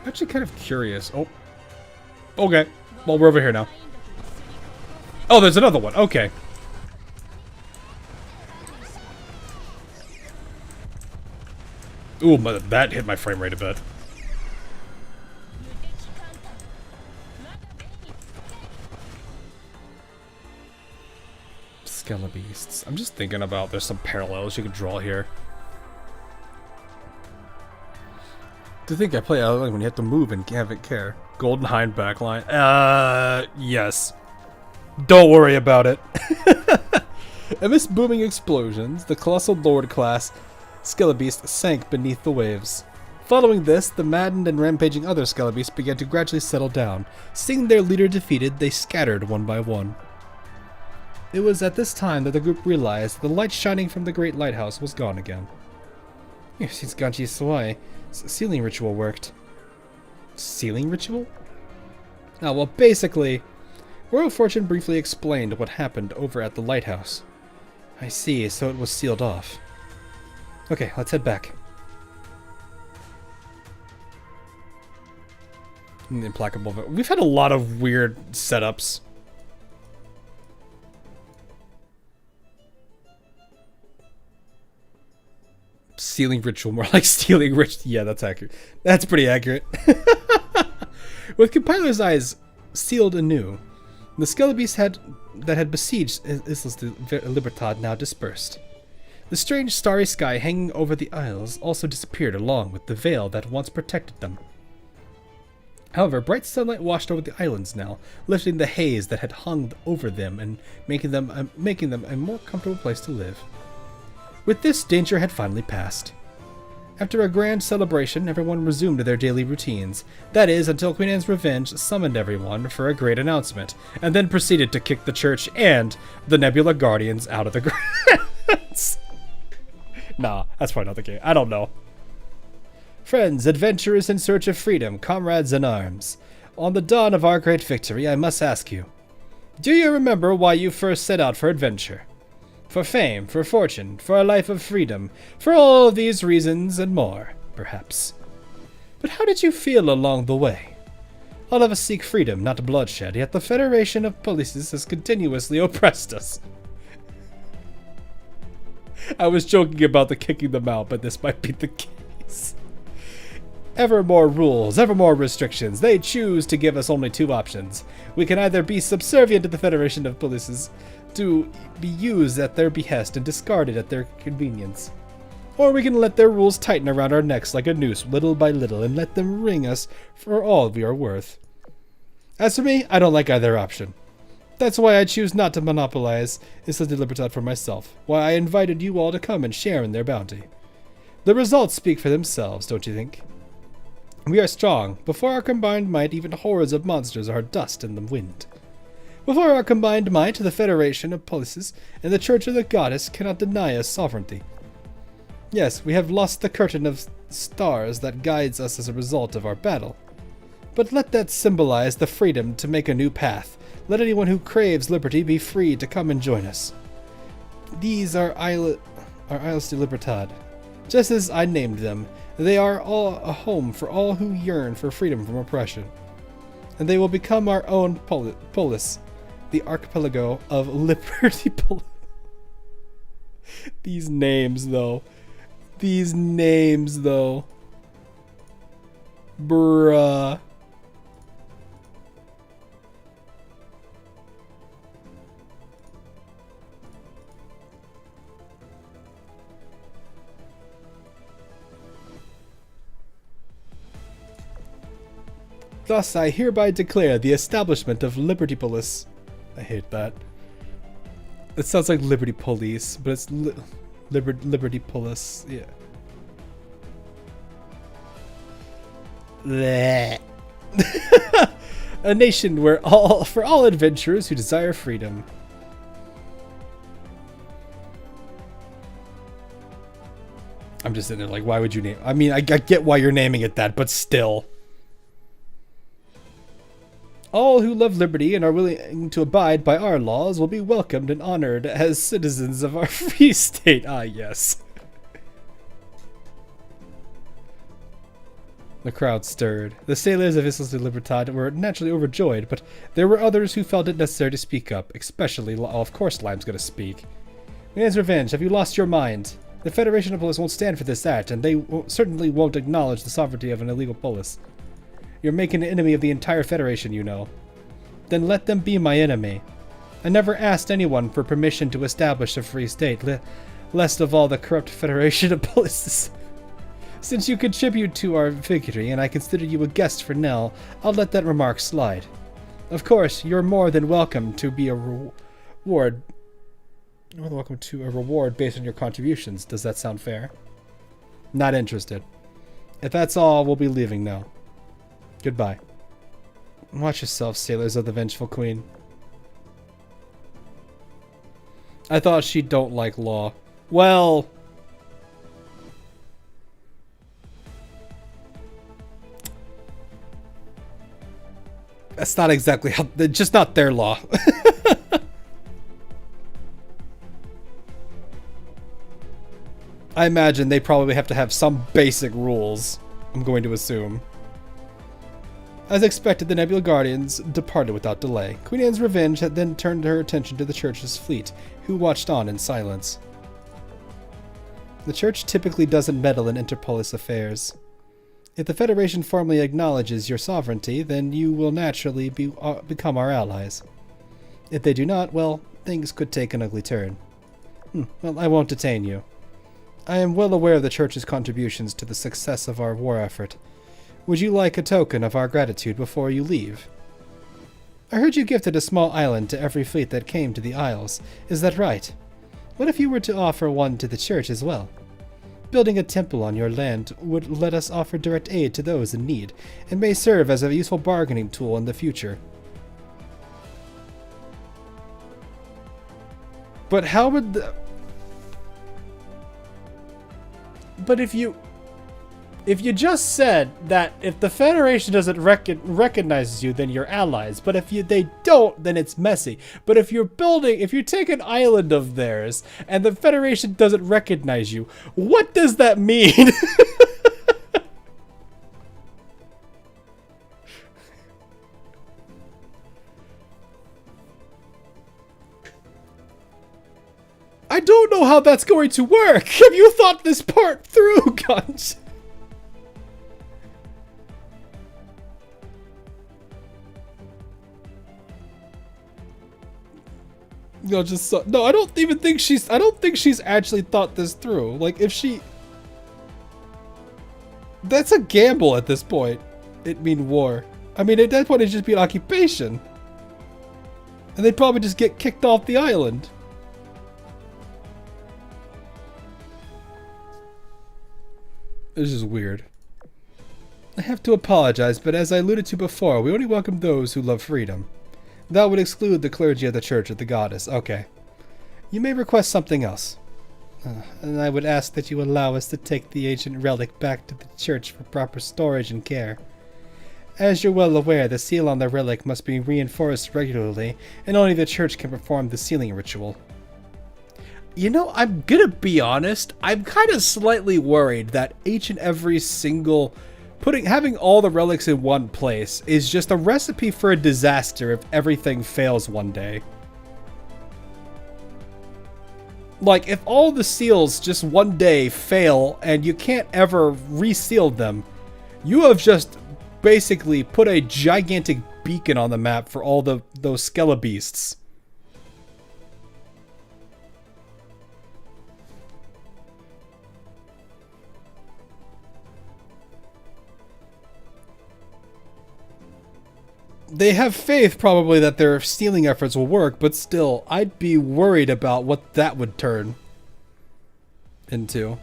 Actually kind of curious. Oh. Okay. Well, we're over here now. Oh, there's another one. Okay. Ooh, that hit my frame rate a bit. Skelebeasts. I'm just thinking about there's some parallels you could draw here. To think I play like when you have to move and can't care. Golden Hind backline. Yes. Don't worry about it. Amidst booming explosions, the colossal Lord class skelebeast sank beneath the waves. Following this, the maddened and rampaging other skelebeasts began to gradually settle down. Seeing their leader defeated, they scattered one by one. It was at this time that the group realized the light shining from the great lighthouse was gone again. Since Ganchi Sawai, sealing ritual worked. Sealing ritual? Ah, well, basically, Royal Fortune briefly explained what happened over at the lighthouse. I see, so it was sealed off. Okay, let's head back. Implacable. We've had a lot of weird setups. Sealing ritual, more like stealing ritual. Yeah, that's accurate. That's pretty accurate. With Compiler's eyes sealed anew, the skelebeasts that had besieged Islas de Libertad now dispersed. The strange starry sky hanging over the isles also disappeared along with the veil that once protected them. However, bright sunlight washed over the islands now, lifting the haze that had hung over them and making them a more comfortable place to live. With this, danger had finally passed. After a grand celebration, everyone resumed their daily routines. That is, until Queen Anne's Revenge summoned everyone for a great announcement, and then proceeded to kick the church and the Nebula Guardians out of the grounds. Nah, that's probably not the case. I don't know. Friends, adventurers in search of freedom, comrades in arms. On the dawn of our great victory, I must ask you, do you remember why you first set out for adventure? For fame, for fortune, for a life of freedom, for all of these reasons and more, perhaps. But how did you feel along the way? All of us seek freedom, not bloodshed, yet the Federation of Polices has continuously oppressed us. I was joking about the kicking them out, but this might be the case. Ever more rules, ever more restrictions. They choose to give us only two options. We can either be subservient to the Federation of Polices, to be used at their behest and discarded at their convenience. Or we can let their rules tighten around our necks like a noose little by little and let them wring us for all we are worth. As for me, I don't like either option. That's why I choose not to monopolize Islas de Libertad for myself, why I invited you all to come and share in their bounty. The results speak for themselves, don't you think? We are strong. Before our combined might, even hordes of monsters are dust in the wind. Before our combined might, the Federation of Polices and the Church of the Goddess cannot deny us sovereignty. Yes, we have lost the curtain of stars that guides us as a result of our battle. But let that symbolize the freedom to make a new path. Let anyone who craves liberty be free to come and join us. These are Islas de Libertad. Just as I named them, they are all a home for all who yearn for freedom from oppression. And they will become our own polis. The archipelago of Liberty. These names, though. Bruh. Thus, I hereby declare the establishment of Liberty Police. I hate that. It sounds like Liberty Police, but it's Liberty Police. Yeah. Blech. A nation where for all adventurers who desire freedom. I'm just sitting there like, why would you name? I mean, I get why you're naming it that, but still. All who love liberty and are willing to abide by our laws will be welcomed and honored as citizens of our free state. Ah, yes. The crowd stirred. The sailors of Islas de Libertad were naturally overjoyed, but there were others who felt it necessary to speak up, especially, of course Lime's going to speak. Man's Revenge, have you lost your mind? The Federation of Police won't stand for this act, and they certainly won't acknowledge the sovereignty of an illegal polis. You're making an enemy of the entire Federation, you know. Then let them be my enemy. I never asked anyone for permission to establish a free state, lest of all the corrupt Federation of Polices. Since you contribute to our victory, and I consider you a guest for Nell, I'll let that remark slide. Of course, you're more than welcome to be a reward. You're welcome to a reward based on your contributions. Does that sound fair? Not interested. If that's all, we'll be leaving now. Goodbye. Watch yourself, sailors of the Vengeful Queen. I thought she don't like law. Well... that's not exactly how... just not their law. I imagine they probably have to have some basic rules, I'm going to assume. As expected, the Nebula Guardians departed without delay. Queen Anne's Revenge had then turned her attention to the Church's fleet, who watched on in silence. The Church typically doesn't meddle in interpolis affairs. If the Federation formally acknowledges your sovereignty, then you will naturally become our allies. If they do not, well, things could take an ugly turn. Well, I won't detain you. I am well aware of the Church's contributions to the success of our war effort. Would you like a token of our gratitude before you leave? I heard you gifted a small island to every fleet that came to the Isles. Is that right? What if you were to offer one to the church as well? Building a temple on your land would let us offer direct aid to those in need, and may serve as a useful bargaining tool in the future. But how would the... But if you just said that if the Federation doesn't recognize you, then you're allies. But if they don't, then it's messy. But if you take an island of theirs and the Federation doesn't recognize you, what does that mean? I don't know how that's going to work. Have you thought this part through, Guns? No, no. I don't think she's actually thought this through. Like, if she, that's a gamble at this point. It mean war. I mean, at that point, it'd just be an occupation, and they'd probably just get kicked off the island. This is weird. I have to apologize, but as I alluded to before, we only welcome those who love freedom. That would exclude the clergy of the Church of the Goddess. Okay. You may request something else. And I would ask that you allow us to take the ancient relic back to the church for proper storage and care. As you're well aware, the seal on the relic must be reinforced regularly, and only the church can perform the sealing ritual. You know, I'm gonna be honest, I'm kind of slightly worried that each and every single... having all the relics in one place is just a recipe for a disaster if everything fails one day. Like, if all the seals just one day fail and you can't ever reseal them, you have just basically put a gigantic beacon on the map for all those skelebeasts. They have faith, probably, that their stealing efforts will work, but still, I'd be worried about what that would turn into.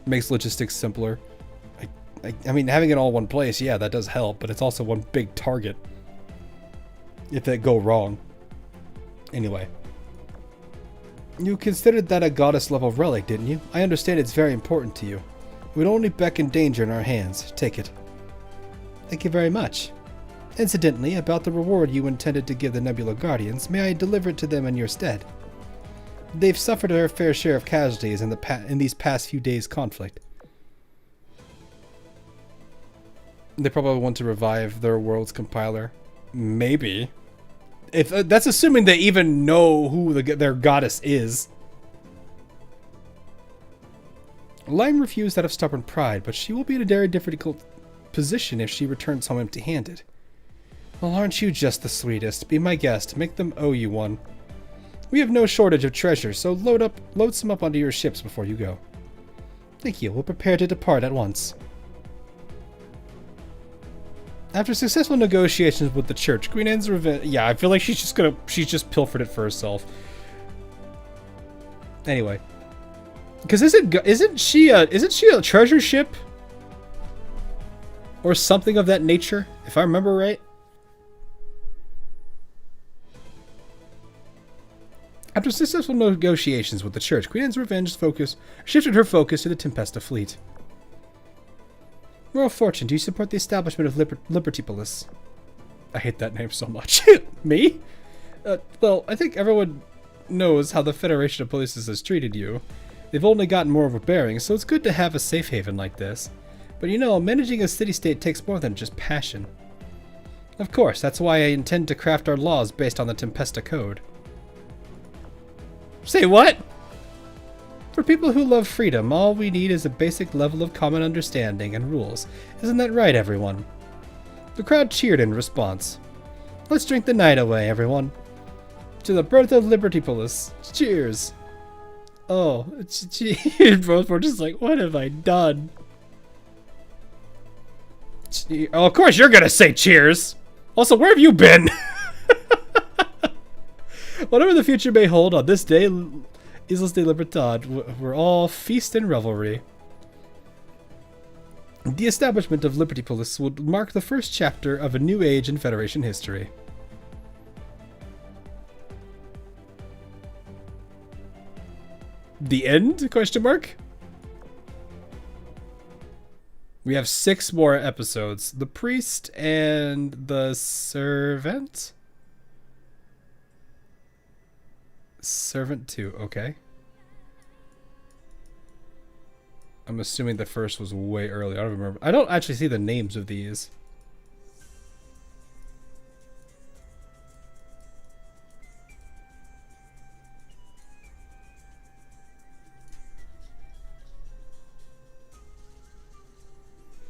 Makes logistics simpler. I mean, having it all in one place, yeah, that does help, but it's also one big target if they go wrong. Anyway. You considered that a goddess-level relic, didn't you? I understand it's very important to you. It would only beckon danger in our hands. Take it. Thank you very much. Incidentally, about the reward you intended to give the Nebula Guardians, may I deliver it to them in your stead? They've suffered their fair share of casualties in these past few days' conflict. They probably want to revive their world's compiler. Maybe. If that's assuming they even know who their goddess is. Lime refused out of stubborn pride, but she will be in a very difficult position if she returns home empty-handed. Well, aren't you just the sweetest? Be my guest. Make them owe you one. We have no shortage of treasure, so load some up onto your ships before you go. Thank you. We'll prepare to depart at once. After successful negotiations with the church, Queen Anne's revenge... Yeah, I feel like she's just pilfered it for herself. Anyway. Because isn't she a treasure ship? Or something of that nature, if I remember right? After successful negotiations with the church, Queen Anne's revenge shifted her focus to the Tempesta fleet. Royal Fortune, do you support the establishment of Libertad? I hate that name so much. Me? Well, I think everyone knows how the Federation of Polices has treated you. They've only gotten more overbearing, so it's good to have a safe haven like this. But you know, managing a city-state takes more than just passion. Of course, that's why I intend to craft our laws based on the Tempesta Code. Say what? For people who love freedom, all we need is a basic level of common understanding and rules. Isn't that right, everyone? The crowd cheered in response. Let's drink the night away, everyone. To the birth of Libertypolis. Cheers. Oh, cheers. Both were just like, what have I done? Oh, of course you're gonna say cheers! Also, where have you been? Whatever the future may hold, on this day, Islas de Libertad, we're all feast and revelry. The establishment of Liberty Police would mark the first chapter of a new age in Federation history. The end? Question mark? We have 6 more episodes. The priest and the servant? Servant 2, okay. I'm assuming the first was way early. I don't remember. I don't actually see the names of these.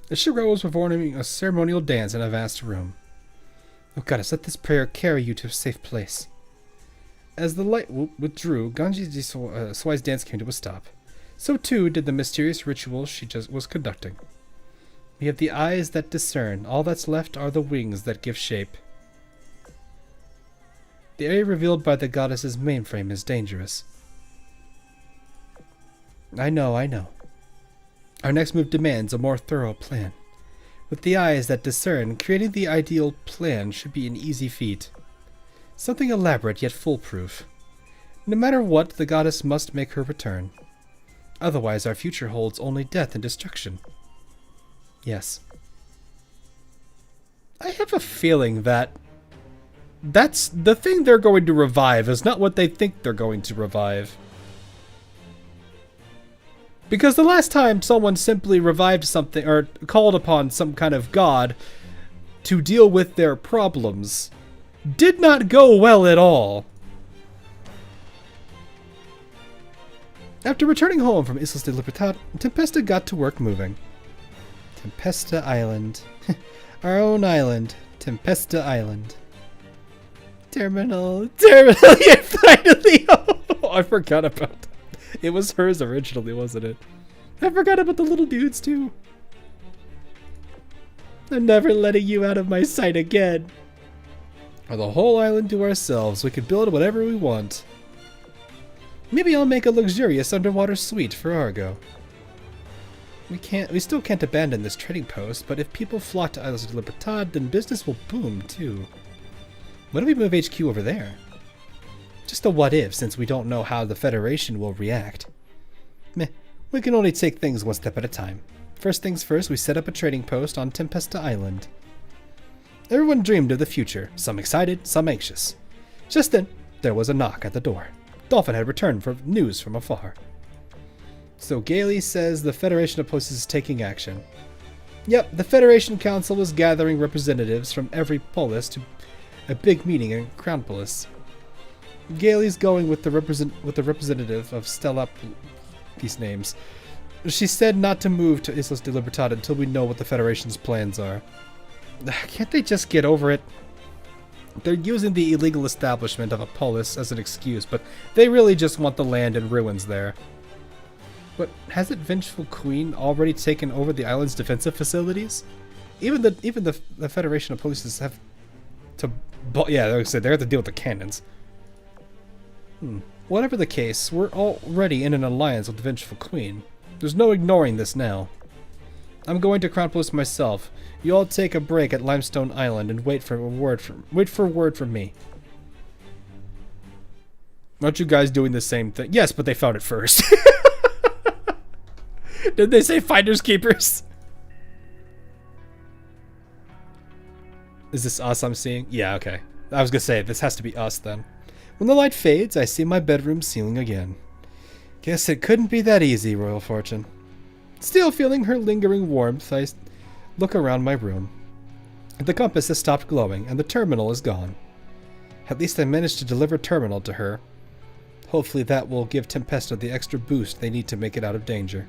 The Shiro was performing a ceremonial dance in a vast room. Oh goddess, let this prayer carry you to a safe place. As the light withdrew, Ganji Swai's dance came to a stop. So too did the mysterious ritual she just was conducting. We have the eyes that discern. All that's left are the wings that give shape. The area revealed by the goddess's mainframe is dangerous. I know. Our next move demands a more thorough plan. With the eyes that discern, creating the ideal plan should be an easy feat. Something elaborate yet foolproof. No matter what, the goddess must make her return. Otherwise, our future holds only death and destruction. Yes. I have a feeling that's the thing they're going to revive is not what they think they're going to revive. Because the last time someone simply revived something or called upon some kind of god to deal with their problems did not go well at all. After returning home from Islas de Libertad, Tempesta got to work moving. Tempesta Island. Our own island. Tempesta Island. Terminal. Yeah, finally! Oh, I forgot about that. It was hers originally, wasn't it? I forgot about the little dudes, too. I'm never letting you out of my sight again. Or the whole island to ourselves. We could build whatever we want. Maybe I'll make a luxurious underwater suite for Argo. We still can't abandon this trading post, but if people flock to Islas de Libertad, then business will boom, too. When do we move HQ over there? Just a what if, since we don't know how the Federation will react. Meh, we can only take things one step at a time. First things first, we set up a trading post on Tempesta Island. Everyone dreamed of the future, some excited, some anxious. Just then, there was a knock at the door. Dolphin had returned for news from afar. So Gailey says the Federation of Police is taking action. Yep, the Federation Council was gathering representatives from every polis to a big meeting in Crown Polis. Gailey's going with the representative of Stella. These names. She said not to move to Islas de Libertad until we know what the Federation's plans are. Can't they just get over it? They're using the illegal establishment of a polis as an excuse, but they really just want the land and ruins there. But hasn't Vengeful Queen already taken over the island's defensive facilities? Even the Federation of Polices have to. Yeah, like I said, they have to deal with the cannons. Whatever the case, we're already in an alliance with the Vengeful Queen. There's no ignoring this now. I'm going to Crown Post myself. You all take a break at Limestone Island and wait for word from me. Aren't you guys doing the same thing? Yes, but they found it first. Did they say finders keepers? Is this us I'm seeing? Yeah, okay. I was gonna say, this has to be us then. When the light fades, I see my bedroom ceiling again. Guess it couldn't be that easy, Royal Fortune. Still feeling her lingering warmth, I look around my room. The compass has stopped glowing, and the terminal is gone. At least I managed to deliver terminal to her. Hopefully that will give Tempesta the extra boost they need to make it out of danger.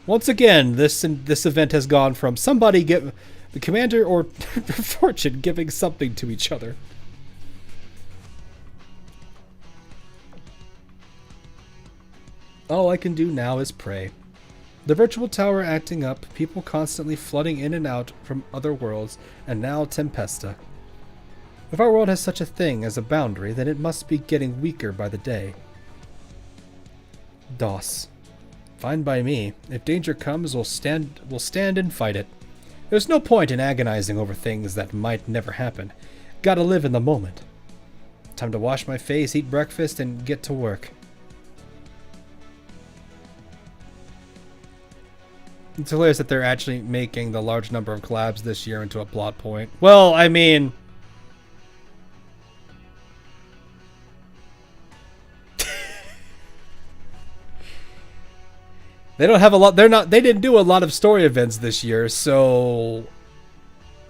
Once again, this event has gone from somebody the commander or Fortune giving something to each other. All I can do now is pray. The virtual tower acting up, people constantly flooding in and out from other worlds, and now Tempesta. If our world has such a thing as a boundary, then it must be getting weaker by the day. DOS. Fine by me. If danger comes, we'll stand and fight it. There's no point in agonizing over things that might never happen. Gotta live in the moment. Time to wash my face, eat breakfast, and get to work. It's hilarious that they're actually making the large number of collabs this year into a plot point. Well, I mean... they don't have a lot... They didn't do a lot of story events this year, so...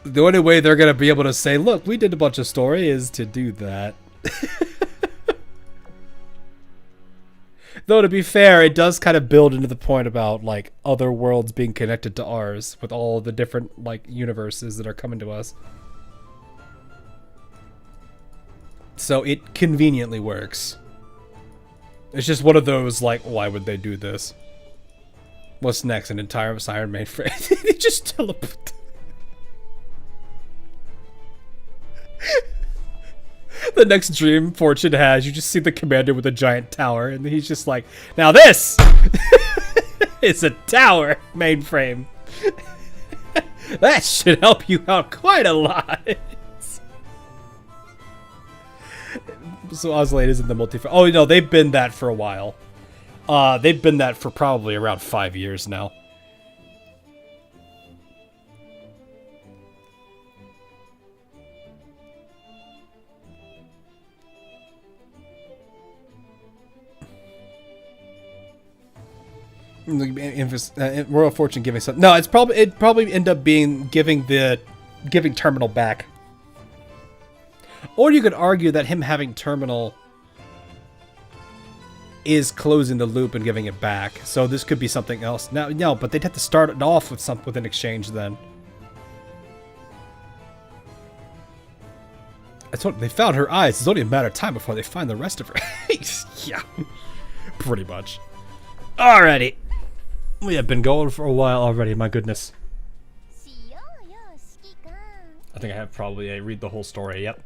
the only way they're going to be able to say, look, we did a bunch of story is to do that. Though, to be fair, it does kind of build into the point about, like, other worlds being connected to ours with all the different, like, universes that are coming to us. So it conveniently works. It's just one of those, like, why would they do this? What's next? An entire Siren mainframe? They just teleport. The next dream Fortune has, you just see the commander with a giant tower, and he's just like, now this is a tower mainframe. That should help you out quite a lot. So Oslane isn't the multi. Oh no, they've been that for a while. They've been that for probably around 5 years now. Royal Fortune giving something. No, it'd probably end up being giving Terminal back. Or you could argue that him having Terminal is closing the loop and giving it back. So this could be something else. Now, no, but they'd have to start it off with an exchange then. That's what they found her eyes. It's only a matter of time before they find the rest of her. Yeah, pretty much. Alrighty. We have been going for a while already, my goodness. I think I have probably read the whole story, yep.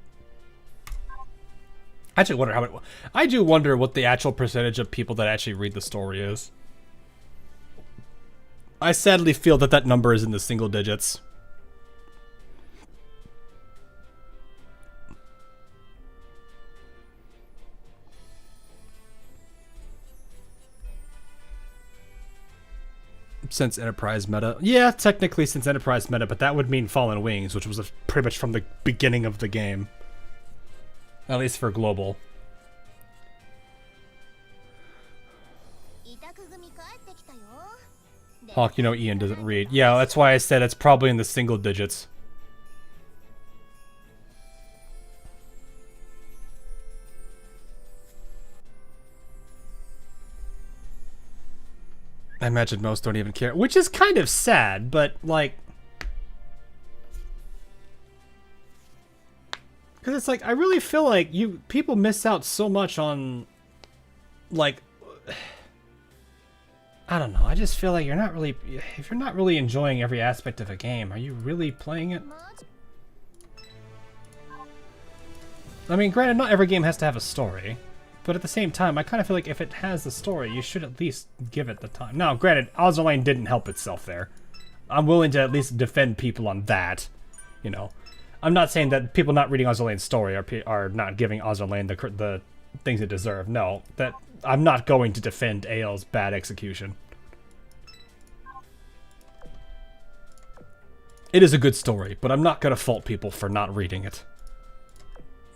I actually wonder how many... I do wonder what the actual percentage of people that actually read the story is. I sadly feel that number is in the single digits. Since Enterprise meta. Yeah, technically since Enterprise meta, but that would mean Fallen Wings, which was pretty much from the beginning of the game. At least for global. Hawk, you know Ian doesn't read. Yeah, that's why I said it's probably in the single digits. I imagine most don't even care, which is kind of sad, but like... because it's like, I really feel like people miss out so much on, like... I don't know, I just feel like you're not really... if you're not really enjoying every aspect of a game, are you really playing it? I mean, granted, not every game has to have a story. But at the same time, I kind of feel like if it has a story, you should at least give it the time. Now, granted, Azur Lane didn't help itself there. I'm willing to at least defend people on that. You know, I'm not saying that people not reading Azur Lane's story are not giving Azur Lane the things it deserve. No, that I'm not going to defend AL's bad execution. It is a good story, but I'm not going to fault people for not reading it.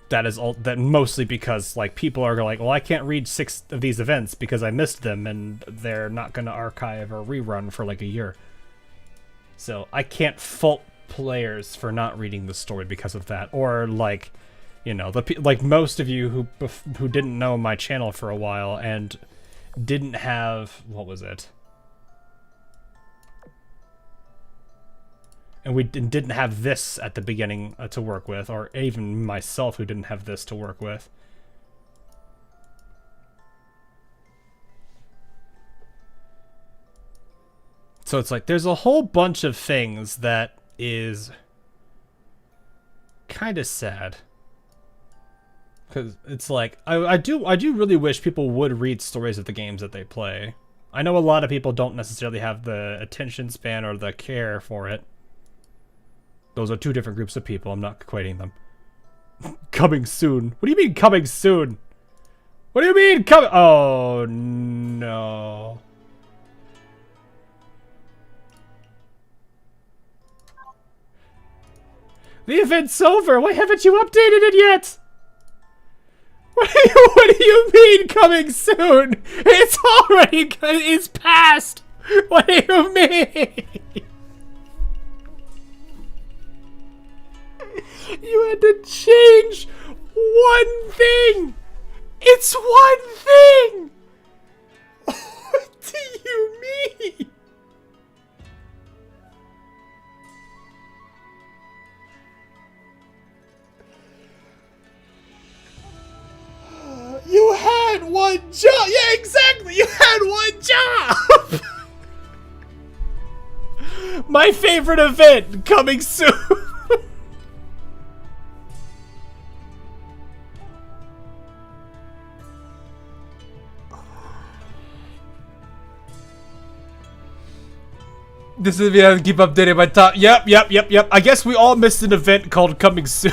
That is all. That mostly because like people are like, well, I can't read 6 of these events because I missed them, and they're not going to archive or rerun for like a year. So I can't fault players for not reading the story because of that, or like, you know, like most of you who didn't know my channel for a while and didn't have, what was it? And we didn't have this at the beginning to work with, or even myself who didn't have this to work with. So it's like there's a whole bunch of things that is kind of sad. Because it's like, I do really wish people would read stories of the games that they play. I know a lot of people don't necessarily have the attention span or the care for it. Those are two different groups of people. I'm not equating them. Coming soon. What do you mean coming soon? What do you mean coming? Oh, no. The event's over. Why haven't you updated it yet? What do you mean coming soon? It's already, it's past. What do you mean? You had to change one thing. It's one thing. What do you mean? You had one job. Yeah, exactly. You had one job. My favorite event coming soon. This is me. I keep updating my top. Yep. I guess we all missed an event called coming soon.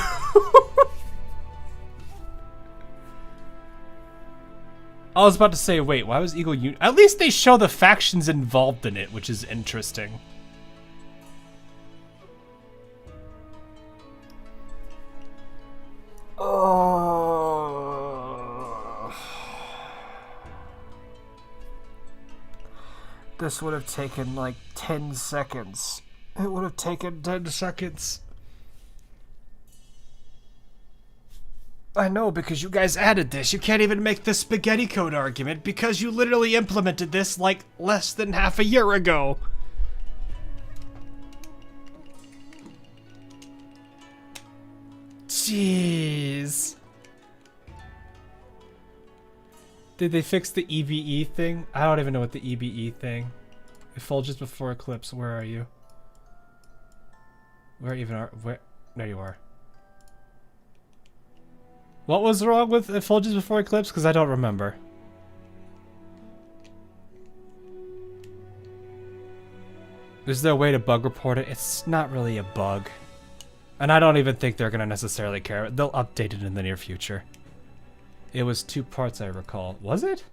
I was about to say, wait, why was Eagle Union? At least they show the factions involved in it, which is interesting. Oh. This would have taken like 10 seconds. It would have taken 10 seconds. I know, because you guys added this. You can't even make the spaghetti code argument because you literally implemented this like less than half a year ago. Jeez. Did they fix the EBE thing? I don't even know what the EBE thing. It fulges before eclipse. Where are you? Where even are? Where? There you are. What was wrong with Effulges before Eclipse? Because I don't remember. Is there a way to bug report it? It's not really a bug. And I don't even think they're going to necessarily care. They'll update it in the near future. It was 2 parts, I recall. Was it?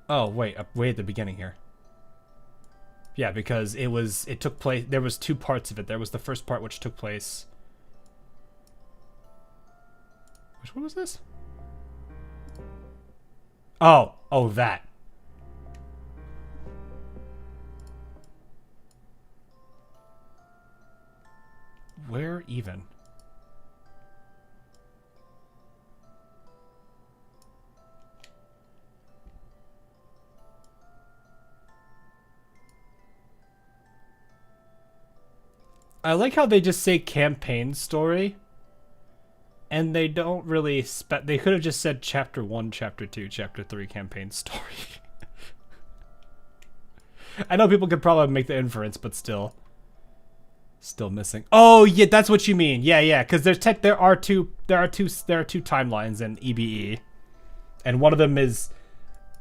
Oh, wait. Way at the beginning here. Yeah, because it took place, there was 2 parts of it. There was the first part which took place. Which one was this? Oh, that. Where even? I like how they just say campaign story. And they don't really they could have just said chapter 1, chapter 2, chapter 3 campaign story. I know people could probably make the inference, but still missing. Oh, yeah, that's what you mean. Yeah, cuz there are two timelines in EBE. And one of them is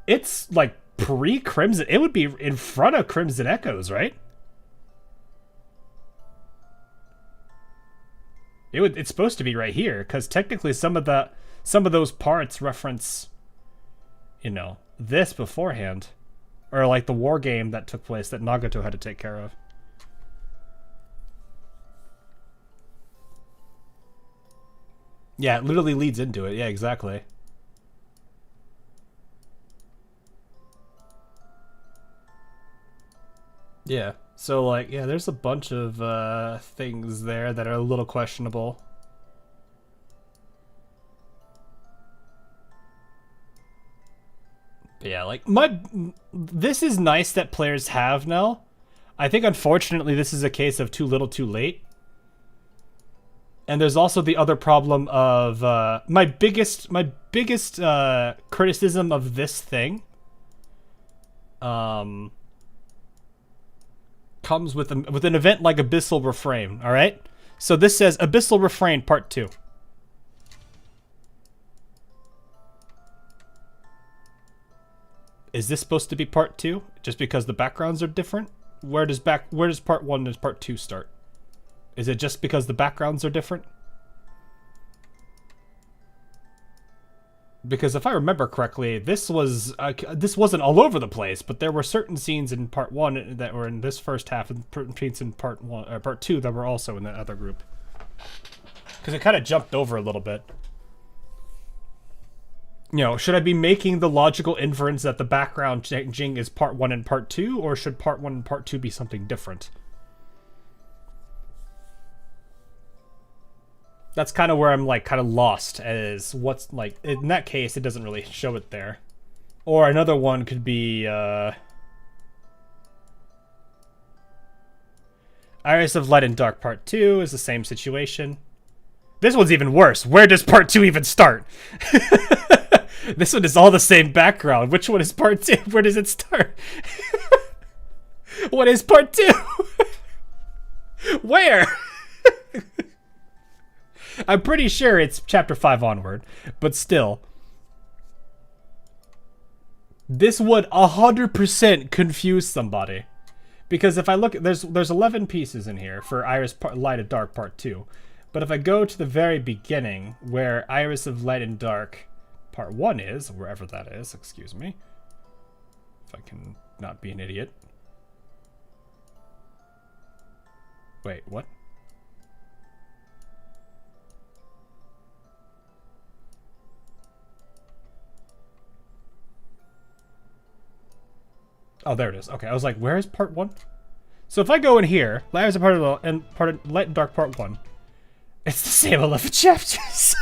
it's like pre-Crimson. It would be in front of Crimson Echoes, right? It's supposed to be right here, because technically some of those parts reference, you know, this beforehand, or like the war game that took place that Nagato had to take care of. Yeah, it literally leads into it. Yeah, exactly. Yeah. So, like, yeah, there's a bunch of things there that are a little questionable. But yeah, like, this is nice that players have now. I think, unfortunately, this is a case of too little too late. And there's also the other problem of, my biggest criticism of this thing comes with an event like Abyssal Refrain, all right? So this says Abyssal Refrain Part 2. Is this supposed to be Part 2 just because the backgrounds are different? Where does Part 1 and Part 2 start? Is it just because the backgrounds are different? Because if I remember correctly, this wasn't all over the place, but there were certain scenes in Part 1 that were in this first half, and scenes in Part 2 that were also in the other group. Because it kind of jumped over a little bit. You know, should I be making the logical inference that the background changing is Part 1 and Part 2, or should Part 1 and Part 2 be something different? That's kind of where I'm, like, kind of lost, as what's, like, in that case, it doesn't really show it there. Or another one could be, Iris of Light and Dark Part 2 is the same situation. This one's even worse. Where does Part 2 even start? This one is all the same background. Which one is Part 2? Where does it start? What is Part 2? Where? I'm pretty sure it's chapter 5 onward, but still. This would 100% confuse somebody. Because if I look, there's 11 pieces in here for Iris Light and Dark Part 2. But if I go to the very beginning, where Iris of Light and Dark Part 1 is, wherever that is, excuse me. If I can not be an idiot. Wait, what? Oh, there it is. Okay, I was like, where is Part 1? So if I go in here, Iris of Light and Dark Part 1, it's the same 11 chapters.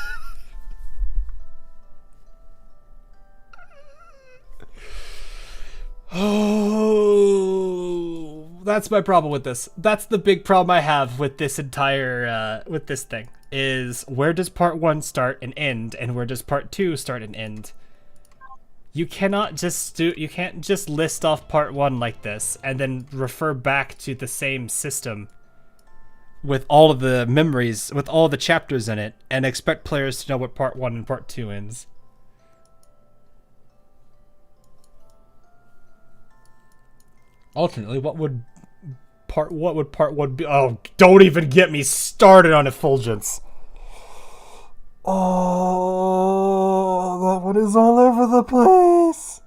Oh, that's my problem with this. That's the big problem I have with this entire, with this thing, is where does Part 1 start and end, and where does Part 2 start and end? You cannot just you can't just list off Part 1 like this, and then refer back to the same system with all of the memories, with all the chapters in it, and expect players to know what Part 1 and Part 2 ends. Ultimately, what would Part 1 be? Oh, don't even get me started on Effulgence. Oh, that one is all over the place.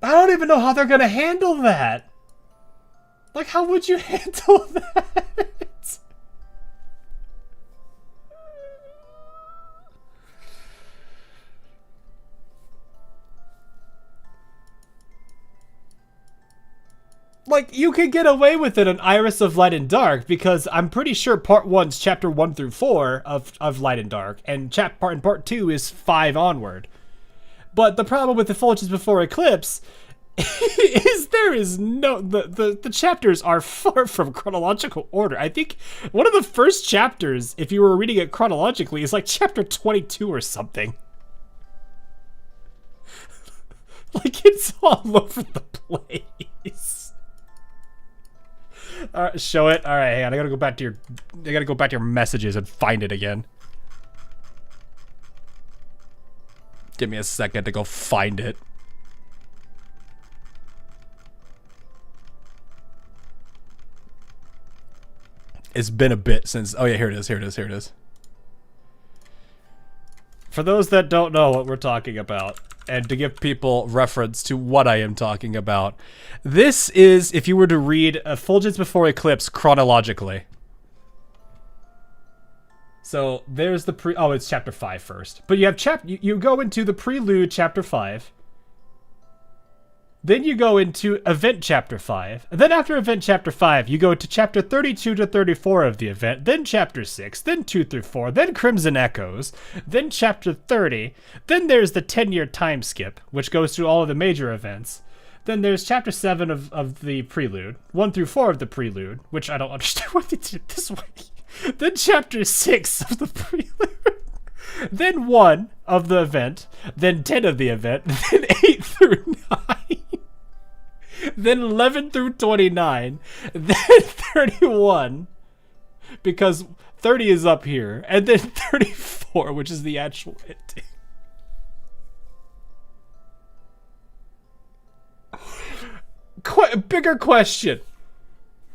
I don't even know how they're gonna handle that. Like, how would you handle that? Like, you could get away with it on Iris of Light and Dark, because I'm pretty sure Part 1's chapter 1 through 4 of Light and Dark, and Part 2 is 5 onward. But the problem with Effulgence Before Eclipse is there is no... The chapters are far from chronological order. I think one of the first chapters, if you were reading it chronologically, is like chapter 22 or something. Like, it's all over the place. Show it. All right, hang on. I gotta go back to your messages and find it again. Give me a second to go find it. It's been a bit since. Oh yeah, here it is. Here it is. Here it is. For those that don't know what we're talking about, and to give people reference to what I am talking about, this is if you were to read Effulgence Before Eclipse chronologically. So there's the oh, it's chapter 5 first. But you have you go into the prelude chapter 5. Then you go into event chapter 5. And then after event chapter 5, you go to chapter 32 to 34 of the event, then chapter 6, then 2 through 4, then Crimson Echoes, then chapter 30. Then there's the 10-year time skip, which goes through all of the major events. Then there's chapter 7 of the prelude, 1 through 4 of the prelude, which I don't understand why they did it this way. Then chapter 6 of the prelude. Then 1 of the event. Then 10 of the event. Then 8 through 9. Then 11 through 29. Then 31. Because 30 is up here. And then 34, which is the actual ending. Bigger question.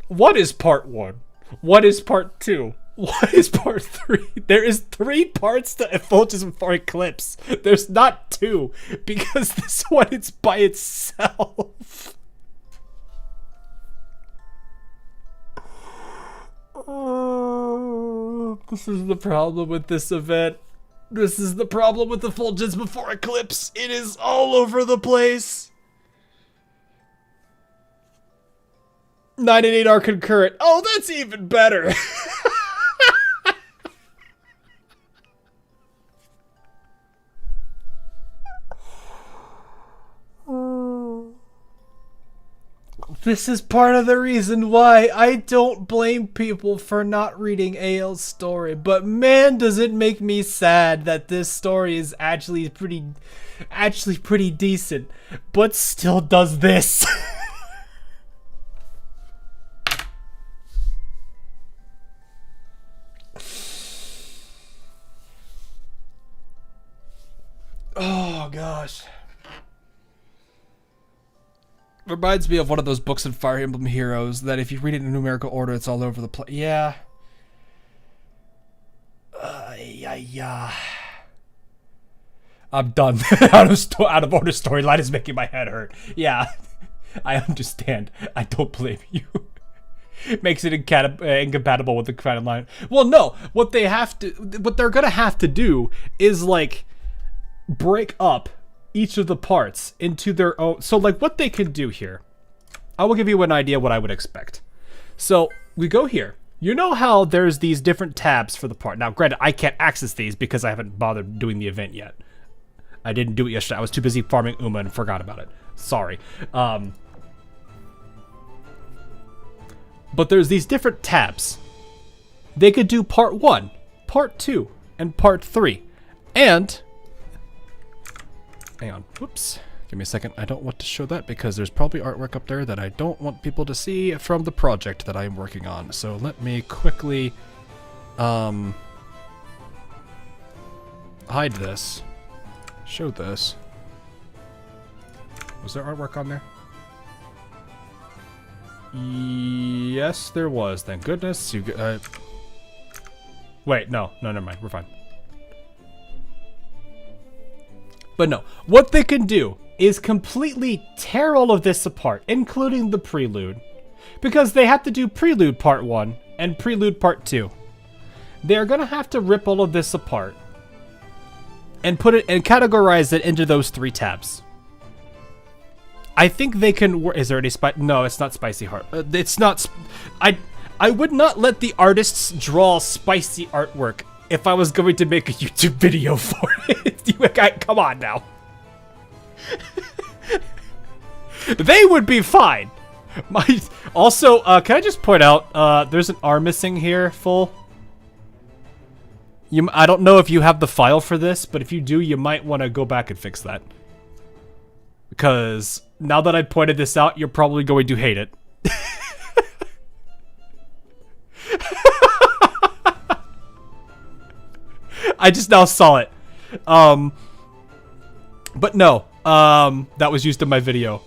What is part 1? What is part 2? What is part 3? There is 3 parts to Effulgence Before Eclipse. There's not 2, because this one is by itself. Oh, this is the problem with this event. This is the problem with Effulgence Before Eclipse. It is all over the place. 9 and 8 are concurrent. Oh, that's even better. This is part of the reason why I don't blame people for not reading AL's story, but man, does it make me sad that this story is actually pretty decent, but still does this. Oh gosh. Reminds me of one of those books in Fire Emblem Heroes that if you read it in numerical order, it's all over the place. Yeah. Yeah. I'm done. out of order storyline is making my head hurt. Yeah. I understand. I don't blame you. It makes it incompatible with the kind of line. Well, no. What they're gonna have to do is like break up each of the parts into their own. So like what they can do here, I will give you an idea what I would expect. So we go here. You know how there's these different tabs for the part. Now granted, I can't access these because I haven't bothered doing the event yet. I didn't do it yesterday. I was too busy farming Uma and forgot about it. Sorry. But there's these different tabs. They could do part 1, part 2, and part 3. And hang on. Whoops. Give me a second. I don't want to show that because there's probably artwork up there that I don't want people to see from the project that I'm working on. So let me quickly hide this. Show this. Was there artwork on there? Yes, there was. Thank goodness. Wait, no, never mind. We're fine. But no, what they can do is completely tear all of this apart, including the prelude. Because they have to do prelude part 1 and prelude part 2. They're going to have to rip all of this apart and put it and categorize it into those 3 tabs. I think they can. Is there any No, it's not spicy heart. It's not. I would not let the artists draw spicy artwork if I was going to make a YouTube video for it. Come on now. They would be fine. Also, can I just point out, there's an R missing here, full. I don't know if you have the file for this, but if you do, you might want to go back and fix that. Because now that I pointed this out, you're probably going to hate it. I just now saw it. But no, that was used in my video.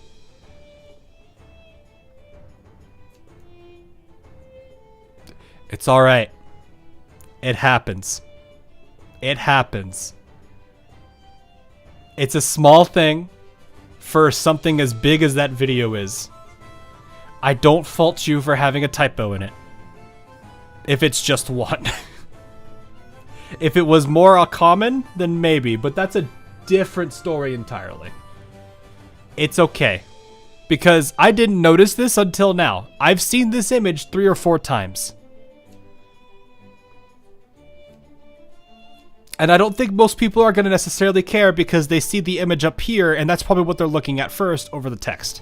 It's alright. It happens. It happens. It's a small thing for something as big as that video is. I don't fault you for having a typo in it. If it's just one. If it was more common, then maybe, but that's a different story entirely. It's okay. Because I didn't notice this until now. I've seen this image 3 or 4 times. And I don't think most people are going to necessarily care because they see the image up here and that's probably what they're looking at first over the text.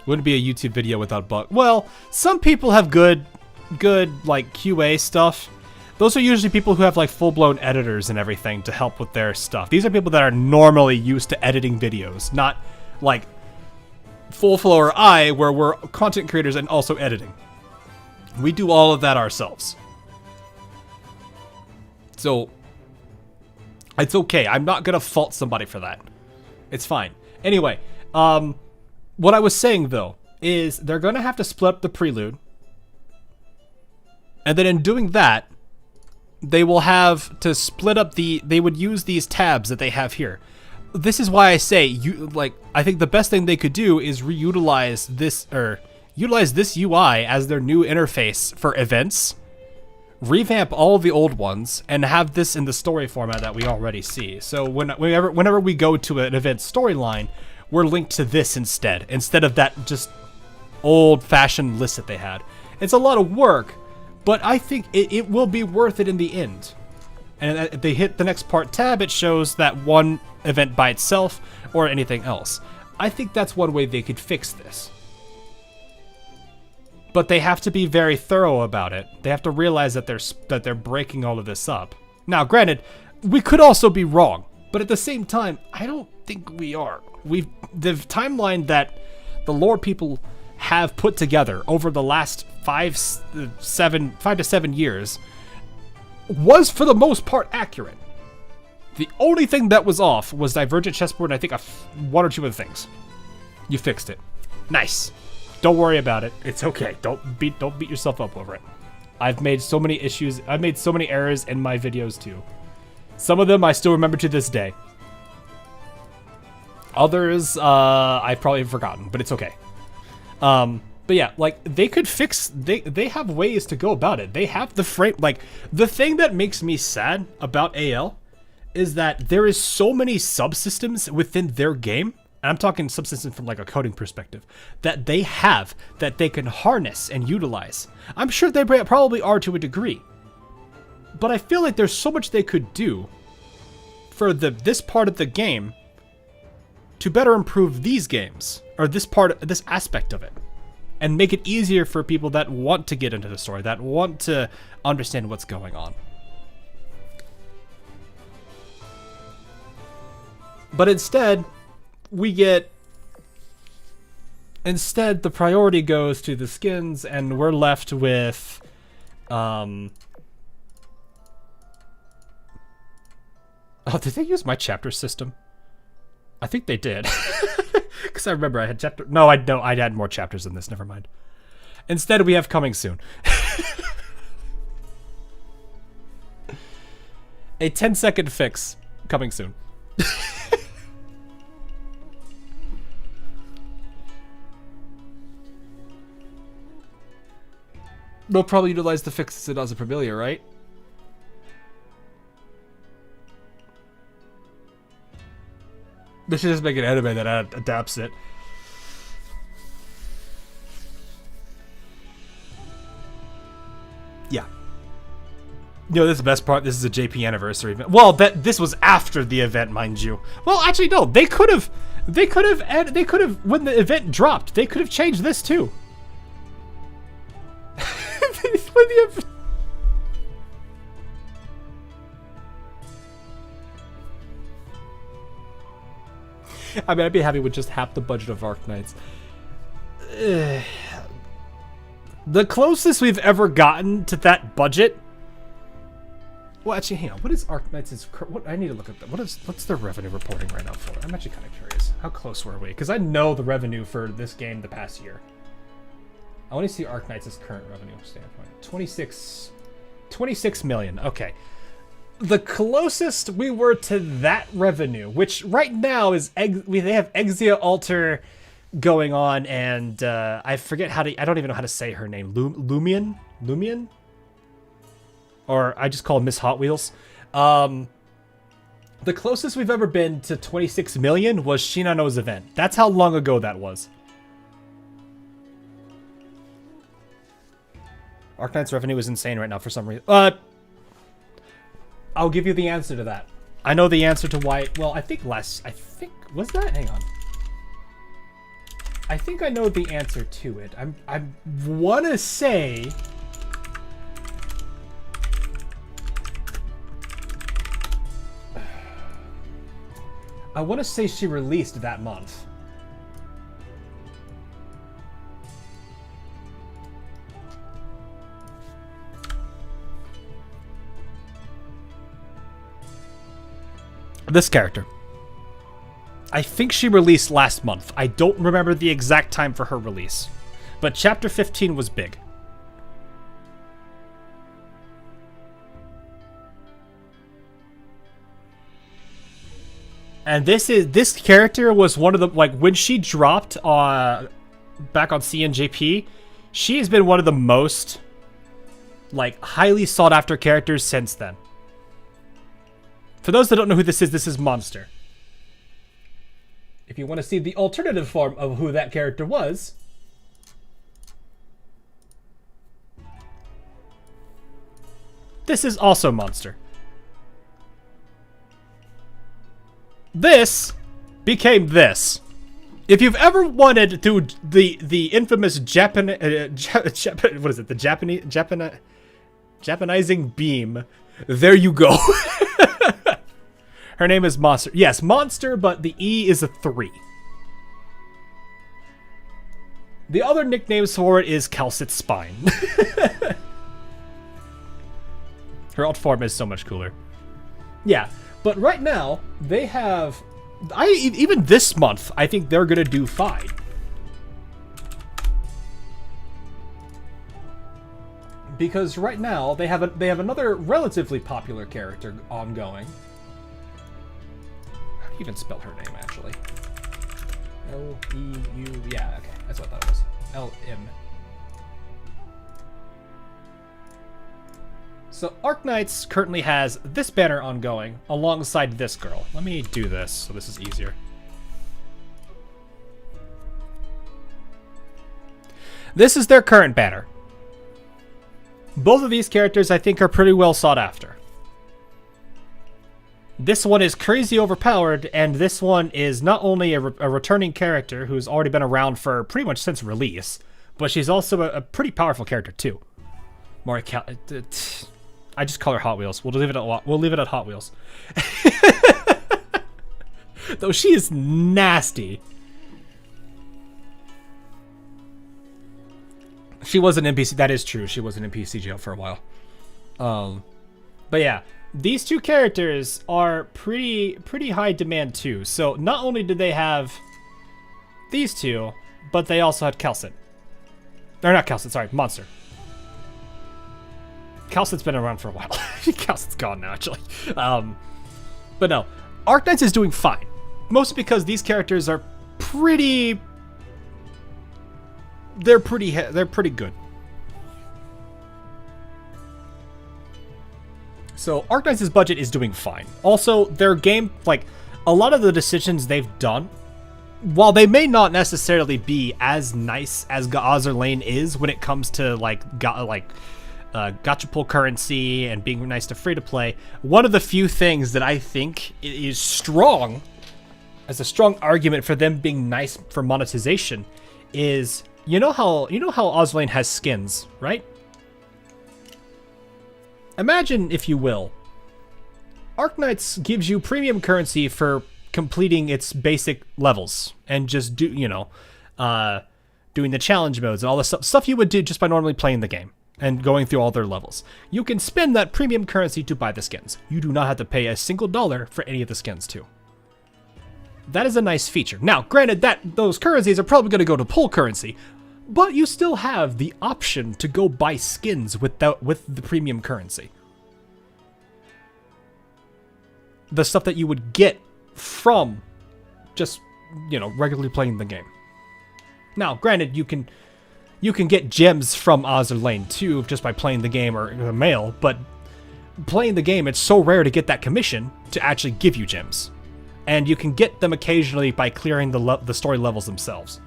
Wouldn't be a YouTube video without bug. Well, some people have good like QA stuff. Those are usually people who have like full-blown editors and everything to help with their stuff. These are people that are normally used to editing videos, not like Full Flow or I, where we're content creators and also editing. We do all of that ourselves. So it's okay. I'm not gonna fault somebody for that. It's fine. Anyway, what I was saying though is they're gonna have to split up the prelude, and then in doing that, they will have to split up they would use these tabs that they have here. This is why I say, I think the best thing they could do is reutilize this, or utilize this UI as their new interface for events, revamp all of the old ones, and have this in the story format that we already see. So whenever we go to an event storyline, we're linked to this instead of that just old-fashioned list that they had. It's a lot of work, but I think it will be worth it in the end. And if they hit the next part tab, it shows that one event by itself or anything else. I think that's one way they could fix this. But they have to be very thorough about it. They have to realize that they're breaking all of this up. Now, granted, we could also be wrong, but at the same time, I don't think we are. The timeline that the lore people have put together over the last 5 to 7 years was for the most part accurate. The only thing that was off was Divergent Chessboard, and I think one or two other things. You fixed it. Nice. Don't worry about it. It's okay. Don't beat yourself up over it. I've made so many issues. I've made so many errors in my videos too. Some of them I still remember to this day. Others I've probably forgotten, but it's okay. But yeah, like they could fix. They have ways to go about it. They have the frame. Like the thing that makes me sad about AL is that there is so many subsystems within their game. And I'm talking subsystems from like a coding perspective that they have that they can harness and utilize. I'm sure they probably are to a degree, but I feel like there's so much they could do for this part of the game to better improve these games, or this aspect of it, and make it easier for people that want to get into the story, that want to understand what's going on. But instead, the priority goes to the skins, and we're left with, oh, did they use my chapter system? I think they did. Because I remember I had chapter... No, I'd had more chapters than this, never mind. Instead, we have coming soon. A 10-second fix coming soon. They'll probably utilize the fixes in Azur Familiar, right? They should just make an anime that adapts it. Yeah. You know, this is the best part. This is a JP anniversary event. Well, this was after the event, mind you. Well, actually, no. They could have, when the event dropped, they could have changed this too. I mean, I'd be happy with just half the budget of Arc Knights. The closest we've ever gotten to that budget. Well, actually, hang on. What is Arc Knights'? What I need to look at that. What's their revenue reporting right now for? I'm actually kind of curious. How close were we? Because I know the revenue for this game the past year. I want to see Arc Knights' current revenue standpoint. 26 million. Okay. The closest we were to that revenue, which right now is they have Exia Alter going on, and I forget I don't even know how to say her name. Lumion? Or I just call her Miss Hot Wheels. The closest we've ever been to 26 million was Shinano's event. That's how long ago that was. Arc Knight's revenue is insane right now for some reason. I'll give you the answer to that. I know the answer to why. Well, was that? Hang on. I think I know the answer to it. I want to say... I want to say she released that month. This character. I think she released last month. I don't remember the exact time for her release. But Chapter 15 was big. And this character was one of the, like, when she dropped back on CNJP, she has been one of the most, like, highly sought after characters since then. For those that don't know who this is Monster. If you want to see the alternative form of who that character was, this is also Monster. This became this. If you've ever wanted to the infamous what is it? The Japanizing beam, there you go. Her name is Monster. Yes, Monster, but the E is a 3. The other nicknames for it is Calcit Spine. Her alt form is so much cooler. Yeah, but right now, they have... even this month, I think they're gonna do fine. Because right now, they have another relatively popular character ongoing. Even spell her name, actually. L-E-U... Yeah, okay. That's what I thought it was. L-M. So, Arknights currently has this banner ongoing alongside this girl. Let me do this, so this is easier. This is their current banner. Both of these characters, I think, are pretty well sought after. This one is crazy overpowered, and this one is not only a returning character who's already been around for pretty much since release, but she's also a pretty powerful character too. I just call her Hot Wheels. We'll leave it at Hot Wheels. Though she is nasty. She was an NPC. That is true. She was an NPC jail for a while. But yeah. These two characters are pretty high demand too. So not only did they have these two, but they also had Calcit. Or not Calcit, sorry, Monster. Calcit's been around for a while. Calcit's gone now, actually. But no, Arknights is doing fine. Mostly because these characters are pretty... They're pretty good. So Arknights' budget is doing fine. Also, their game, like, a lot of the decisions they've done, while they may not necessarily be as nice as Azur Lane is when it comes to, gacha pull currency and being nice to free-to-play, one of the few things that I think is strong, as a strong argument for them being nice for monetization, is, you know how Azur Lane has skins, right? Imagine, if you will, Arknights gives you premium currency for completing its basic levels and just doing the challenge modes and all the stuff you would do just by normally playing the game and going through all their levels. You can spend that premium currency to buy the skins. You do not have to pay a single dollar for any of the skins too. That is a nice feature. Now, granted that those currencies are probably going to go to pull currency, but you still have the option to go buy skins with the premium currency. The stuff that you would get from just, regularly playing the game. Now, granted, you can get gems from Azur Lane too, just by playing the game or mail, but playing the game, it's so rare to get that commission to actually give you gems. And you can get them occasionally by clearing the story levels themselves.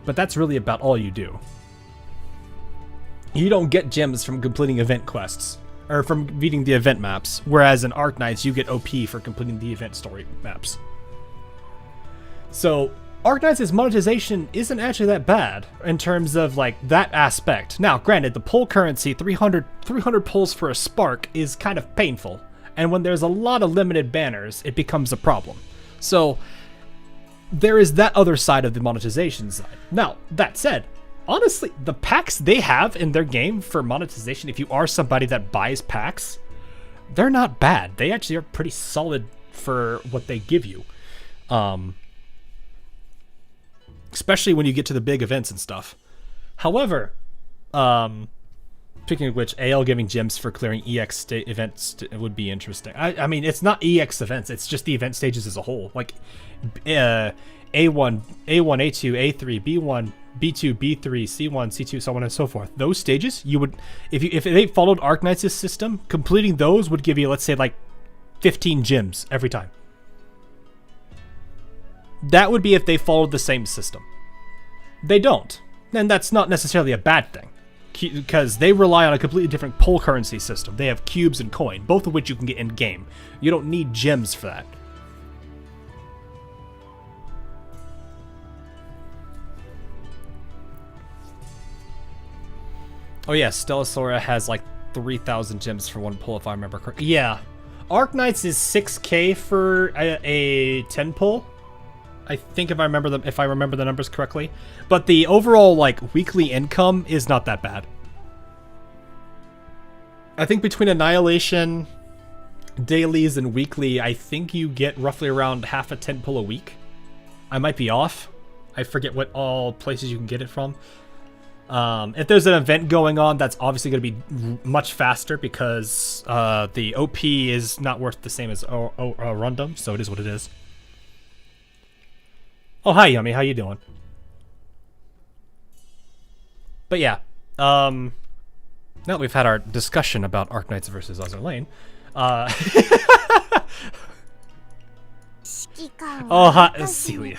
But that's really about all you do. You don't get gems from completing event quests, or from beating the event maps, whereas in Arknights you get OP for completing the event story maps. So, Arknight's monetization isn't actually that bad in terms of like that aspect. Now, granted, the pull currency, 300 pulls for a spark is kind of painful. And when there's a lot of limited banners, it becomes a problem. So there is that other side of the monetization side. Now, that said, honestly, the packs they have in their game for monetization, if you are somebody that buys packs, they're not bad. They actually are pretty solid for what they give you. Especially when you get to the big events and stuff. However, speaking of which, AL giving gems for clearing EX events would be interesting. I mean, it's not EX events, it's just the event stages as a whole. Like A1, A2, A3, B1, B2, B3, C1, C2, so on and so forth. Those stages, you would, if they followed Arknight's system, completing those would give you, let's say, like 15 gems every time. That would be if they followed the same system. They don't. And that's not necessarily a bad thing, because they rely on a completely different pull currency system. They have cubes and coin, both of which you can get in-game. You don't need gems for that. Oh yeah, Stellasora has like 3,000 gems for one pull if I remember correctly. Yeah. Arknight's is 6k for a 10 pull. I think if I remember the numbers correctly, but the overall like weekly income is not that bad. I think between Annihilation, dailies, and weekly, I think you get roughly around half a 10 pull a week. I might be off. I forget what all places you can get it from. If there's an event going on, that's obviously going to be much faster because the OP is not worth the same as Rundum, so it is what it is. Oh, hi, Yummy. How you doing? But yeah, now that we've had our discussion about Arknights versus Azur Lane, oh, hi, Celia.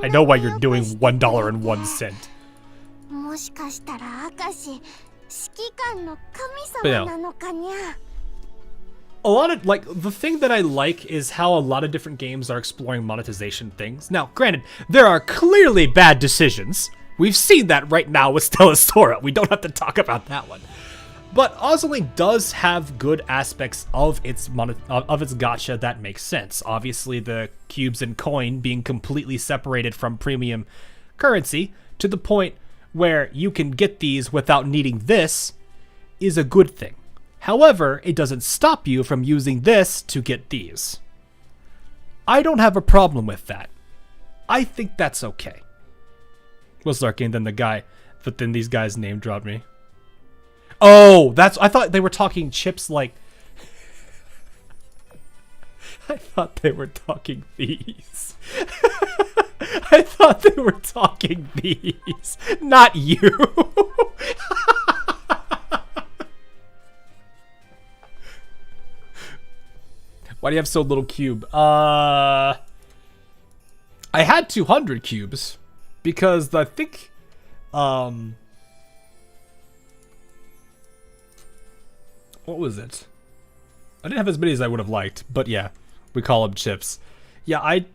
I know why you're doing $1.01. But yeah. A lot of, like, the thing that I like is how a lot of different games are exploring monetization things. Now, granted, there are clearly bad decisions. We've seen that right now with Stellasora. We don't have to talk about that one. But Azur Lane does have good aspects of its gacha that makes sense. Obviously, the cubes and coin being completely separated from premium currency to the point where you can get these without needing this is a good thing. However, it doesn't stop you from using this to get these. I don't have a problem with that. I think that's okay. Was lurking, then the guy, but then these guys name dropped me. Oh, I thought they were talking chips like... I thought they were talking these. I thought they were talking these, not you. Why do you have so little cube? I had 200 cubes because I think what was it? I didn't have as many as I would have liked, but yeah, we call them chips. Yeah, I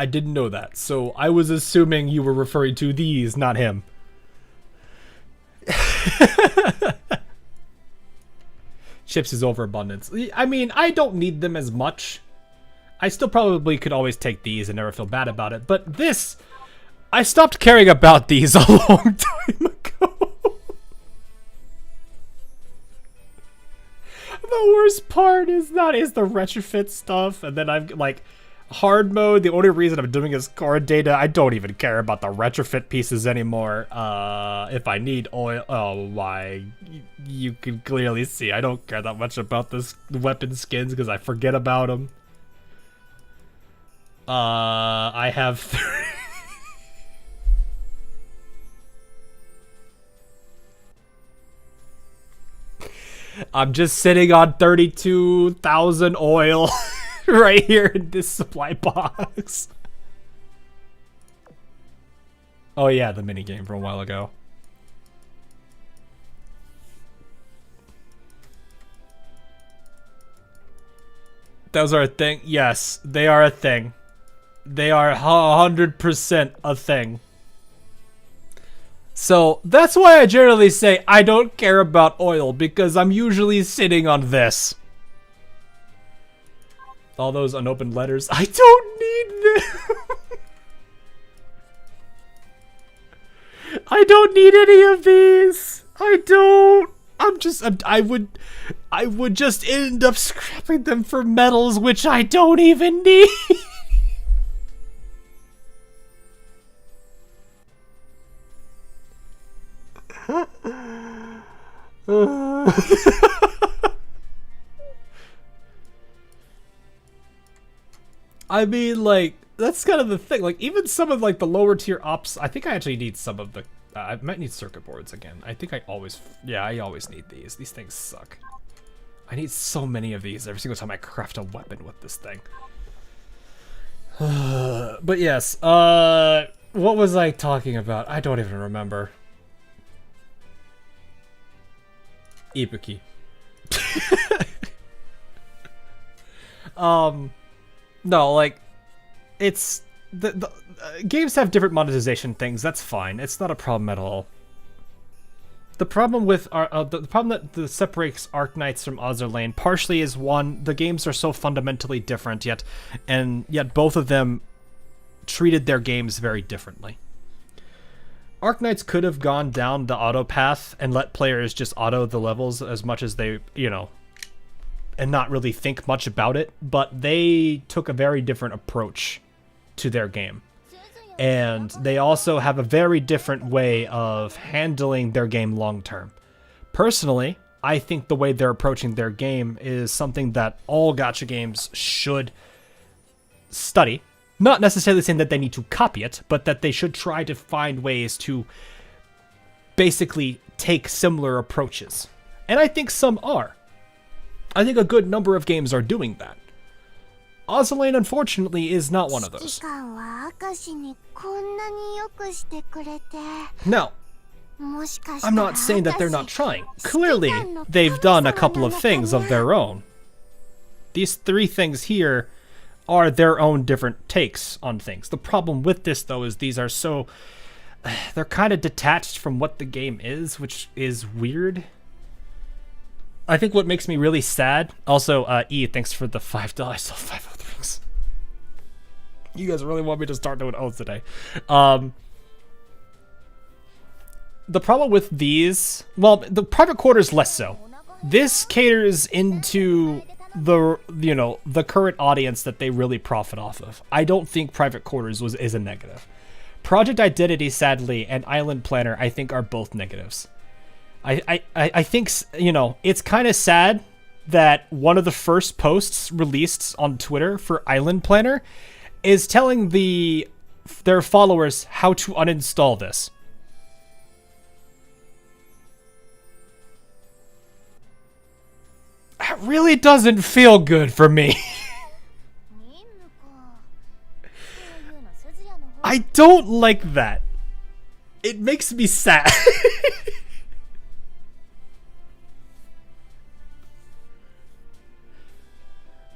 didn't know that, so I was assuming you were referring to these, not him. Chips is overabundance. I mean, I don't need them as much. I still probably could always take these and never feel bad about it, but this, I stopped caring about these a long time ago. The worst part is the retrofit stuff, and then I'm like, hard mode, the only reason I'm doing is core data. I don't even care about the retrofit pieces anymore. If I need oil, oh my, you can clearly see I don't care that much about this weapon skins because I forget about them. I have I'm just sitting on 32,000 oil right here in this supply box. Oh yeah, the minigame from a while ago. Those are a thing? Yes, they are a thing. They are 100% a thing. So that's why I generally say I don't care about oil, because I'm usually sitting on this. All those unopened letters. I don't need them. I don't need any of these. I don't. I would just end up scrapping them for metals, which I don't even need. I mean, like, that's kind of the thing. Like, even some of, like, the lower tier ops, I think I actually need some of the... I might need circuit boards again. I think I always... Yeah, I always need these. These things suck. I need so many of these every single time I craft a weapon with this thing. But yes, what was I talking about? I don't even remember. Ibuki. No, like, it's the games have different monetization things. That's fine. It's not a problem at all. The problem with the problem that separates Arknights from Azur Lane partially is, one, the games are so fundamentally different, yet both of them treated their games very differently. Arknights could have gone down the auto path and let players just auto the levels as much as they, you know, and not really think much about it, but they took a very different approach to their game. And they also have a very different way of handling their game long term. Personally, I think the way they're approaching their game is something that all gacha games should study. Not necessarily saying that they need to copy it, but that they should try to find ways to basically take similar approaches. And I think some are. I think a good number of games are doing that. Azur Lane, unfortunately, is not one of those. Now, I'm not saying that they're not trying. Clearly, they've done a couple of things of their own. These three things here are their own different takes on things. The problem with this, though, is these are so... They're kind of detached from what the game is, which is weird. I think what makes me really sad... Also, E, thanks for the $5. I still have 5 oath rings. You guys really want me to start doing oaths today. The problem with these... Well, the private quarters less so. This caters into the, you know, the current audience that they really profit off of. I don't think private quarters is a negative. Project Identity, sadly, and Island Planner, I think, are both negatives. I think, you know, it's kind of sad that one of the first posts released on Twitter for Island Planner is telling their followers how to uninstall this. That really doesn't feel good for me. I don't like that. It makes me sad.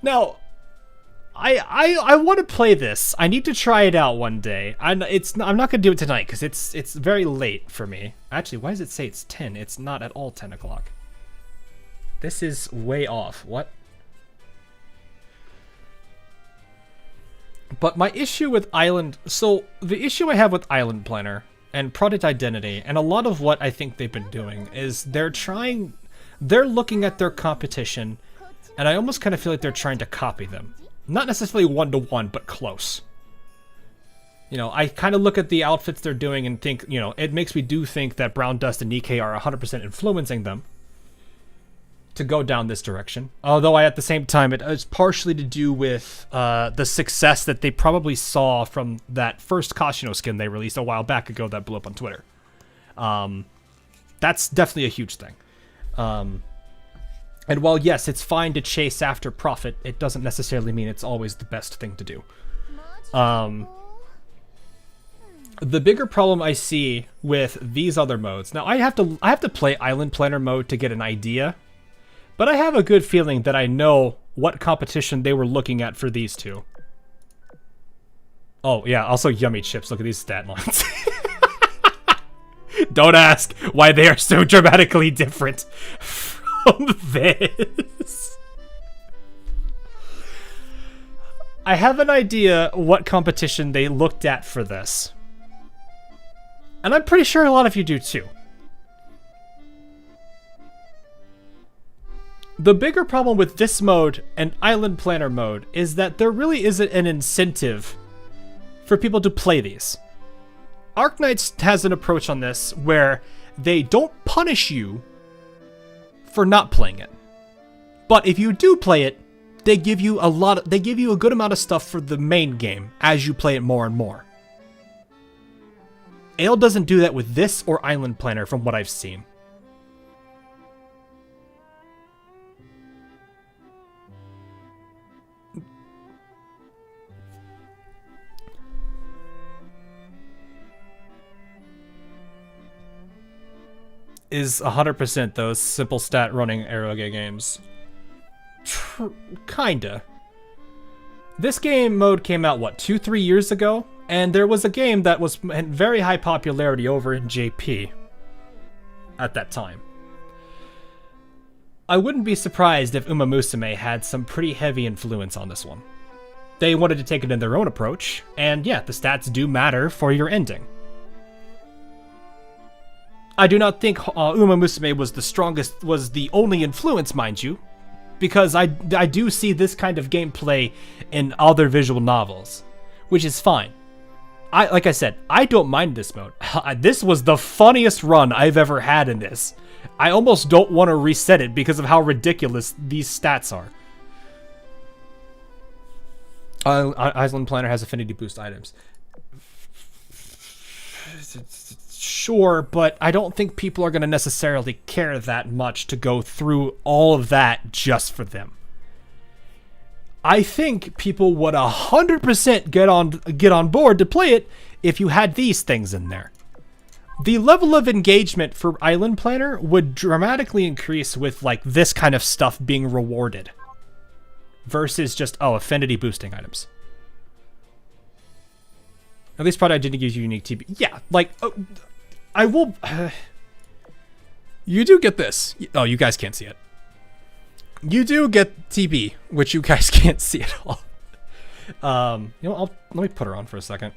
Now, I want to play this. I need to try it out one day. I'm not gonna do it tonight because it's very late for me. Actually, why does it say it's 10? It's not at all 10 o'clock. This is way off. What? But my issue with Island... So, the issue I have with Island Planner and Product Identity, and a lot of what I think they've been doing, is they're looking at their competition, and I almost kind of feel like they're trying to copy them. Not necessarily one-to-one, but close. You know, I kind of look at the outfits they're doing and think, you know, it makes me do think that Brown Dust and Nikkei are 100% influencing them to go down this direction. Although at the same time, it is partially to do with the success that they probably saw from that first Kashino skin they released a while back ago that blew up on Twitter. That's definitely a huge thing. And while, yes, it's fine to chase after profit, it doesn't necessarily mean it's always the best thing to do. The bigger problem I see with these other modes... Now, I have to play Island Planner mode to get an idea, but I have a good feeling that I know what competition they were looking at for these two. Oh, yeah, also yummy chips. Look at these stat lines. Don't ask why they are so dramatically different from this. I have an idea what competition they looked at for this. And I'm pretty sure a lot of you do too. The bigger problem with this mode and Island Planner mode is that there really isn't an incentive for people to play these. Arknights has an approach on this where they don't punish you for not playing it. But if you do play it, they give you a good amount of stuff for the main game as you play it more and more. Ale doesn't do that with this or Island Planner from what I've seen. Is 100% those simple stat running Eroge games. Kinda. This game mode came out, what, 2-3 years ago? And there was a game that was in very high popularity over in JP at that time. I wouldn't be surprised if Uma Musume had some pretty heavy influence on this one. They wanted to take it in their own approach, and yeah, the stats do matter for your ending. I do not think Uma Musume was the only influence, mind you, because I do see this kind of gameplay in other visual novels, which is fine. Like I said, I don't mind this mode. This was the funniest run I've ever had in this. I almost don't want to reset it because of how ridiculous these stats are. Island Planner has affinity boost items. Sure, but I don't think people are going to necessarily care that much to go through all of that just for them. I think people would 100% get on board to play it if you had these things in there. The level of engagement for Island Planner would dramatically increase with like this kind of stuff being rewarded versus just, oh, affinity boosting items. At least probably I didn't give you unique TB. Yeah, like, I will... you do get this. Oh, you guys can't see it. You do get TB, which you guys can't see at all. You know, let me put her on for a second.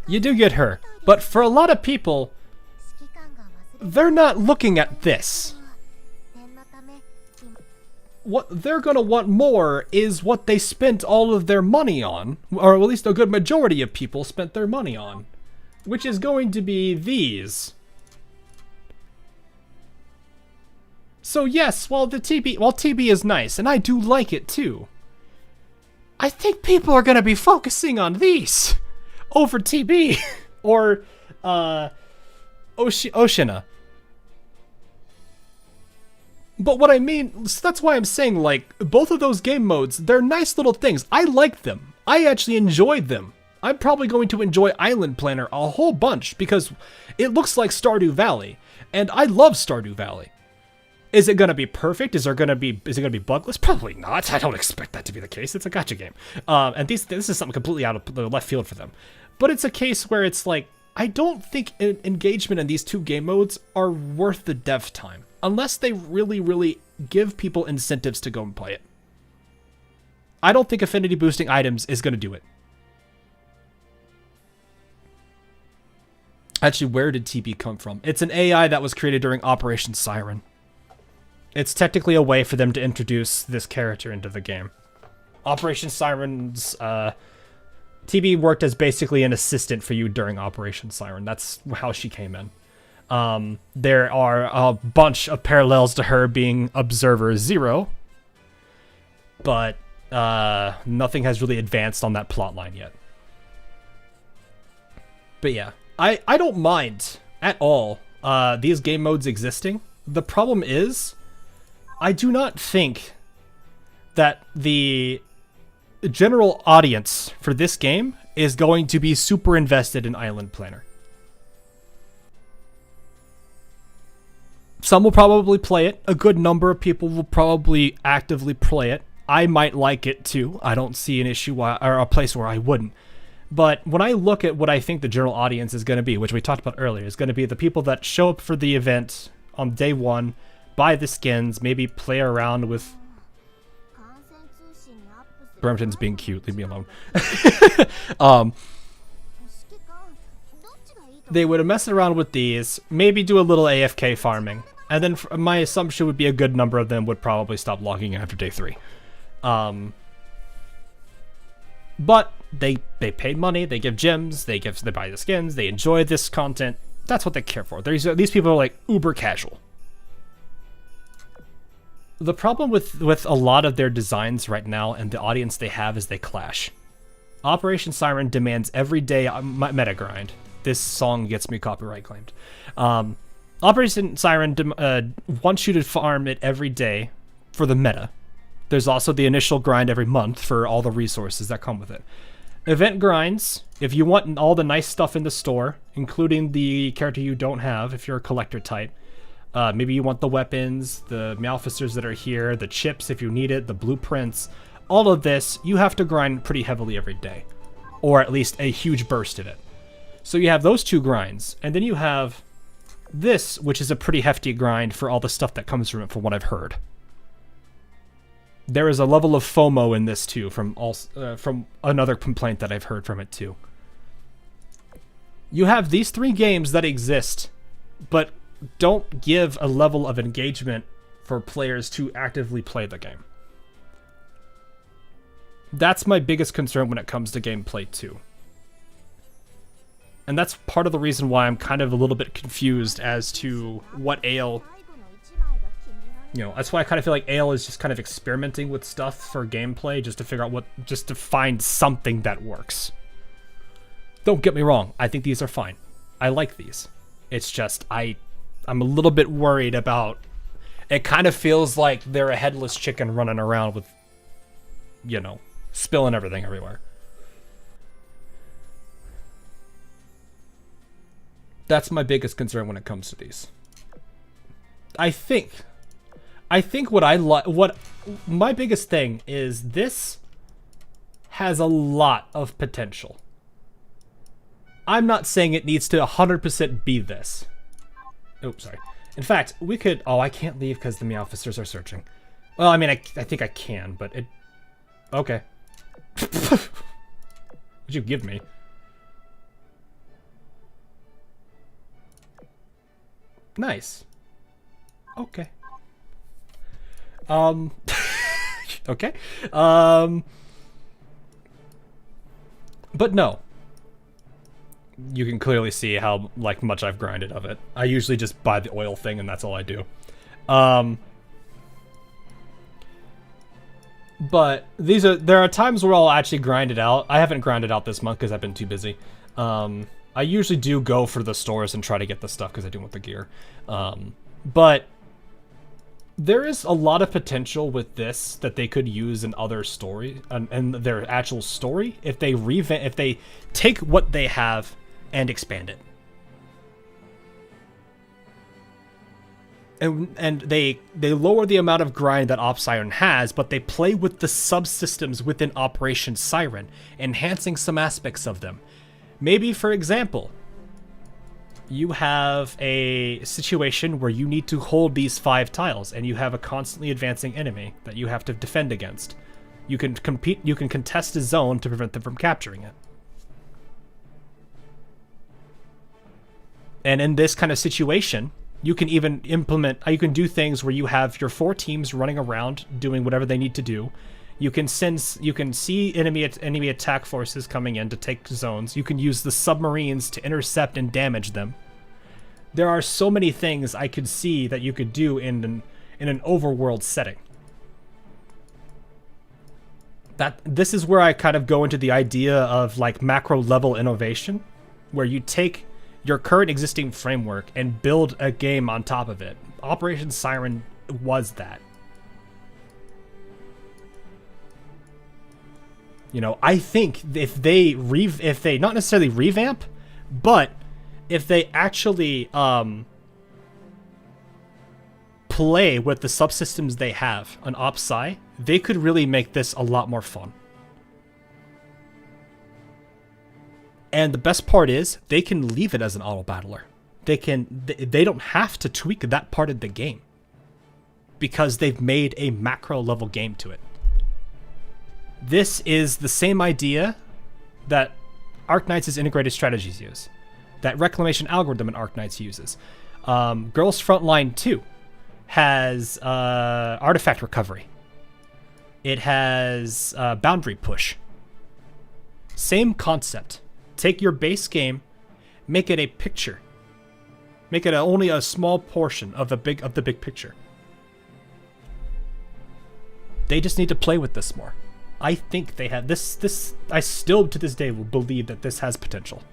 You do get her, but for a lot of people, they're not looking at this. What they're going to want more is what they spent all of their money on, or at least a good majority of people spent their money on, which is going to be these. So yes, while TB is nice, and I do like it too, I think people are going to be focusing on these over TB or Oshina. But what I mean, so that's why I'm saying, like, both of those game modes, they're nice little things. I like them. I actually enjoyed them. I'm probably going to enjoy Island Planner a whole bunch because it looks like Stardew Valley, and I love Stardew Valley. Is it going to be perfect? Is it going to be bugless? Probably not. I don't expect that to be the case. It's a gacha game. And this is something completely out of the left field for them. But it's a case where it's like, I don't think engagement in these two game modes are worth the dev time. Unless they really, really give people incentives to go and play it. I don't think affinity boosting items is going to do it. Actually, where did TB come from? It's an AI that was created during Operation Siren. It's technically a way for them to introduce this character into the game. Operation Siren's... TB worked as basically an assistant for you during Operation Siren. That's how she came in. There are a bunch of parallels to her being Observer 0, but nothing has really advanced on that plotline yet. But yeah, I don't mind at all these game modes existing. The problem is, I do not think that the general audience for this game is going to be super invested in Island Planner. Some will probably play it. A good number of people will probably actively play it. I might like it too. I don't see an issue or a place where I wouldn't. But when I look at what I think the general audience is going to be, which we talked about earlier, is going to be the people that show up for the event on day one, buy the skins, maybe play around with... Brampton's being cute, leave me alone. They would mess around with these, maybe do a little AFK farming, and then my assumption would be a good number of them would probably stop logging in after day 3. But they paid money, they give gems, they buy the skins, they enjoy this content. That's what they care for. These people are like uber casual. The problem with a lot of their designs right now and the audience they have is they clash. Operation Siren demands everyday meta grind. This song gets me copyright claimed. Operation Siren wants you to farm it every day for the meta. There's also the initial grind every month for all the resources that come with it. Event grinds, if you want all the nice stuff in the store, including the character you don't have if you're a collector type. Maybe you want the weapons, the Malficers that are here, the chips if you need it, the blueprints. All of this, you have to grind pretty heavily every day. Or at least a huge burst of it. So you have those 2 grinds, and then you have this, which is a pretty hefty grind for all the stuff that comes from it, from what I've heard. There is a level of FOMO in this too, from another complaint that I've heard from it too. You have these 3 games that exist, but don't give a level of engagement for players to actively play the game. That's my biggest concern when it comes to gameplay too. And that's part of the reason why I'm kind of a little bit confused as to what Ale... that's why I kind of feel like Ale is just kind of experimenting with stuff for gameplay just to figure out just to find something that works. Don't get me wrong, I think these are fine. I like these. It's just, I'm a little bit worried about... It kind of feels like they're a headless chicken running around with, spilling everything everywhere. That's my biggest concern when it comes to these. I think what my biggest thing is this has a lot of potential. I'm not saying it needs to 100% be this. Oops, sorry. In fact, we could... Oh, I can't leave because the Meowfisters are searching. Well, I mean, I think I can, but it... Okay. What'd you give me? Nice. Okay. Okay. But no. You can clearly see how much I've grinded of it. I usually just buy the oil thing and that's all I do. But there are times where I'll actually grind it out. I haven't grinded out this month because I've been too busy. I usually do go for the stores and try to get the stuff because I do want the gear. But there is a lot of potential with this that they could use in other story and their actual story if they take what they have and expand it. And they lower the amount of grind that Op Siren has, but they play with the subsystems within Operation Siren, enhancing some aspects of them. Maybe, for example, you have a situation where you need to hold these 5 tiles, and you have a constantly advancing enemy that you have to defend against. You can contest a zone to prevent them from capturing it. And in this kind of situation, you can even you can do things where you have your 4 teams running around doing whatever they need to do. You can see enemy attack forces coming in to take zones. You can use the submarines to intercept and damage them. There are so many things I could see that you could do in an overworld setting. This is where I kind of go into the idea of macro level innovation, where you take your current existing framework and build a game on top of it. Operation Siren was that. I think if they not necessarily revamp, but if they actually play with the subsystems they have on OpSci, they could really make this a lot more fun. And the best part is, they can leave it as an auto battler. They don't have to tweak that part of the game, because they've made a macro level game to it. This is the same idea that Arknight's integrated strategies use, that Reclamation algorithm in Arknights uses. Girls Frontline 2 has artifact recovery. It has boundary push. Same concept. Take your base game, make it a picture. Make it only a small portion of the big picture. They just need to play with this more. I think they have this. I still to this day will believe that this has potential.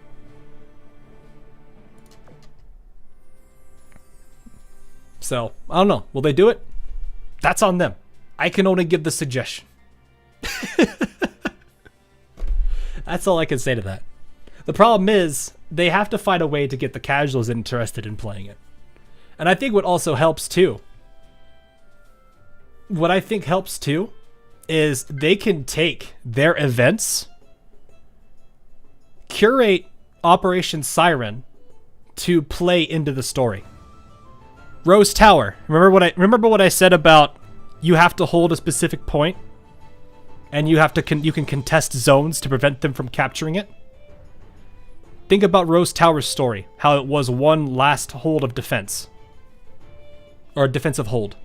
So, I don't know. Will they do it? That's on them. I can only give the suggestion. That's all I can say to that. The problem is, they have to find a way to get the casuals interested in playing it. And I think what also helps too, is they can take their events, curate Operation Siren to play into the story. Rose Tower. Remember what I said about you have to hold a specific point, and you can contest zones to prevent them from capturing it. Think about Rose Tower's story, how it was one last hold of defense, or a defensive hold.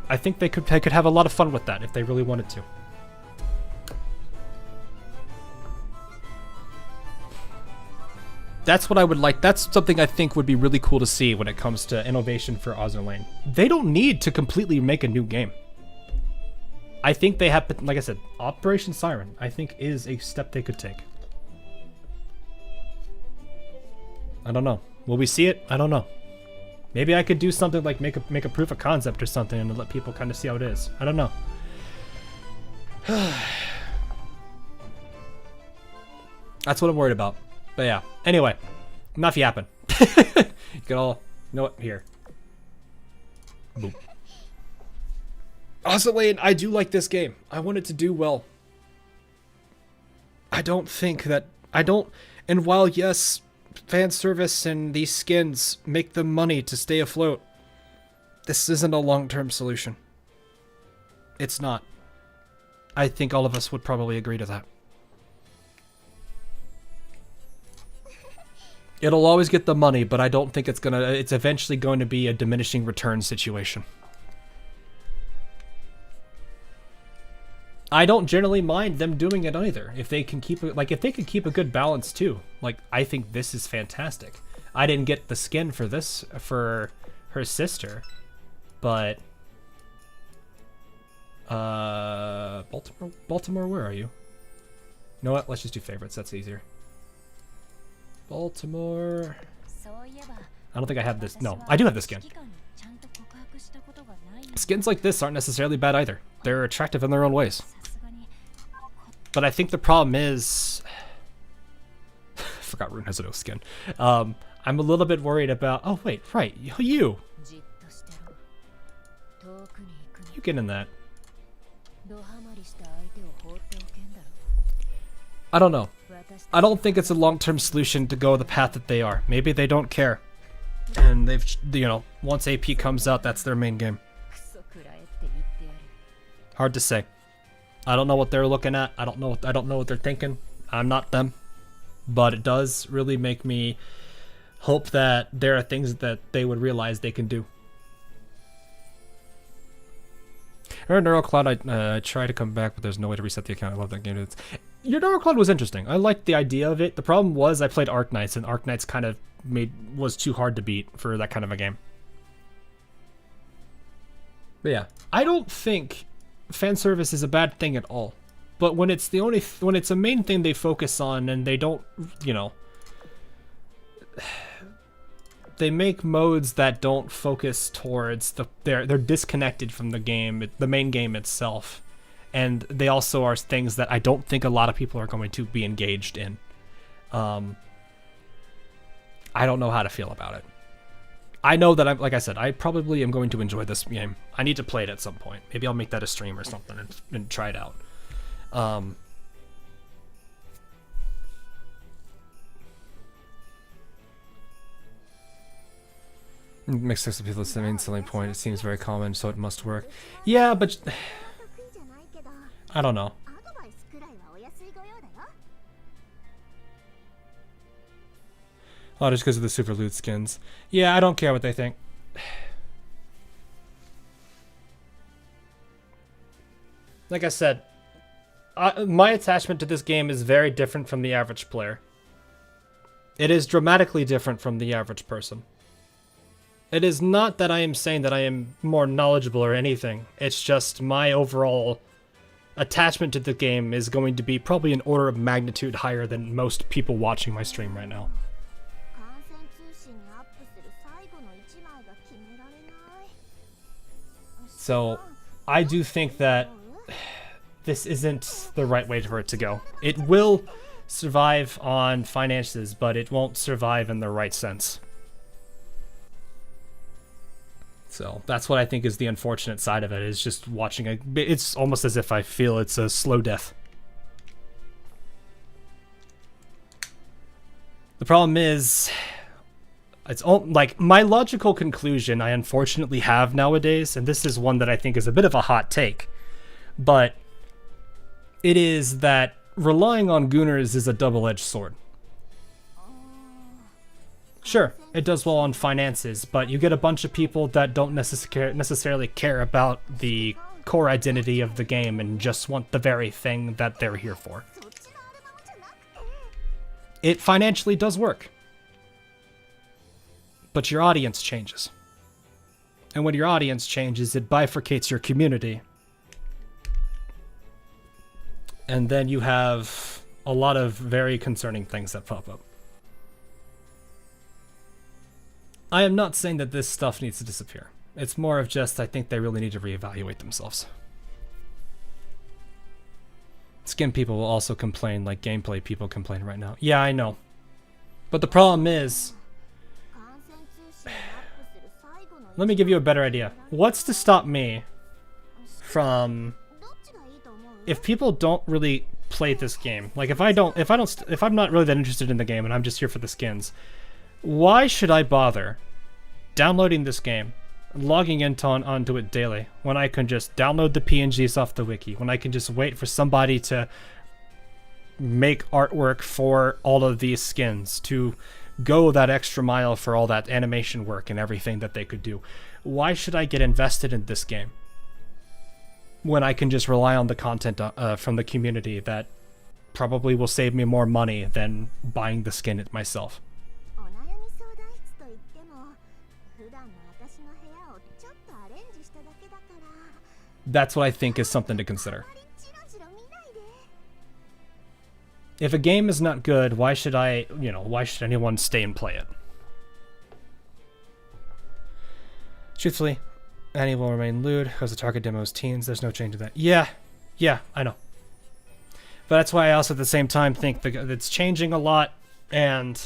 I think they could have a lot of fun with that if they really wanted to. That's what I would like. That's something I think would be really cool to see when it comes to innovation for Azur Lane. They don't need to completely make a new game. I think they have, like I said, Operation Siren, I think, is a step they could take. I don't know. Will we see it? I don't know. Maybe I could do something like make a proof of concept or something and let people kind of see how it is. I don't know. That's what I'm worried about. But yeah. Anyway, enough yapping. You can all know what here. Boom. Azur Lane, I do like this game. I want it to do well. I don't think that and while yes, fan service and these skins make them money to stay afloat, this isn't a long-term solution. It's not. I think all of us would probably agree to that. It'll always get the money, but I don't think it's eventually going to be a diminishing return situation. I don't generally mind them doing it either. If they can keep it, if they could keep a good balance too. I think this is fantastic. I didn't get the skin for this for her sister, but Baltimore, where are you? You know what? Let's just do favorites. That's easier. Baltimore. I don't think I have this. No, I do have this skin. Skins like this aren't necessarily bad either. They're attractive in their own ways. But I think the problem is... I forgot Rune has a no skin. I'm a little bit worried about... Oh, wait, right. You get in that. I don't know. I don't think it's a long-term solution to go the path that they are. Maybe they don't care. And they've, once AP comes out, that's their main game. Hard to say. I don't know what they're looking at. I don't know what they're thinking. I'm not them. But it does really make me hope that there are things that they would realize they can do. Remember NeuroCloud, I tried to come back, but there's no way to reset the account. I love that game. Your NeuroCloud was interesting. I liked the idea of it. The problem was I played Arknights, and Arknights kind of was too hard to beat for that kind of a game. But yeah, I don't think fan service is a bad thing at all. But when it's when it's a main thing they focus on, and they don't, they make modes that don't focus towards they're disconnected from the game, the main game itself, and they also are things that I don't think a lot of people are going to be engaged in. I don't know how to feel about it. I know that like I said, I probably am going to enjoy this game. I need to play it at some point. Maybe I'll make that a stream or something and try it out. Mixed sex appeal is the main selling point. It seems very common, so it must work. Yeah, but I don't know. Oh, just because of the super loot skins. Yeah, I don't care what they think. Like I said, my attachment to this game is very different from the average player. It is dramatically different from the average person. It is not that I am saying that I am more knowledgeable or anything. It's just my overall attachment to the game is going to be probably an order of magnitude higher than most people watching my stream right now. So, I do think that this isn't the right way for it to go. It will survive on finances, but it won't survive in the right sense. So, that's what I think is the unfortunate side of it, is just watching it's almost as if I feel it's a slow death. The problem is, it's like my logical conclusion I unfortunately have nowadays, and this is one that I think is a bit of a hot take, but it is that relying on Gooners is a double-edged sword. Sure, it does well on finances, but you get a bunch of people that don't necessarily care about the core identity of the game and just want the very thing that they're here for. It financially does work. But your audience changes. And when your audience changes, it bifurcates your community. And then you have a lot of very concerning things that pop up. I am not saying that this stuff needs to disappear. It's more of just, I think they really need to reevaluate themselves. Skin people will also complain like gameplay people complain right now. Yeah, I know. But the problem is, let me give you a better idea. What's to stop me from, if people don't really play this game, like if I'm not really that interested in the game and I'm just here for the skins, why should I bother downloading this game, logging onto it daily, when I can just download the PNGs off the wiki, when I can just wait for somebody to make artwork for all of these skins, to go that extra mile for all that animation work and everything that they could do? Why should I get invested in this game when I can just rely on the content from the community that probably will save me more money than buying the skin it myself? That's what I think is something to consider. If a game is not good, why should why should anyone stay and play it? Truthfully, Annie will remain lewd because the target demo is teens. There's no change to that. Yeah, I know. But that's why I also at the same time think that it's changing a lot, and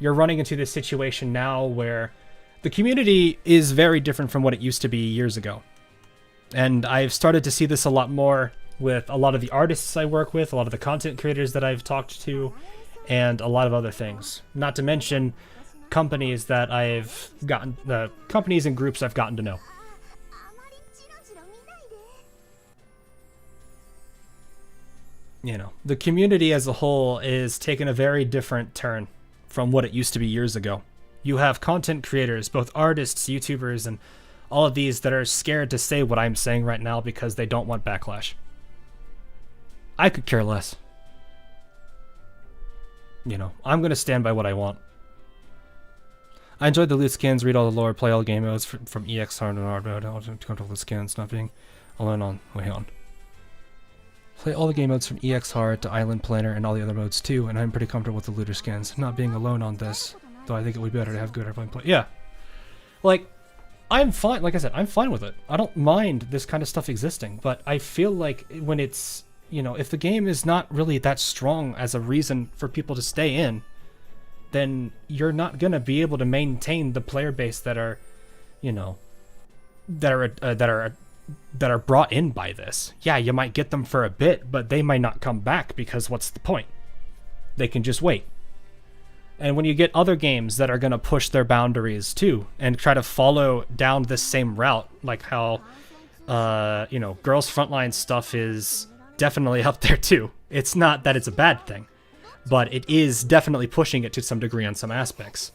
you're running into this situation now where the community is very different from what it used to be years ago. And I've started to see this a lot more with a lot of the artists I work with, a lot of the content creators that I've talked to, and a lot of other things. Not to mention companies that I've gotten, the companies and groups I've gotten to know. You know, the community as a whole is taking a very different turn from what it used to be years ago. You have content creators, both artists, YouTubers, and all of these that are scared to say what I'm saying right now because they don't want backlash. I could care less. You know, I'm going to stand by what I want. I enjoyed the loot skins, read all the lore, play all the game modes from EX hard and hard mode, control the skins, not being alone on. Wait on. Play all the game modes from EX hard to island planner and all the other modes too, and I'm pretty comfortable with the looter skins. Not being alone on this, though I think it would be better to have good everyone play. Yeah. Like, I'm fine. Like I said, I'm fine with it. I don't mind this kind of stuff existing, but I feel like when it's, you know, if the game is not really that strong as a reason for people to stay in, then you're not gonna be able to maintain the player base that are, you know, that are brought in by this. Yeah, you might get them for a bit, but they might not come back because what's the point? They can just wait. And when you get other games that are going to push their boundaries too and try to follow down this same route, like how, you know, Girls Frontline stuff is definitely up there too. It's not that it's a bad thing, but it is definitely pushing it to some degree on some aspects.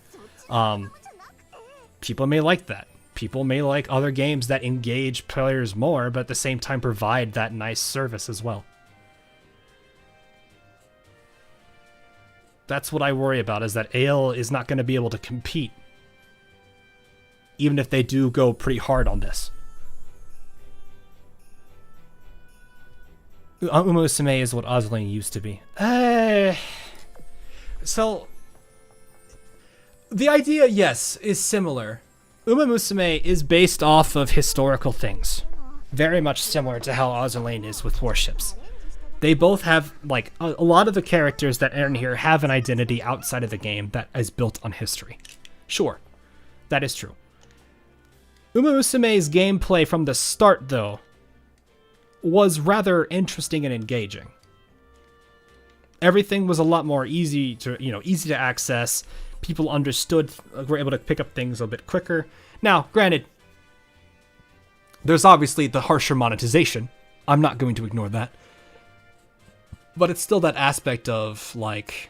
People may like that. People may like other games that engage players more, but at the same time provide that nice service as well. That's what I worry about, is that AL is not going to be able to compete, even if they do go pretty hard on this. Uma Musume is what Azur Lane used to be. So, the idea, yes, is similar. Uma Musume is based off of historical things, very much similar to how Azur Lane is with warships. They both have, like, a lot of the characters that are in here have an identity outside of the game that is built on history. Sure, that is true. Uma Musume's gameplay from the start, though, was rather interesting and engaging. Everything was a lot more easy to access. People understood, were able to pick up things a bit quicker. Now, granted, there's obviously the harsher monetization. I'm not going to ignore that. But it's still that aspect of, like,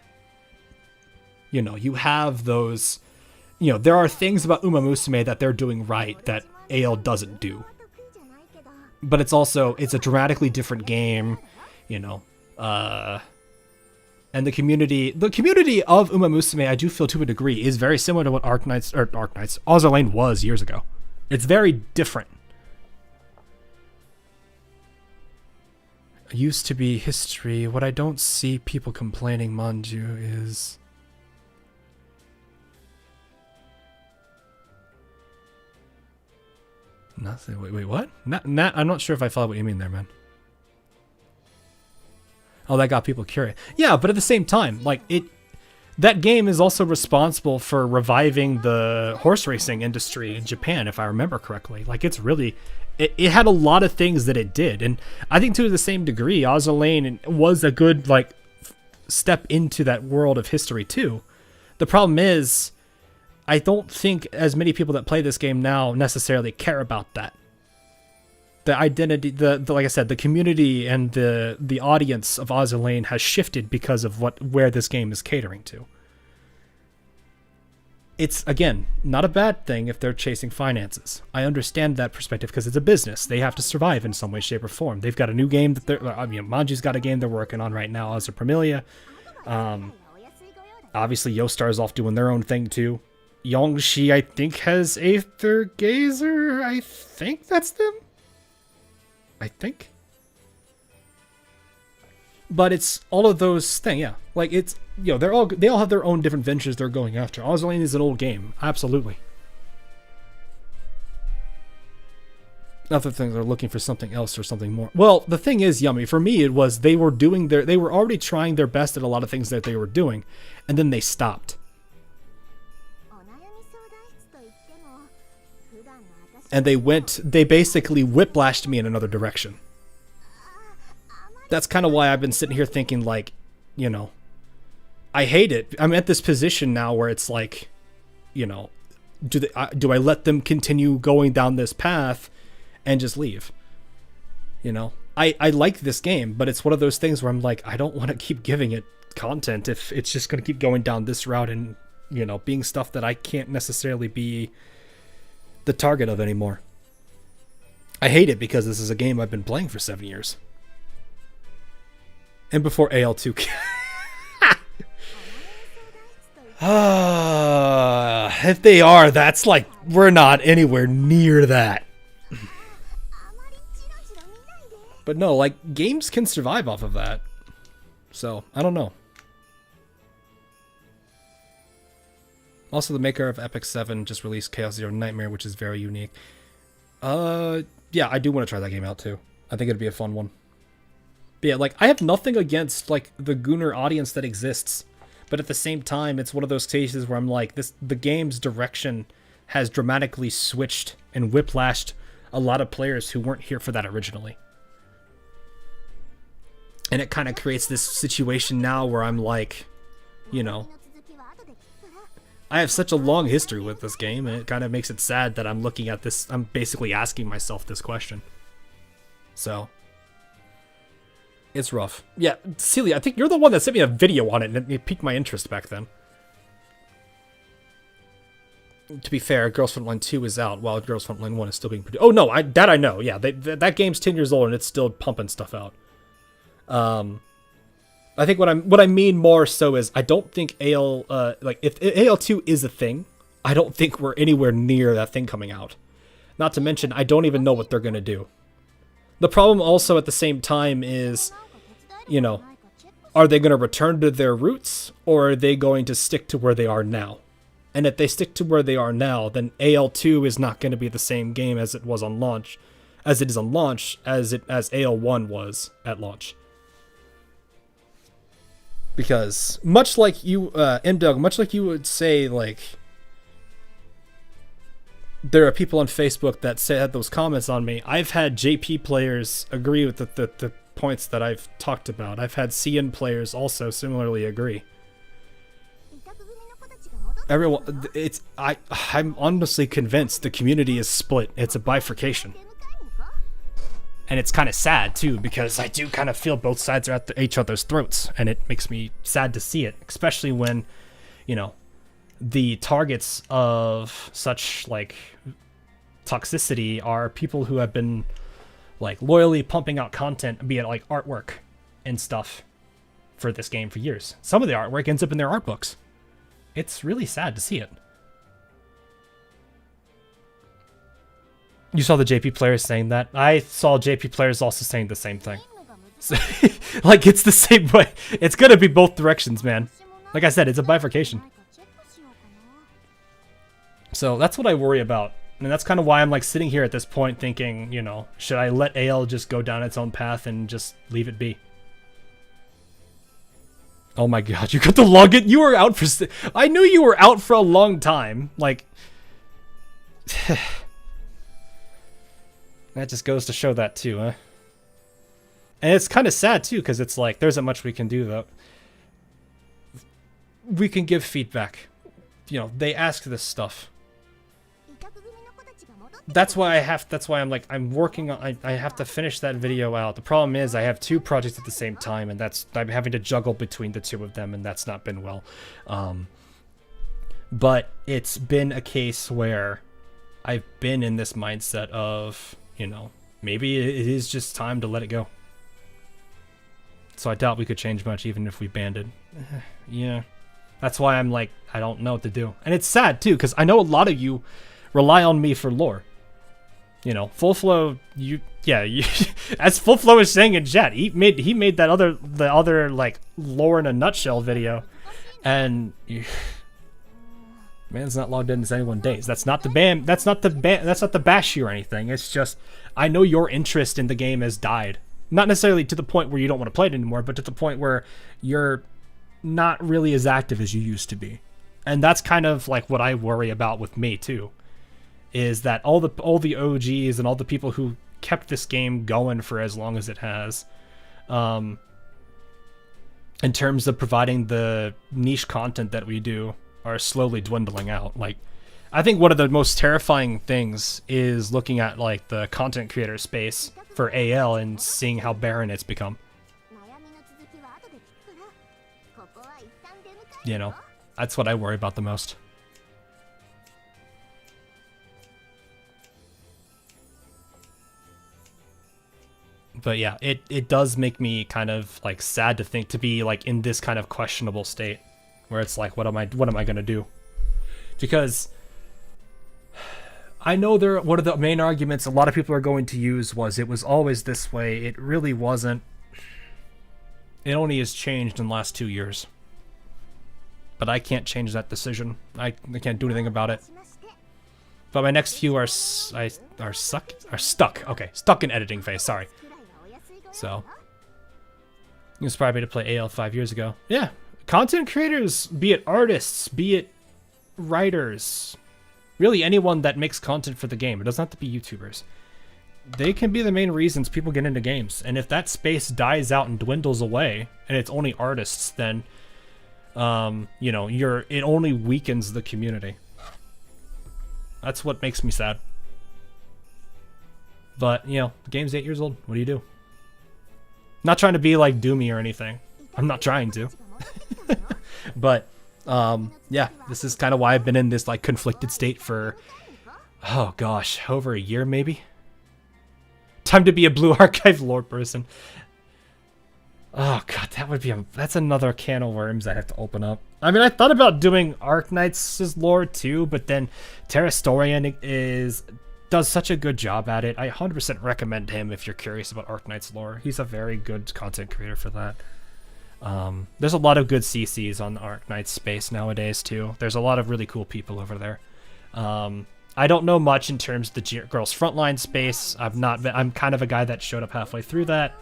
you know, you have those, you know, there are things about Uma Musume that they're doing right that AL doesn't do. But it's also, it's a dramatically different game, you know, and the community of Uma Musume, I do feel to a degree, is very similar to what Azur Lane was years ago. It's very different. Used to be history. What I don't see people complaining, Manju, is... Nothing. Wait, what? I'm not sure if I follow what you mean there, man. Oh, that got people curious. Yeah, but at the same time, like, that game is also responsible for reviving the horse racing industry in Japan, if I remember correctly. Like, it's really... It had a lot of things that it did, and I think to the same degree, Azur Lane was a good, like, step into that world of history too. The problem is, I don't think as many people that play this game now necessarily care about that. The identity, the like I said, the community and the audience of Azur Lane has shifted because of where this game is catering to. It's, again, not a bad thing if they're chasing finances. I understand that perspective because it's a business. They have to survive in some way, shape, or form. They've got a new game that Manji's got a game they're working on right now, Azur Premilia. Obviously, Yostar's off doing their own thing too. Yongshi, I think, has Aether Gazer. I think that's them. I think. But it's all of those things, yeah. Like, it's, you know, they all have their own different ventures they're going after. Azur Lane is an old game, absolutely. Other things are looking for something else or something more. Well, the thing is, Yummy, for me, it was they were already trying their best at a lot of things that they were doing, and then they stopped. And they basically whiplashed me in another direction. That's kind of why I've been sitting here thinking, like, you know, I hate it. I'm at this position now where it's like, you know, do I let them continue going down this path and just leave? You know, I like this game, but it's one of those things where I'm like, I don't want to keep giving it content if it's just going to keep going down this route and, you know, being stuff that I can't necessarily be the target of anymore. I hate it because this is a game I've been playing for 7 years. And before AL2. If they are, that's like, we're not anywhere near that. But no, like, games can survive off of that. So, I don't know. Also, the maker of Epic 7 just released Chaos Zero Nightmare, which is very unique. Yeah, I do want to try that game out too. I think it'd be a fun one. But yeah, like, I have nothing against, like, the Gooner audience that exists. But at the same time, it's one of those cases where I'm like, the game's direction has dramatically switched and whiplashed a lot of players who weren't here for that originally. And it kind of creates this situation now where I'm like, you know, I have such a long history with this game, and it kind of makes it sad that I'm looking at this, I'm basically asking myself this question. So, it's rough. Yeah, Celia, I think you're the one that sent me a video on it, and it piqued my interest back then. To be fair, Girls Frontline 2 is out, while Girls Frontline 1 is still being produced. Oh, no, that I know, yeah. That game's 10 years old, and it's still pumping stuff out. I think what I mean more so is I don't think AL, like, if AL2 is a thing, I don't think we're anywhere near that thing coming out. Not to mention, I don't even know what they're going to do. The problem also at the same time is, you know, are they going to return to their roots, or are they going to stick to where they are now? And if they stick to where they are now, then AL2 is not going to be the same game as it was on launch, as it is on launch, as AL1 was at launch. Because much like you, M-Dog, much like you would say, like, there are people on Facebook that had those comments on me. I've had JP players agree with the points that I've talked about. I've had CN players also similarly agree. Everyone, I'm honestly convinced the community is split. It's a bifurcation. And it's kind of sad, too, because I do kind of feel both sides are at each other's throats, and it makes me sad to see it, especially when, you know, the targets of such, like, toxicity are people who have been, like, loyally pumping out content, be it, like, artwork and stuff for this game for years. Some of the artwork ends up in their art books. It's really sad to see it. You saw the JP players saying that. I saw JP players also saying the same thing. So, like, it's the same way. It's gonna be both directions, man. Like I said, it's a bifurcation. So that's what I worry about. And that's kind of why I'm, like, sitting here at this point thinking, you know, should I let AL just go down its own path and just leave it be? Oh my god, you got the login? You were out for... I knew you were out for a long time. Like... That just goes to show that too, huh? And it's kind of sad too, because it's like, there isn't much we can do, though. We can give feedback. You know, they ask this stuff. That's why I'm working on, I have to finish that video out. The problem is I have two projects at the same time, and I'm having to juggle between the two of them, and that's not been well. But it's been a case where I've been in this mindset of, you know, maybe it is just time to let it go. So I doubt we could change much even if we banned it. Yeah. That's why I'm like, I don't know what to do. And it's sad too, because I know a lot of you rely on me for lore. You know, Full Flow, as Full Flow is saying in chat, he made the other like lore in a nutshell video, and man's not logged in as anyone days. That's not the bash you or anything. It's just, I know your interest in the game has died. Not necessarily to the point where you don't want to play it anymore, but to the point where you're not really as active as you used to be. And that's kind of like what I worry about with me too. Is that all the OGs and all the people who kept this game going for as long as it has, in terms of providing the niche content that we do, are slowly dwindling out. Like, I think one of the most terrifying things is looking at, like, the content creator space for AL and seeing how barren it's become. You know, that's what I worry about the most. But yeah, it does make me kind of, like, sad to think to be, like, in this kind of questionable state where it's like, what am I going to do? Because I know one of the main arguments a lot of people are going to use was it was always this way. It really wasn't. It only has changed in the last 2 years. but I can't change that decision. I can't do anything about it. But my next few are stuck. Okay, stuck in editing phase. Sorry. So you inspired me to play AL 5 years ago. Yeah, content creators, be it artists, be it writers, really anyone that makes content for the game. It doesn't have to be YouTubers. They can be the main reasons people get into games. And if that space dies out and dwindles away, and it's only artists, then you know, it only weakens the community. That's what makes me sad. But, you know, the game's 8 years old. What do you do? Not trying to be like Doomy or anything. I'm not trying to. But, yeah, this is kind of why I've been in this like conflicted state for, oh gosh, over a year maybe. Time to be a Blue Archive lore person. Oh god, that's another can of worms I have to open up. I mean, I thought about doing Arknight's lore too, but then Terrastorian does such a good job at it. I 100% recommend him if you're curious about Arknight's lore. He's a very good content creator for that. There's a lot of good CCs on the Arknight space nowadays too. There's a lot of really cool people over there. I don't know much in terms of the Girls Frontline space. I'm kind of a guy that showed up halfway through that.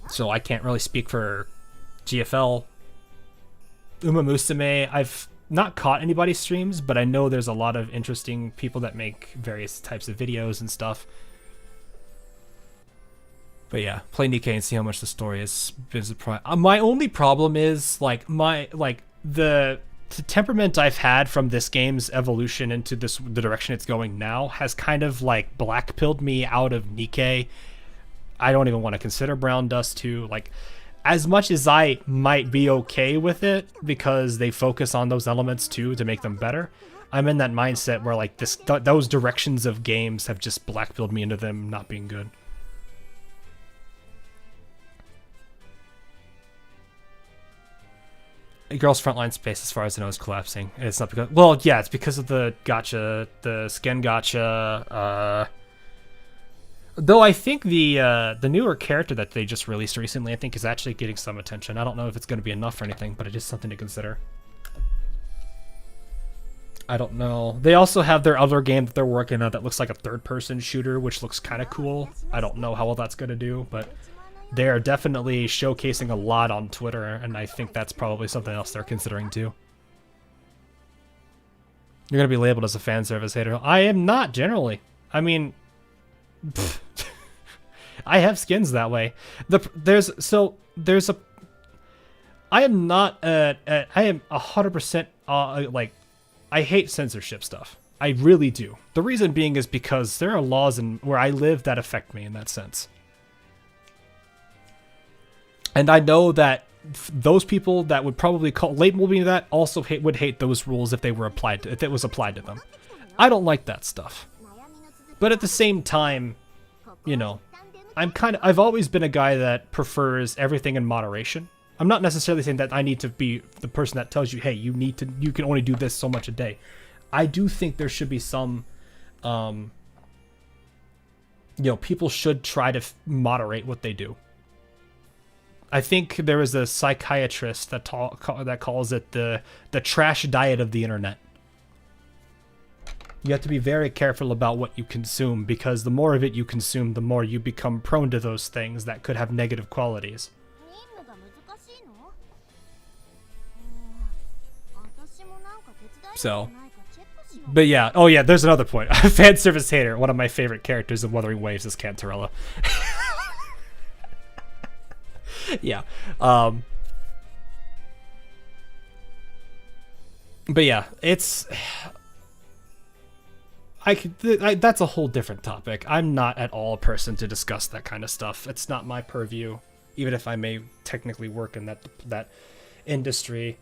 So I can't really speak for GFL. Uma Musume, I've not caught anybody's streams, but I know there's a lot of interesting people that make various types of videos and stuff. But yeah, play Nikkei and see how much the story has been surprised. My only problem is the temperament I've had from this game's evolution into the direction it's going now has kind of like black-pilled me out of Nikkei. I don't even want to consider Brown Dust 2. Like, as much as I might be okay with it because they focus on those elements too to make them better, I'm in that mindset where like those directions of games have just black-pilled me into them not being good. Girls Frontline space, as far as I know, is collapsing. And it's not because, well, yeah, it's because of the gacha, the skin gacha. Though I think the newer character that they just released recently, I think, is actually getting some attention. I don't know if it's going to be enough or anything, but it is something to consider. I don't know. They also have their other game that they're working on that looks like a third-person shooter, which looks kind of cool. I don't know how well that's going to do, but they're definitely showcasing a lot on Twitter, and I think that's probably something else they're considering too. You're going to be labeled as a fan service hater. I am not, generally. I mean, I have skins that way. I am not, I am 100%, like, I hate censorship stuff. I really do. The reason being is because there are laws where I live that affect me in that sense. And I know that those people that would probably label me that also would hate those rules if it was applied to them. I don't like that stuff. But at the same time, you know, I've always been a guy that prefers everything in moderation. I'm not necessarily saying that I need to be the person that tells you, hey, you can only do this so much a day. I do think there should be some, you know, people should try to moderate what they do. I think there is a psychiatrist that calls it the trash diet of the internet. You have to be very careful about what you consume, because the more of it you consume, the more you become prone to those things that could have negative qualities. So, but yeah, oh yeah, there's another point. Fan service hater, one of my favorite characters in Wuthering Waves is Cantarella. Yeah. But yeah, it's... that's a whole different topic. I'm not at all a person to discuss that kind of stuff. It's not my purview, even if I may technically work in that industry.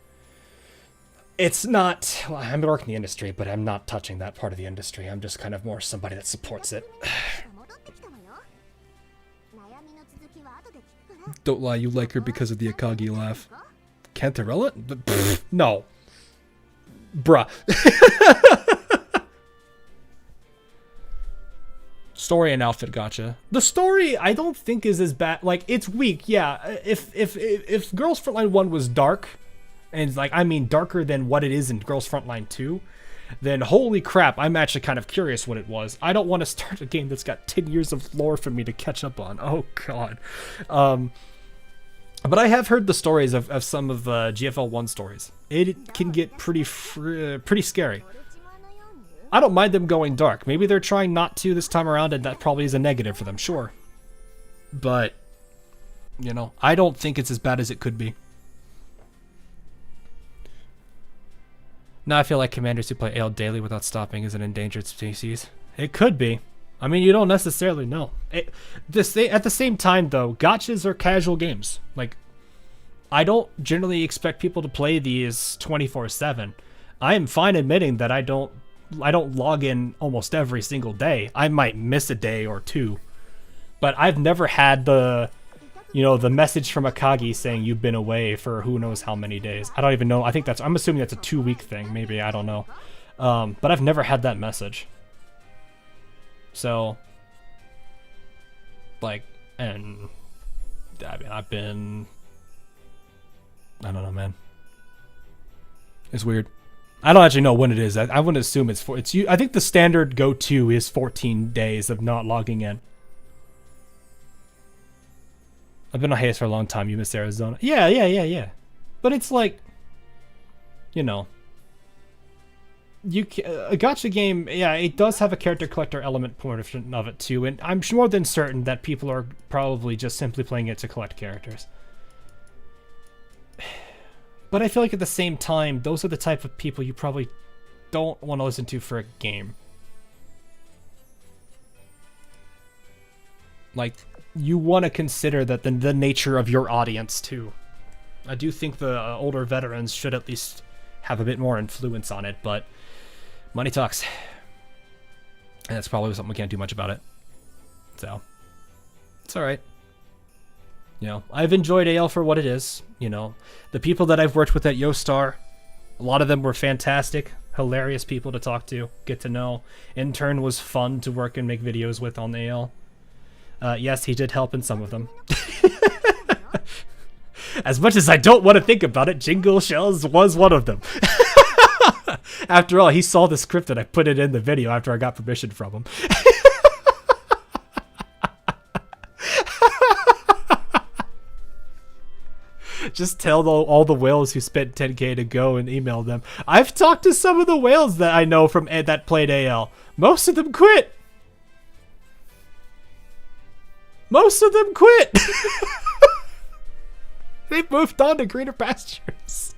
It's not... Well, I'm working in the industry, but I'm not touching that part of the industry. I'm just kind of more somebody that supports it. Don't lie, you like her because of the Akagi laugh. Cantarella? No. Bruh. Story and outfit gacha. The story I don't think is as bad. Like, it's weak, yeah. If Girls Frontline 1 was dark, and like I mean darker than what it is in Girls Frontline 2, then holy crap, I'm actually kind of curious what it was. I don't want to start a game that's got 10 years of lore for me to catch up on. Oh god. But I have heard the stories of some of GFL 1 stories. It can get pretty scary. I don't mind them going dark. Maybe they're trying not to this time around, and that probably is a negative for them, sure. But, you know, I don't think it's as bad as it could be. Now I feel like commanders who play Ale daily without stopping is an endangered species. It could be. I mean, you don't necessarily know. At the same time, though, gachas are casual games. Like, I don't generally expect people to play these 24/7. I am fine admitting that I don't log in almost every single day. I might miss a day or two, but I've never had the message from Akagi saying you've been away for who knows how many days. I don't even know. I'm assuming that's a 2-week thing. Maybe, I don't know. But I've never had that message. So, like, and I mean, I don't know, man. It's weird. I don't actually know when it is. I wouldn't assume it's I think the standard go-to is 14 days of not logging in. I've been on hiatus for a long time. You miss Arizona. Yeah. But it's like, you know, a gacha game, yeah, it does have a character collector element portion of it too, and I'm more than certain that people are probably just simply playing it to collect characters. But I feel like at the same time, those are the type of people you probably don't want to listen to for a game. Like, you want to consider that the nature of your audience too. I do think the older veterans should at least have a bit more influence on it, but money talks. And that's probably something we can't do much about it. So, it's alright. You know, I've enjoyed AL for what it is. You know, the people that I've worked with at YoStar, a lot of them were fantastic, hilarious people to talk to, get to know. Intern was fun to work and make videos with on AL. Yes, he did help in some of them. As much as I don't want to think about it, Jingle Shells was one of them. After all, he saw the script and I put it in the video after I got permission from him. Just tell all the whales who spent 10K to go and email them. I've talked to some of the whales that I know from that played AL. Most of them quit. Most of them quit. They've moved on to greener pastures.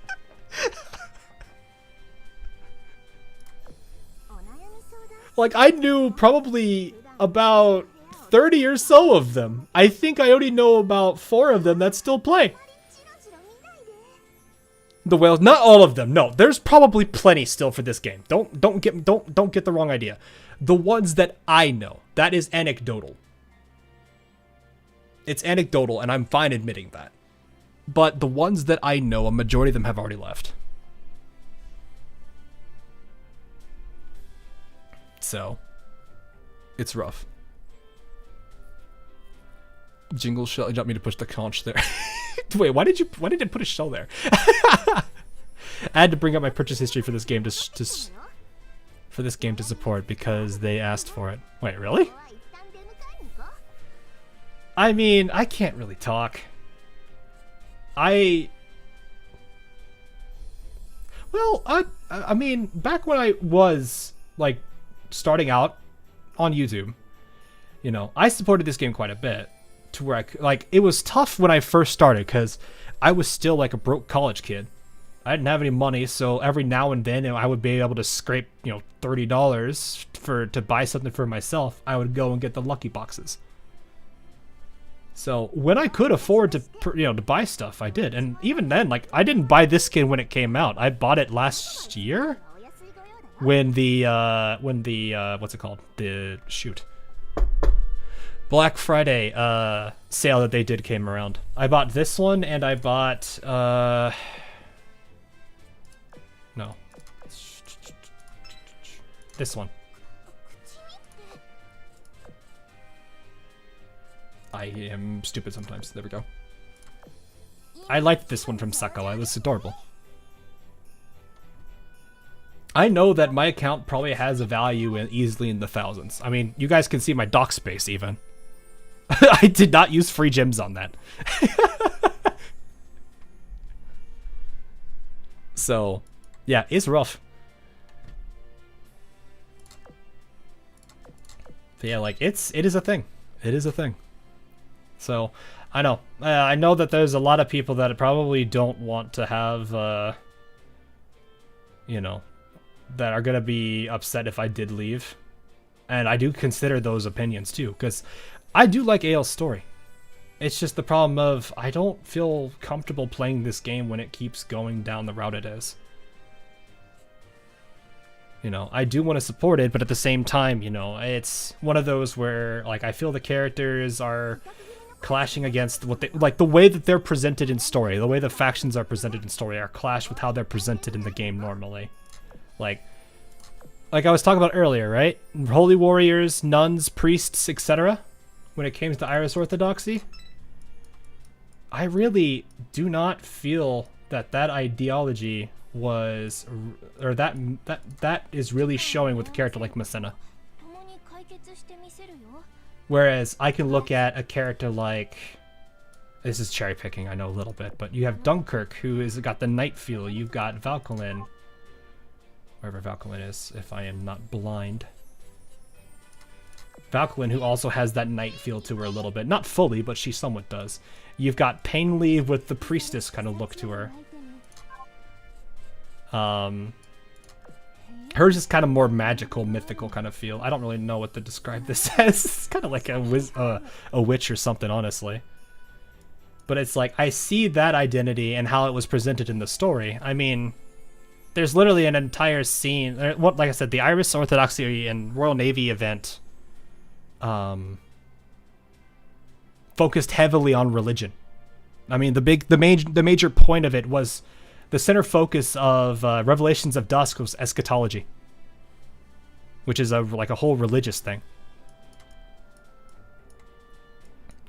Like, I knew probably about 30 or so of them. I think I only know about 4 of them that still play. The whales, not all of them. No, there's probably plenty still for this game. Don't get the wrong idea. The ones that I know, that is anecdotal. It's anecdotal, and I'm fine admitting that. But the ones that I know, a majority of them have already left. So, it's rough. Jingle shell. You want me to push the conch there? Wait, why did it put a shell there? I had to bring up my purchase history for this game to support because they asked for it. Wait, really? I mean, I can't really talk. I mean, back when I was like starting out on YouTube, you know, I supported this game quite a bit. To where it was tough when I first started because I was still like a broke college kid. I didn't have any money, so every now and then I would be able to scrape, you know, $30 to buy something for myself. I would go and get the lucky boxes. So when I could afford to buy stuff, I did. And even then, like, I didn't buy this skin when it came out. I bought it last year when the what's it called? Black Friday sale that they did came around. I bought this one, and I bought no, this one. I am stupid sometimes. There we go. I liked this one from Sakawa. It was adorable. I know that my account probably has a value easily in the thousands. I mean, you guys can see my dock space even. I did not use free gems on that. So, yeah, it's rough. But yeah, like, it is a thing. It is a thing. So, I know that there's a lot of people that probably don't want to have, you know, that are gonna be upset if I did leave. And I do consider those opinions too, because I do like AL's story. It's just the problem of I don't feel comfortable playing this game when it keeps going down the route it is. You know, I do want to support it, but at the same time, you know, it's one of those where, like, I feel the characters are clashing against what they, like, the way that they're presented in story, the way the factions are presented in story are clash with how they're presented in the game normally. Like I was talking about earlier, right? Holy warriors, nuns, priests, etc. When it came to Iris Orthodoxy, I really do not feel that ideology was, or that is really showing with a character like Masena. Whereas I can look at a character like, this is cherry picking, I know a little bit, but you have Dunkirk, who has got the Night Feel. You've got Valkyrin, wherever Valkyrin is, if I am not blind. Valkyrin, who also has that night feel to her a little bit. Not fully, but she somewhat does. You've got Painleave with the priestess kind of look to her. Hers is kind of more magical, mythical kind of feel. I don't really know what to describe this as. It's kind of like a witch or something, honestly. But it's like, I see that identity and how it was presented in the story. I mean, there's literally an entire scene. Like I said, the Iris Orthodoxy and Royal Navy event focused heavily on religion. I mean, the major point of it was the center focus of Revelations of Dusk was eschatology, which is like a whole religious thing.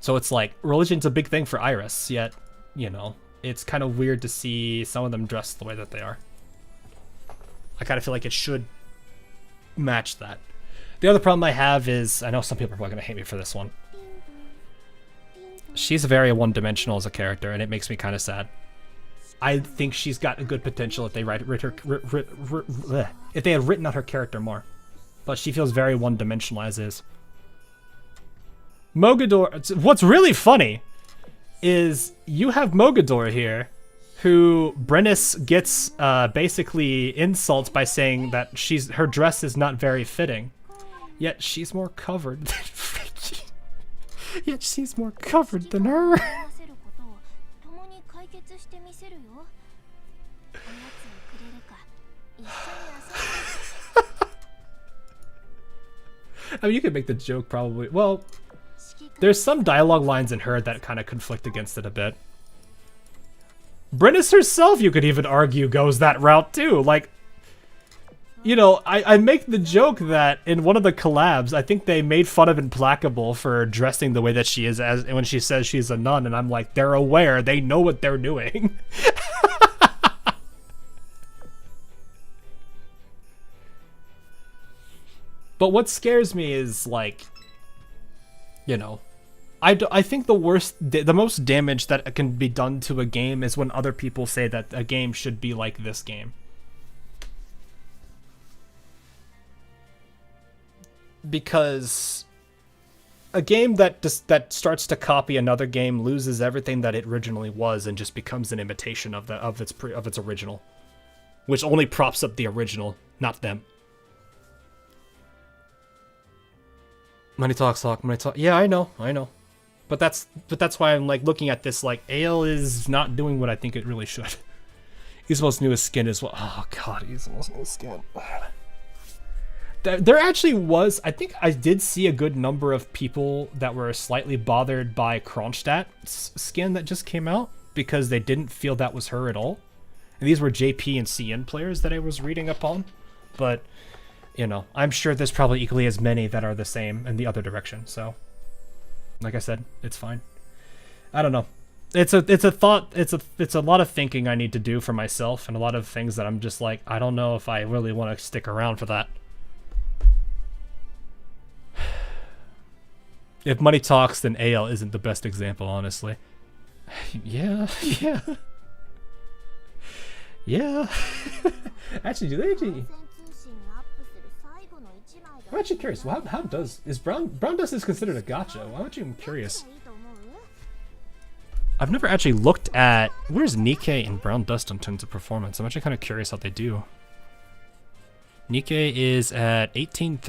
So it's like religion's a big thing for Iris, yet, you know, it's kind of weird to see some of them dressed the way that they are. I kind of feel like it should match that. The other problem I have is, I know some people are probably going to hate me for this one. She's very one-dimensional as a character, and it makes me kind of sad. I think she's got a good potential if they if they had written out her character more. But she feels very one-dimensional as is. Mogador, what's really funny is you have Mogador here, who Brennus gets basically insults by saying that her dress is not very fitting. Yet she's more covered than Yet she's more covered than her. I mean, you could make the joke probably. Well, there's some dialogue lines in her that kind of conflict against it a bit. Brennus herself, you could even argue, goes that route too. Like, you know, I make the joke that in one of the collabs, I think they made fun of Implacable for dressing the way that she is as when she says she's a nun, and I'm like, they're aware, they know what they're doing. But what scares me is, like, you know, I think the most damage that can be done to a game is when other people say that a game should be like this game. Because a game that starts to copy another game loses everything that it originally was and just becomes an imitation of its original, which only props up the original, not them. Money talks, money talk. Yeah, I know. But that's why I'm like looking at this like Ale is not doing what I think it really should. Izumo's newest skin as well. Oh god, Izumo's newest skin. There actually was, I think I did see a good number of people that were slightly bothered by Kronstadt's skin that just came out because they didn't feel that was her at all. And these were JP and CN players that I was reading up on. But, you know, I'm sure there's probably equally as many that are the same in the other direction, so. Like I said, it's fine. I don't know. It's a thought. It's a lot of thinking I need to do for myself, and a lot of things that I'm just like, I don't know if I really want to stick around for that. If money talks, then AL isn't the best example, honestly. Yeah. Actually, do they actually? I'm actually curious. Well, how does Brown Dust is considered a gacha? Well, I'm actually curious. I've never actually looked at where's Nikkei and Brown Dust in terms of performance. I'm actually kind of curious how they do. Nikkei is at 18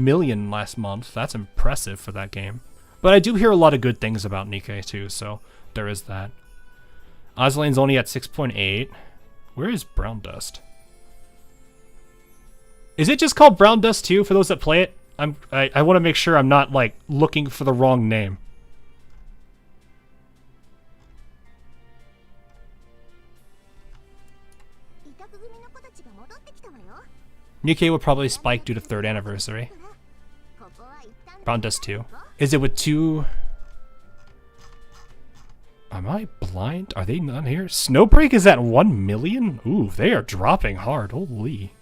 million last month. That's impressive for that game. But I do hear a lot of good things about Nikkei too, so there is that. Ozlane's only at 6.8. Where is Brown Dust? Is it just called Brown Dust 2 for those that play it? I want to make sure I'm not like looking for the wrong name. Nikkei will probably spike due to 3rd anniversary. Brown Dust 2. Is it with 2? Am I blind? Are they not here? Snowbreak is at 1 million? Ooh, they are dropping hard. Holy.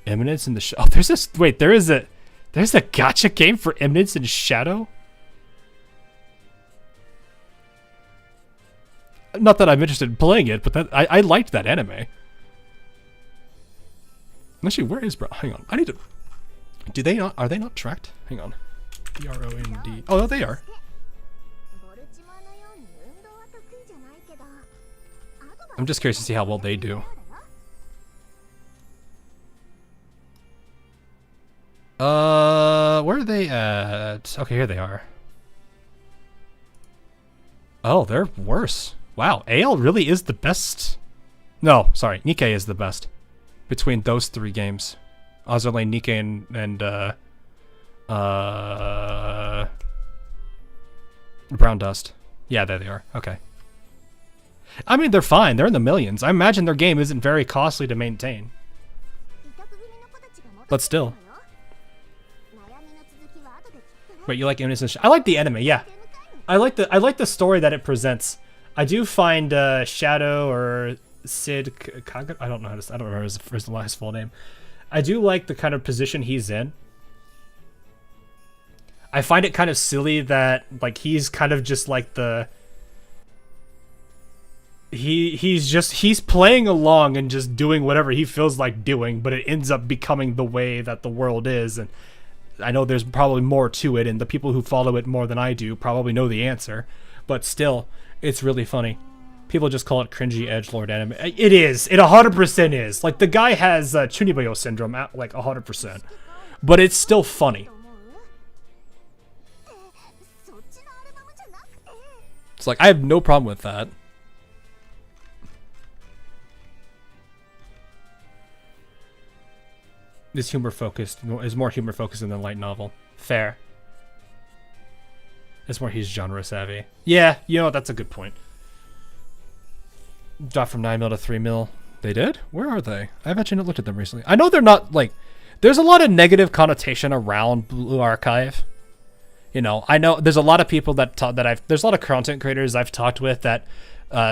Eminence in the oh, there's this. Wait, there's a gacha game for Eminence in Shadow? Not that I'm interested in playing it, but that I liked that anime. Actually, where is bro? Hang on, I need to. Do they not? Are they not tracked? Hang on. BROND. Oh, they are. I'm just curious to see how well they do. Where are they at? Okay, here they are. Oh, they're worse. Wow, AL really is the best. No, sorry, Nikkei is the best between those 3 games. Azurlane, Nikkei, and Brown Dust. Yeah, there they are. Okay. I mean, they're fine. They're in the millions. I imagine their game isn't very costly to maintain. But still. Wait, you like Innocent? I like the anime. Yeah, I like the story that it presents. I do find Shadow or Sid Kaga, I don't know how to. I don't remember his full name. I do like the kind of position he's in. I find it kind of silly that like he's kind of just like the. He's playing along and just doing whatever he feels like doing, but it ends up becoming the way that the world is. And I know there's probably more to it, and the people who follow it more than I do probably know the answer, but still, it's really funny. People just call it cringy edgelord anime. It is. It 100% is. Like, the guy has Chunibayo syndrome at, like, 100%. But it's still funny. It's like, I have no problem with that. Is humor focused, is more humor focused than the light novel. Fair. It's more he's genre savvy. Yeah, you know, that's a good point. Dropped from 9 mil to 3 mil. They did? Where are they? I've actually not looked at them recently. I know they're not, like, there's a lot of negative connotation around Blue Archive. You know, I know there's a lot of people that there's a lot of content creators I've talked with that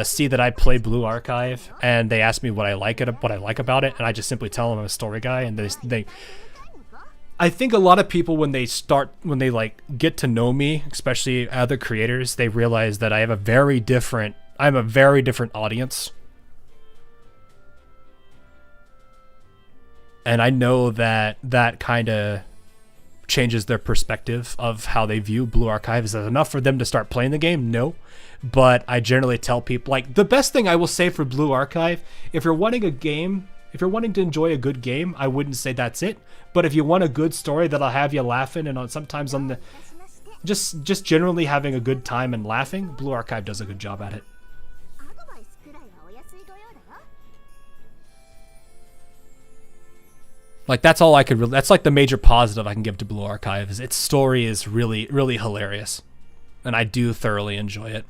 see that I play Blue Archive, and they ask me what I like about it, and I just simply tell them I'm a story guy, and they I think a lot of people when they like get to know me, especially other creators, they realize that I'm a very different audience. And I know that kind of changes their perspective of how they view Blue Archive. Is that enough for them to start playing the game? No. But I generally tell people, like, the best thing I will say for Blue Archive, if you're wanting to enjoy a good game, I wouldn't say that's it. But if you want a good story that'll have you laughing and sometimes on the just generally having a good time and laughing, Blue Archive does a good job at it. Like, that's all I could that's like the major positive I can give to Blue Archive, is its story is really, really hilarious. And I do thoroughly enjoy it.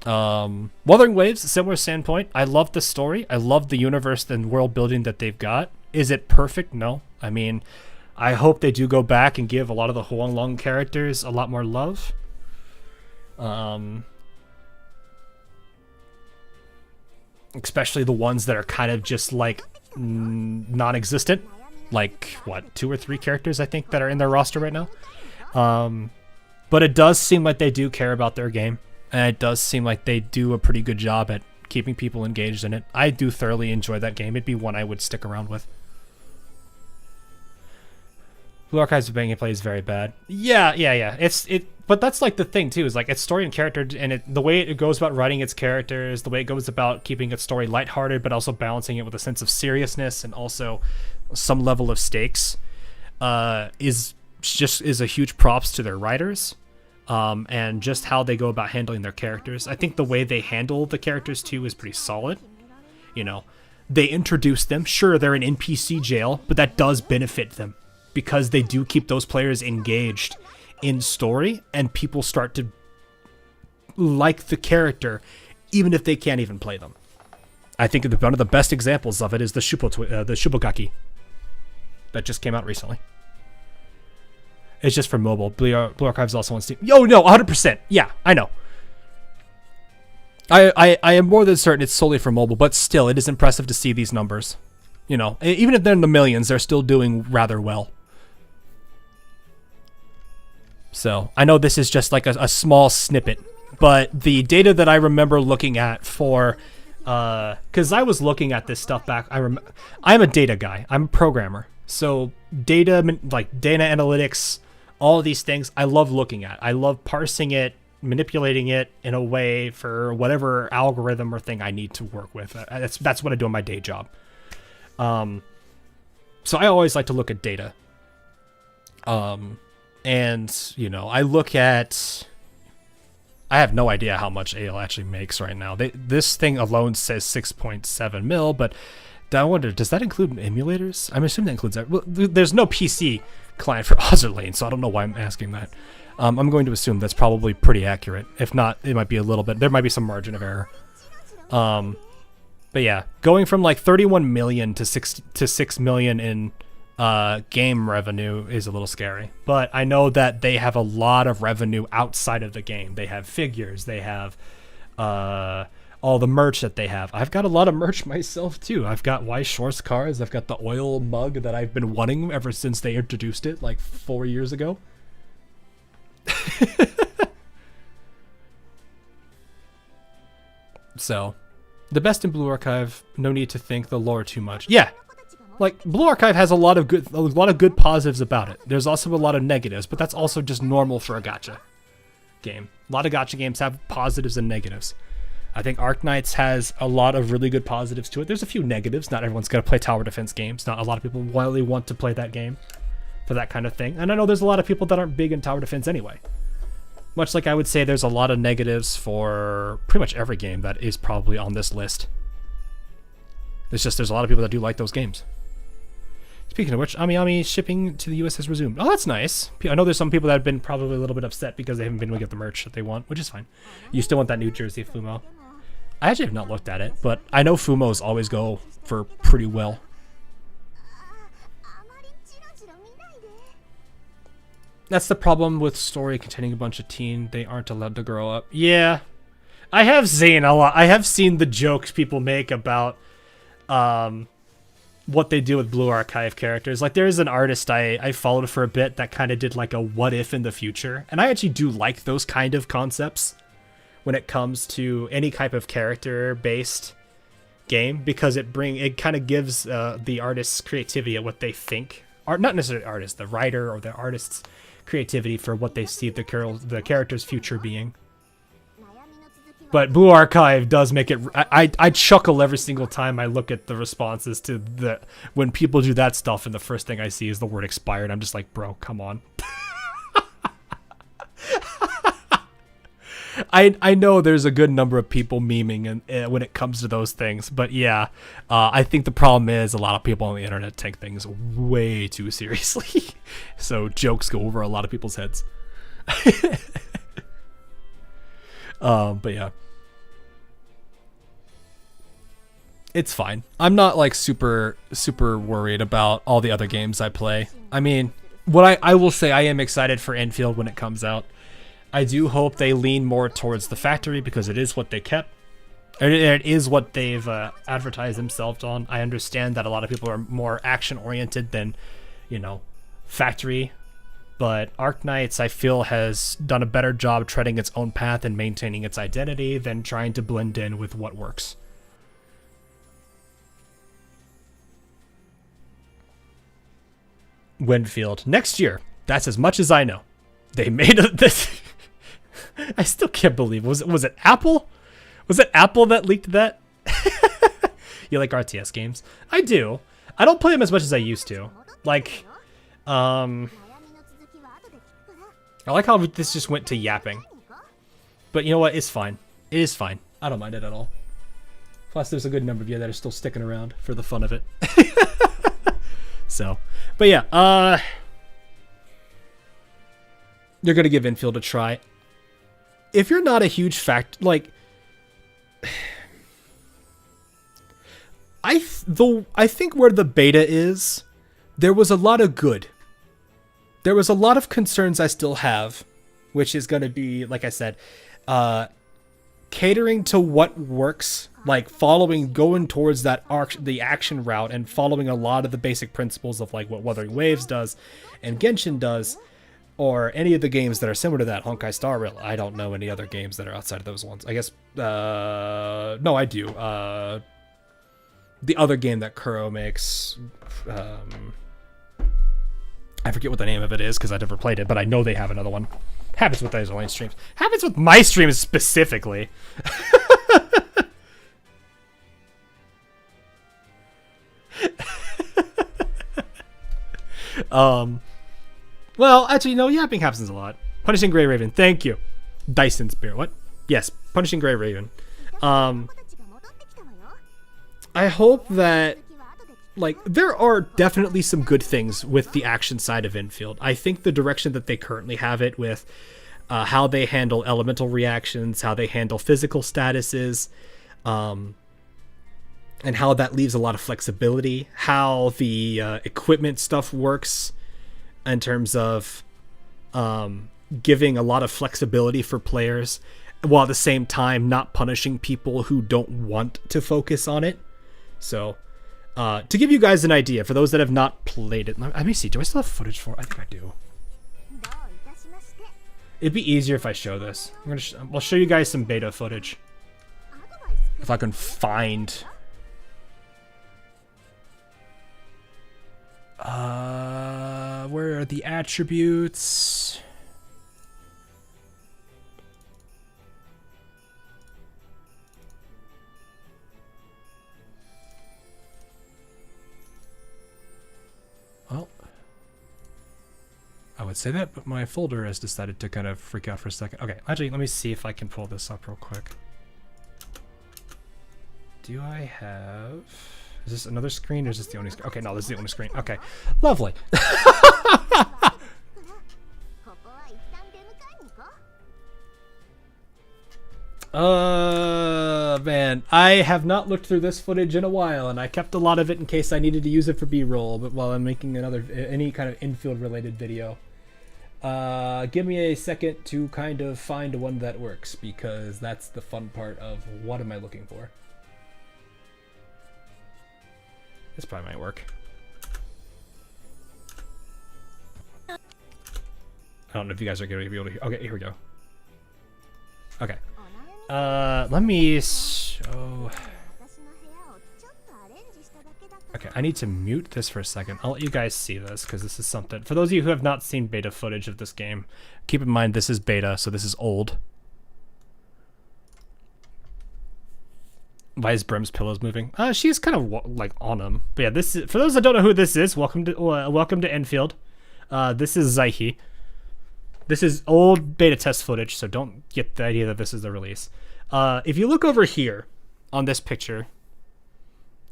Wuthering Waves, a similar standpoint. I love the story. I love the universe and world building that they've got. Is it perfect? No. I mean, I hope they do go back and give a lot of the Huanglong characters a lot more love. Especially the ones that are kind of just like non-existent. Like, what, 2 or 3 characters I think that are in their roster right now. But it does seem like they do care about their game. And it does seem like they do a pretty good job at keeping people engaged in it. I do thoroughly enjoy that game. It'd be one I would stick around with. Blue Archives of gameplay is very bad. Yeah. But that's like the thing too, is like its story and character, and the way it goes about writing its characters, the way it goes about keeping its story lighthearted, but also balancing it with a sense of seriousness and also some level of stakes, is a huge props to their writers, and just how they go about handling their characters. I think the way they handle the characters too is pretty solid. You know, they introduce them. Sure, they're in NPC jail, but that does benefit them, because they do keep those players engaged in story, and people start to like the character, even if they can't even play them. I think one of the best examples of it is the Shubogaki that just came out recently. It's just for mobile. Blue Archives also on Steam. Yo, no, 100%. Yeah, I know. I am more than certain it's solely for mobile, but still, it is impressive to see these numbers. You know, even if they're in the millions, they're still doing rather well. So, I know this is just like a small snippet, but the data that I remember looking at for, because I was looking at this stuff back, I'm a data guy, I'm a programmer, so data, like data analytics, all of these things, I love looking at. I love parsing it, manipulating it in a way for whatever algorithm or thing I need to work with. That's what I do in my day job. So I always like to look at data. And, you know, I look at... I have no idea how much AL actually makes right now. This thing alone says 6.7 mil, but I wonder, does that include emulators? I'm assuming that includes that. Well, there's no PC client for Azur Lane, so I don't know why I'm asking that. I'm going to assume that's probably pretty accurate. If not, it might be a little bit. There might be some margin of error. But yeah, going from like 31 million to 6 million in game revenue is a little scary, but I know that they have a lot of revenue outside of the game. They have figures, they have all the merch that they have. I've got a lot of merch myself too. I've got Y Shores cards, I've got the oil mug that I've been wanting ever since they introduced it like 4 years ago. So the best in Blue Archive, no need to think the lore too much. Yeah, like Blue Archive has a lot of good positives about it. There's also a lot of negatives, but that's also just normal for a gacha game. A lot of gacha games have positives and negatives. I think Arknights has a lot of really good positives to it. There's a few negatives. Not everyone's going to play tower defense games. Not a lot of people really want to play that game for that kind of thing. And I know there's a lot of people that aren't big in tower defense anyway. Much like I would say there's a lot of negatives for pretty much every game that is probably on this list. It's just there's a lot of people that do like those games. Speaking of which, Ami shipping to the US has resumed. Oh, that's nice. I know there's some people that have been probably a little bit upset because they haven't been able to get the merch that they want, which is fine. You still want that New Jersey Fumo. I actually have not looked at it, but I know Fumos always go for pretty well. That's the problem with story containing a bunch of teen. They aren't allowed to grow up. Yeah. I have seen a lot. I have seen the jokes people make about what they do with Blue Archive characters. Like, there's an artist I followed for a bit that kind of did like a what if in the future. And I actually do like those kind of concepts when it comes to any type of character-based game, because it kind of gives the artist's creativity at what they think. Not necessarily artist, the writer or the artist's creativity for what they see the character's future being. But Blue Archive does make it... I chuckle every single time I look at the responses to when people do that stuff, and the first thing I see is the word expired. I'm just like, bro, come on. I know there's a good number of people memeing when it comes to those things, but yeah, I think the problem is a lot of people on the internet take things way too seriously. So jokes go over a lot of people's heads. But yeah. It's fine. I'm not like super worried about all the other games I play. I mean, what I will say, I am excited for Enfield when it comes out. I do hope they lean more towards the factory because it is what they kept. It is what they've advertised themselves on. I understand that a lot of people are more action oriented than, you know, factory. But Arknights, I feel, has done a better job treading its own path and maintaining its identity than trying to blend in with what works. Winfield. Next year. That's as much as I know. They made this. I still can't believe. Was it Apple? Was it Apple that leaked that? You like RTS games? I do. I don't play them as much as I used to. Like, I like how this just went to yapping. But you know what? It's fine. It is fine. I don't mind it at all. Plus, there's a good number of you that are still sticking around for the fun of it. So, but yeah, you're gonna give Infield a try. If you're not a huge like, I think where the beta is, there was a lot of good. There was a lot of concerns I still have, which is gonna be, like I said, catering to what works, like going towards that the action route and following a lot of the basic principles of like what Wuthering Waves does and Genshin does, or any of the games that are similar to that. Honkai Star Rail. I don't know any other games that are outside of those ones. I guess, no, I do. The other game that Kuro makes, I forget what the name of it is because I never played it, but I know they have another one. Happens with those online streams. Happens with my streams specifically. Well, actually, no, yapping happens a lot. Punishing Grey Raven, thank you. Dyson Spear, what? Yes, Punishing Grey Raven. I hope that, like, there are definitely some good things with the action side of Infield. I think the direction that they currently have it with how they handle elemental reactions, how they handle physical statuses, and how that leaves a lot of flexibility, how the equipment stuff works in terms of giving a lot of flexibility for players, while at the same time not punishing people who don't want to focus on it. So, to give you guys an idea, for those that have not played it, let me see, do I still have footage for it? I think I do. It'd be easier if I show this. I'll show you guys some beta footage. If I can find... where are the attributes? Well, I would say that, but my folder has decided to kind of freak out for a second. Okay, actually, let me see if I can pull this up real quick. Do I have... Is this another screen or is this the only screen? Okay, no, this is the only screen. Okay, lovely. Man, I have not looked through this footage in a while, and I kept a lot of it in case I needed to use it for B-roll, but while I'm making any kind of infield related video. Give me a second to kind of find one that works, because that's the fun part of what am I looking for. This probably might work. I don't know if you guys are going to be able to hear. Okay, here we go. Okay. Let me show... Okay, I need to mute this for a second. I'll let you guys see this, because this is something... For those of you who have not seen beta footage of this game, keep in mind this is beta, so this is old. Why is Brim's pillows moving? She's kind of like on him. But yeah, this is, for those that don't know who this is, welcome to Enfield. This is Zaihi. This is old beta test footage, so don't get the idea that this is the release. If you look over here on this picture,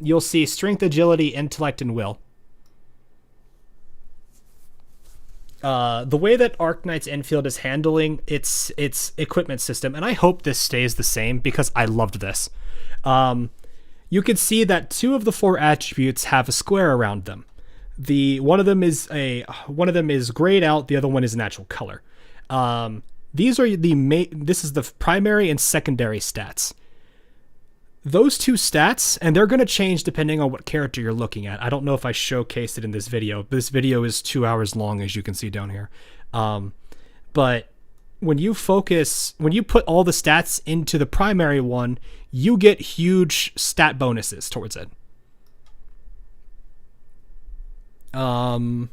you'll see strength, agility, intellect, and will. The way that Arknight's Enfield is handling its equipment system, and I hope this stays the same because I loved this. you can see that 2 of the 4 attributes have a square around them. One of them is grayed out, the other one is natural color. These are this is the primary and secondary stats. Those 2 stats, and they're going to change depending on what character you're looking at. I don't know if I showcased it in this video. This video is 2 hours long, as you can see down here. But when you put all the stats into the primary one, you get huge stat bonuses towards it. And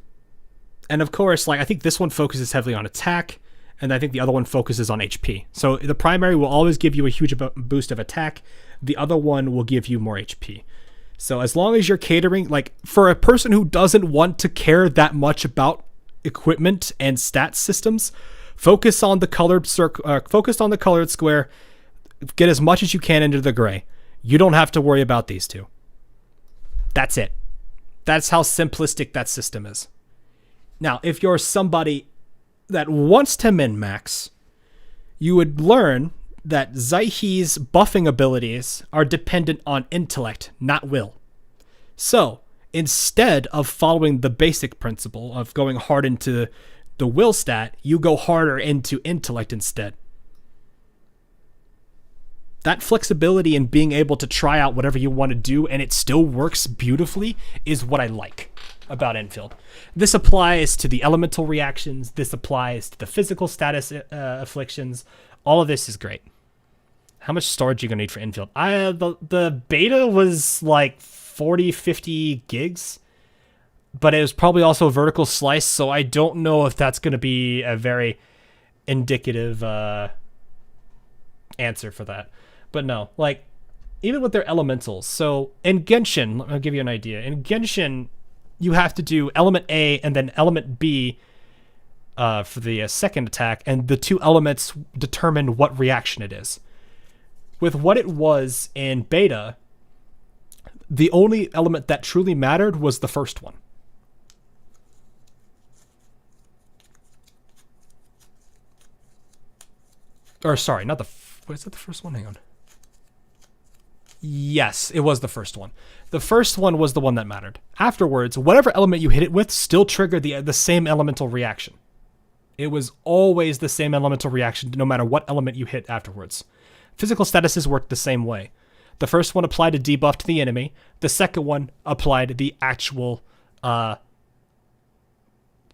of course, like, I think this one focuses heavily on attack, and I think the other one focuses on HP. So the primary will always give you a huge boost of attack. The other one will give you more HP. So as long as you're catering, like, for a person who doesn't want to care that much about equipment and stat systems, focus on the colored square. Get as much as you can into the gray. You don't have to worry about these 2. That's it. That's how simplistic that system is. Now, if you're somebody that wants to min-max, you would learn that Zaihi's buffing abilities are dependent on intellect, not will. So, instead of following the basic principle of going hard into the will stat, you go harder into intellect instead. That flexibility in being able to try out whatever you want to do and it still works beautifully is what I like about Infield. This applies to the elemental reactions. This applies to the physical status afflictions. All of this is great. How much storage are you going to need for Infield? The beta was like 40, 50 gigs, but it was probably also vertical slice, so I don't know if that's going to be a very indicative answer for that. But no, like, even with their elementals. So in Genshin, I'll give you an idea. In Genshin, you have to do element A and then element B for the second attack, and the 2 elements determine what reaction it is. With what it was in beta, the only element that truly mattered was the first one. Or sorry, not the... Was it the first one? Hang on. Yes, it was the first one. The first one was the one that mattered. Afterwards, whatever element you hit it with still triggered the same elemental reaction. It was always the same elemental reaction no matter what element you hit afterwards. Physical statuses worked the same way. The first one applied a debuff to the enemy. The second one applied the actual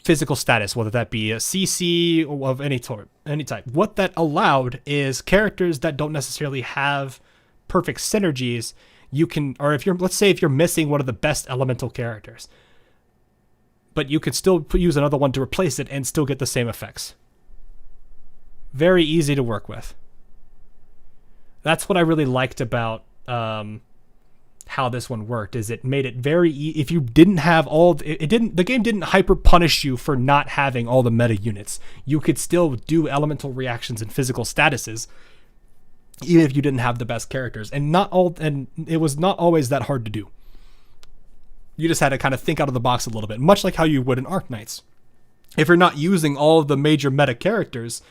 physical status, whether that be a CC or of any type. What that allowed is characters that don't necessarily have perfect synergies, you can, or if you're, let's say if you're missing one of the best elemental characters, but you could still use another one to replace it and still get the same effects. Very easy to work with. That's what I really liked about how this one worked, is it made it very if you didn't have the game didn't hyper punish you for not having all the meta units. You could still do elemental reactions and physical statuses even if you didn't have the best characters, and it was not always that hard to do. You just had to kind of think out of the box a little bit, much like how you would in Arknights. If you're not using all of the major meta characters,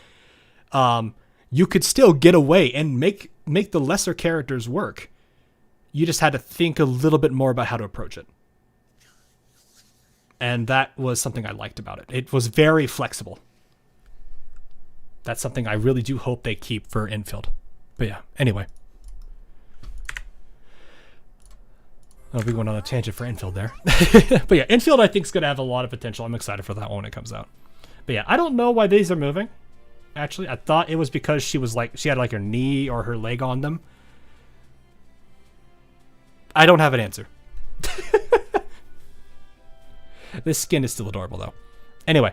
you could still get away and make the lesser characters work. You just had to think a little bit more about how to approach it. And that was something I liked about it. It was very flexible. That's something I really do hope they keep for Infield. But yeah, anyway. I'll be going on a tangent for Infield there. But yeah, Infield I think is going to have a lot of potential. I'm excited for that one when it comes out. But yeah, I don't know why these are moving. Actually, I thought it was because she had like her knee or her leg on them. I don't have an answer. This skin is still adorable though. Anyway,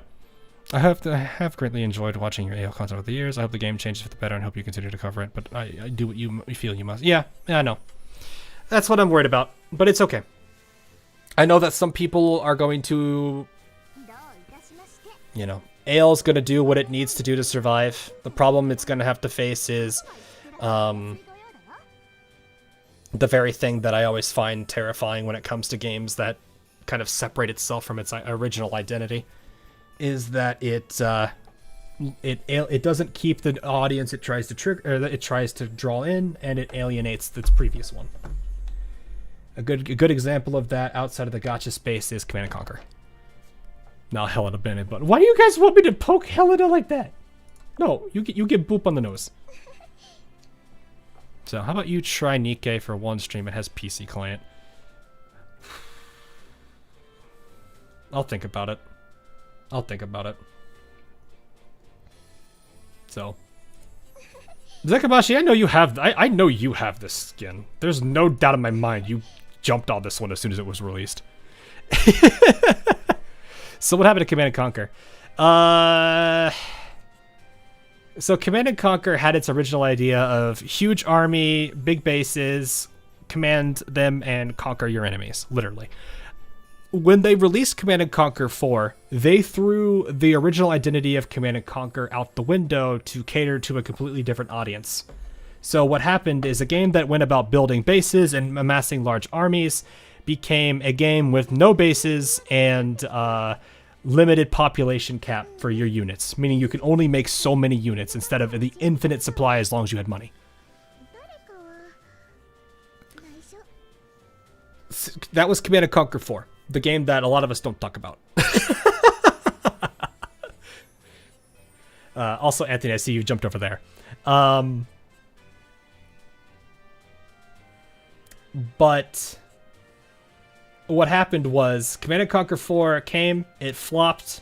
I have greatly enjoyed watching your AL content over the years. I hope the game changes for the better and hope you continue to cover it, but I do what you feel you must. Yeah, I know. That's what I'm worried about, but it's okay. I know that some people are going to, AL's going to do what it needs to do to survive. The problem it's going to have to face is the very thing that I always find terrifying when it comes to games that kind of separate itself from its original identity, is that it doesn't keep the audience it tries to trigger, or that it tries to draw in, and it alienates its previous one. A good example of that outside of the gacha space is Command and Conquer. Now Helena Bennett, but why do you guys want me to poke Helena like that? No, you get boop on the nose. So how about you try Nikkei for one stream? It has PC client. I'll think about it. I'll think about it. So, Zekabashi, I know you have. I know you have this skin. There's no doubt in my mind you jumped on this one as soon as it was released. So what happened to Command and Conquer? So Command and Conquer had its original idea of huge army, big bases, command them and conquer your enemies, literally. When they released Command and Conquer 4, they threw the original identity of Command and Conquer out the window to cater to a completely different audience. So what happened is a game that went about building bases and amassing large armies became a game with no bases and limited population cap for your units, meaning you can only make so many units instead of the infinite supply as long as you had money. That was Command and Conquer 4, the game that a lot of us don't talk about. Also, Anthony, I see you jumped over there. But what happened was Command & Conquer 4 came, it flopped.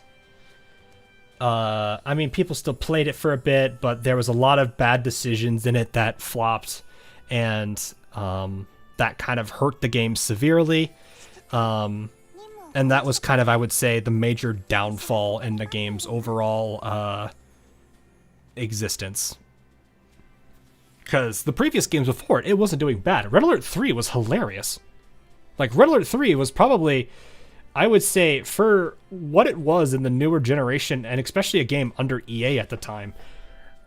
I mean, people still played it for a bit, but there was a lot of bad decisions in it that flopped, and that kind of hurt the game severely. And that was kind of, I would say, the major downfall in the game's overall existence. Because the previous games before it wasn't doing bad. Red Alert 3 was hilarious. Like, Red Alert 3 was probably, I would say, for what it was in the newer generation, and especially a game under EA at the time,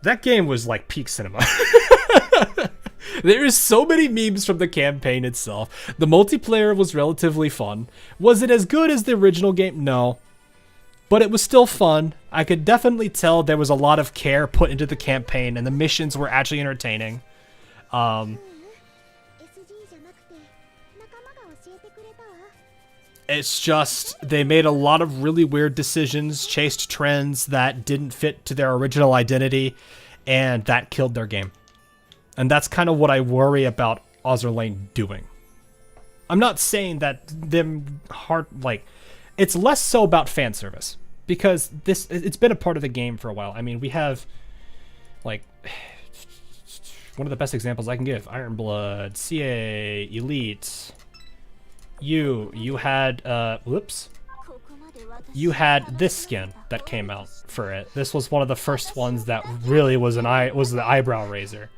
that game was like peak cinema. There's so many memes from the campaign itself. The multiplayer was relatively fun. Was it as good as the original game? No. But it was still fun. I could definitely tell there was a lot of care put into the campaign, and the missions were actually entertaining. It's just, they made a lot of really weird decisions, chased trends that didn't fit to their original identity, and that killed their game. And that's kind of what I worry about Azur Lane doing. I'm not saying that them hard, like, it's less so about fan service, because it's been a part of the game for a while. I mean, we have, like, one of the best examples I can give, Iron Blood, CA, Elite. You had, you had this skin that came out for it. This was one of the first ones that really was the eyebrow raiser.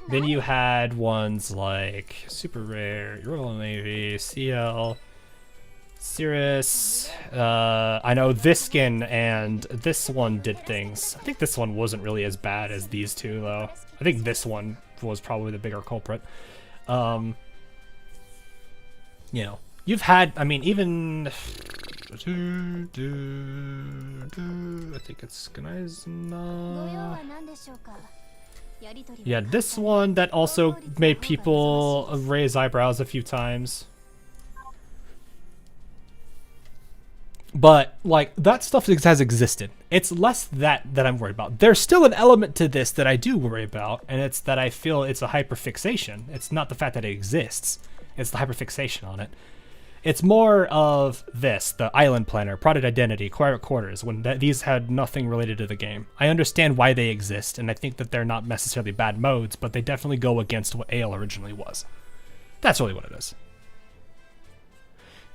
Then you had ones like Super Rare, Royal Navy, CL, Cirrus. I know this skin and this one did things. I think this one wasn't really as bad as these two, though. I think this one was probably the bigger culprit. You know, you've had, I mean, even... I think it's Ganaizna. Yeah, this one that also made people raise eyebrows a few times. But, like, that stuff has existed. It's less that I'm worried about. There's still an element to this that I do worry about, and it's that I feel it's a hyperfixation. It's not the fact that it exists. It's the hyperfixation on it. It's more of this, the Island Planner, Product Identity, Quiet Quarters, when these had nothing related to the game. I understand why they exist, and I think that they're not necessarily bad modes, but they definitely go against what AL originally was. That's really what it is.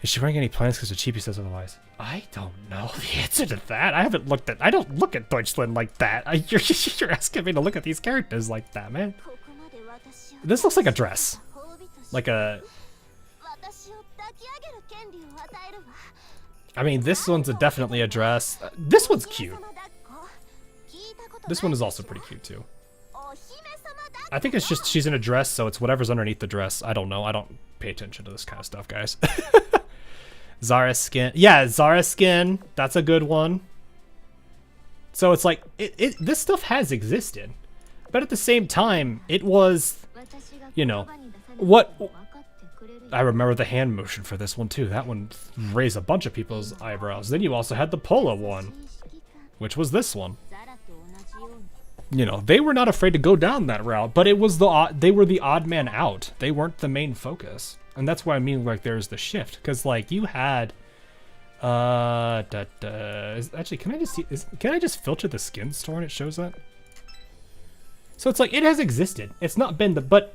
Is she wearing any plans because the cheapie says otherwise? I don't know the answer to that. I haven't looked at... I don't look at Deutschland like that. You're asking me to look at these characters like that, man. This looks like a dress. Like a... I mean, this one's definitely a dress. This one's cute. This one is also pretty cute, too. I think it's just she's in a dress, so it's whatever's underneath the dress. I don't know. I don't pay attention to this kind of stuff, guys. Zara skin. Yeah, Zara skin. That's a good one. So it's like, this stuff has existed. But at the same time, it was, you know, what I remember the hand motion for this one too. That one raised a bunch of people's eyebrows. Then you also had the polo one, which was this one. You know, they were not afraid to go down that route, but it was they were the odd man out. They weren't the main focus. And that's why I mean, like, there's the shift. Because, like, you had... actually, can I just see... can I just filter the skin store and it shows that? So it's like, it has existed. It's not been the... But,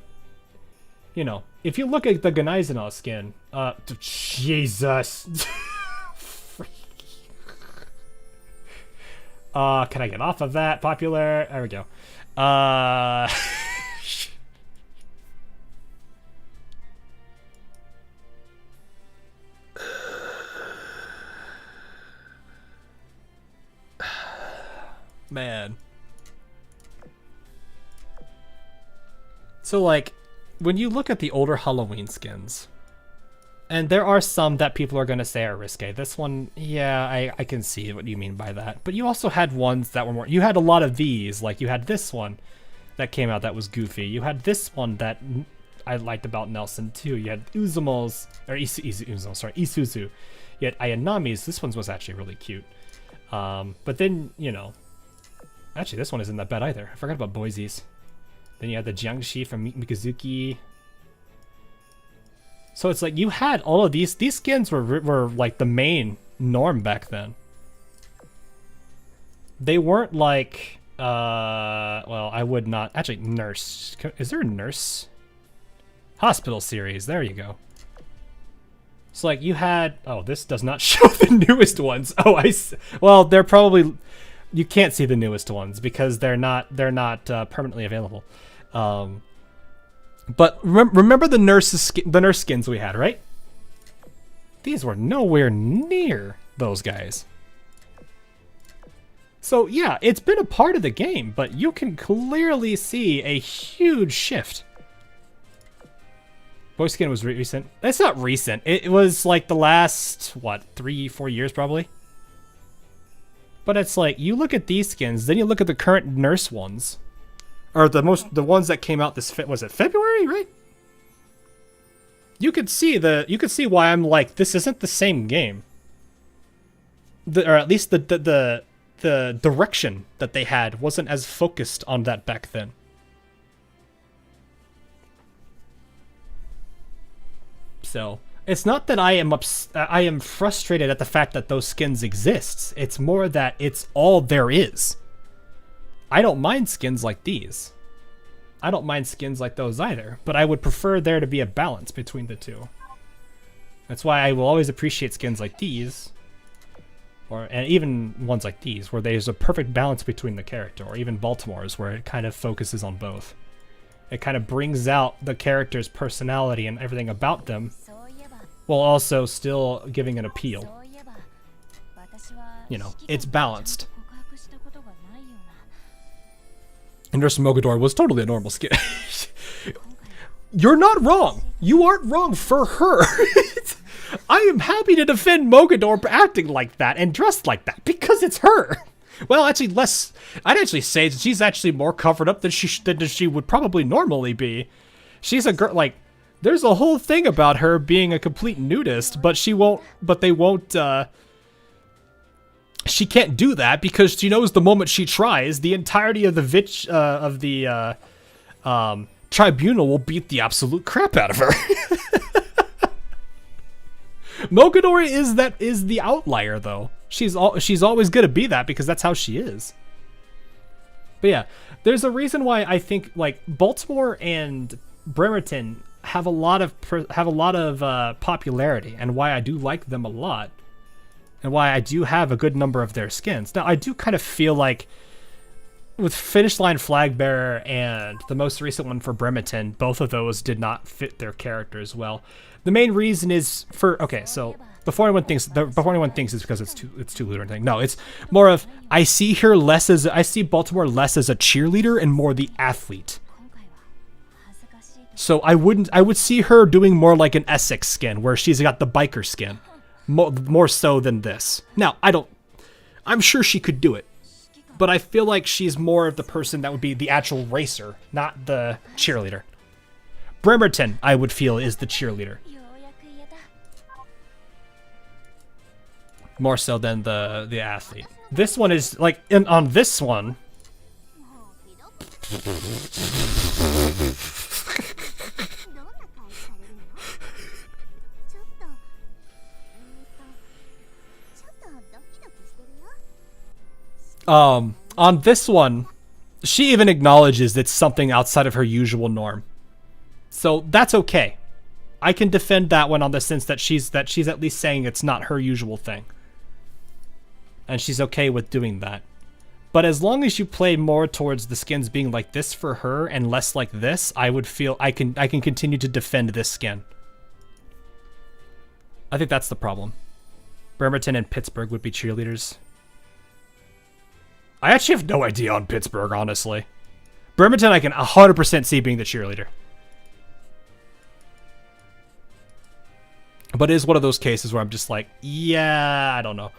you know, if you look at the Ganaizana skin... Jesus! Can I get off of that? Popular. There we go. Man. So, like, when you look at the older Halloween skins, and there are some that people are going to say are risque. This one, yeah, I can see what you mean by that. But you also had ones that were more... You had a lot of these. Like, you had this one that came out that was goofy. You had this one that I liked about Nelson, too. You had Uzumo's... Or Isuzu. You had Ayanami's. This one was actually really cute. But then, you know... Actually, this one isn't that bad either. I forgot about Boise's. Then you had the Jiangxi from Mikazuki... So it's like you had all of these skins were like the main norm back then. They weren't like well, I would not actually nurse. Is there a nurse? Hospital series. There you go. So like you had this does not show the newest ones. Well, they're probably you can't see the newest ones because they're not permanently available. But remember the nurse skins we had, right? These were nowhere near those guys. So yeah, it's been a part of the game, but you can clearly see a huge shift. Boy skin was recent. That's not recent. It was like the last, what, 3-4 years probably? But it's like, you look at these skins, then you look at the current nurse ones. Or the ones that came out was it February, right? You could see why I'm like, this isn't the same game. Or at least the direction that they had wasn't as focused on that back then. So it's not that I am frustrated at the fact that those skins exist. It's more that it's all there is. I don't mind skins like these. I don't mind skins like those either, but I would prefer there to be a balance between the two. That's why I will always appreciate skins like these, and even ones like these, where there's a perfect balance between the character, or even Baltimore's, where it kind of focuses on both. It kind of brings out the character's personality and everything about them, while also still giving an appeal. You know, it's balanced. And Nurse Mogador was totally a normal skin. You're not wrong. You aren't wrong for her. I am happy to defend Mogador acting like that and dressed like that because it's her. Well, actually, I'd actually say she's actually more covered up than she would probably normally be. She's a girl. Like, there's a whole thing about her being a complete nudist, but they won't. She can't do that because she knows the moment she tries, the entirety of the tribunal will beat the absolute crap out of her. Mogador is the outlier though. She's always gonna be that because that's how she is. But yeah, there's a reason why I think like Baltimore and Bremerton have a lot of popularity, and why I do like them a lot. And why I do have a good number of their skins. Now, I do kind of feel like with Finish Line Flagbearer and the most recent one for Bremerton, both of those did not fit their characters well. The main reason is so before anyone thinks it's because it's too lewd or anything. No, it's more of I see Baltimore less as a cheerleader and more the athlete. So I would see her doing more like an Essex skin where she's got the biker skin. More so than this. Now, I'm sure she could do it, but I feel like she's more of the person that would be the actual racer, not the cheerleader. Bremerton, I would feel, is the cheerleader. More so than the athlete. This one is like on this one. On this one, she even acknowledges it's something outside of her usual norm. So that's okay. I can defend that one on the sense that she's at least saying it's not her usual thing. And she's okay with doing that. But as long as you play more towards the skins being like this for her and less like this, I would feel I can continue to defend this skin. I think that's the problem. Bremerton and Pittsburgh would be cheerleaders. I actually have no idea on Pittsburgh, honestly. Bremerton I can 100% see being the cheerleader. But it is one of those cases where I'm just like, yeah, I don't know.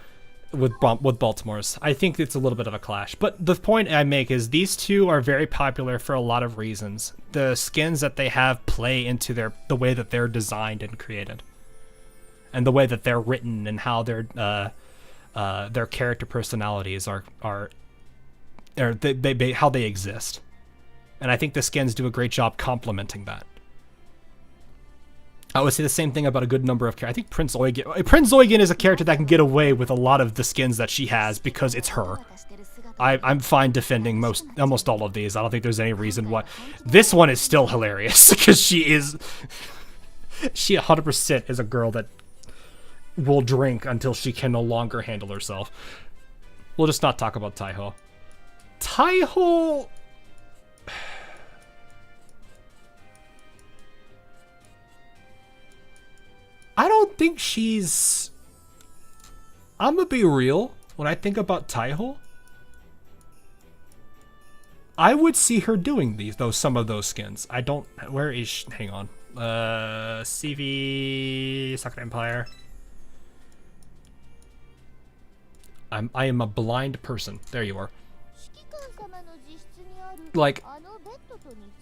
With Baltimore's. I think it's a little bit of a clash. But the point I make is these two are very popular for a lot of reasons. The skins that they have play into the way that they're designed and created. And the way that they're written and how their character personalities are how they exist. And I think the skins do a great job complementing that. I would say the same thing about a good number of characters. I think Prince Eugen is a character that can get away with a lot of the skins that she has because it's her. I'm fine defending almost all of these. I don't think there's any reason why. This one is still hilarious because she 100% is a girl that will drink until she can no longer handle herself. We'll just not talk about Taiho. Taiho... I don't think she's... I'm gonna be real. When I think about Taiho, I would see her doing some of those skins. I don't... Where is she? Hang on. CV... Sakura Empire. I am a blind person. There you are. Like,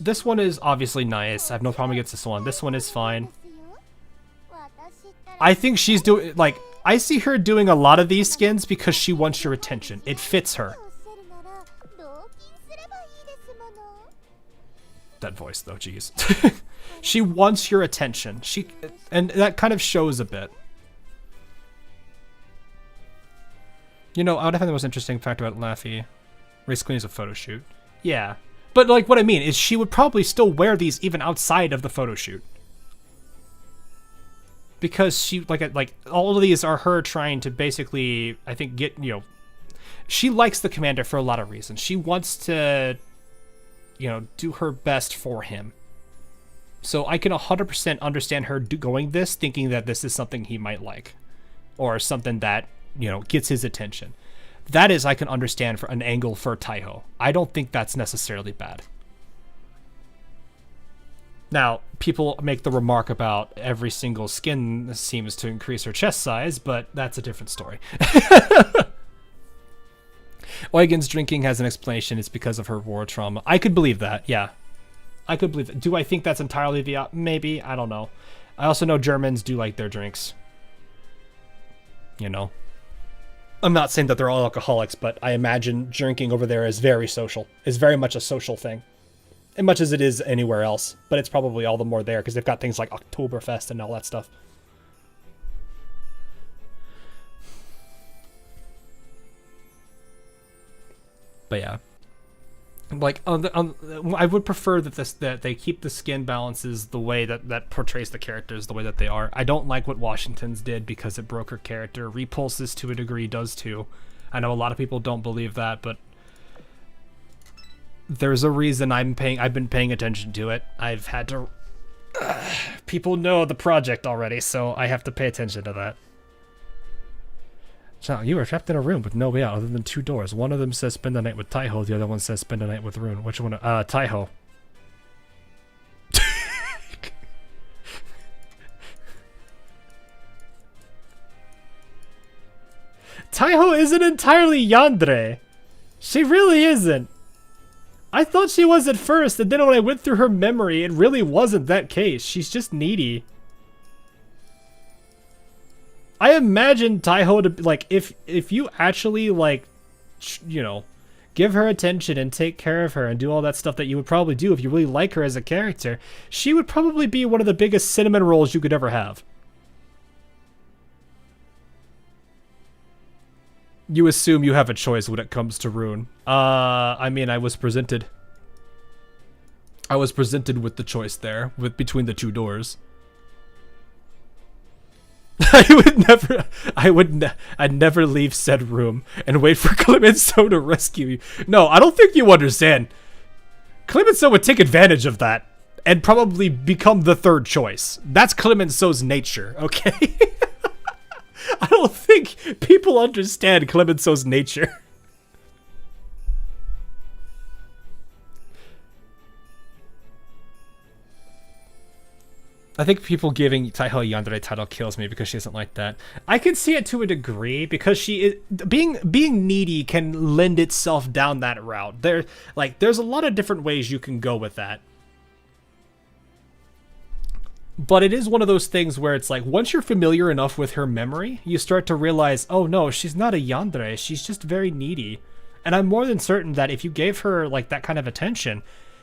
this one is obviously nice. I have no problem against this one. This one is fine. I think she's doing, like, I see her doing a lot of these skins because she wants your attention. It fits her. That voice, though, jeez. She wants your attention. And that kind of shows a bit. You know, I would have the most interesting fact about Laffy. Race Queen is a photo shoot. Yeah. But, like, what I mean is she would probably still wear these even outside of the photo shoot. Because she, like all of these are her trying to basically, I think, she likes the commander for a lot of reasons. She wants to, do her best for him. So I can 100% understand her going this, thinking that this is something he might like. Or something that, gets his attention. That is, I can understand for an angle for Taiho. I don't think that's necessarily bad. Now, people make the remark about every single skin seems to increase her chest size, but that's a different story. Eugen's drinking has an explanation. It's because of her war trauma. I could believe that, yeah. I could believe that. Do I think that's entirely maybe? I don't know. I also know Germans do like their drinks. I'm not saying that they're all alcoholics, but I imagine drinking over there is very social. Is very much a social thing. As much as it is anywhere else, but it's probably all the more there because they've got things like Oktoberfest and all that stuff. But yeah, like I would prefer that they keep the skin balances the way that portrays the characters the way that they are. I don't like what Washington's did because it broke her character. Repulses to a degree does too. I know a lot of people don't believe that, but there's a reason I've been paying attention to it. I've had to... people know the project already, so I have to pay attention to that. So, you are trapped in a room with no way out other than two doors. One of them says spend the night with Taiho, the other one says spend the night with Rune. Which one? Taiho. Taiho isn't entirely yandere. She really isn't. I thought she was at first, and then when I went through her memory, it really wasn't that case. She's just needy. I imagine Taiho to, like, if you actually, like, you know, give her attention and take care of her and do all that stuff that you would probably do if you really like her as a character, she would probably be one of the biggest cinnamon rolls you could ever have. You assume you have a choice when it comes to Rune. I mean, I was presented with the choice there, between the two doors. I'd never leave said room and wait for Clemenceau to rescue you. No, I don't think you understand. Clemenceau would take advantage of that and probably become the third choice. That's Clemenceau's nature, okay? I don't think people understand Clemenceau's nature. I think people giving Taiho Yandere title kills me because she isn't like that. I can see it to a degree because she is being needy can lend itself down that route. There's a lot of different ways you can go with that. But it is one of those things where it's like once you're familiar enough with her memory, you start to realize, oh no, she's not a yandere, she's just very needy. And I'm more than certain that if you gave her like that kind of attention,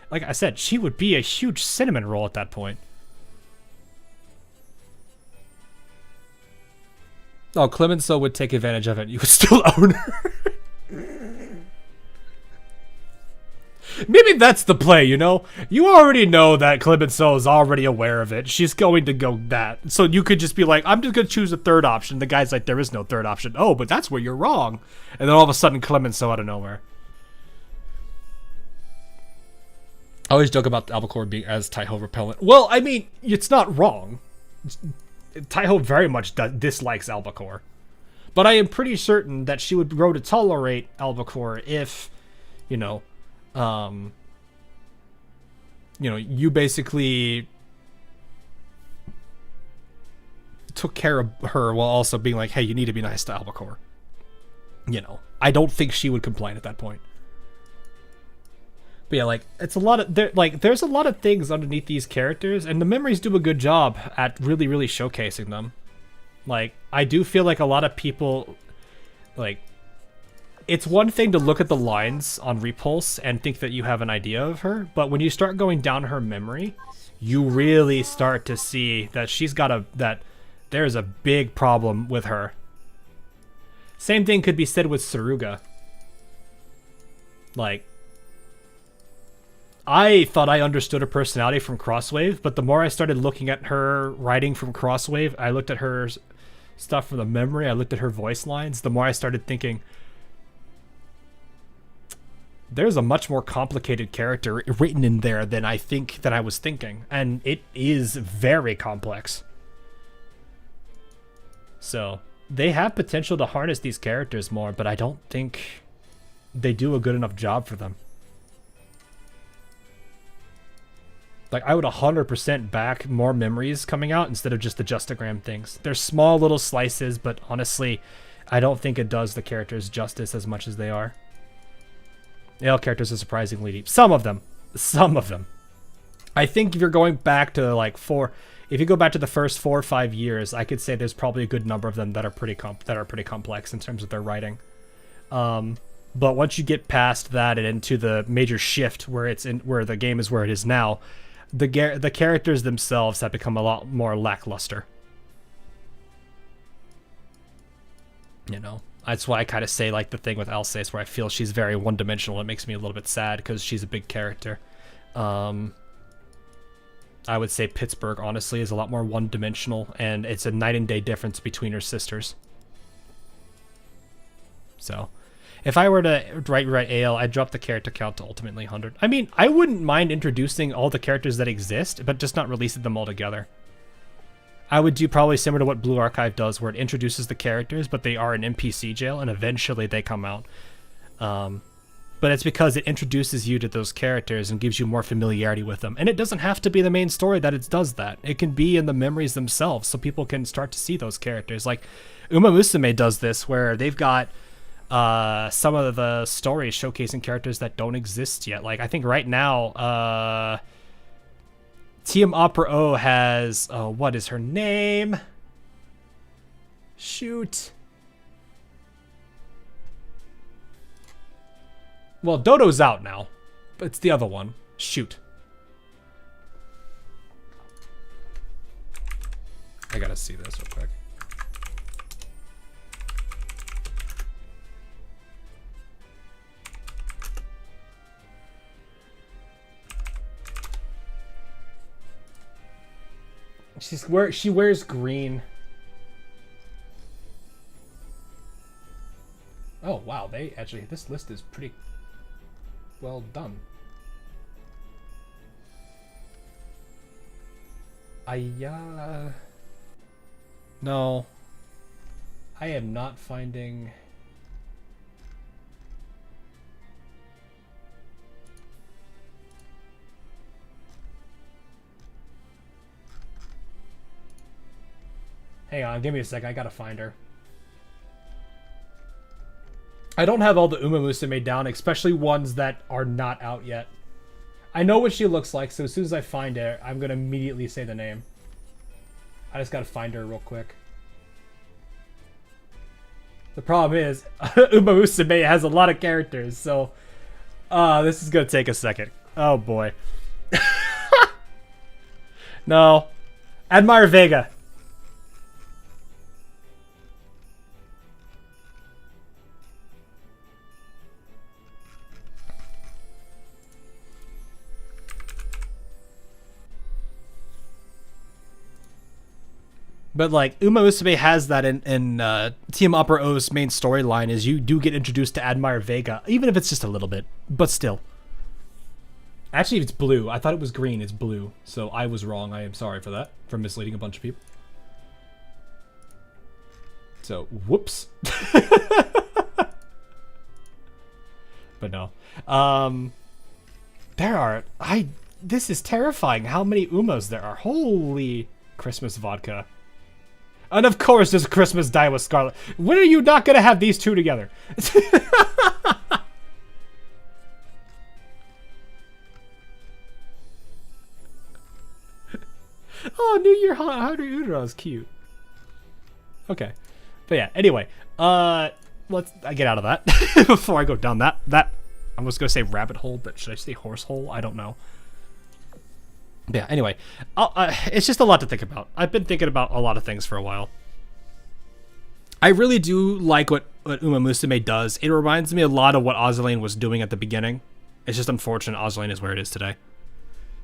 like I said, she would be a huge cinnamon roll at that point. Oh, Clemenceau would take advantage of it. You would still own her. Maybe that's the play, you know? You already know that Clemenceau is already aware of it. She's going to go that. So you could just be like, I'm just going to choose a third option. The guy's like, there is no third option. Oh, but that's where you're wrong. And then all of a sudden, Clemenceau out of nowhere. I always joke about Albacore being as Taiho repellent. Well, I mean, it's not wrong. Taiho very much dislikes Albacore. But I am pretty certain that she would grow to tolerate Albacore if, you basically took care of her while also being like, hey, you need to be nice to Albacore. I don't think she would complain at that point. But yeah, it's a lot of there's a lot of things underneath these characters, and the memories do a good job at really, really showcasing them. I do feel like a lot of people, it's one thing to look at the lines on Repulse and think that you have an idea of her, but when you start going down her memory, you really start to see that that there's a big problem with her. Same thing could be said with Saruga. I thought I understood her personality from Crosswave, but the more I started looking at her writing from Crosswave, I looked at her stuff from the memory, I looked at her voice lines, the more I started thinking, there's a much more complicated character written in there than I was thinking, and it is very complex. So, they have potential to harness these characters more, but I don't think they do a good enough job for them. I would 100% back more memories coming out instead of just the Justagram things. They're small little slices, but honestly, I don't think it does the characters justice as much as they are. The AL characters are surprisingly deep. Some of them. I think if you're going back to if you go back to the first 4 or 5 years, I could say there's probably a good number of them that are pretty complex in terms of their writing. But once you get past that and into the major shift where the game is where it is now, the characters themselves have become a lot more lackluster. That's why I kind of say the thing with Alsace, where I feel she's very one-dimensional. It makes me a little bit sad because she's a big character. I would say Pittsburgh, honestly, is a lot more one-dimensional, and it's a night and day difference between her sisters. So, if I were to write AL, I'd drop the character count to ultimately 100. I mean, I wouldn't mind introducing all the characters that exist, but just not releasing them all together. I would do probably similar to what Blue Archive does, where it introduces the characters, but they are in NPC jail, and eventually they come out. But it's because it introduces you to those characters and gives you more familiarity with them. And it doesn't have to be the main story that it does that. It can be in the memories themselves, so people can start to see those characters. Uma Musume does this, where they've got some of the stories showcasing characters that don't exist yet. Like I think right now, Team Opera O has what is her name? Shoot. Well, Dodo's out now, but it's the other one. Shoot. I gotta see this real quick. She wears green. Oh wow, this list is pretty well done. No. I am not finding. Hang on, give me a sec. I gotta find her. I don't have all the Uma Musume down, especially ones that are not out yet. I know what she looks like, so as soon as I find her, I'm gonna immediately say the name. I just gotta find her real quick. The problem is, Uma Musume has a lot of characters, so this is gonna take a second. Oh boy. No. Admire Vega. But like Uma Musume has that in Team Opera O's main storyline is you do get introduced to Admire Vega, even if it's just a little bit, but still. Actually, it's blue. I thought it was green. It's blue. So I was wrong. I am sorry for that, for misleading a bunch of people. So, whoops. But no. This is terrifying how many Umas there are. Holy Christmas vodka. And of course there's Christmas Die with Scarlet. When are you not going to have these two together? Oh, New Year Haru Udara is cute. Okay. But yeah, anyway. Let's get out of that before I go down that. I was going to say rabbit hole, but should I say horse hole? I don't know. But yeah, anyway, it's just a lot to think about. I've been thinking about a lot of things for a while. I really do like what Uma Musume does. It reminds me a lot of what Azur was doing at the beginning. It's just unfortunate Azur is where it is today.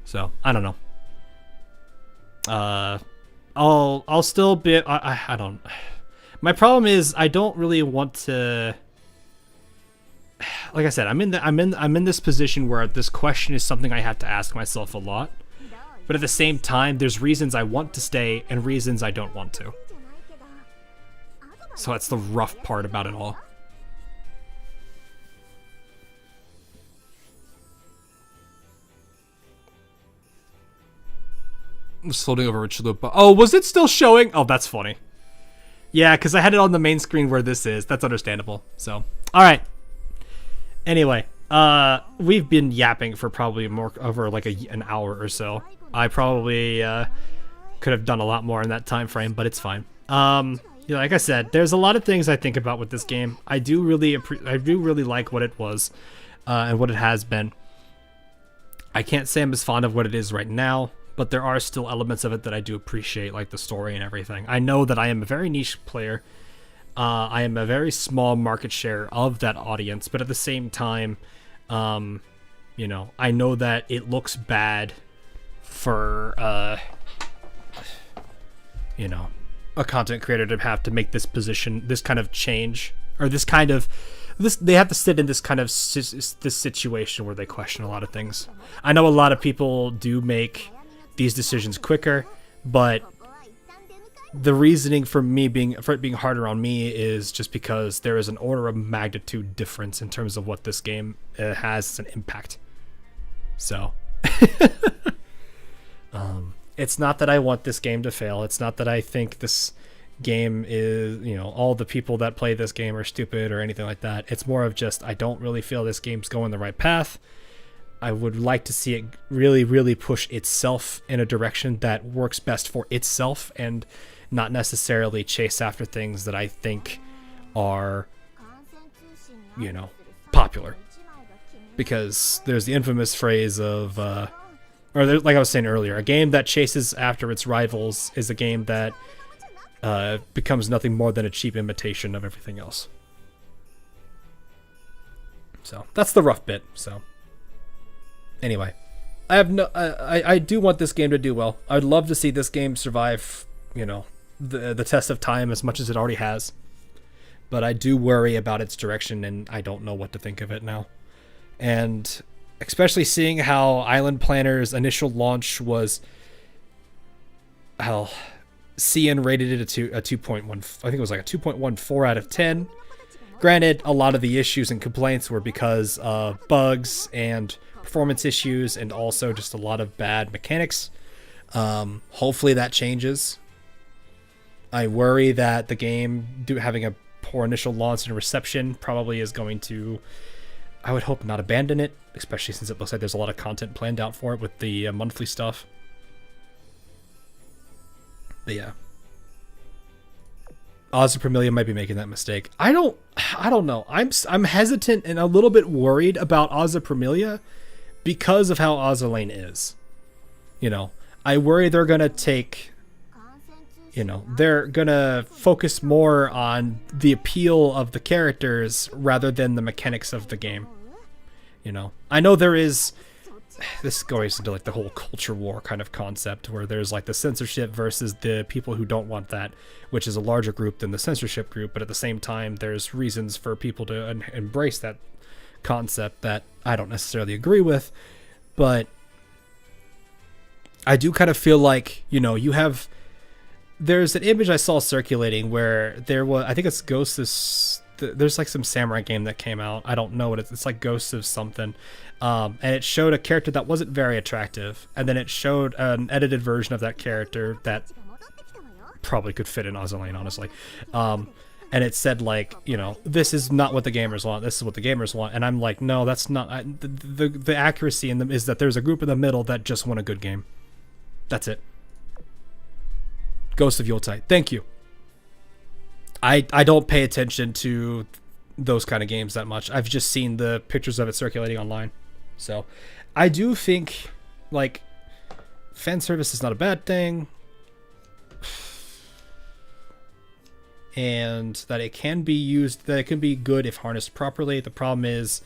So, I don't know. I'll still be... I don't... My problem is I don't really want to... Like I said, I'm in this position where this question is something I have to ask myself a lot. But at the same time, there's reasons I want to stay and reasons I don't want to. So that's the rough part about it all. I'm just floating over Chalupa. Oh, was it still showing? Oh, that's funny. Yeah, because I had it on the main screen where this is. That's understandable. So, alright. Anyway, we've been yapping for probably over like an hour or so. I probably could have done a lot more in that time frame, but it's fine. You know, like I said, there's a lot of things I think about with this game. I do really like what it was and what it has been. I can't say I'm as fond of what it is right now, but there are still elements of it that I do appreciate, like the story and everything. I know that I am a very niche player. I am a very small market share of that audience, but at the same time, you know, I know that it looks bad for, you know, a content creator to have to make this position, this kind of change, or this kind of, they have to sit in this kind of this situation where they question a lot of things. I know a lot of people do make these decisions quicker, but the reasoning for it being harder on me is just because there is an order of magnitude difference in terms of what this game has as an impact. So it's not that I want this game to fail. It's not that I think this game is, you know, all the people that play this game are stupid or anything like that. It's more of just, I don't really feel this game's going the right path. I would like to see it really, really push itself in a direction that works best for itself and not necessarily chase after things that I think are, you know, popular. Because there's the infamous phrase of, like I was saying earlier, a game that chases after its rivals is a game that becomes nothing more than a cheap imitation of everything else. So that's the rough bit. So anyway, I do want this game to do well. I'd love to see this game survive, you know, the test of time as much as it already has. But I do worry about its direction, and I don't know what to think of it now. And especially seeing how Island Planner's initial launch was, hell, CN rated it a 2.1, I think it was like a 2.14 out of 10. Granted, a lot of the issues and complaints were because of bugs and performance issues and also just a lot of bad mechanics. Hopefully that changes. I worry that the game having a poor initial launch and reception probably is going to, I would hope, not abandon it, especially since it looks like there's a lot of content planned out for it with the monthly stuff. But yeah, Azur Premier might be making that mistake. I don't know. I'm hesitant and a little bit worried about Azur Premier because of how Azur Lane is. You know, I worry they're gonna take, you know, they're gonna focus more on the appeal of the characters rather than the mechanics of the game. You know, I know there is, this goes into like the whole culture war kind of concept where there's like the censorship versus the people who don't want that, which is a larger group than the censorship group. But at the same time, there's reasons for people to embrace that concept that I don't necessarily agree with. But I do kind of feel like, you know, there's an image I saw circulating where there was, I think it's Ghosts of, there's like some samurai game that came out. I don't know what it's like, Ghosts of something. And it showed a character that wasn't very attractive. And then it showed an edited version of that character that probably could fit in Azur Lane, honestly. And it said like, you know, this is not what the gamers want. This is what the gamers want. And I'm like, no, that's not. The accuracy in them is that there's a group in the middle that just want a good game. That's it. Ghost of Yuletide. Thank you. I don't pay attention to those kind of games that much. I've just seen the pictures of it circulating online. So I do think like fan service is not a bad thing. And that it can be used, that it can be good if harnessed properly. The problem is,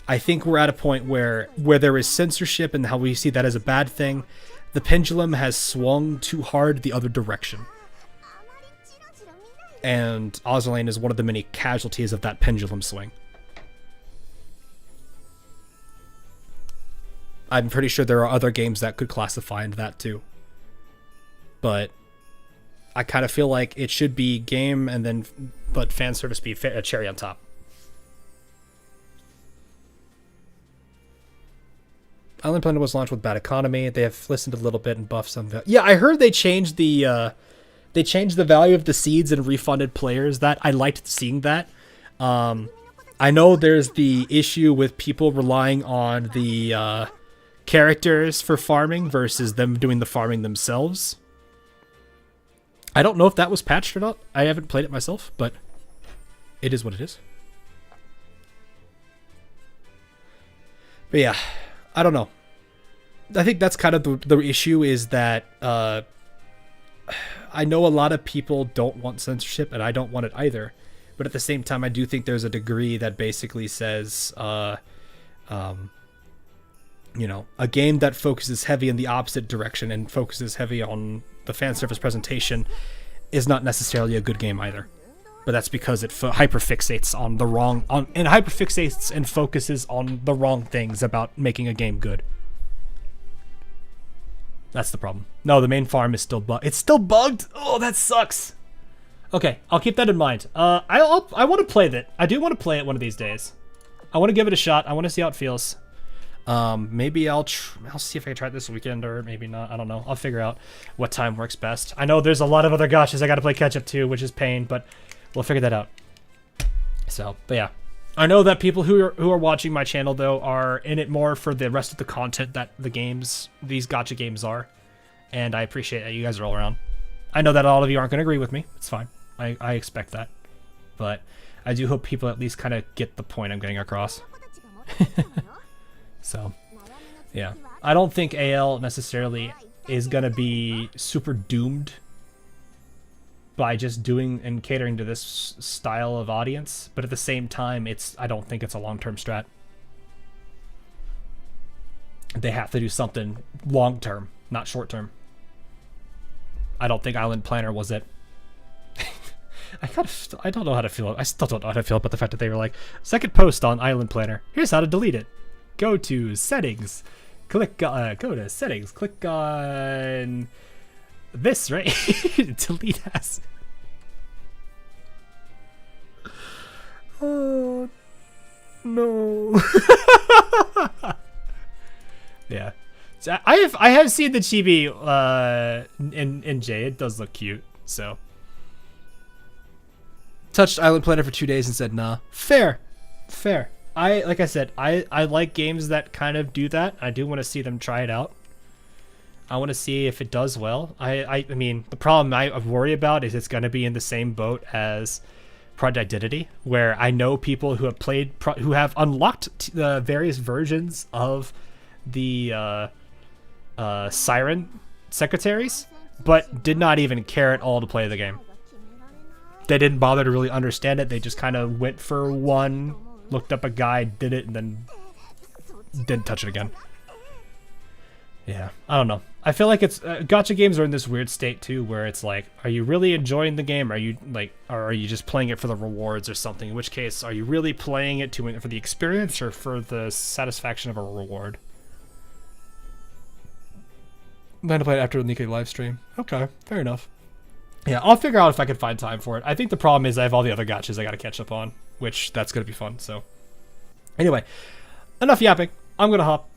I think we're at a point where there is censorship and how we see that as a bad thing. The pendulum has swung too hard the other direction. And Azur Lane is one of the many casualties of that pendulum swing. I'm pretty sure there are other games that could classify into that too. But I kind of feel like it should be game and then, but fan service be a cherry on top. Island Planner was launched with bad economy. They have listened a little bit and buffed some. Yeah, I heard they changed the value of the seeds and refunded players. That I liked seeing that. I know there's the issue with people relying on the characters for farming versus them doing the farming themselves. I don't know if that was patched or not. I haven't played it myself, but it is what it is. But yeah, I don't know. I think that's kind of the issue is that I know a lot of people don't want censorship, and I don't want it either. But at the same time, I do think there's a degree that basically says, you know, a game that focuses heavy in the opposite direction and focuses heavy on the fan service presentation is not necessarily a good game either. But that's because it hyperfixates on the wrong, and hyperfixates and focuses on the wrong things about making a game good. That's the problem. No, the main farm is still bugged. It's still bugged? Oh, that sucks. Okay, I'll keep that in mind. I want to play that. I do want to play it one of these days. I want to give it a shot. I want to see how it feels. Maybe I'll see if I can try it this weekend or maybe not. I don't know. I'll figure out what time works best. I know there's a lot of other gachas I got to play catch up to, which is pain, but we'll figure that out. So, but yeah. I know that people who are watching my channel though are in it more for the rest of the content that these gacha games are, and I appreciate that you guys are all around. I know that all of you aren't going to agree with me. It's fine. I expect that, but I do hope people at least kind of get the point I'm getting across. So, yeah. I don't think AL necessarily is going to be super doomed by just doing and catering to this style of audience, but at the same time, I don't think it's a long-term strat. They have to do something long-term, not short-term. I don't think Island Planner was it. I don't know how to feel. I still don't know how to feel about the fact that they were like, second post on Island Planner. Here's how to delete it. Go to settings. Go to settings. Click on this, right? Delete as. Oh no. Yeah. So I have seen the chibi in J. It does look cute. So. Touched Island Planner for 2 days and said nah. Fair. Like I said, I like games that kind of do that. I do want to see them try it out. I want to see if it does well. I mean, the problem I worry about is it's going to be in the same boat as Project Identity, where I know people who have played, who have unlocked the various versions of the Siren secretaries, but did not even care at all to play the game. They didn't bother to really understand it. They just kind of went for one, looked up a guide, did it, and then didn't touch it again. Yeah, I don't know. I feel like it's gacha games are in this weird state too, where it's like, are you really enjoying the game? Are you or are you just playing it for the rewards or something? In which case, are you really playing it for the experience or for the satisfaction of a reward? I'm going to play it after the Nikkei live stream. Okay, fair enough. Yeah, I'll figure out if I can find time for it. I think the problem is I have all the other gachas I got to catch up on, which that's going to be fun. So, anyway, enough yapping. I'm going to hop.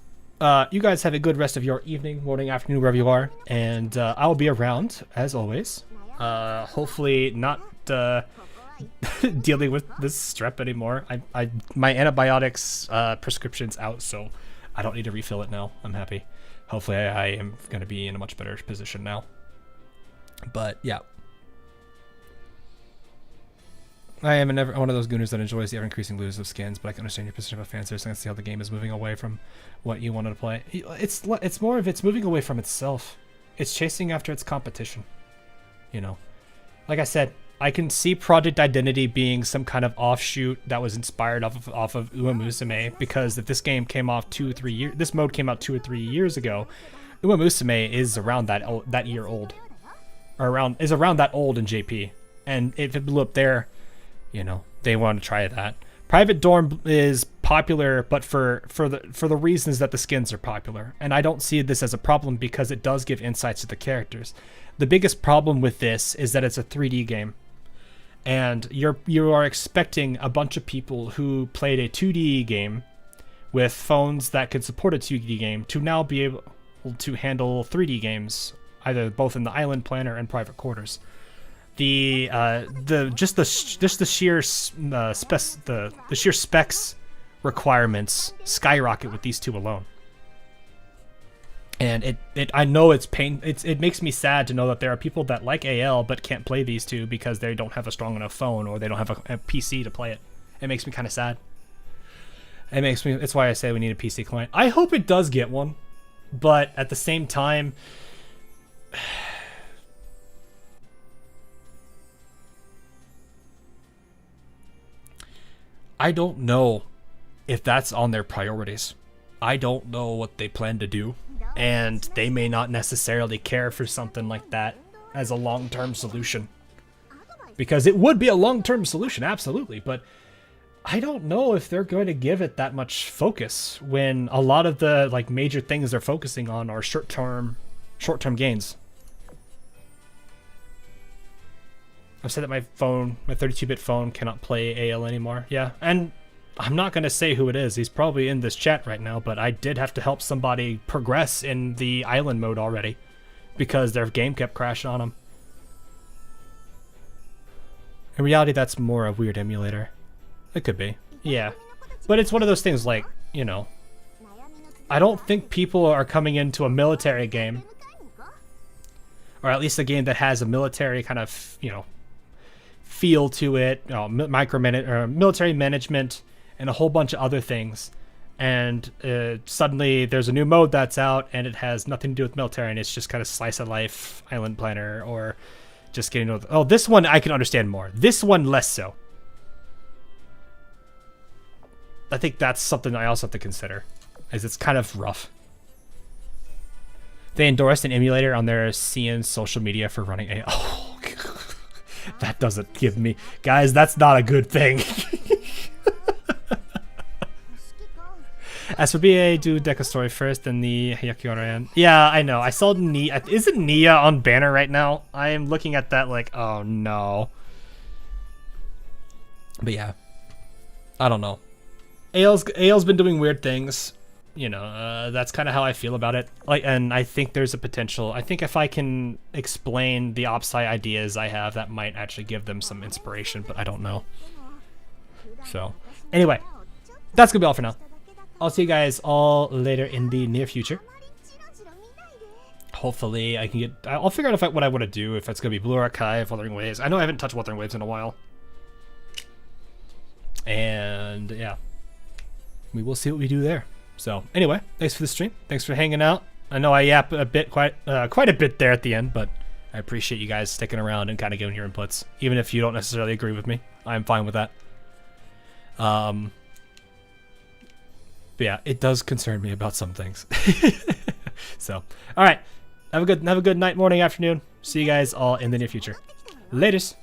You guys have a good rest of your evening, morning, afternoon, wherever you are, and I'll be around as always. Hopefully not dealing with this strep anymore. My antibiotics prescription's out, so I don't need to refill it now. I'm happy. Hopefully I am going to be in a much better position now. But yeah. I am one of those gooners that enjoys the ever-increasing lose of skins, but I can understand your position about fan service. I can see how the game is moving away from what you wanted to play. It's more of it's moving away from itself. It's chasing after its competition. You know, like I said, I can see Project Identity being some kind of offshoot that was inspired off of Uma Musume, because if this game came off 2 or 3 years, this mode came out 2 or 3 years ago, Uma Musume is around that year old, or is around that old in JP, and if it blew up there, you know, they want to try that. Private Dorm is popular, but for the reasons that the skins are popular, and I don't see this as a problem because it does give insights to the characters. The biggest problem with this is that it's a 3D game, and you are expecting a bunch of people who played a 2D game with phones that could support a 2D game to now be able to handle 3D games, either both in the Island Planner and Private Quarters. The sheer specs requirements skyrocket with these two alone, and I know it's pain. It makes me sad to know that there are people that like AL but can't play these two because they don't have a strong enough phone or they don't have a PC to play it. It makes me kind of sad. It's why I say we need a PC client. I hope it does get one, but at the same time, I don't know if that's on their priorities. I don't know what they plan to do, and they may not necessarily care for something like that as a long-term solution. Because it would be a long-term solution, absolutely, but I don't know if they're going to give it that much focus when a lot of the major things they're focusing on are short-term gains. I've said that my 32-bit phone cannot play AL anymore. Yeah, and I'm not going to say who it is. He's probably in this chat right now, but I did have to help somebody progress in the island mode already because their game kept crashing on them. In reality, that's more a weird emulator. It could be. Yeah. But it's one of those things like, you know, I don't think people are coming into a military game, or at least a game that has a military kind of, you know, feel to it, you know, military management, and a whole bunch of other things. And suddenly there's a new mode that's out, and it has nothing to do with military, and it's just kind of slice of life, island planner, or just getting to... Oh, this one I can understand more. This one less so. I think that's something I also have to consider, as it's kind of rough. They endorsed an emulator on their CN social media for running a... Oh, that doesn't give me... Guys, that's not a good thing. As for BA, do Deca story first, then the Hayakiora. Yeah, I know. I saw Nia. Isn't Nia on banner right now? I am looking at that like, oh no. But yeah, I don't know. AL's been doing weird things. You know, that's kind of how I feel about it. Like, and I think there's a potential. I think if I can explain the OpSci ideas I have, that might actually give them some inspiration. But I don't know. So anyway, that's gonna be all for now. I'll see you guys all later in the near future. Hopefully I can get... I'll figure out what I want to do, if it's going to be Blue Archive, Wuthering Waves. I know I haven't touched Wuthering Waves in a while. And yeah, we will see what we do there. So anyway, thanks for the stream. Thanks for hanging out. I know I yap a bit, quite a bit there at the end, but I appreciate you guys sticking around and kind of giving your inputs. Even if you don't necessarily agree with me, I'm fine with that. But yeah, it does concern me about some things. So, all right. Have a good night, morning, afternoon. See you guys all in the near future. Latest.